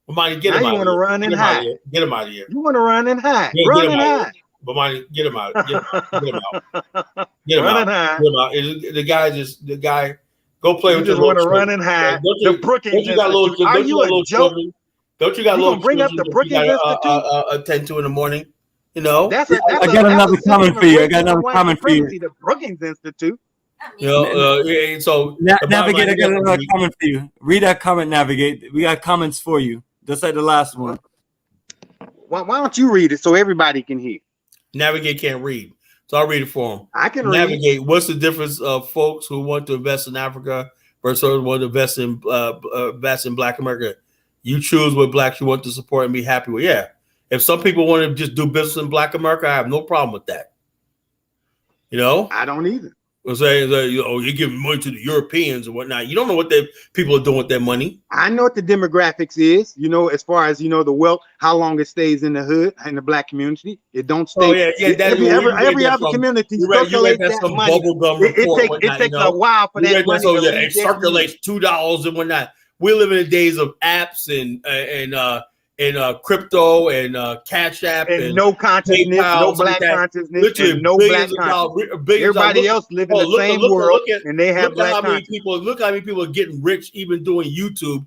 B: Bomani, get
M: Now
B: him
M: you
B: out of
M: want to
B: here.
M: run
B: Get
M: and
B: him out of
M: hide.
B: here. Get him out of here.
M: You want to run and hide.
B: Yeah,
M: Run
B: get him
M: and
B: out of
M: hide.
B: here. Bomani, get him out. Get him out. Get him
M: Run
B: out.
M: and hide.
B: Get him out. The guy. Go play
M: You
B: with your
M: just want to
B: little
M: run
B: children.
M: and hide.
B: Don't
M: The Brookings
B: you got little?
M: Institute. Are
B: Don't you
M: you
B: got
M: a
B: little
M: joke?
B: children? Don't you got
M: You
B: little
M: gonna bring up
B: children
M: the
B: that you
M: Brookings Institute?
B: got to attend to in the morning? You know.
M: That's
L: I
M: a
L: got another comment for you. I
M: away
L: got
M: from
L: another
M: white
L: comment for you.
M: supremacy. The Brookings Institute.
B: You know. So the bottom
L: Navigate, I
B: line
L: got
B: is,
L: another comment for you. Read that comment, Navigate. We got comments for you, just like the last one.
M: Why don't you read it so everybody can hear?
B: Navigate can't read, so I'll read it for him.
M: I can
B: Navigate.
M: read.
B: What's the difference of folks who want to invest in Africa versus those who want to invest in Black America? You choose what blacks you want to support and be happy with. Yeah. If some people want to just do business in Black America, I have no problem with that. You know?
M: I don't either.
B: I'm saying, you're giving money to the Europeans and whatnot. You don't know what people are doing with their mony.
M: I know what the demographics is, as far as, the wealth, how long it stays in the hood, in the Black community. It don't stay.
B: Oh, yeah.
M: Every other community circulates that money. It takes a while for that money to leave their
B: it circulates $2 and whatnot. We live in the days of apps and crypto and Cash App
M: and no consciousness,
B: PayPal,
M: no Black consciousness, and no Black consciousness. Everybody else live in the same world, and they have Black consciousness.
B: Look how many people are getting rich, even doing YouTube,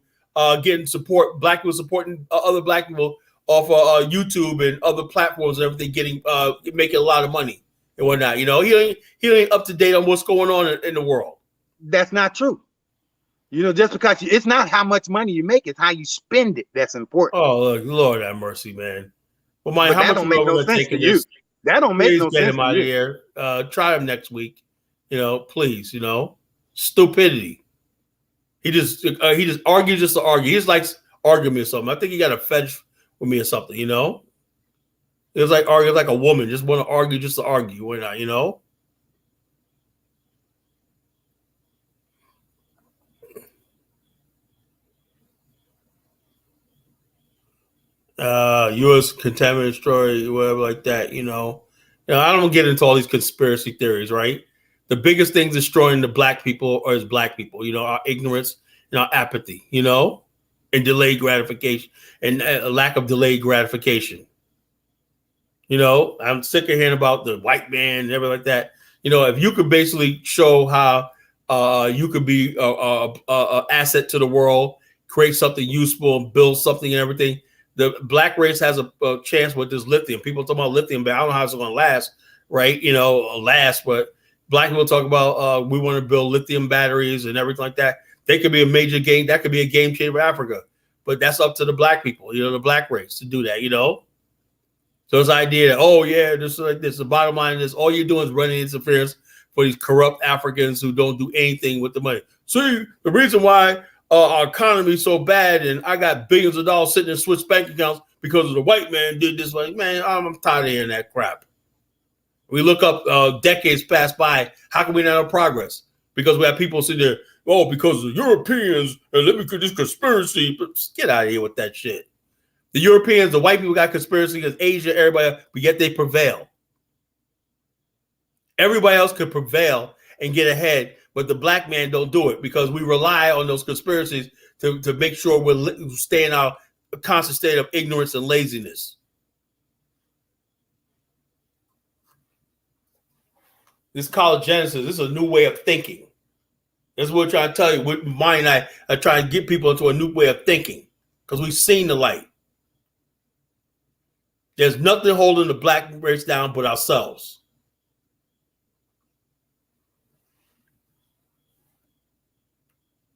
B: getting support. Black people supporting other Black people off YouTube and other platforms and everything, making a lot of money and whatnot. He ain't up to date on what's going on in the world.
M: That's not true. Just because it's not how much money you make, it's how you spend it that's important.
B: Oh, look, Lord have mercy, man. Well,
M: but
B: how
M: that
B: much
M: don't make no sense to you. That don't make no sense to you.
B: Get him out of here. Try him next week. Please. Stupidity. He just argues just to argue. He just likes arguing or something. I think he got a fetish with me or something. It's like arguing like a woman, just want to argue just to argue. Why not? U.S. contaminant story, whatever like that, I don't get into all these conspiracy theories, right? The biggest thing destroying the Black people is Black people, our ignorance and our apathy, and delayed gratification and a lack of delayed gratification. I'm sick of hearing about the white man and everything like that. If you could basically show how you could be a asset to the world, create something useful and build something and everything, the Black race has a chance with this lithium. People talk about lithium, but I don't know how it's going to last, right? But Black people talk about we want to build lithium batteries and everything like that. They could be a major game. That could be a game changer for Africa. But that's up to the Black people, the Black race to do that, So this idea that, this is like this. The bottom line is all you're doing is running interference for these corrupt Africans who don't do anything with the money. See, the reason why our economy is so bad and I got billions of dollars sitting in Swiss bank accounts because of the white man did this. Like, man, I'm tired of hearing that crap. We look up decades pass by. How can we not have progress? Because we have people sitting there, because the Europeans, and let me get this conspiracy. Get out of here with that shit. The Europeans, the white people got conspiracy against Asia, everybody, but yet they prevail. Everybody else could prevail and get ahead, but the Black man don't do it because we rely on those conspiracies to make sure we're staying in our constant state of ignorance and laziness. This college genesis, this is a new way of thinking. That's what we're trying to tell you. With mine, I try to get people into a new way of thinking because we've seen the light. There's nothing holding the Black race down but ourselves.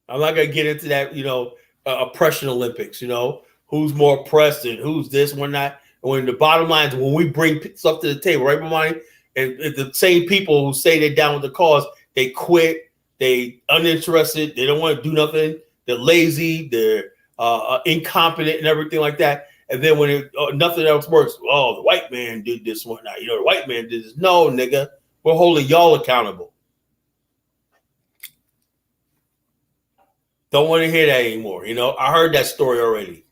B: I'm not going to get into that, oppression Olympics, who's more oppressed and who's this, one not. When the bottom line is when we bring stuff to the table, right, Bomani? And the same people who say they're down with the cause, they quit, they uninterested, they don't want to do nothing, they're lazy, they're incompetent and everything like that. And then when nothing else works, the white man did this, whatnot. The white man did this. No, nigga, we're holding y'all accountable. Don't want to hear that anymore. I heard that story already.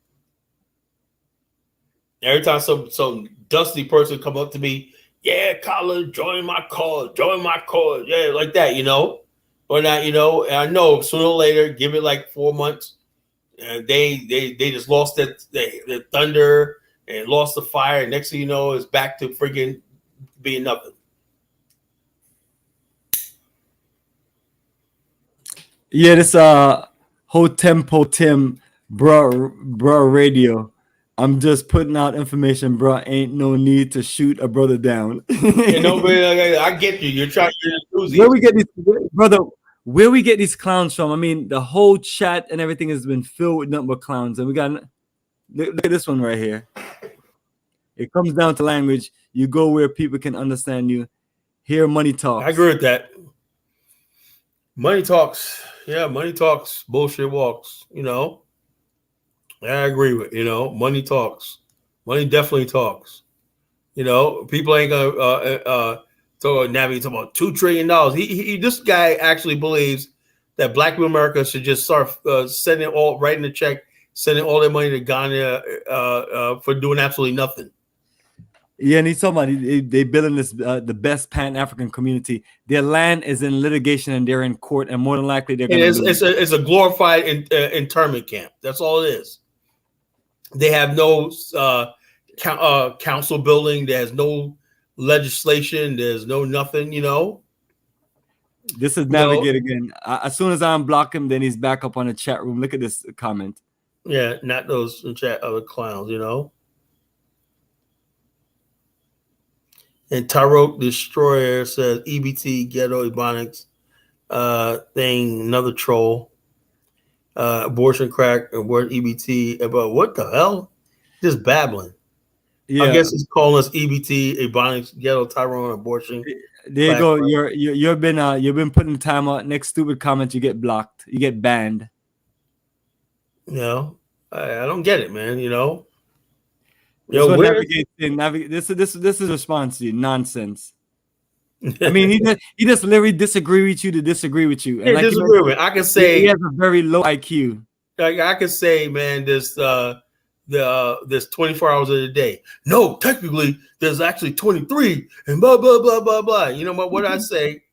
B: Every time some dusty person come up to me, yeah, Colin, join my cause, yeah, like that, or not, and I know sooner or later, give it like 4 months, and they just lost their thunder and lost the fire. And next thing you know, it's back to friggin' being nothing.
L: Yeah, this Hotempo Tim bruh radio. I'm just putting out information, bruh. Ain't no need to shoot a brother down.
B: You know, I get you. You're trying to
L: where we get these, brother? Where we get these clowns from? I mean, the whole chat and everything has been filled with nothing but clowns, and we got look at this one right here. It comes down to language. You go where people can understand you. Here, money talks.
B: I agree with that. Money talks. Yeah, money talks. Bullshit walks. You know. I agree with, money talks. Money definitely talks. People ain't gonna navigate about $2 trillion. This guy actually believes that Black America should just start writing a check, sending all their money to Ghana for doing absolutely nothing.
L: Yeah, and he's talking about they building this the best Pan-African community. Their land is in litigation and they're in court, and more than likely they're going to lose.
B: It's a glorified internment camp. That's all it is. They have no council building. There's no legislation. There's no nothing.
L: This is Navigate again. As soon as I unblock him, then he's back up on the chat room. Look at this comment.
B: Yeah, not those chat other clowns. And Tyrok Destroyer says EBT Ghetto Ebonics thing, another troll. Abortion crack and word EBT about what the hell? Just babbling. Yeah. I guess he's calling us EBT, Ebonics, Ghetto Tyrone, abortion.
L: There you go. You've been putting time out. Next stupid comment, you get blocked. You get banned.
B: I don't get it, man.
L: This is response to you. Nonsense. I mean, he just literally disagree with you to disagree with you.
B: And disagree with. I can say
L: he has a very low IQ.
B: I can say, man, there's 24 hours of the day. No, technically, there's actually 23, and blah blah blah blah blah. You know what I say?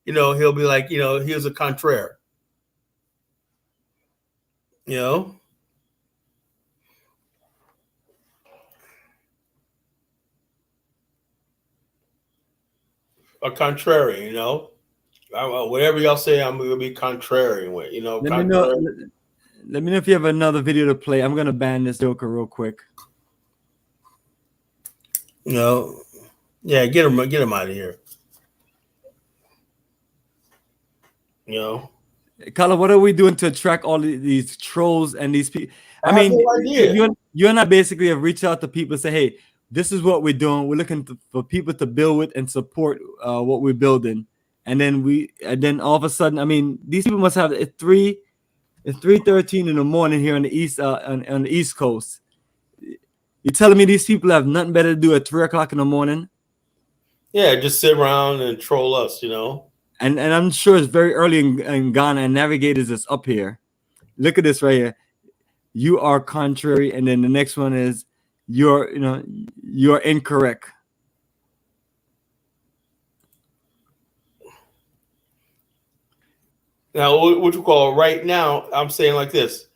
B: He'll be like, here's a contraire. A contrary, whatever y'all say, I'm gonna be contrary with,
L: Let me know if you have another video to play. I'm gonna ban this joker real quick.
B: Yeah, get him out of here.
L: Carla, what are we doing to attract all these trolls and these people? I mean, no you and I basically have reached out to people and say, hey, this is what we're doing. We're looking for people to build with and support what we're building. And then all of a sudden, I mean, these people must have it's 3:13 in the morning here on the East Coast. You're telling me these people have nothing better to do at 3 o'clock in the morning?
B: Yeah, just sit around and troll us,
L: And I'm sure it's very early in Ghana, and Navigators is up here. Look at this right here. You are contrary, and then the next one is you're incorrect.
B: Now, what you call right now, I'm saying like this.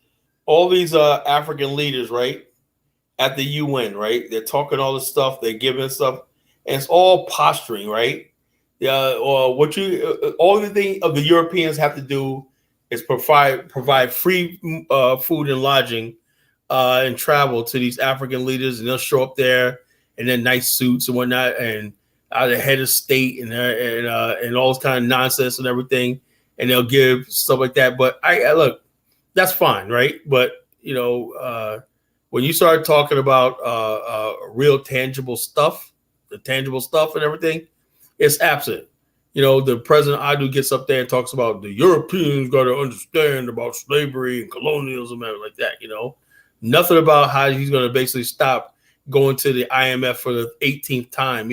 B: All these African leaders, right, at the UN, right, they're talking all this stuff, they're giving stuff, and it's all posturing, right? Or all the thing of the Europeans have to do is provide free food and lodging and travel to these African leaders, and they'll show up there in their nice suits and whatnot, and out of head of state and all this kind of nonsense and everything, and they'll give stuff like that. But I look, that's fine, right? But when you start talking about real tangible stuff, the tangible stuff and everything, it's absent. The president Adu gets up there and talks about the Europeans got to understand about slavery and colonialism and like that. Nothing about how he's going to basically stop going to the IMF for the 18th time.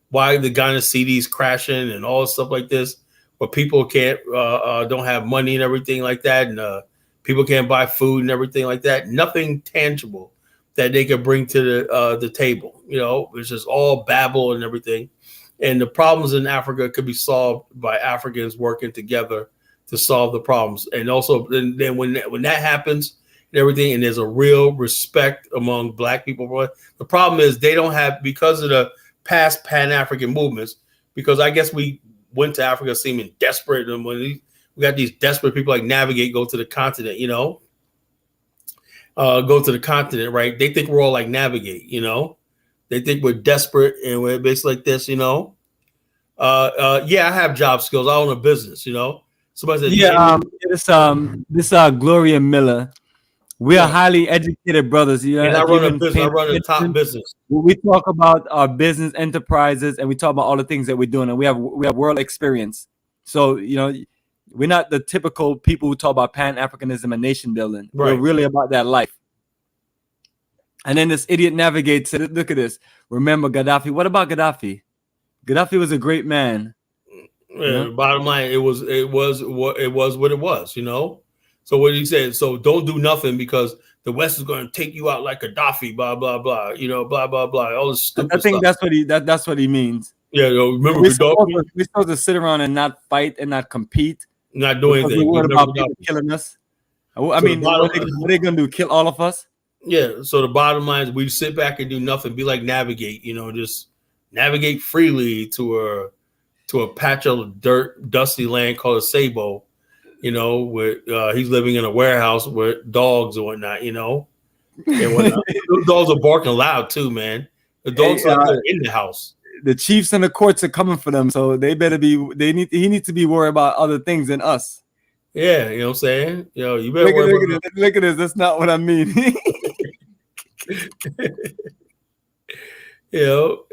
B: Why the Ghana CDs crashing and all stuff like this, where people can't don't have money and everything like that, and people can't buy food and everything like that. Nothing tangible that they could bring to the table. It's just all babble and everything. And the problems in Africa could be solved by Africans working together to solve the problems. And also, then when that happens, and everything, and there's a real respect among Black people. The problem is they don't have, because of the past Pan-African movements, because I guess we went to Africa seeming desperate, and when we got these desperate people like Navigate, go to the continent, you know, go to the continent, right? They think we're all like Navigate, you know, they think we're desperate and we're basically like this, you know. Yeah, I have job skills. I own a business, you know. Somebody said,
L: yeah, this Gloria Miller. We are highly educated brothers. You know,
B: and I run a business. I run a top business.
L: We talk about our business enterprises, and we talk about all the things that we're doing, and we have world experience. So you know, we're not the typical people who talk about Pan-Africanism and nation building. Right. We're really about that life. And then this idiot Navigate said, "Look at this. Remember Gaddafi? What about Gaddafi? Gaddafi was a great man."
B: Yeah, bottom line, it was what it was, you know. So what he said, so don't do nothing because the West is going to take you out like Gaddafi, blah blah blah, you know, blah blah blah, all this stupid.
L: I think
B: stuff.
L: that's what he means.
B: Yeah, remember
L: we're supposed to sit around and not fight and not compete,
B: not do anything.
L: What about people killing us? I mean, what are they going to do? Kill all of us?
B: Yeah. So the bottom line is we sit back and do nothing. Be like Navigate, you know, just navigate freely to a patch of dirt, dusty land called a Sabo, you know, where he's living in a warehouse with dogs and whatnot, you know. And whatnot. Those dogs are barking loud too, man. The dogs are in the house.
L: The chiefs and the courts are coming for them, so they better be. He needs to be worried about other things than us.
B: Yeah, you know what I'm saying. You know, you better worry about.
L: Look at this. That's not what I mean.
B: So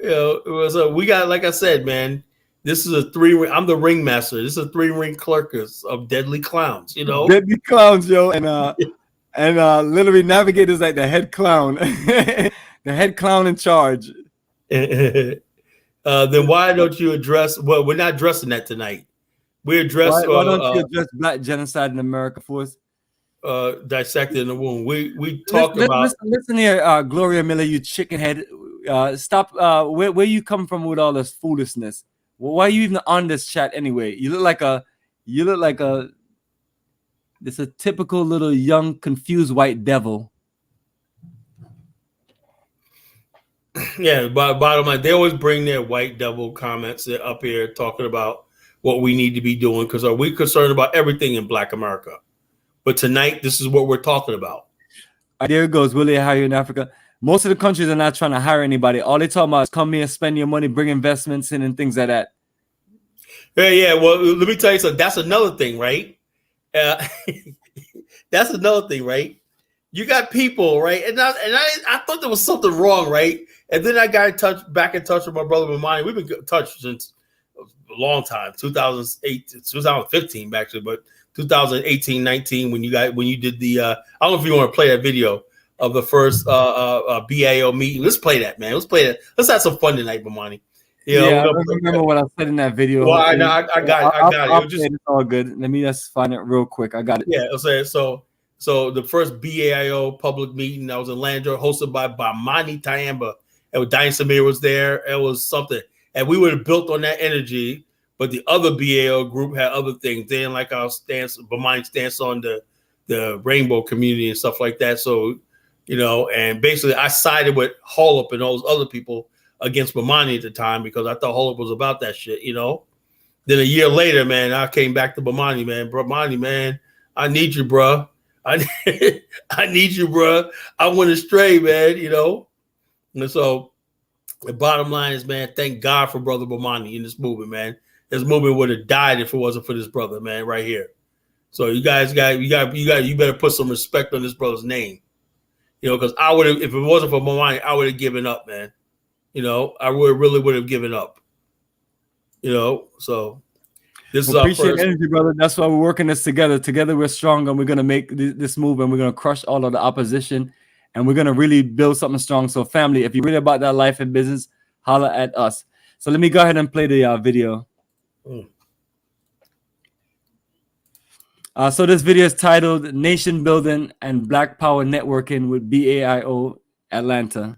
B: we got, like I said, man. This is a I'm the ringmaster. This is a 3-ring clerkers of deadly clowns, you know.
L: Deadly clowns, yo, and literally Navigator's like the head clown, the head clown in charge.
B: Then why don't you address? Well, we're not addressing that tonight. We address.
L: Why don't you address Black genocide in America for us?
B: Dissected in the womb. We talk about.
L: Listen here, Gloria Miller, you chicken head. Stop. Where you come from with all this foolishness? Well, why are you even on this chat anyway? You look like a this a typical little young confused white devil.
B: Yeah, bottom line, they always bring their white devil comments up here talking about what we need to be doing because are we concerned about everything in Black America? But tonight, this is what we're talking about.
L: There it goes. Will they hire you in Africa? Most of the countries are not trying to hire anybody. All they talking about is come here, spend your money, bring investments in, and things like that.
B: Yeah. Well, let me tell you something. That's another thing, right? That's another thing, right? You got people, right? And I thought there was something wrong, right? And then I got back in touch with my brother Bomani. We've been in touch since a long time, 2008, 2015, actually, but 2018, 19, when you did the I don't know if you want to play that video of the first BAIO meeting. Let's play that, man. Let's play that. Let's have some fun tonight, Bomani.
L: You know, I don't remember what I said in that video.
B: Well, I got it.
L: It's all good. Let me just find it real quick. I got it.
B: Yeah, so the first BAIO public meeting that was in Landro, hosted by Bomani Tyehimba, and Diane Samir was there. It was something, and we would have built on that energy. But the other BAO group had other things. They didn't like our stance, Bomani stance on the rainbow community and stuff like that. So, you know, and basically I sided with Hollup and those other people against Bomani at the time because I thought Hollup was about that shit, you know. Then a year later, man, I came back to Bomani, man. Bomani, man, I need you, bro. I need you, bro. I went astray, man, you know. And so the bottom line is, man, thank God for Brother Bomani in this movement, man. This movement would have died if it wasn't for this brother, man, right here. So you better put some respect on this brother's name, you know, because I would have, if it wasn't for Bomani, I would have given up, man. You know, I really would have given up. You know, so this is our first
L: energy, brother. That's why we're working this together. Together we're strong, and we're gonna make this move, and we're gonna crush all of the opposition, and we're gonna really build something strong. So, family, if you're really about that life and business, holla at us. So let me go ahead and play the video. So this video is titled Nation Building and Black Power Networking with BAIO Atlanta.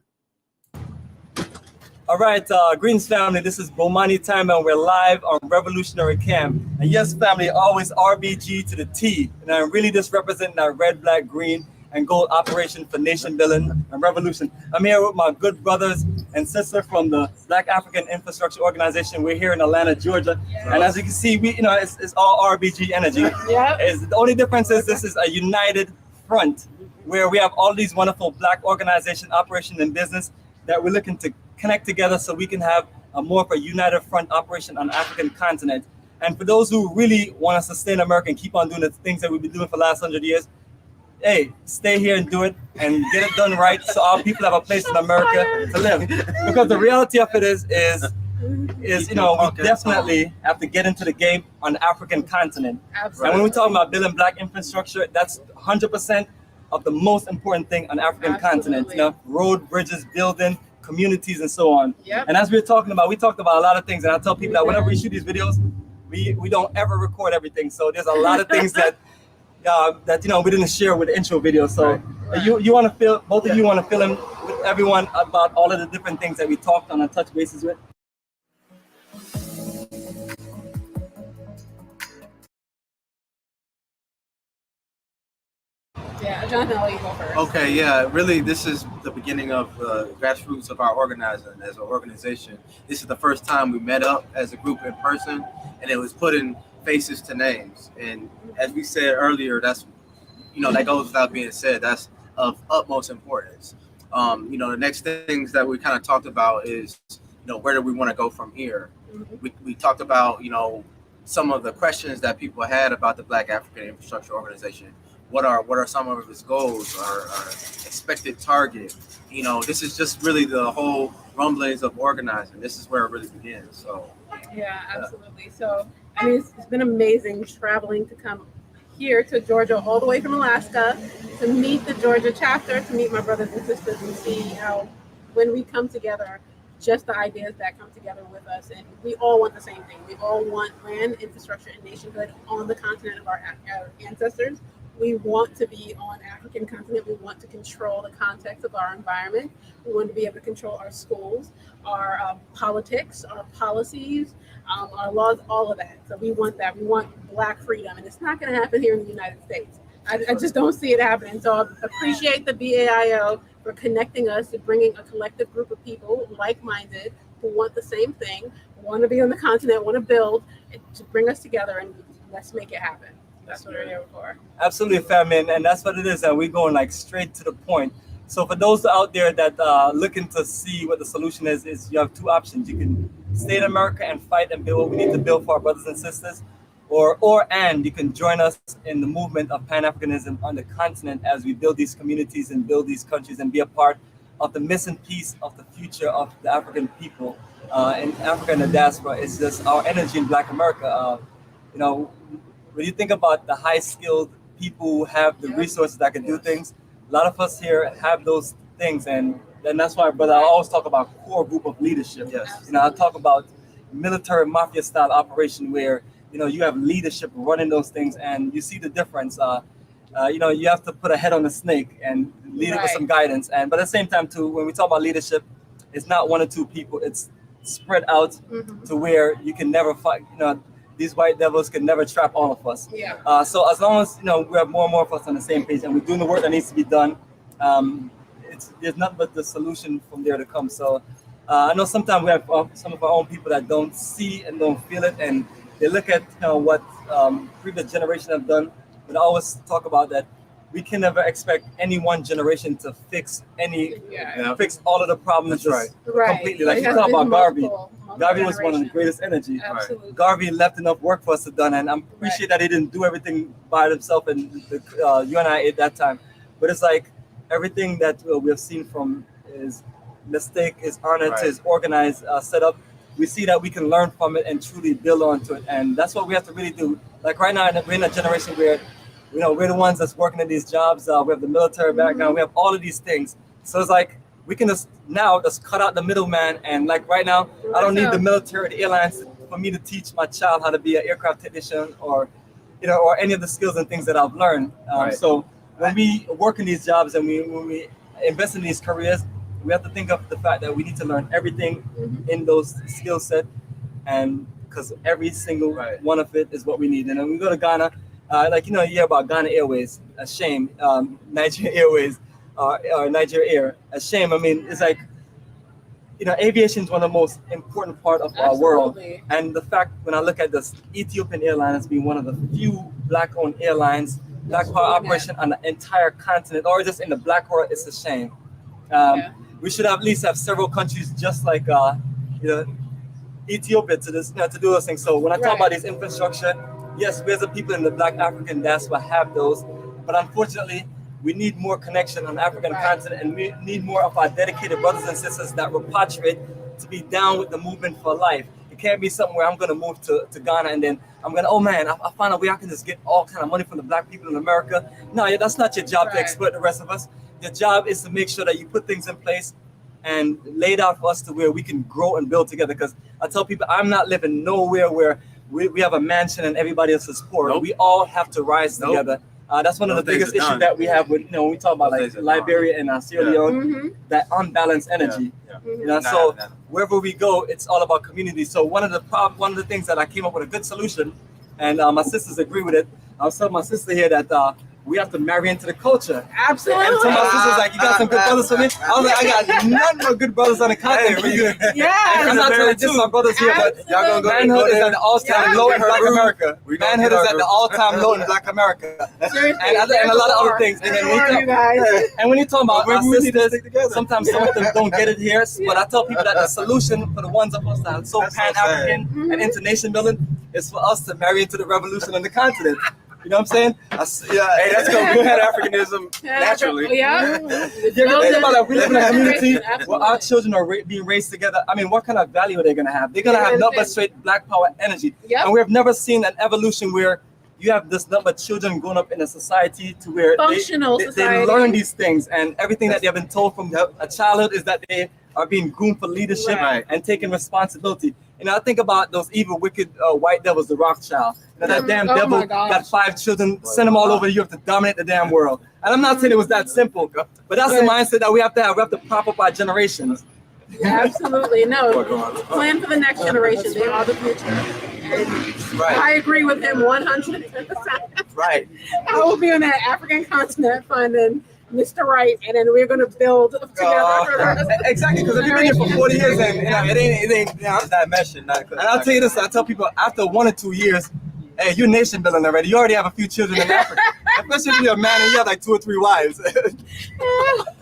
L: All right, greetings, family. This is Bomani Tyehimba, and we're live on Revolutionary Camp. And yes, family, always RBG to the T. And I'm really just representing that red, black, green. and goal operation for nation building and revolution. I'm here with my good brothers and sisters from the Black African Infrastructure Organization. We're here in Atlanta, Georgia, and as you can see, it's all RBG energy.
N: Yeah.
L: The only difference is this is a united front where we have all these wonderful Black organization, operation, and business that we're looking to connect together so we can have a more of a united front operation on the African continent. And for those who really want to sustain America and keep on doing the things that we've been doing for the last 100 years, hey, stay here and do it and get it done right so our people have a place in America to live. Because the reality of it is we definitely have to get into the game on the African continent.
N: Absolutely.
L: And when we talk about building Black infrastructure, that's 100% of the most important thing on the African continent. Road, bridges, building, communities, and so on.
N: Yep.
L: And as we talked about a lot of things, and I tell people that whenever we shoot these videos, we don't ever record everything. So there's a lot of things that we didn't share with the intro video. So you want to fill, both of you want to fill in with everyone about all of the different things that we talked on and touch bases with.
N: Yeah, Jonathan, I'll let you go first.
O: Okay, yeah, really, this is the beginning of the grassroots of our organizing as an organization. This is the first time we met up as a group in person, and it was putting faces to names. And as we said earlier, that's, that goes without being said, that's of utmost importance. The next things that we kind of talked about is, where do we want to go from here? We talked about, some of the questions that people had about the Black African Infrastructure Organization. What are some of its goals, our expected target? This is just really the whole rumblings of organizing. This is where it really begins. So
N: yeah, absolutely. So it's been amazing traveling to come here to Georgia, all the way from Alaska, to meet the Georgia chapter, to meet my brothers and sisters, and see how when we come together, just the ideas that come together with us, and we all want the same thing. We all want land, infrastructure, and nationhood on the continent of our ancestors. We want to be on African continent. We want to control the context of our environment. We want to be able to control our schools, our politics, our policies, our laws, all of that. So we want that. We want Black freedom, and it's not going to happen here in the United States. I just don't see it happening. So I appreciate the BAIO for connecting us, to bringing a collective group of people, like-minded, who want the same thing, want to be on the continent, want to build, to bring us together, and let's make it happen. That's what we're here for.
L: Absolutely, fam, and that's what it is. And we're going straight to the point. So for those out there that are looking to see what the solution is you have two options. You can stay in America and fight and build what we need to build for our brothers and sisters, and you can join us in the movement of Pan-Africanism on the continent as we build these communities and build these countries and be a part of the missing piece of the future of the African people in Africa and the diaspora. It's just our energy in Black America. When you think about the high-skilled people who have the resources that can do things, a lot of us here have those things, and that's why, brother, I always talk about core group of leadership. Yes. I talk about military mafia-style operation where you have leadership running those things, and you see the difference. You have to put a head on the snake and lead it with some guidance, but at the same time, too, when we talk about leadership, it's not one or two people; it's spread out to where you can never fight. These white devils can never trap all of us. Yeah. So as long as we have more and more of us on the same page, and we're doing the work that needs to be done, there's nothing but the solution from there to come. So I know sometimes we have some of our own people that don't see and don't feel it, and they look at what previous generation have done. But I always talk about that we can never expect any one generation to fix fix all of the problems completely. Like you talk about Garvey. Garvey was one of the greatest energy.
N: Absolutely.
L: Garvey left enough work for us to done, and I appreciate that he didn't do everything by himself and you and I at that time. But it's like everything that we have seen from his mistake, his honor, to his organized setup, we see that we can learn from it and truly build onto it. And that's what we have to really do. Like right now, we're in a generation where we're the ones that's working in these jobs. We have the military background. We have all of these things. So it's like we can just cut out the middleman. And like right now, I don't need the military or the airlines for me to teach my child how to be an aircraft technician or any of the skills and things that I've learned. So when we work in these jobs and when we invest in these careers, we have to think of the fact that we need to learn everything in those skill set, and because every single one of it is what we need. And when we go to Ghana, Like, you hear about Ghana Airways, a shame. Nigeria Airways, or Nigeria Air, a shame. I mean, it's like, aviation is one of the most important part of our world. And the fact, when I look at this Ethiopian airline as being one of the few Black-owned airlines, Black power operation on the entire continent, or just in the Black world, it's a shame. We should at least have several countries just like, Ethiopia to this, to do those things. So when I talk about this infrastructure, yes, we as a people in the Black African diaspora have those, but unfortunately, we need more connection on the African continent, and we need more of our dedicated brothers and sisters that repatriate to be down with the movement for life. It can't be something where I'm going to move to Ghana and then I'm going to, oh man, I found a way I can just get all kind of money from the Black people in America. No, that's not your job to exploit the rest of us. Your job is to make sure that you put things in place and lay it out for us to where we can grow and build together. Because I tell people, I'm not living nowhere where we have a mansion and everybody else is poor. We all have to rise together. That's one of the biggest issues that we have with, when we talk about like Liberia and Sierra Leone, that unbalanced energy. So wherever we go, it's all about community. So one of the things that I came up with a good solution, and my sisters agree with it. I was telling my sister here that we have to marry into the culture.
N: Absolutely.
L: And so my sister's like, you got some good brothers for me? I was like, I got none but good brothers on the continent. I'm not trying to diss my brothers here, but manhood is at the all-time low in Black America. Manhood is at the all-time low in Black America.
N: Seriously,
L: and a lot of other things. And when you talk about our sisters, sometimes some of them don't get it here, but I tell people that the solution for the ones of us that are so Pan-African and into nation building is for us to marry into the revolution on the continent. You know what I'm saying?
O: Hey, that's going to Pan-Africanism naturally.
L: Think about that. We live in a community where our children are being raised together. I mean, what kind of value are they going to have? They're going to have nothing but straight Black power energy. And we have never seen an evolution where you have this number of children growing up in a society to where they learn these things, and everything that they have been told from a childhood is that they are being groomed for leadership and taking responsibility. I think about those evil, wicked white devils, the Rothschild. That damn devil got 5 children, sent them all over Europe to dominate the damn world. And I'm not saying it was that simple, but that's the mindset that we have to have. We have to prop up our generations.
N: Absolutely. No, plan for the next generation. They are the future. And I agree with him 100%.
O: Right.
N: I will be on that African continent finding Mr. Right, and then we're going to build together.
L: Exactly, because if you've been here for 40 years and it ain't
O: it's not meshing.
L: And I'll tell you this, I tell people after 1 or 2 years, hey, you're nation building already. You already have a few children in Africa. Especially if you're a man and you have like 2 or 3 wives.
O: All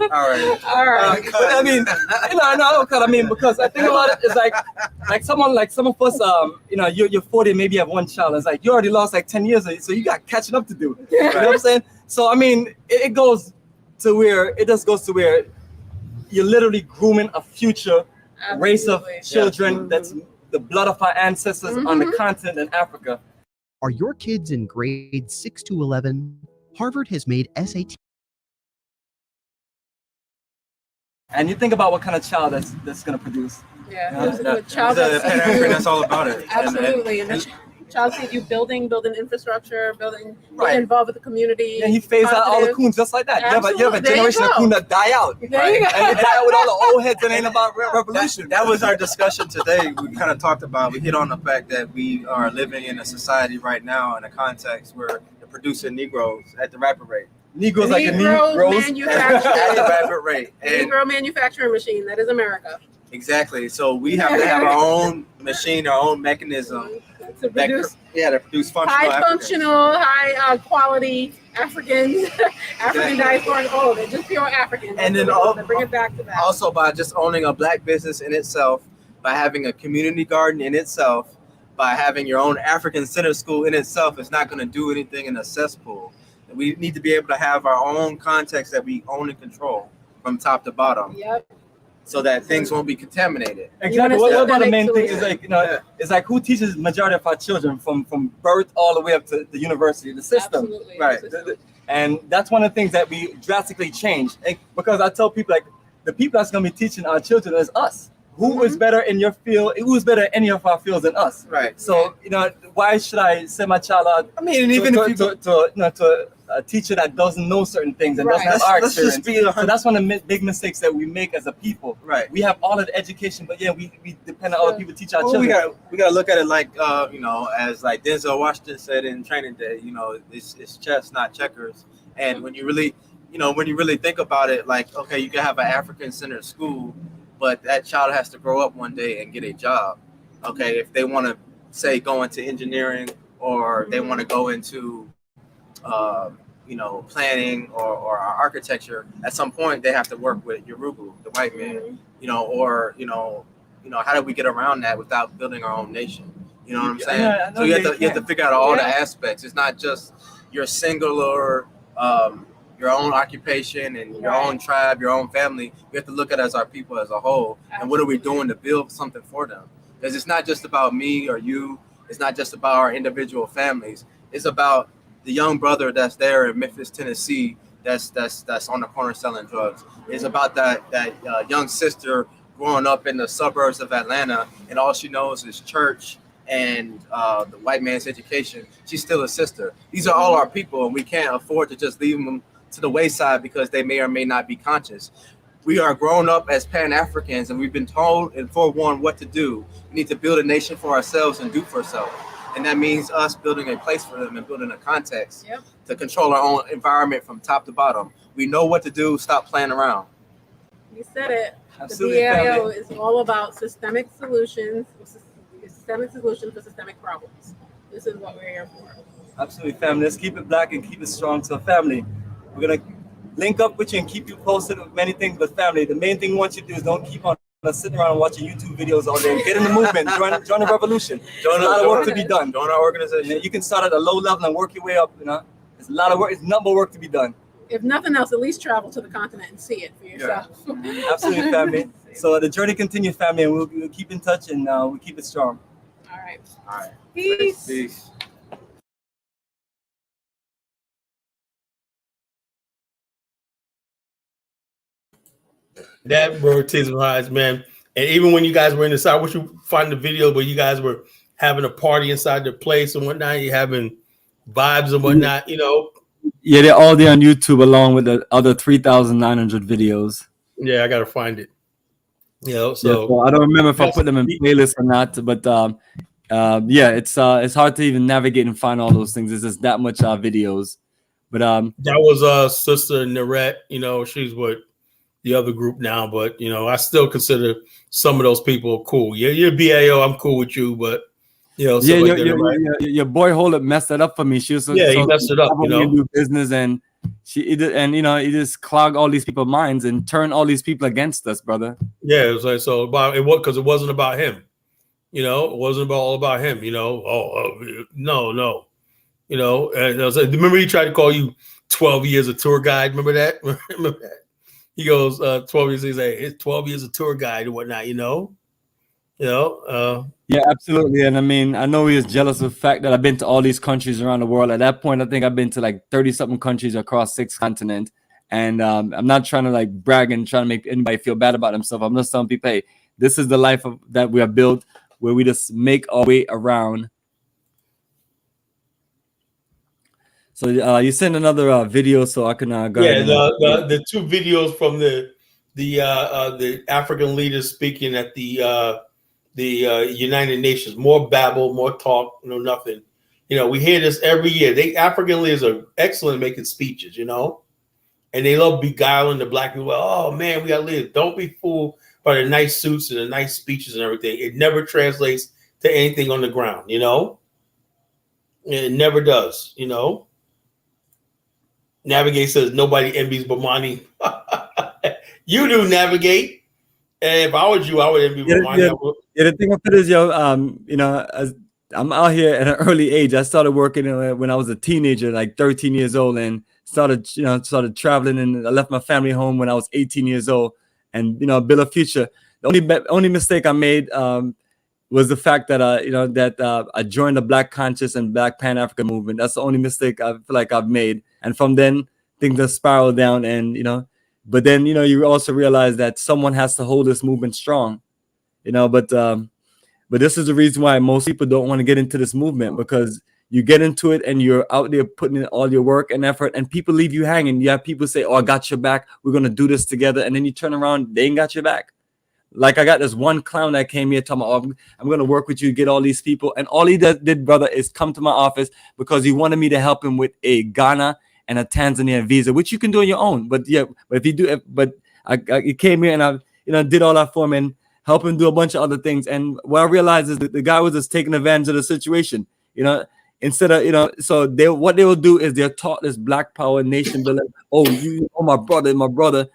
O: right.
L: But I mean, I don't cut. I mean, because I think about it is like some of us, you're 40 and maybe you have 1 child. It's like you already lost like 10 years, so you got catching up to do. You know what I'm saying? So I mean, it goes to where you're literally grooming a future race of children that's the blood of our ancestors on the continent in Africa.
P: Are your kids in grades 6 to 11? Harvard has made SAT.
L: And you think about what kind of child that's going to produce.
N: The child
O: that's all about it.
N: Absolutely. And the child sees you building infrastructure, getting involved with the community.
L: And he phased out all the coons just like that. You have a generation of coons that die out.
N: There you go.
L: And they die out with all the old heads and ain't about revolution.
O: That was our discussion today. We kind of talked about, we hit on the fact that we are living in a society right now in a context where they're producing Negroes at the rapid rate.
L: Negroes
O: at the rapid rate.
N: Negro manufacturing machine. That is America.
O: Exactly. So we have to have our own machine, our own mechanism
N: to produce
O: functional,
N: high functional, high quality African diaspora, all of it, just pure African.
O: And then
N: bring it back to that.
O: Also by just owning a Black business in itself, by having a community garden in itself, by having your own African center school in itself, it's not going to do anything in a cesspool. We need to be able to have our own context that we own and control from top to bottom.
N: Yep.
O: So that things won't be contaminated.
L: Exactly. What about the main thing is it's like who teaches majority of our children from birth all the way up to the university, the system.
N: Absolutely.
L: Right. And that's one of the things that we drastically changed. Because I tell people, like, the people that's going to be teaching our children is us. Who is better in your field? Who's better in any of our fields than us?
O: Right.
L: So, why should I send my child out?
O: I mean, even if you
L: to a teacher that doesn't know certain things and doesn't have
O: Let's-
L: our
O: let's just
L: experience.
O: be
L: So that's one of the big mistakes that we make as a people.
O: Right.
L: We have all of the education, but yeah, we depend on other people to teach our
O: Well,
L: children.
O: we gotta look at it like you know, as like Denzel Washington said in Training Day. You know, it's chess, not checkers. And when you really, you know, when you really think about it, like, okay, you can have an African-centered school, but that child has to grow up one day and get a job. Okay, if they want to say go into engineering or they want to go into you know, planning or architecture, at some point they have to work with Yoruba, the white man, you know, or you know, how do we get around that without building our own nation? You know what I'm saying?
L: Yeah, I know
O: So you have to figure out all the
L: Yeah.
O: aspects. It's not just your singular your own occupation and your own tribe, your own family. We have to look at it as our people as a whole, and what are we doing to build something for them? Because it's not just about me or you. It's not just about our individual families. It's about the young brother that's there in Memphis, Tennessee, that's on the corner selling drugs. It's about that young sister growing up in the suburbs of Atlanta, and all she knows is church and the white man's education. She's still a sister. These are all our people, and we can't afford to just leave them to the wayside because they may or may not be conscious. We are grown up as Pan-Africans, and we've been told and forewarned what to do. We need to build a nation for ourselves and do for self. And that means us building a place for them and building a context to control our own environment from top to bottom. We know what to do. Stop playing around.
N: You said it.
L: Absolutely,
N: The BAIO
L: family.
N: is all about systemic solutions for systemic problems. This is what we're here for.
L: Absolutely, family. Let's keep it black and keep it strong. So, family, we're gonna link up with you and keep you posted with many things. But, family, the main thing we want you to do is don't keep on sitting around watching YouTube videos all day. Get in the movement. Join the revolution. There's a lot of work to be done.
O: Join our organization.
L: You know, you can start at a low level and work your way up. You know, there's a lot of work. It's nothing but work to be done.
N: If nothing else, at least travel to the continent and see it for yourself.
L: Absolutely, family. So the journey continues, family, and we'll keep in touch and we'll keep it strong.
N: All right.
O: All right.
N: Peace.
O: Peace.
B: That rotism highs, man. And even when you guys were in the side, I wish you find the video where you guys were having a party inside the place and whatnot. You're having vibes and whatnot, you know.
L: Yeah, they're all there on YouTube along with the other 3,900 videos.
B: Yeah, I gotta find it. You know,
L: Yeah,
B: so
L: so I don't remember if I put them in playlists or not, but yeah, it's hard to even navigate and find all those things. There's just that much videos. But
B: that was Sister Narette, you know, she's with the other group now, but you know, I still consider some of those people cool. Yeah, you're BAO, I'm cool with you, but you know,
L: yeah,
B: like that,
L: your boy Holdup messed that up for me. She was
B: Yeah, he messed it up, you know.
L: do business and he just clogged all these people's minds and turned all these people against us, brother.
B: Yeah, it was like so about it was because it wasn't about him. You know, it wasn't all about him. You know, no. You know, and I was like, remember he tried to call you 12 years a tour guide. Remember that? Remember that? He goes 12 years. He's like, it's 12 years a tour guide and whatnot. You know.
L: Yeah, absolutely. And I mean, I know he is jealous of the fact that I've been to all these countries around the world. At that point, I think I've been to like 30-something countries across 6 continents. And I'm not trying to like brag and trying to make anybody feel bad about themselves. I'm just telling people, hey, this is the life that we have built, where we just make our way around. So you send another video so I can go ahead.
B: The 2 videos from the African leaders speaking at the United Nations. More babble, more talk, nothing. You know, we hear this every year. African leaders are excellent at making speeches, you know, and they love beguiling the black people. Oh man, we got leaders. Don't be fooled by the nice suits and the nice speeches and everything. It never translates to anything on the ground, you know. It never does, you know. Navigate says nobody envies Bomani. You do, Navigate. And if I was you, I would envy Bomani.
L: Yeah, the thing of it is, you know, as I'm out here at an early age. I started working when I was a teenager, like 13 years old, and started traveling. And I left my family home when I was 18 years old, and build a future. The only mistake I made was the fact that I joined the Black Conscious and Black Pan-African movement. That's the only mistake I feel like I've made. And from then, things have spiraled down. And but then you also realize that someone has to hold this movement strong. But this is the reason why most people don't want to get into this movement, because you get into it and you're out there putting in all your work and effort, and people leave you hanging. You have people say, "Oh, I got your back. We're gonna do this together," and then you turn around, they ain't got your back. Like I got this one clown that came here talking about, "Oh, I'm gonna work with you, get all these people," and all he did, brother, is come to my office because he wanted me to help him with a Ghana and a Tanzania visa, which you can do on your own. But yeah, but if you do, but he came here and I did all that for him and help him do a bunch of other things. And what I realized is that the guy was just taking advantage of the situation, instead of, so what they will do is they're taught this black power nation building. Oh, my brother.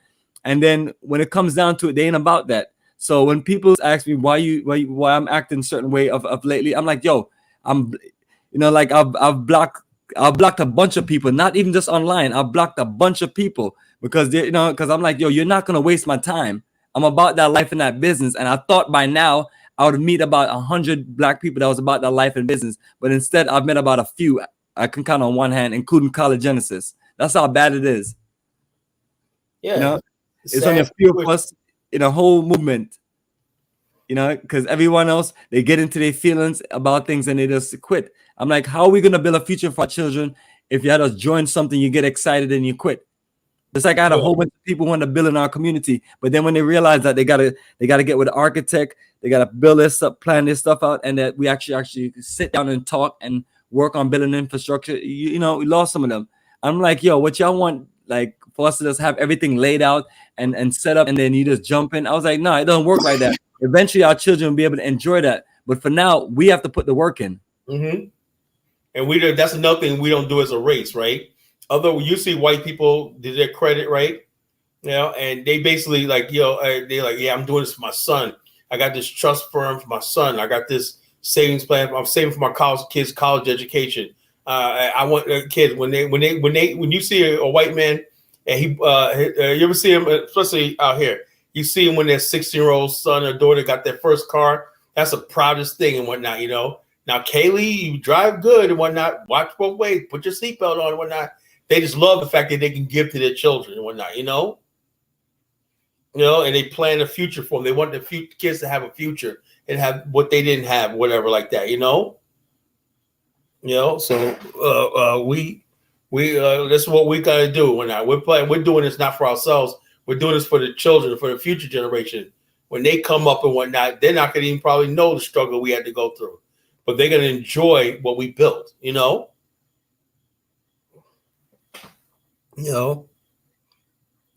L: And then when it comes down to it, they ain't about that. So when people ask me why I'm acting a certain way of lately, I'm like, yo, I've blocked a bunch of people, not even just online. I've blocked a bunch of people because because I'm like, yo, you're not gonna waste my time. I'm about that life and that business. And I thought by now I would meet about 100 black people that was about that life and business. But instead, I've met about a few. I can count on one hand, including College Genesis. That's how bad it is.
B: Yeah.
L: It's only a few of us in a whole movement. Because everyone else, they get into their feelings about things and they just quit. I'm like, how are we going to build a future for our children if you had us join something, you get excited and you quit? It's like I had a whole bunch of people want to build in our community, but then when they realize that they gotta get with the architect, they gotta build this stuff, plan this stuff out, and that we actually sit down and talk and work on building infrastructure. We lost some of them. I'm like, yo, what y'all want? Like for us to just have everything laid out and set up, and then you just jump in. I was like, no, it doesn't work like that. Eventually, our children will be able to enjoy that, but for now, we have to put the work in.
B: Mm-hmm. And that's another thing we don't do as a race, right? Although you see white people do their credit, right? And they basically they're like, yeah, I'm doing this for my son. I got this trust firm for my son. I got this savings plan. I'm saving for my kids' college education. I want kids when you see a white man and you ever see him, especially out here, you see him when their 16-year-old son or daughter got their first car. That's the proudest thing and whatnot, Now, Kaylee, you drive good and whatnot. Watch both ways. Put your seatbelt on and whatnot. They just love the fact that they can give to their children and whatnot, and they plan a future for them. They want the kids to have a future and have what they didn't have, whatever like that, So we that's what we gotta do. We're doing this not for ourselves. We're doing this for the children, for the future generation. When they come up and whatnot, they're not gonna even probably know the struggle we had to go through, but they're gonna enjoy what we built,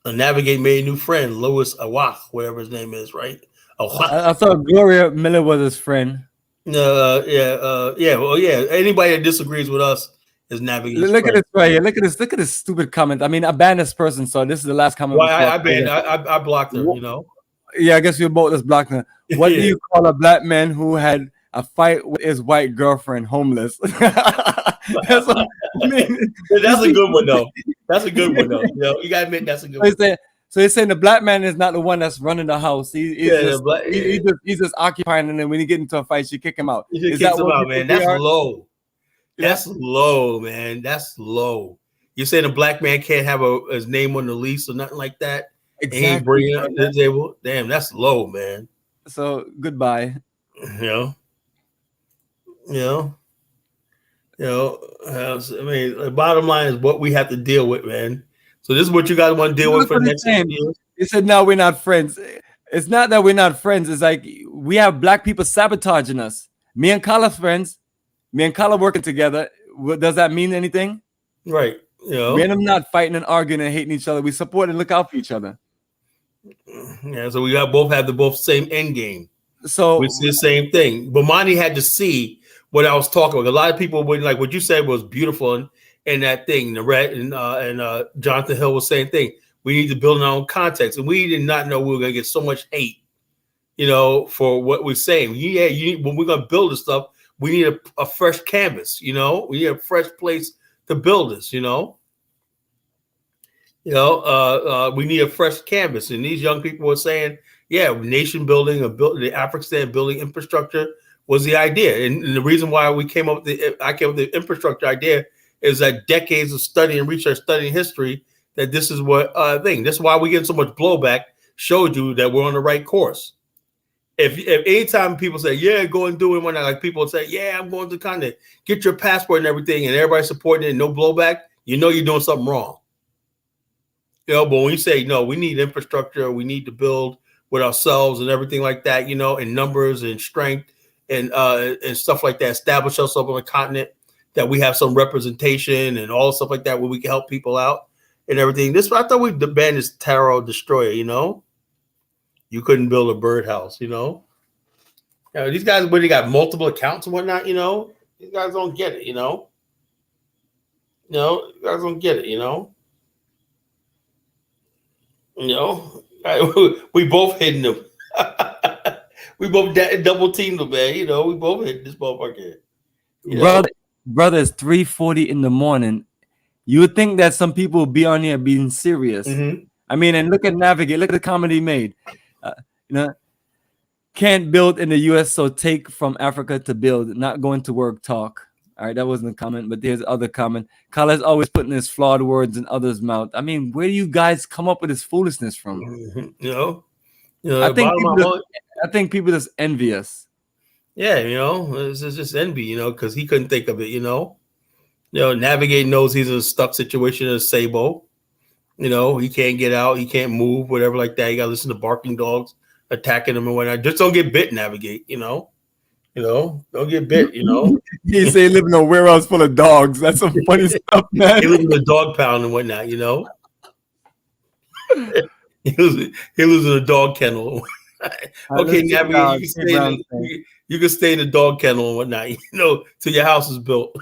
B: Navigate made a new friend, Louis Awak, whatever his name is, right?
L: I thought Gloria Miller was his friend.
B: Well, yeah. Anybody that disagrees with us is Navigate's
L: Look
B: friend.
L: at this right here. Look at this stupid comment. I mean, I banned this person, so this is the last comment.
B: Well, I blocked her,
L: Yeah, I guess we both just blocked her. What do you call a black man who had a fight with his white girlfriend, homeless? That's what I mean.
B: That's a good one, though. That's a good one, though. You gotta admit that's a good one.
L: So he's saying the black man is not the one that's running the house. He's just occupying, and then when he get into a fight, you kick him out.
B: You just kick him out, man. That's low. That's low, man. That's low. You saying a black man can't have his name on the lease or nothing like that?
L: Exactly.
B: He ain't bringing it up to the table. Damn, that's low, man.
L: So goodbye.
B: I mean, the bottom line is what we have to deal with, man. So this is what you guys want to deal with for the next 6 years.
L: He said, "No, we're not friends." It's not that we're not friends. It's like we have black people sabotaging us. Me and Kala's friends. Me and Kala working together. Does that mean anything?
B: Right.
L: Me and them not fighting and arguing and hating each other. We support and look out for each other.
B: Yeah. So we both have the same end game.
L: So
B: it's the same thing. Bomani had to see what I was talking about. A lot of people wouldn't like what you said was beautiful and that thing. The Red and Jonathan Hill was saying thing. We need to build our own context, and we did not know we were going to get so much hate, for what we're saying. When we're going to build this stuff, we need a fresh canvas. We need a fresh place to build this. We need a fresh canvas, and these young people were saying, yeah, nation building or the Afrikstan building infrastructure was the idea. And the reason why I came up with the infrastructure idea is that decades of studying, research, studying history, that this is what thing. That's why we get so much blowback, showed you that we're on the right course. if anytime people say, yeah, go and do it, when like people say, yeah, I'm going to the continent, get your passport and everything, and everybody supporting it, no blowback, you know you're doing something wrong. You know, but when you say, no, we need infrastructure, we need to build with ourselves and everything like that, you know, in numbers and strength and stuff like that, establish ourselves on the continent, that we have some representation and all stuff like that where we can help people out and everything. This, I thought we banned this Taro Destroyer, you know? You couldn't build a birdhouse, you know? You know, these guys, when they got multiple accounts and whatnot, you know, these guys don't get it, you know? You know, you guys don't get it, you know? You know, we both hitting them. We both double teamed them, man. You know, we both hit this motherfucker.
L: Brother, it's 3:40 in the morning. You would think that some people would be on here being serious. I mean, and look at Navigate. Look at the comedy made. You know, can't build in the U.S., so take from Africa to build. Not going to work, talk. All right, that wasn't a comment, but there's other comment. Khaled's always putting his flawed words in others' mouth. I mean, where do you guys come up with this foolishness from?
B: You know,
L: I think people just envious.
B: Yeah, you know, it's just envy, you know, because he couldn't think of it, you know. You know, Navigate knows he's in a stuck situation as Sabo. You know, he can't get out, he can't move, whatever like that. You gotta listen to barking dogs attacking him and whatnot. Just don't get bit, Navigate, you know. You know, don't get bit, you know.
L: He say live in a warehouse full of dogs. That's some funny stuff, man.
B: He lives in a dog pound and whatnot, you know. He lives in a dog kennel. Okay, Navigate, you can stay in the dog kennel and whatnot, you know, till your house is built.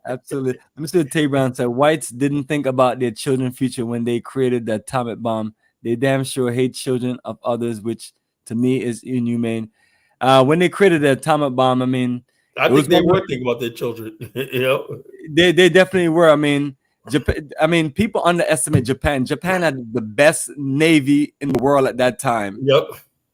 L: Absolutely. Mr. Tay Brown said whites didn't think about their children's future when they created the atomic bomb. They damn sure hate children of others, which to me is inhumane. When they created the atomic bomb, I mean,
B: I think they were thinking about their children. You know,
L: they definitely were. I mean, Japan. I mean, people underestimate Japan. Japan had the best navy in the world at that time.
B: Yep.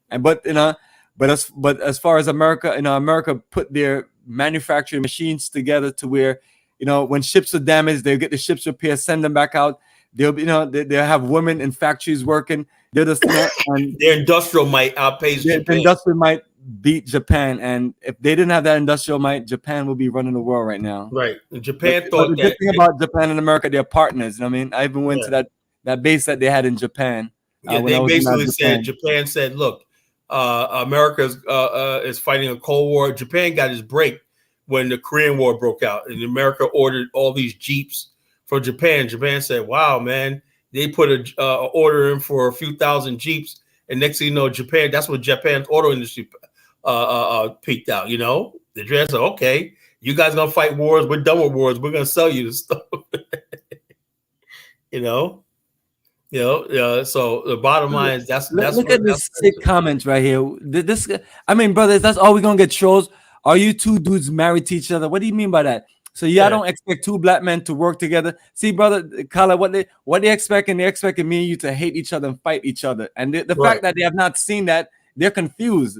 L: And but as far as America, you know, America put their manufacturing machines together to where, you know, when ships are damaged, they'll get the ships repaired, send them back out. They'll, you know, they'll have women in factories working. They're just, you know, and
B: their industrial might outpace Japan.
L: The industrial might beat Japan, and if they didn't have that industrial might, Japan would be running the world right now.
B: Right. Japan
L: but
B: thought
L: the good thing about Japan and America, they're partners. You know what I mean, I even went to that base that they had in Japan.
B: They basically said, Japan said, look, America is fighting a Cold War. Japan got his break when the Korean War broke out, and America ordered all these Jeeps from Japan. Japan said, wow, man, they put a order in for a few thousand Jeeps, and next thing you know, Japan, that's when Japan's auto industry peaked out, you know. The Japan said, okay, you guys gonna fight wars, we're done with wars, we're gonna sell you the stuff. you know. So the bottom line is that's
L: look at this sick comments right here. This, I mean, brothers, that's all we're gonna get trolls. Are you two dudes married to each other? What do you mean by that? So I don't expect two black men to work together. See, brother, Kala, what they expecting? They're expecting me and you to hate each other and fight each other. And the fact that they have not seen that, they're confused.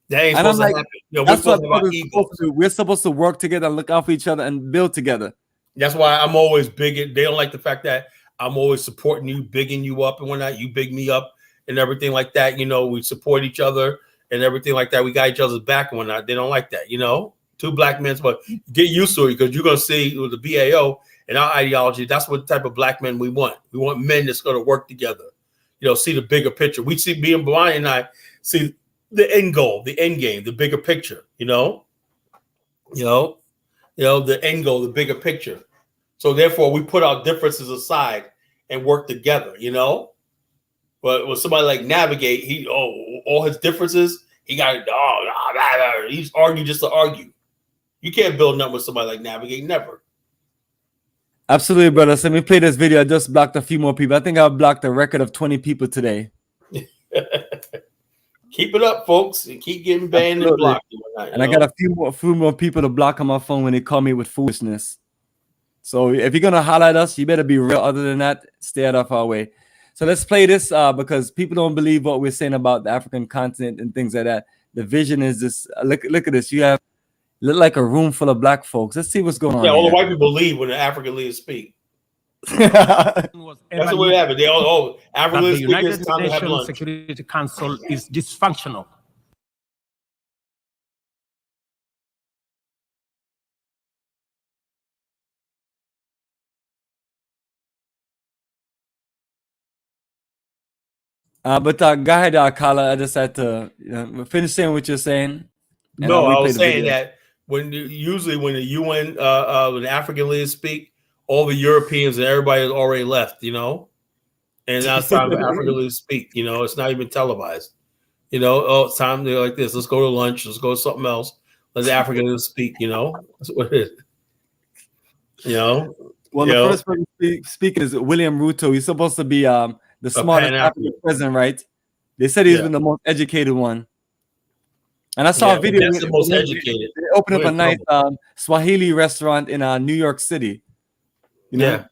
B: That ain't supposed to happen. You know,
L: that's what brothers supposed to do. We're supposed to work together and look out for each other and build together.
B: That's why I'm always big. They don't like the fact that I'm always supporting you, bigging you up and whatnot. You big me up and everything like that. You know, we support each other and everything like that. We got each other's back and whatnot. They don't like that, you know. Two black men, but get used to it because you're going to see with the BAO and our ideology, that's what type of black men we want. We want men that's going to work together, you know, see the bigger picture. We see me and Bomani and I see the end goal, the end game, the bigger picture, you know, the end goal, the bigger picture. So therefore we put our differences aside and work together, you know. But with somebody like Navigate, all his differences, he got he's arguing just to argue. You can't build nothing with somebody like Navigate, never.
L: Absolutely, brother. So let me play this video. I just blocked a few more people. I think I blocked a record of 20 people today.
B: Keep it up, folks, and keep getting banned and blocked.
L: And I got a few more people to block on my phone when they call me with foolishness. So if you're gonna highlight us, you better be real. Other than that, stay out of our way. So let's play this because people don't believe what we're saying about the African continent and things like that. The vision is this. Look at this. You look like a room full of black folks. Let's see what's going on.
B: Yeah, all
L: here.
B: the white people leave when the African leaders speak. That's what happened. They all, Africa
Q: the
B: is
Q: United
B: time to have
Q: Nations
B: lunch.
Q: Security Council is dysfunctional.
L: But go ahead, Kala. I just had to finish saying what you're saying. And
B: No,
L: I'll
B: I
L: replay
B: was
L: the
B: saying
L: video.
B: that usually when the UN, when the African leaders speak, all the Europeans and everybody has already left, you know? And now it's time for African leaders speak, you know? It's not even televised. You know, oh, it's time to like this. Let's go to lunch. Let's go to something else. Let the African leaders speak, you know? That's what it is. You know?
L: Well, the first person speaking is William Ruto. He's supposed to be the smartest African president, right? They said he's been the most educated one. And I saw a video.
B: That's the most educated.
L: They opened up a nice Swahili restaurant in New York City. You know?
B: Yeah.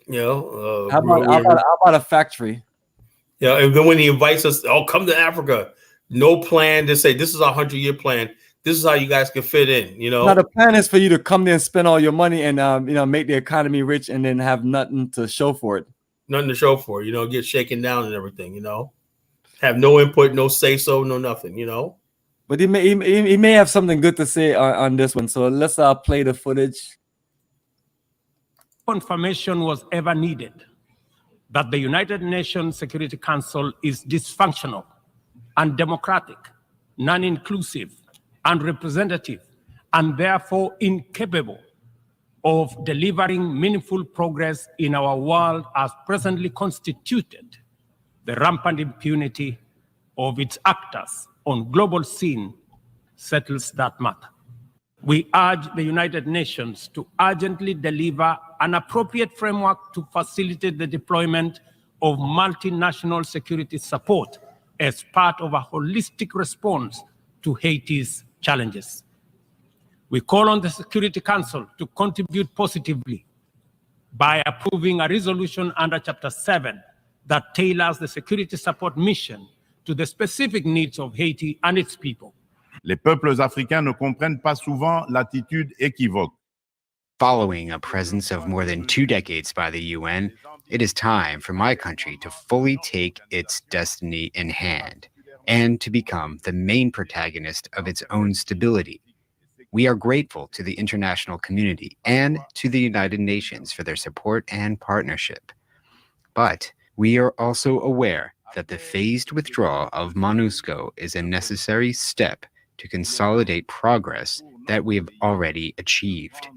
B: You know,
L: how about a factory?
B: Yeah, and then when he invites us, oh, come to Africa. No plan to say this is our 100-year plan. This is how you guys can fit in. You know,
L: now the plan is for you to come there and spend all your money and make the economy rich and then have nothing to show for it.
B: Nothing to show for it. You know, get shaken down and everything. You know, have no input, no say so, no nothing. You know,
L: but he may have something good to say on this one. So let's play the footage.
Q: Confirmation was ever needed that the United Nations Security Council is dysfunctional, undemocratic, non-inclusive, unrepresentative, and therefore incapable of delivering meaningful progress in our world as presently constituted. The rampant impunity of its actors on global scene settles that matter. We urge the United Nations to urgently deliver an appropriate framework to facilitate the deployment of multinational security support as part of a holistic response to Haiti's challenges. We call on the Security Council to contribute positively by approving a resolution under Chapter 7 that tailors the security support mission to the specific needs of Haiti and its people.
R: Les peuples africains ne comprennent pas souvent l'attitude équivoque.
S: Following a presence of more than 2 decades by the UN, it is time for my country to fully take its destiny in hand and to become the main protagonist of its own stability. We are grateful to the international community and to the United Nations for their support and partnership. But we are also aware that the phased withdrawal of MONUSCO is a necessary step to consolidate progress that we have already achieved.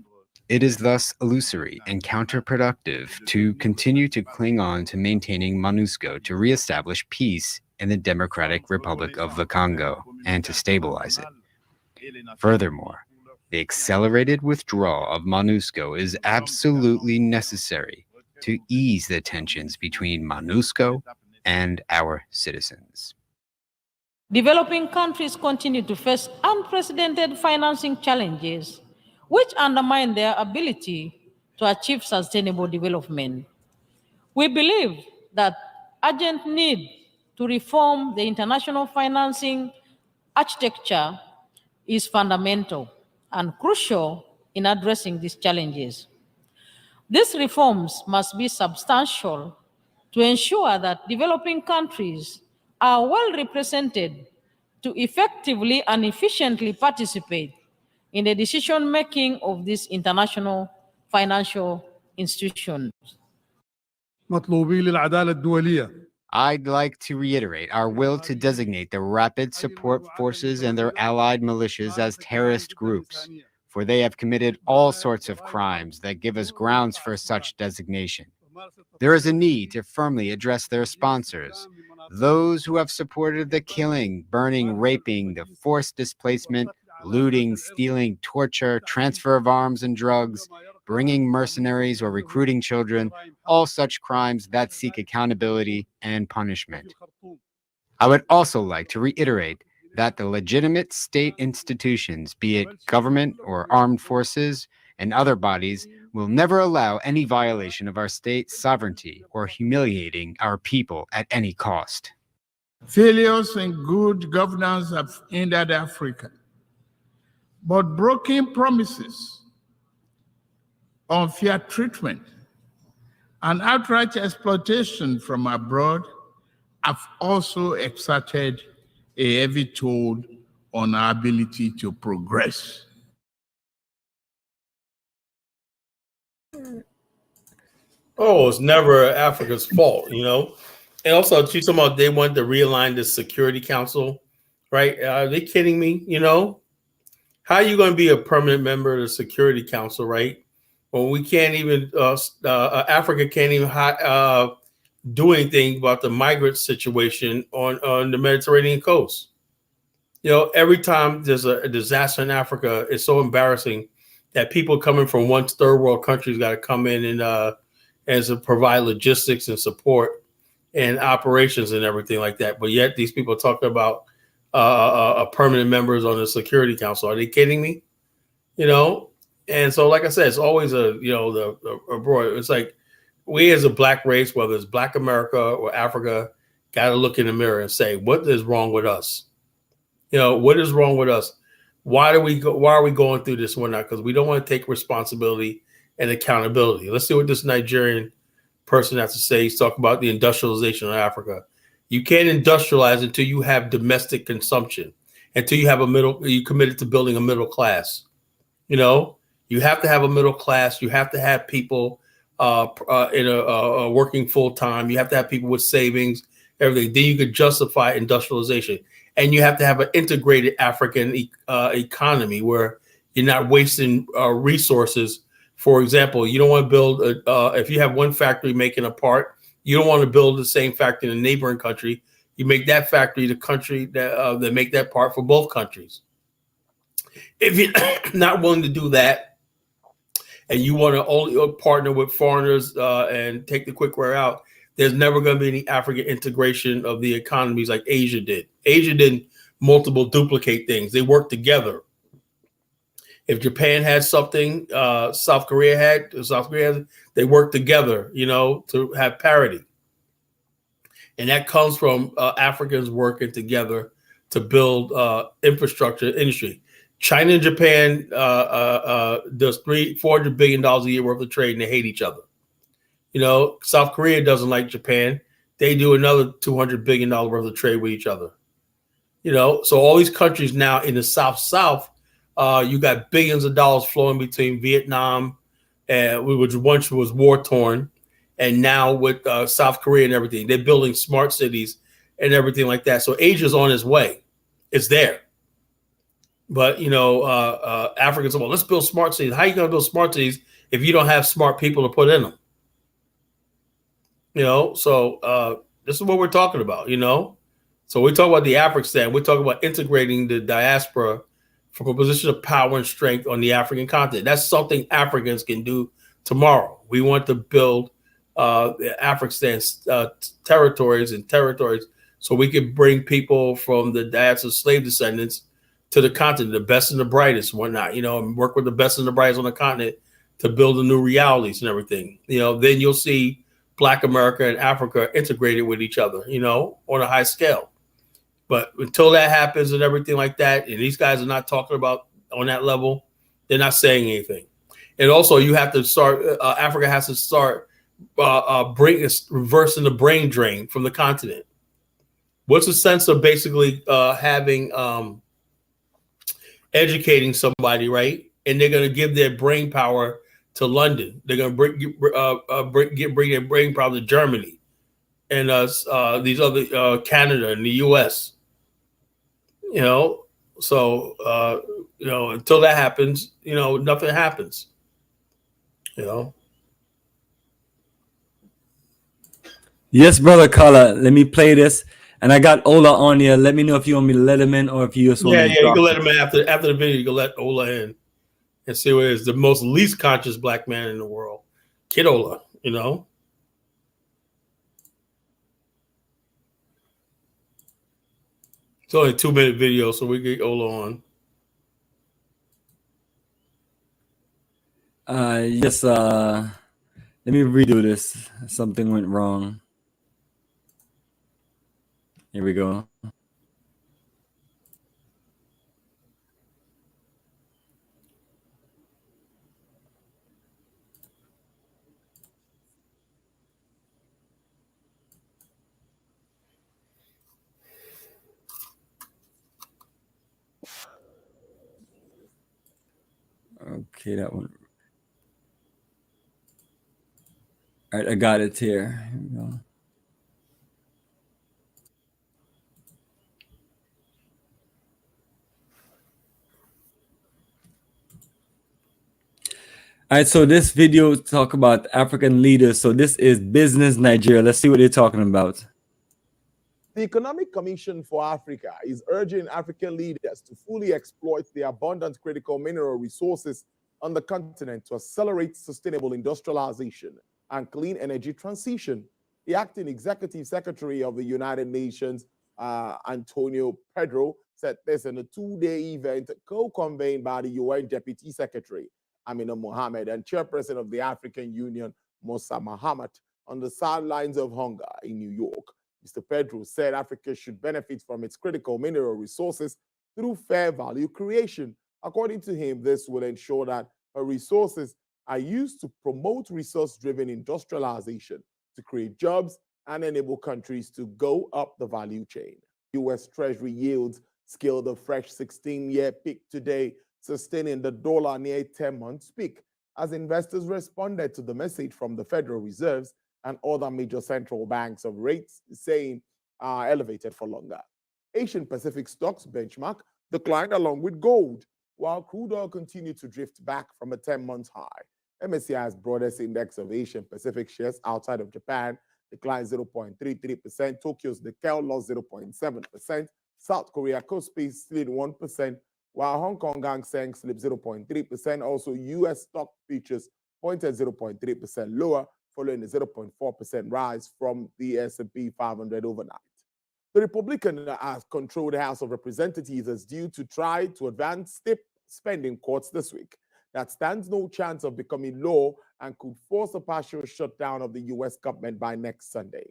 S: It is thus illusory and counterproductive to continue to cling on to maintaining MONUSCO to reestablish peace in the Democratic Republic of the Congo and to stabilize it. Furthermore, the accelerated withdrawal of MONUSCO is absolutely necessary to ease the tensions between MONUSCO and our citizens.
T: Developing countries continue to face unprecedented financing challenges, which undermine their ability to achieve sustainable development. We believe that urgent need to reform the international financing architecture is fundamental and crucial in addressing these challenges. These reforms must be substantial to ensure that developing countries are well represented to effectively and efficiently participate in the decision-making of these international financial institutions.
S: I'd like to reiterate our will to designate the Rapid Support Forces and their allied militias as terrorist groups, for they have committed all sorts of crimes that give us grounds for such designation. There is a need to firmly address their sponsors, those who have supported the killing, burning, raping, the forced displacement, looting, stealing, torture, transfer of arms and drugs, bringing mercenaries or recruiting children, all such crimes that seek accountability and punishment. I would also like to reiterate that the legitimate state institutions, be it government or armed forces and other bodies, will never allow any violation of our state sovereignty or humiliating our people at any cost.
U: Failures in good governance have hindered Africa, but broken promises, unfair treatment, and outright exploitation from abroad have also exerted a heavy toll on our ability to progress.
B: Oh, it's never Africa's fault, you know. And also, she's talking about they wanted to realign the Security Council, right? Are they kidding me? You know, how are you going to be a permanent member of the Security Council, right? Well, we can't even, Africa can't even do anything about the migrant situation on the Mediterranean coast. You know, every time there's a disaster in Africa, it's so embarrassing that people coming from one third world countries got to come in and to provide logistics and support and operations and everything like that. But yet these people are talking about permanent members on the Security Council. Are they kidding me? You know? And so, like I said, it's always abroad. It's like we as a black race, whether it's Black America or Africa, got to look in the mirror and say, what is wrong with us? You know, what is wrong with us? Why are we going through this one now? Because we don't want to take responsibility and accountability. Let's see what this Nigerian person has to say. He's talking about the industrialization of Africa. You can't industrialize until you have domestic consumption, until you have you committed to building a middle class. You know, you have to have a middle class. You have to have people working full time. You have to have people with savings, everything. Then you could justify industrialization. And you have to have an integrated African economy where you're not wasting resources. For example, you don't want to build, if you have one factory making a part, you don't want to build the same factory in a neighboring country. You make that factory the country that make that part for both countries. If you're not willing to do that, and you want to only partner with foreigners and take the quick way out, there's never going to be any African integration of the economies like Asia did. Asia didn't multiple duplicate things. They worked together. If Japan had something, South Korea had, they worked together, you know, to have parity. And that comes from Africans working together to build infrastructure industry. China and Japan does $400 billion a year worth of trade, and they hate each other. You know, South Korea doesn't like Japan. They do another $200 billion worth of trade with each other. You know, so all these countries now in the South, you got billions of dollars flowing between Vietnam, which once was war torn, and now with South Korea and everything. They're building smart cities and everything like that. So Asia's on its way. It's there. But, you know, Africans say, well, let's build smart cities. How are you going to build smart cities if you don't have smart people to put in them? You know, so this is what we're talking about, you know. So we talk about the Afrikstan. We're talking about integrating the diaspora from a position of power and strength on the African continent. That's something Africans can do tomorrow. We want to build the Afrikstan territories so we can bring people from the diaspora slave descendants to the continent, the best and the brightest and whatnot, you know, and work with the best and the brightest on the continent to build the new realities and everything. You know, then you'll see Black America and Africa integrated with each other, you know, on a high scale. But until that happens and everything like that, and these guys are not talking about on that level, they're not saying anything. And also you have to start, Africa has to start reversing the brain drain from the continent. What's the sense of basically educating somebody, right? And they're going to give their brain power to London. They're going to bring their brain power to Germany and these other Canada and the U.S. You know, so you know, until that happens, you know, nothing happens. You know.
L: Yes, brother Kala. Let me play this. And I got Ola on here. Let me know if you want me to let him in or if you just want me to
B: You can let him in after the video. You can let Ola in and see what it is. The most least conscious black man in the world. Kid Ola, you know. It's only a 2-minute video, so we get Ola on.
L: Yes, let me redo this. Something went wrong. Here we go. Okay, that one. All right, I got it here. Here we go. All right, so this video talk about African leaders. So this is Business Nigeria. Let's see what they're talking about.
C: The Economic Commission for Africa is urging African leaders to fully exploit the abundant critical mineral resources on the continent to accelerate sustainable industrialization and clean energy transition. The acting executive secretary of the United Nations, Antonio Pedro, said this in a two-day event co-convened by the UN Deputy Secretary, Amina Mohammed, and chairperson of the African Union, Musa Mahamat, on the sidelines of hunger in New York. Mr. Pedro said Africa should benefit from its critical mineral resources through fair value creation. According to him, this will ensure that her resources are used to promote resource-driven industrialization, to create jobs, and enable countries to go up the value chain. U.S. Treasury yields scaled a fresh 16-year peak today, sustaining the dollar near a 10-month peak, as investors responded to the message from the Federal Reserves and other major central banks of rates saying are elevated for longer. Asian Pacific stocks benchmark declined along with gold, while crude oil continued to drift back from a 10-month high. MSCI's broadest index of Asian Pacific shares outside of Japan declined 0.33%, Tokyo's Nikkei lost 0.7%, South Korea Kospi slid 1%, while Hong Kong Hang Seng slipped 0.3%. Also, U.S. stock futures pointed 0.3% lower, following a 0.4% rise from the S&P 500 overnight. The Republican has controlled the House of Representatives is due to try to advance state spending cuts this week. That stands no chance of becoming law and could force a partial shutdown of the U.S. government by next Sunday.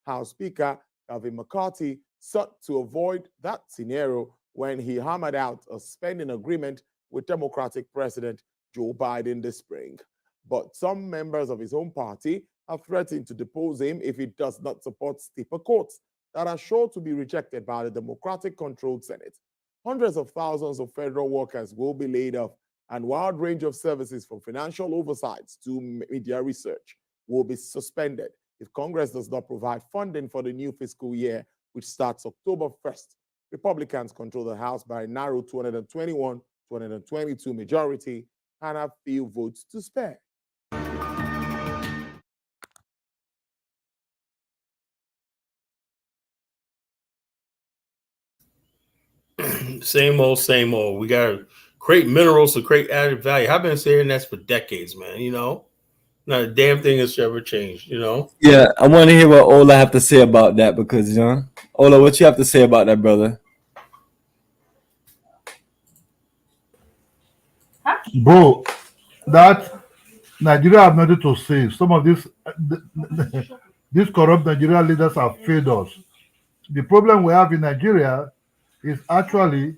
C: House Speaker Kevin McCarthy sought to avoid that scenario when he hammered out a spending agreement with Democratic President Joe Biden this spring. But some members of his own party have threatened to depose him if he does not support steeper cuts that are sure to be rejected by the Democratic-controlled Senate. Hundreds of thousands of federal workers will be laid off, and a wide range of services from financial oversights to media research will be suspended if Congress does not provide funding for the new fiscal year, which starts October 1st. Republicans control the House by a narrow 221-222 majority and have few votes to spare.
B: Same old, same old. We got to create minerals to create added value. I've been saying that for decades, man. You know, not a damn thing has ever changed. You know.
L: Yeah, I want to hear what Ola have to say about that because, you know, Ola, what you have to say about that, brother?
V: Bro, that Nigeria have nothing to say. Some of these corrupt Nigerian leaders have failed us. The problem we have in Nigeria is actually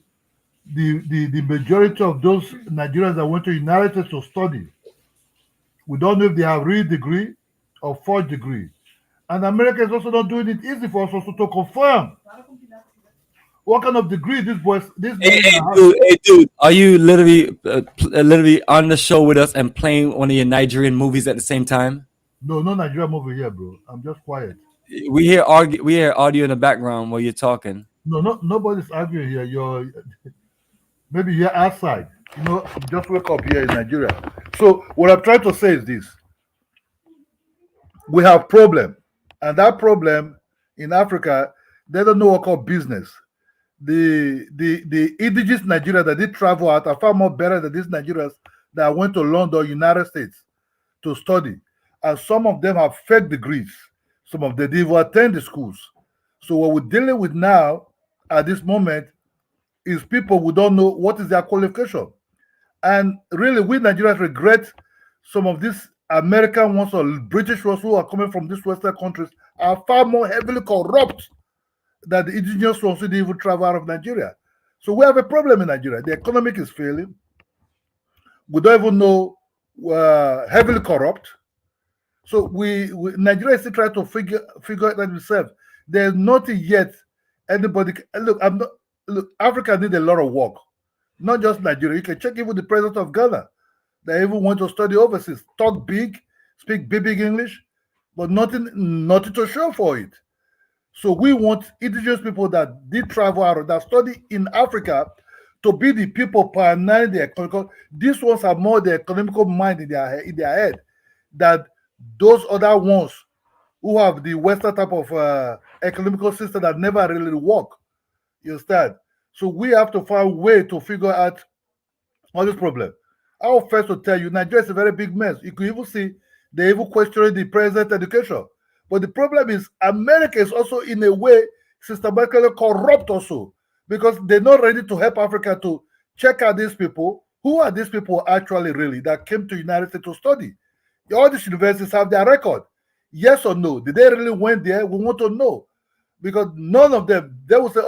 V: the majority of those Nigerians that went to United States to study. We don't know if they have real degree or fourth degree. And America is also not doing it easy for us also to confirm what kind of degree these boys,
L: Hey, dude, are you literally on the show with us and playing one of your Nigerian movies at the same time?
V: No Nigerian movie here, bro. I'm just quiet.
L: We hear audio in the background while you're talking.
V: No, nobody's arguing here. Maybe you're outside. You know, you just wake up here in Nigeria. So what I'm trying to say is this: we have problem, and that problem in Africa, they don't know what called business. The indigenous Nigeria that did travel out are far more better than these Nigerians that went to London, United States to study, and some of them have fake degrees. Some of them didn't even attend the schools. So what we're dealing with now at this moment is people who don't know what is their qualification. And really, we Nigerians regret some of these American ones or British ones who are coming from these Western countries are far more heavily corrupt than the indigenous ones who didn't even travel out of Nigeria. So we have a problem in Nigeria. The economic is failing. We don't even know heavily corrupt. So Nigeria is still trying to figure it out itself. There's nothing yet. Anybody look, Africa needs a lot of work, not just Nigeria. You can check even the president of Ghana. They even went to study overseas, talk big, speak big English, but nothing to show for it. So we want indigenous people that did travel out, that study in Africa, to be the people pioneering the economical. These ones have more the economical mind in their head that those other ones who have the Western type of economical system that never really work. You understand? So we have to find a way to figure out all this problem. I will first to tell you, Nigeria is a very big mess. You could even see they even questioning the present education. But the problem is America is also in a way systematically corrupt also, because they're not ready to help Africa to check out these people. Who are these people actually really that came to the United States to study? All these universities have their record. Yes or no? Did they really went there? We want to know. Because none of them, they will say,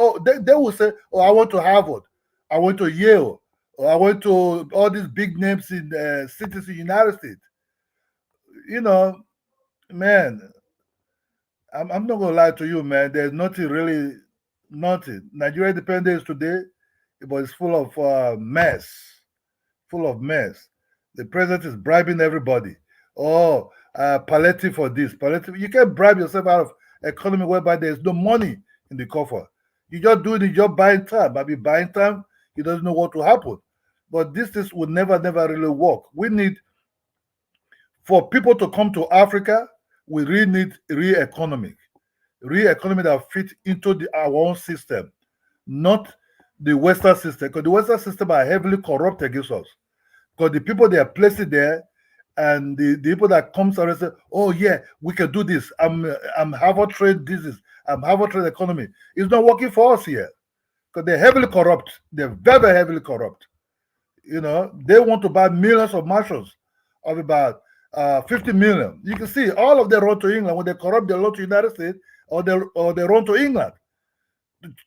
V: oh, I went to Harvard, I went to Yale, or I went to all these big names in cities in the United States. You know, man, I'm not gonna lie to you, man. There's nothing. Nigeria independence today, but it's full of mess. Full of mess. The president is bribing everybody. Oh, palliative for this, palliative. You can't bribe yourself out of economy whereby there's no money in the coffer. You're just doing the job buying time. Maybe buying time, he doesn't know what will happen. But this will never really work. We need, for people to come to Africa, we really need real economy that fit into our own system, not the Western system. Because the Western system are heavily corrupt against us. Because the people they are placed there, and the people that comes and say, oh yeah, we can do this. I'm Harvard trained business. I'm Harvard trained economy. It's not working for us here. Because they're heavily corrupt. They're very, very heavily corrupt. You know, they want to buy millions of mansions of about 50 million. You can see all of them run to England. When they corrupt, they run to the United States, or they run to England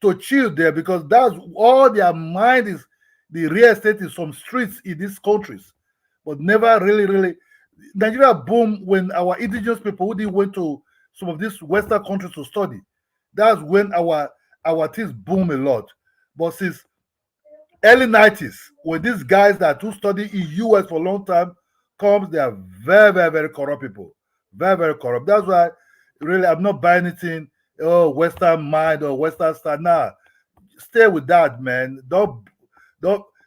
V: to chill there, because that's all their mind is. The real estate is some streets in these countries, but never really. Nigeria boomed when our indigenous people who went to some of these Western countries to study. That's when our things boom a lot. But since early 90s, when these guys that who study in US for a long time comes, they are very, very, very corrupt people. Very, very corrupt. That's why really I'm not buying anything, oh, Western mind or Western style. Nah, stay with that, man. Don't.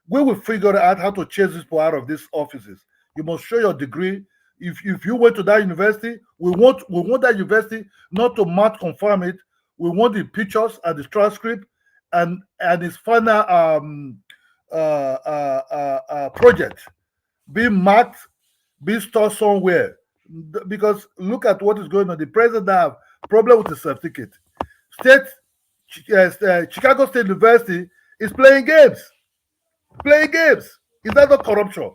V: We will figure out how to chase these people out of these offices. You must show your degree. If you went to that university, we want that university not to mark confirm it. We want the pictures and the transcript and its final project being marked, being stored somewhere. Because look at what is going on. The president have problem with the certificate. Chicago State University is playing games. Is that not corruption?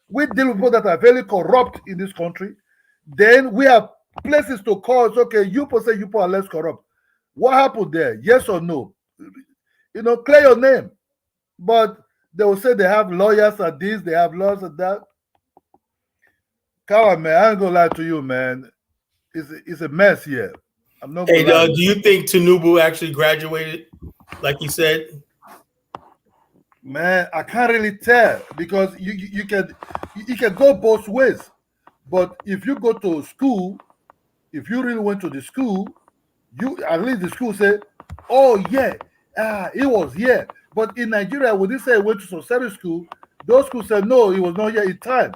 V: We deal with people that are very corrupt in this country. Then we have places to call. It's okay, you say you are less corrupt. What happened there? Yes or no? You know, clear your name. But they will say they have lawyers at this, they have lawyers at that. Come on, man. I ain't gonna lie to you, man. It's a mess here. I'm not.
B: Hey, do you think Tinubu actually graduated, like he said?
V: Man, I can't really tell, because you can go both ways. But if you go to school, if you really went to the school, you at least the school say, oh yeah, he was here. But in Nigeria, when they say he went to society school, those schools said no, he was not here in time.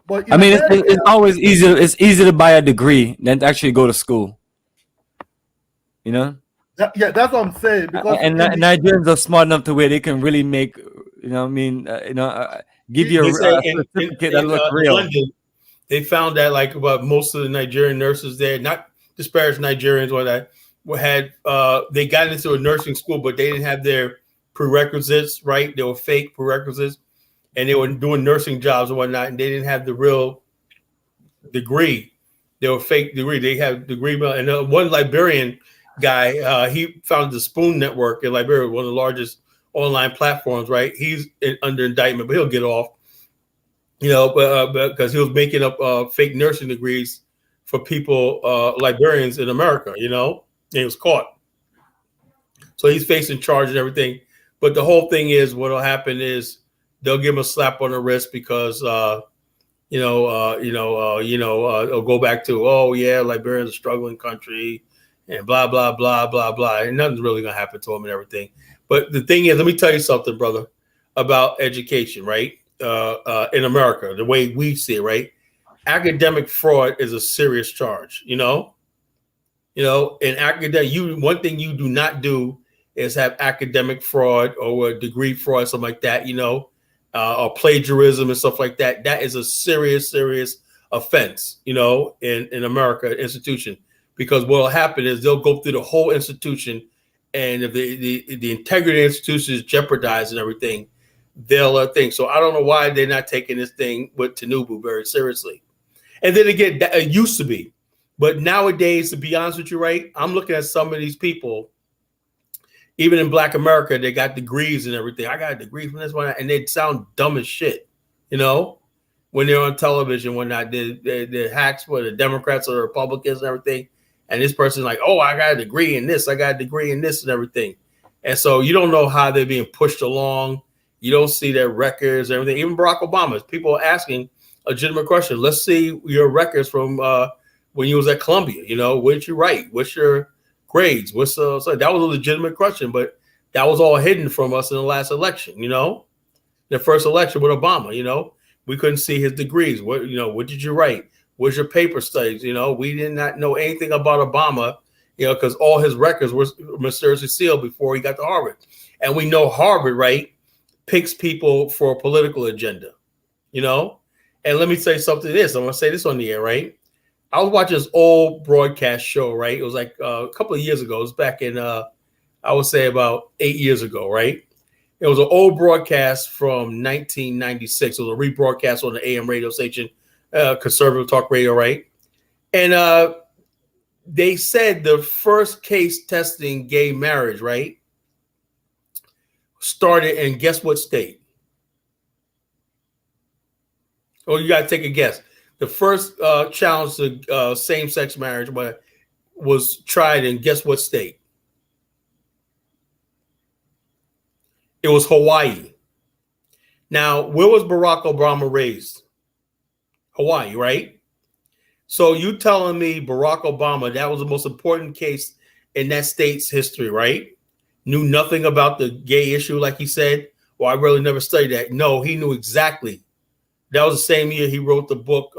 V: But
L: I mean, it's always easier. It's easier to buy a degree than to actually go to school. You know.
V: Yeah, that's what I'm saying. Because
L: Nigerians are smart enough to where they can really make, you know, give you a certificate that looks real.
B: London, they found that like about most of the Nigerian nurses there, not disparage Nigerians or that, they got into a nursing school, but they didn't have their prerequisites right. They were fake prerequisites, and they were doing nursing jobs and whatnot, and they didn't have the real degree. They were fake degree. They have degree, and one Liberian guy, he founded the Spoon Network in Liberia, one of the largest online platforms, right? He's under indictment, but he'll get off, you know, because he was making up fake nursing degrees for people, Liberians in America, you know, and he was caught. So he's facing charge and everything. But the whole thing is, what will happen is they'll give him a slap on the wrist because Or go back to, oh yeah, Liberia's a struggling country, and blah blah blah blah blah, and nothing's really gonna happen to them and everything. But the thing is, let me tell you something, brother, about education, right? In America, the way we see it, right? Academic fraud is a serious charge. In academic, one thing you do not do is have academic fraud or a degree fraud, something like that. Or plagiarism and stuff like that. That is a serious offense, in America institution, because what will happen is they'll go through the whole institution, and if the integrity of the institution is jeopardized and everything, they'll think. So I don't know why they're not taking this thing with Tinubu very seriously. And then again, it used to be, but nowadays, to be honest with you, right, I'm looking at some of these people. Even in Black America, they got degrees and everything. I got a degree from this one, and they sound dumb as shit, when they're on television, whatnot. They're hacks for the Democrats or the Republicans and everything. And this person's like, oh, I got a degree in this, I got a degree in this and everything. And so you don't know how they're being pushed along. You don't see their records and everything. Even Barack Obama, people are asking a legitimate question. Let's see your records from when you was at Columbia. What did you write? What's your grades? So that was a legitimate question, but that was all hidden from us in the last election. The first election with Obama. We couldn't see his degrees. What did you write? What's your paper studies? We did not know anything about Obama, because all his records were mysteriously sealed before he got to Harvard. And we know Harvard, right, picks people for a political agenda. And let me say something. I'm gonna say this on the air, right? I was watching this old broadcast show, right? It was like a couple of years ago. It was back in, I would say about 8 years ago, right? It was an old broadcast from 1996. It was a rebroadcast on the AM radio station, conservative talk radio, right? And they said the first case testing gay marriage, right, started in guess what state? Oh, you got to take a guess. The first challenge to same-sex marriage was tried in guess what state? It was Hawaii. Now, where was Barack Obama raised? Hawaii, right? So you telling me Barack Obama, that was the most important case in that state's history, right? Knew nothing about the gay issue, like he said? Well, I really never studied that. No, he knew exactly. That was the same year he wrote the book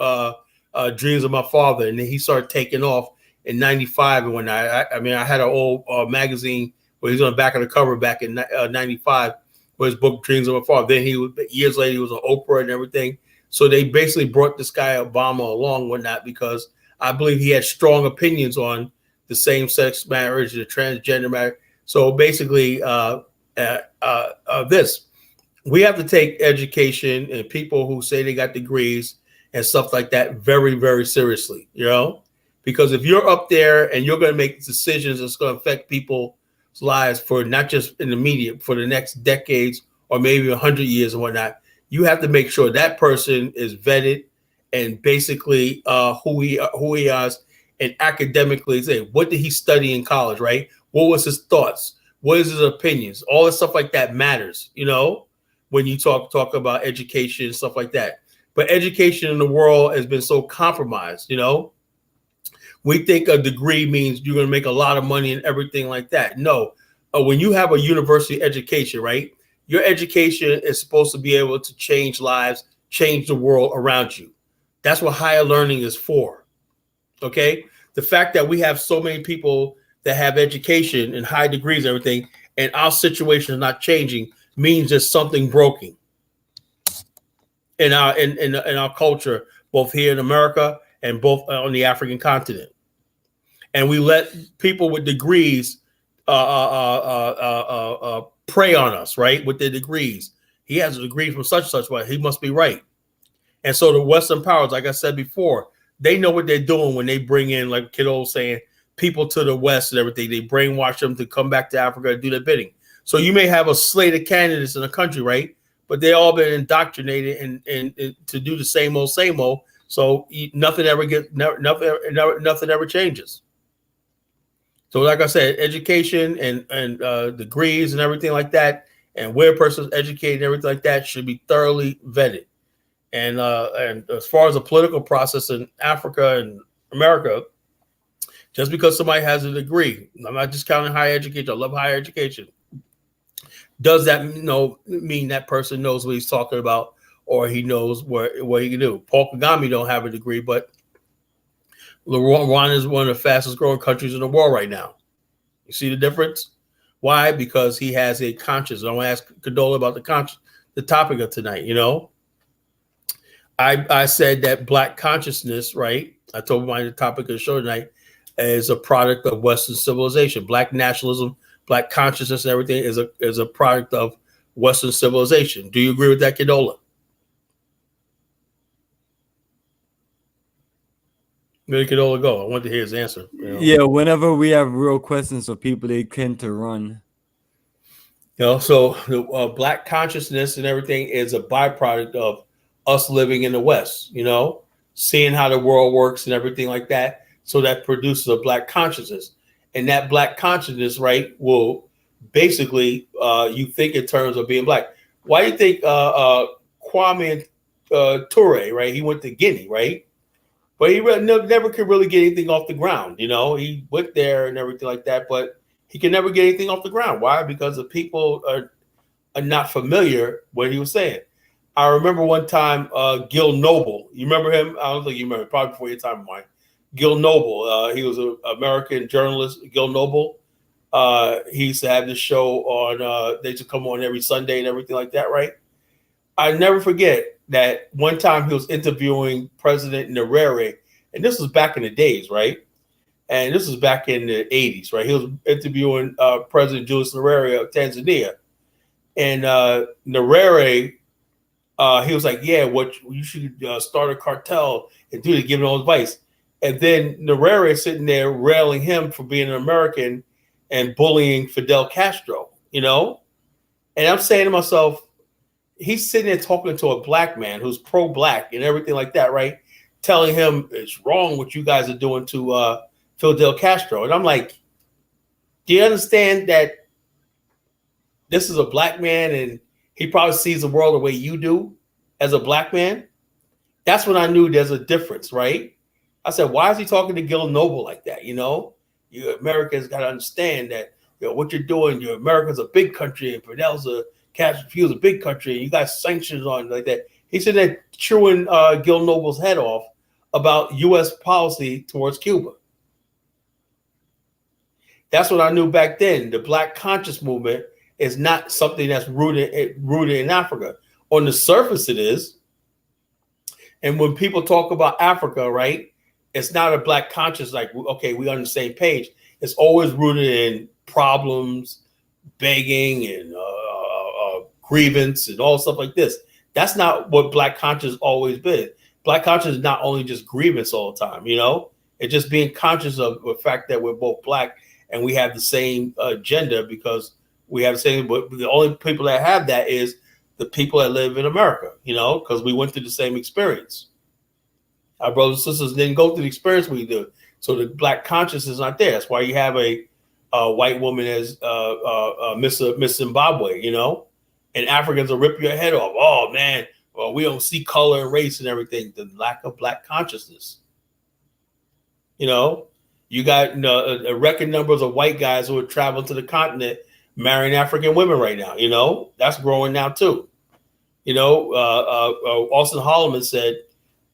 B: Dreams of My Father, and then he started taking off in 95. And when I had an old magazine where he's on the back of the cover back in 95 with his book Dreams of My Father. Then years later, he was on Oprah and everything. So they basically brought this guy Obama along with that because I believe he had strong opinions on the same-sex marriage, the transgender marriage. So basically, we have to take education and people who say they got degrees and stuff like that very, very seriously, because if you're up there and you're going to make decisions that's going to affect people's lives for not just in the immediate, for the next decades or maybe 100 years and whatnot, you have to make sure that person is vetted and basically who he is, and academically say, what did he study in college, right? What was his thoughts? What is his opinions? All this stuff like that matters, when you talk about education and stuff like that. But education in the world has been so compromised, We think a degree means you're going to make a lot of money and everything like that. No, when you have a university education, right, your education is supposed to be able to change lives, change the world around you. That's what higher learning is for, okay? The fact that we have so many people that have education and high degrees and everything, and our situation is not changing, means there's something broken in our culture, both here in America and both on the African continent. And we let people with degrees prey on us, right? With their degrees. He has a degree from such and such, but he must be right. And so the Western powers, like I said before, they know what they're doing when they bring in, like Kiddo was saying, people to the West and everything. They brainwash them to come back to Africa and do their bidding. So you may have a slate of candidates in the country, right? But they all been indoctrinated and to do the same old. So nothing ever changes. So like I said, education and degrees and everything like that, and where a person's educated and everything like that should be thoroughly vetted. And as far as the political process in Africa and America, just because somebody has a degree, I'm not discounting higher education. I love higher education. Does that mean that person knows what he's talking about, or he knows what he can do? Paul Kagame don't have a degree, but Rwanda is one of the fastest growing countries in the world right now. You see the difference? Why? Because he has a conscience. I want to ask Condola about the topic of tonight. I said that Black consciousness, right? I told my the topic of the show tonight is a product of Western civilization. Black nationalism, Black consciousness, and everything is a product of Western civilization. Do you agree with that, Condola? Where did Condola go? I want to hear his answer.
L: Yeah, whenever we have real questions for people, they tend to run.
B: So the Black consciousness and everything is a byproduct of us living in the West, seeing how the world works and everything like that. So that produces a Black consciousness. And that Black consciousness, right, will basically, you think in terms of being Black. Why do you think Kwame Ture, right, he went to Guinea, right? But he never could really get anything off the ground. He went there and everything like that, but he could never get anything off the ground. Why? Because the people are not familiar with what he was saying. I remember one time Gil Noble. You remember him? I don't think you remember. Probably before your time, Mike. Gil Noble. He was an American journalist. Gil Noble. He used to have this show on. They used to come on every Sunday and everything like that, right? I never forget that one time he was interviewing President Nyerere, and this was back in the days, right? And this was back in the 80s, right? He was interviewing President Julius Nyerere of Tanzania, and Nyerere. He was like, yeah, what you should start a cartel and do to give him all advice. And then Nyerere is sitting there railing him for being an American and bullying Fidel Castro, And I'm saying to myself, he's sitting there talking to a Black man who's pro-Black and everything like that, right? Telling him it's wrong what you guys are doing to Fidel Castro. And I'm like, do you understand that this is a Black man and he probably sees the world the way you do as a Black man? That's when I knew there's a difference, right? I said, why is he talking to Gil Noble like that? You Americans got to understand that what you're doing, America's a big country and Fidel's Castro's a big country and you got sanctions on like that. He said that chewing Gil Noble's head off about U.S. policy towards Cuba. That's what I knew back then. The Black conscious movement is not something that's rooted in Africa. On the surface, it is. And when people talk about Africa, right, it's not a Black conscious like, okay, we're on the same page. It's always rooted in problems, begging, and grievance, and all stuff like this. That's not what Black conscious always been. Black conscious is not only just grievance all the time, It's just being conscious of the fact that we're both Black and we have the same agenda because we have the same, but the only people that have that is the people that live in America, because we went through the same experience. Our brothers and sisters didn't go through the experience we did. So the Black consciousness is not there. That's why you have a white woman as Miss Zimbabwe, and Africans will rip your head off. Oh, man, well, we don't see color and race and everything. The lack of Black consciousness. You got a record numbers of white guys who are traveling to the continent marrying African women right now. That's growing now too. Austin Holloman said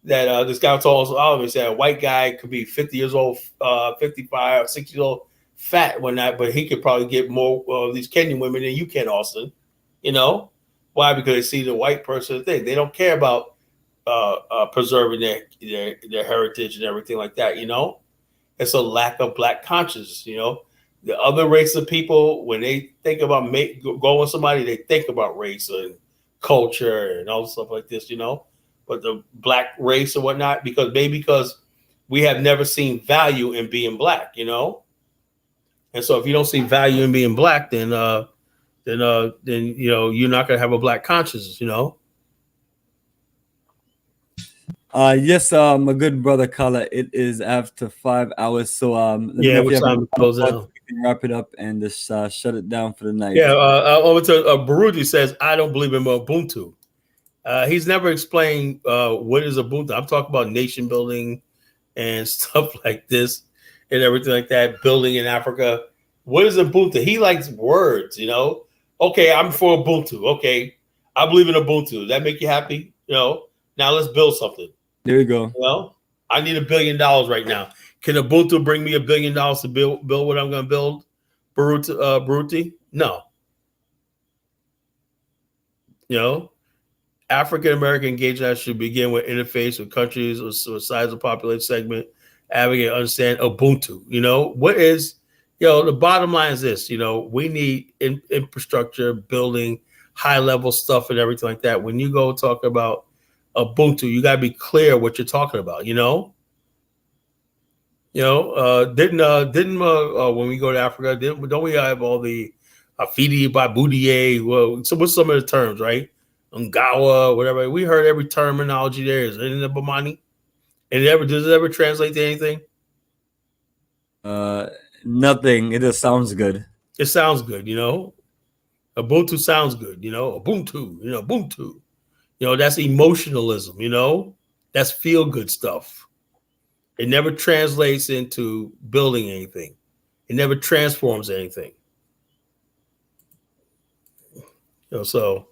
B: that this guy told Austin Holloman, he said a white guy could be 50 years old, 55, 60 years old, fat when that, but he could probably get more of these Kenyan women than you can, Austin. Why? Because they see the white person thing. They don't care about preserving their heritage and everything like that. It's a lack of Black consciousness. The other race of people, when they think about going with somebody, they think about race and culture and all stuff like this, But the Black race or whatnot, because we have never seen value in being Black, And so if you don't see value in being Black, then you're not gonna have a Black consciousness,
L: Yes, my good brother Kala, it is after 5 hours, so
B: what time to close out?
L: We can wrap it up and just shut it down for the night.
B: Yeah, over to Baruti says, I don't believe in Ubuntu. He's never explained what is Ubuntu. I'm talking about nation building and stuff like this and everything like that, building in Africa. What is Ubuntu? He likes words, you know. Okay, I'm for Ubuntu. Okay, I believe in Ubuntu. Does that make you happy? You know, now let's build something.
L: There you go.
B: Well, I need $1 billion right now. Can Ubuntu bring me $1 billion to build what I'm going to build? Baruti? No. You know, African American engagement should begin with interface with countries or size of population segment, advocate, understand Ubuntu. You know, what is, you know, the bottom line is this, you know, we need infrastructure, building, high level stuff and everything like that. When you go talk about Ubuntu, you got to be clear what you're talking about, you know? Didn't when we go to Africa, don't we have all the Afidi Baboudier? Well, so what's some of the terms, right? Ngawa, whatever. We heard every terminology there. Isn't it Bomani? And does it ever translate to anything?
L: Nothing. It just sounds good.
B: It sounds good, you know. Ubuntu sounds good, you know. Ubuntu, you know, Ubuntu. You know, that's emotionalism, you know. That's feel good stuff. It never translates into building anything. It never transforms anything. You know, so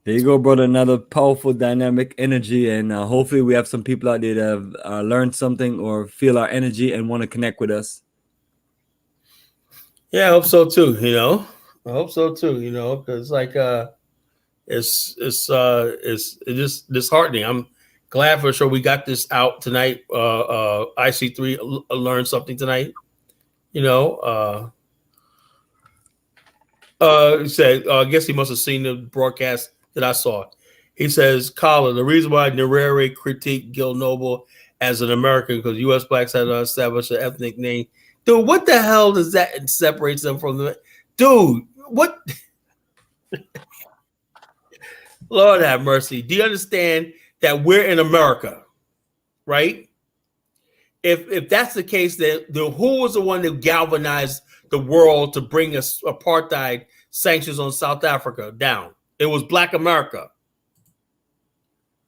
L: there you go, brother. Another powerful dynamic energy, and hopefully we have some people out there that have learned something or feel our energy and want to connect with us.
B: Yeah, I hope so too. You know, I hope so too. You know, because like it's just disheartening. I'm glad for sure we got this out tonight. IC3 learned something tonight. You know, he said, I guess he must have seen the broadcast that I saw. He says, Colin, the reason why Nyerere critiqued Gil Noble as an American because U.S. blacks had established an ethnic name. Dude, what the hell does that separates them from the dude? What? Lord have mercy. Do you understand that we're in America, right? If that's the case, then who was the one that galvanized the world to bring us apartheid sanctions on South Africa down? It was Black America.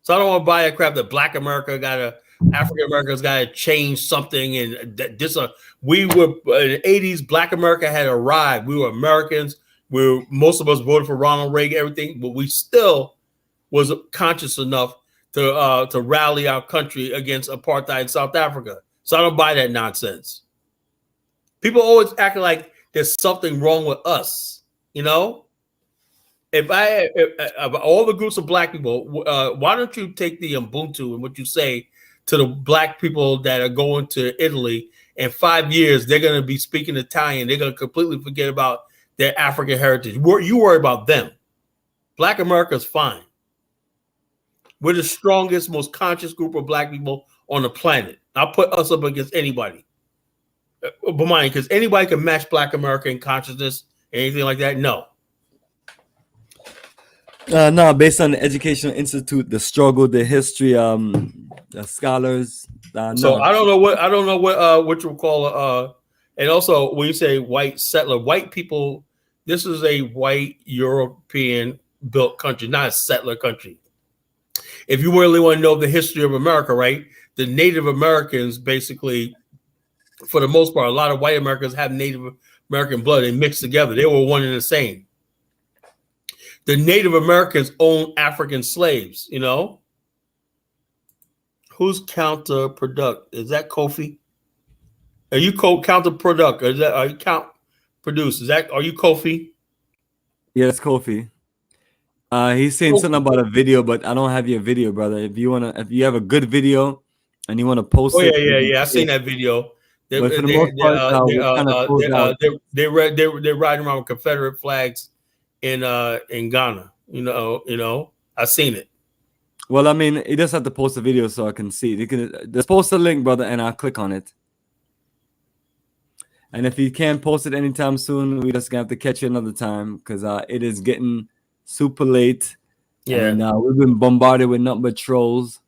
B: So I don't want to buy a crap that Black America African Americans got to change something. And we were in the 80s, Black America had arrived. We were Americans. Most of us voted for Ronald Reagan, everything, but we still was conscious enough to rally our country against apartheid in South Africa. So I don't buy that nonsense. People always act like there's something wrong with us, you know? If all the groups of Black people, why don't you take the Ubuntu and what you say to the Black people that are going to Italy in 5 years, they're going to be speaking Italian. They're going to completely forget about their African heritage. You worry about them. Black America is fine. We're the strongest, most conscious group of Black people on the planet. I'll put us up against anybody. Bomani, because anybody can match Black America in consciousness, anything like that? No.
L: No, based on the Educational Institute, the struggle, the history, the scholars. No.
B: So I don't know what you call and also when you say white settler, white people, this is a white European built country, not a settler country. If you really want to know the history of America, right? The Native Americans basically, for the most part, a lot of white Americans have Native American blood. They mixed together. They were one and the same. The Native Americans owned African slaves, you know? Who's counterproductive? Is that Kofi? Are you counterproductive? Are you count produce? Are you Kofi?
L: Yeah, it's Kofi. He's saying something about a video, but I don't have your video, brother. If you have a good video and you want to post it.
B: Yeah. I seen that video. They're riding around with Confederate flags in Ghana. You know, I seen it.
L: Well, I mean, you just have to post the video so I can see it. You can just post the link, brother, and I'll click on it. And if you can't post it anytime soon, we just gonna have to catch you another time because it is getting super late.
B: Yeah,
L: and we've been bombarded with nothing but trolls.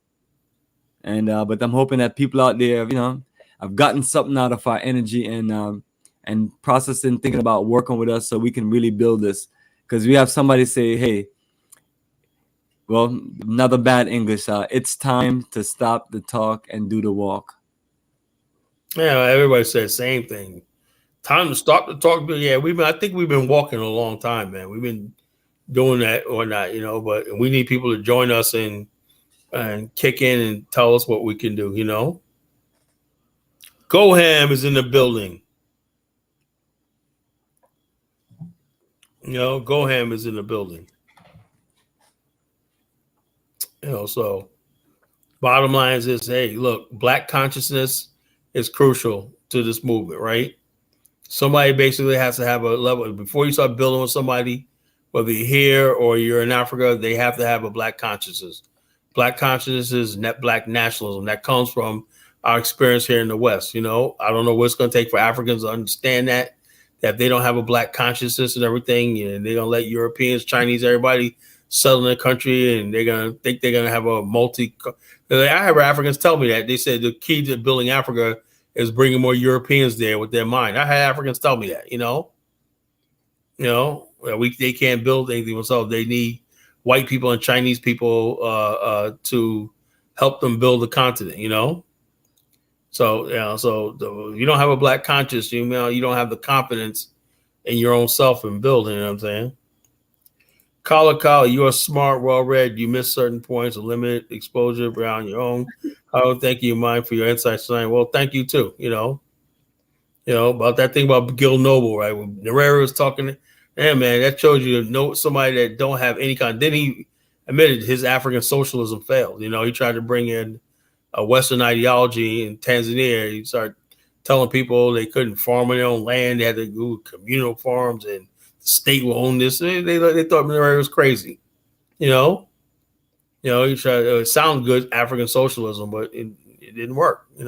L: And but I'm hoping that people out there, you know, have gotten something out of our energy and processing, thinking about working with us so we can really build this. Because we have somebody say, hey, Well, another bad English. It's time to stop the talk and do the walk.
B: Yeah, everybody says the same thing. Time to stop the talk. Yeah, I think we've been walking a long time, man. We've been doing that or not, but we need people to join us and kick in and tell us what we can do, Goham is in the building. Goham is in the building. So bottom line is this, hey, look, Black consciousness is crucial to this movement, right? Somebody basically has to have a level. Before you start building with somebody, whether you're here or you're in Africa, they have to have a Black consciousness. Black consciousness is Black nationalism. That comes from our experience here in the West. I don't know what it's going to take for Africans to understand that they don't have a Black consciousness and everything, and they're going to let Europeans, Chinese, everybody settle in their country, and they're going to think they're going to have a I have Africans tell me that. They said the key to building Africa is bringing more Europeans there with their mind. I had Africans tell me that, they can't build anything themselves. They need white people and Chinese people to help them build the continent, So, you don't have a Black conscience, you don't have the confidence in your own self and building, you know what I'm saying? Kala, you are smart, well-read. You miss certain points of limited exposure around your own. I would thank you, Mike, for your insights tonight. Well, thank you too. About that thing about Gil Noble, right? When Nyerere was talking, man, that shows you to know somebody that don't have any kind. Then he admitted his African socialism failed. He tried to bring in a Western ideology in Tanzania. He started telling people they couldn't farm on their own land. They had to do communal farms and the state will own this. They thought Nyerere was crazy. He tried it sounded good, African socialism, but it didn't work. It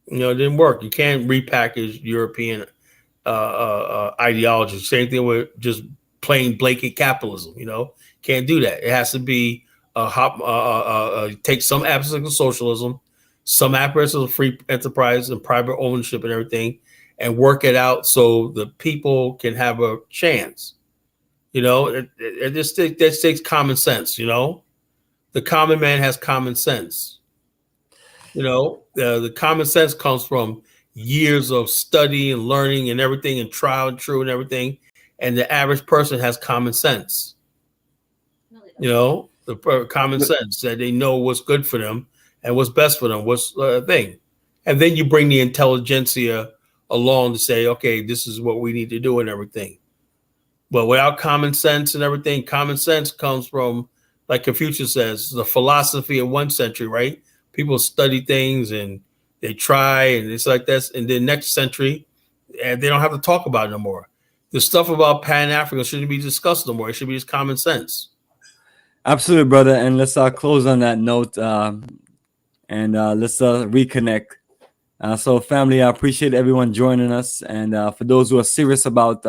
B: didn't work. You can't repackage European ideology. Same thing with just plain blanket capitalism. Can't do that. It has to be take some aspects of socialism, some aspects of free enterprise and private ownership and everything, and work it out so the people can have a chance. It just takes common sense. The common man has common sense. The common sense comes from years of study and learning and everything and trial and true and everything. And the average person has common sense. The common sense that they know what's good for them and what's best for them, what's the thing. And then you bring the intelligentsia along to say, okay, this is what we need to do and everything. But without common sense and everything, common sense comes from, like Confucius says, the philosophy of one century, right? People study things and they try and it's like this. And then next century, and they don't have to talk about it no more. The stuff about Pan-African shouldn't be discussed no more. It should be just common sense.
L: Absolutely, brother. And let's close on that note and let's reconnect. So, family, I appreciate everyone joining us. And for those who are serious about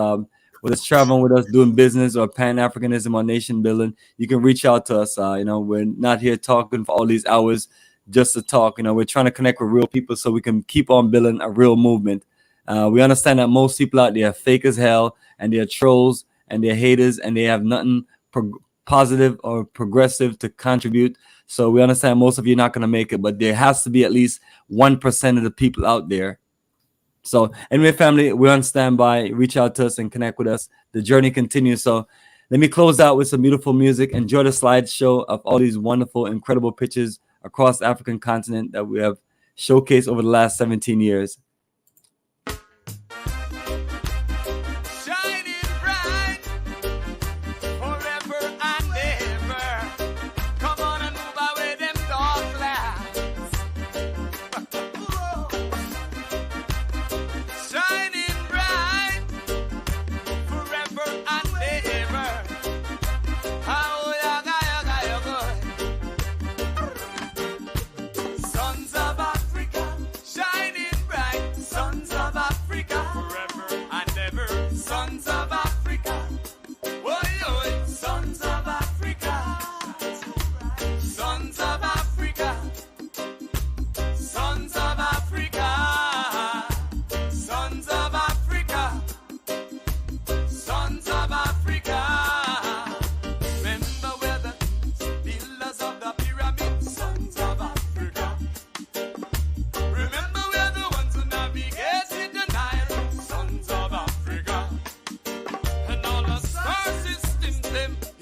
L: whether it's traveling with us, doing business, or Pan-Africanism or nation building, you can reach out to us. We're not here talking for all these hours just to talk. We're trying to connect with real people so we can keep on building a real movement. We understand that most people out there are fake as hell, and they're trolls, and they're haters, and they have nothing positive or progressive to contribute. So we understand most of you are not going to make it, but there has to be at least 1% of the people out there. So anyway, family, we're on standby. Reach out to us and connect with us. The journey continues. So let me close out with some beautiful music. Enjoy the slideshow of all these wonderful, incredible pictures across the African continent that we have showcased over the last 17 years.
D: Sons of Africa, shining bright. them.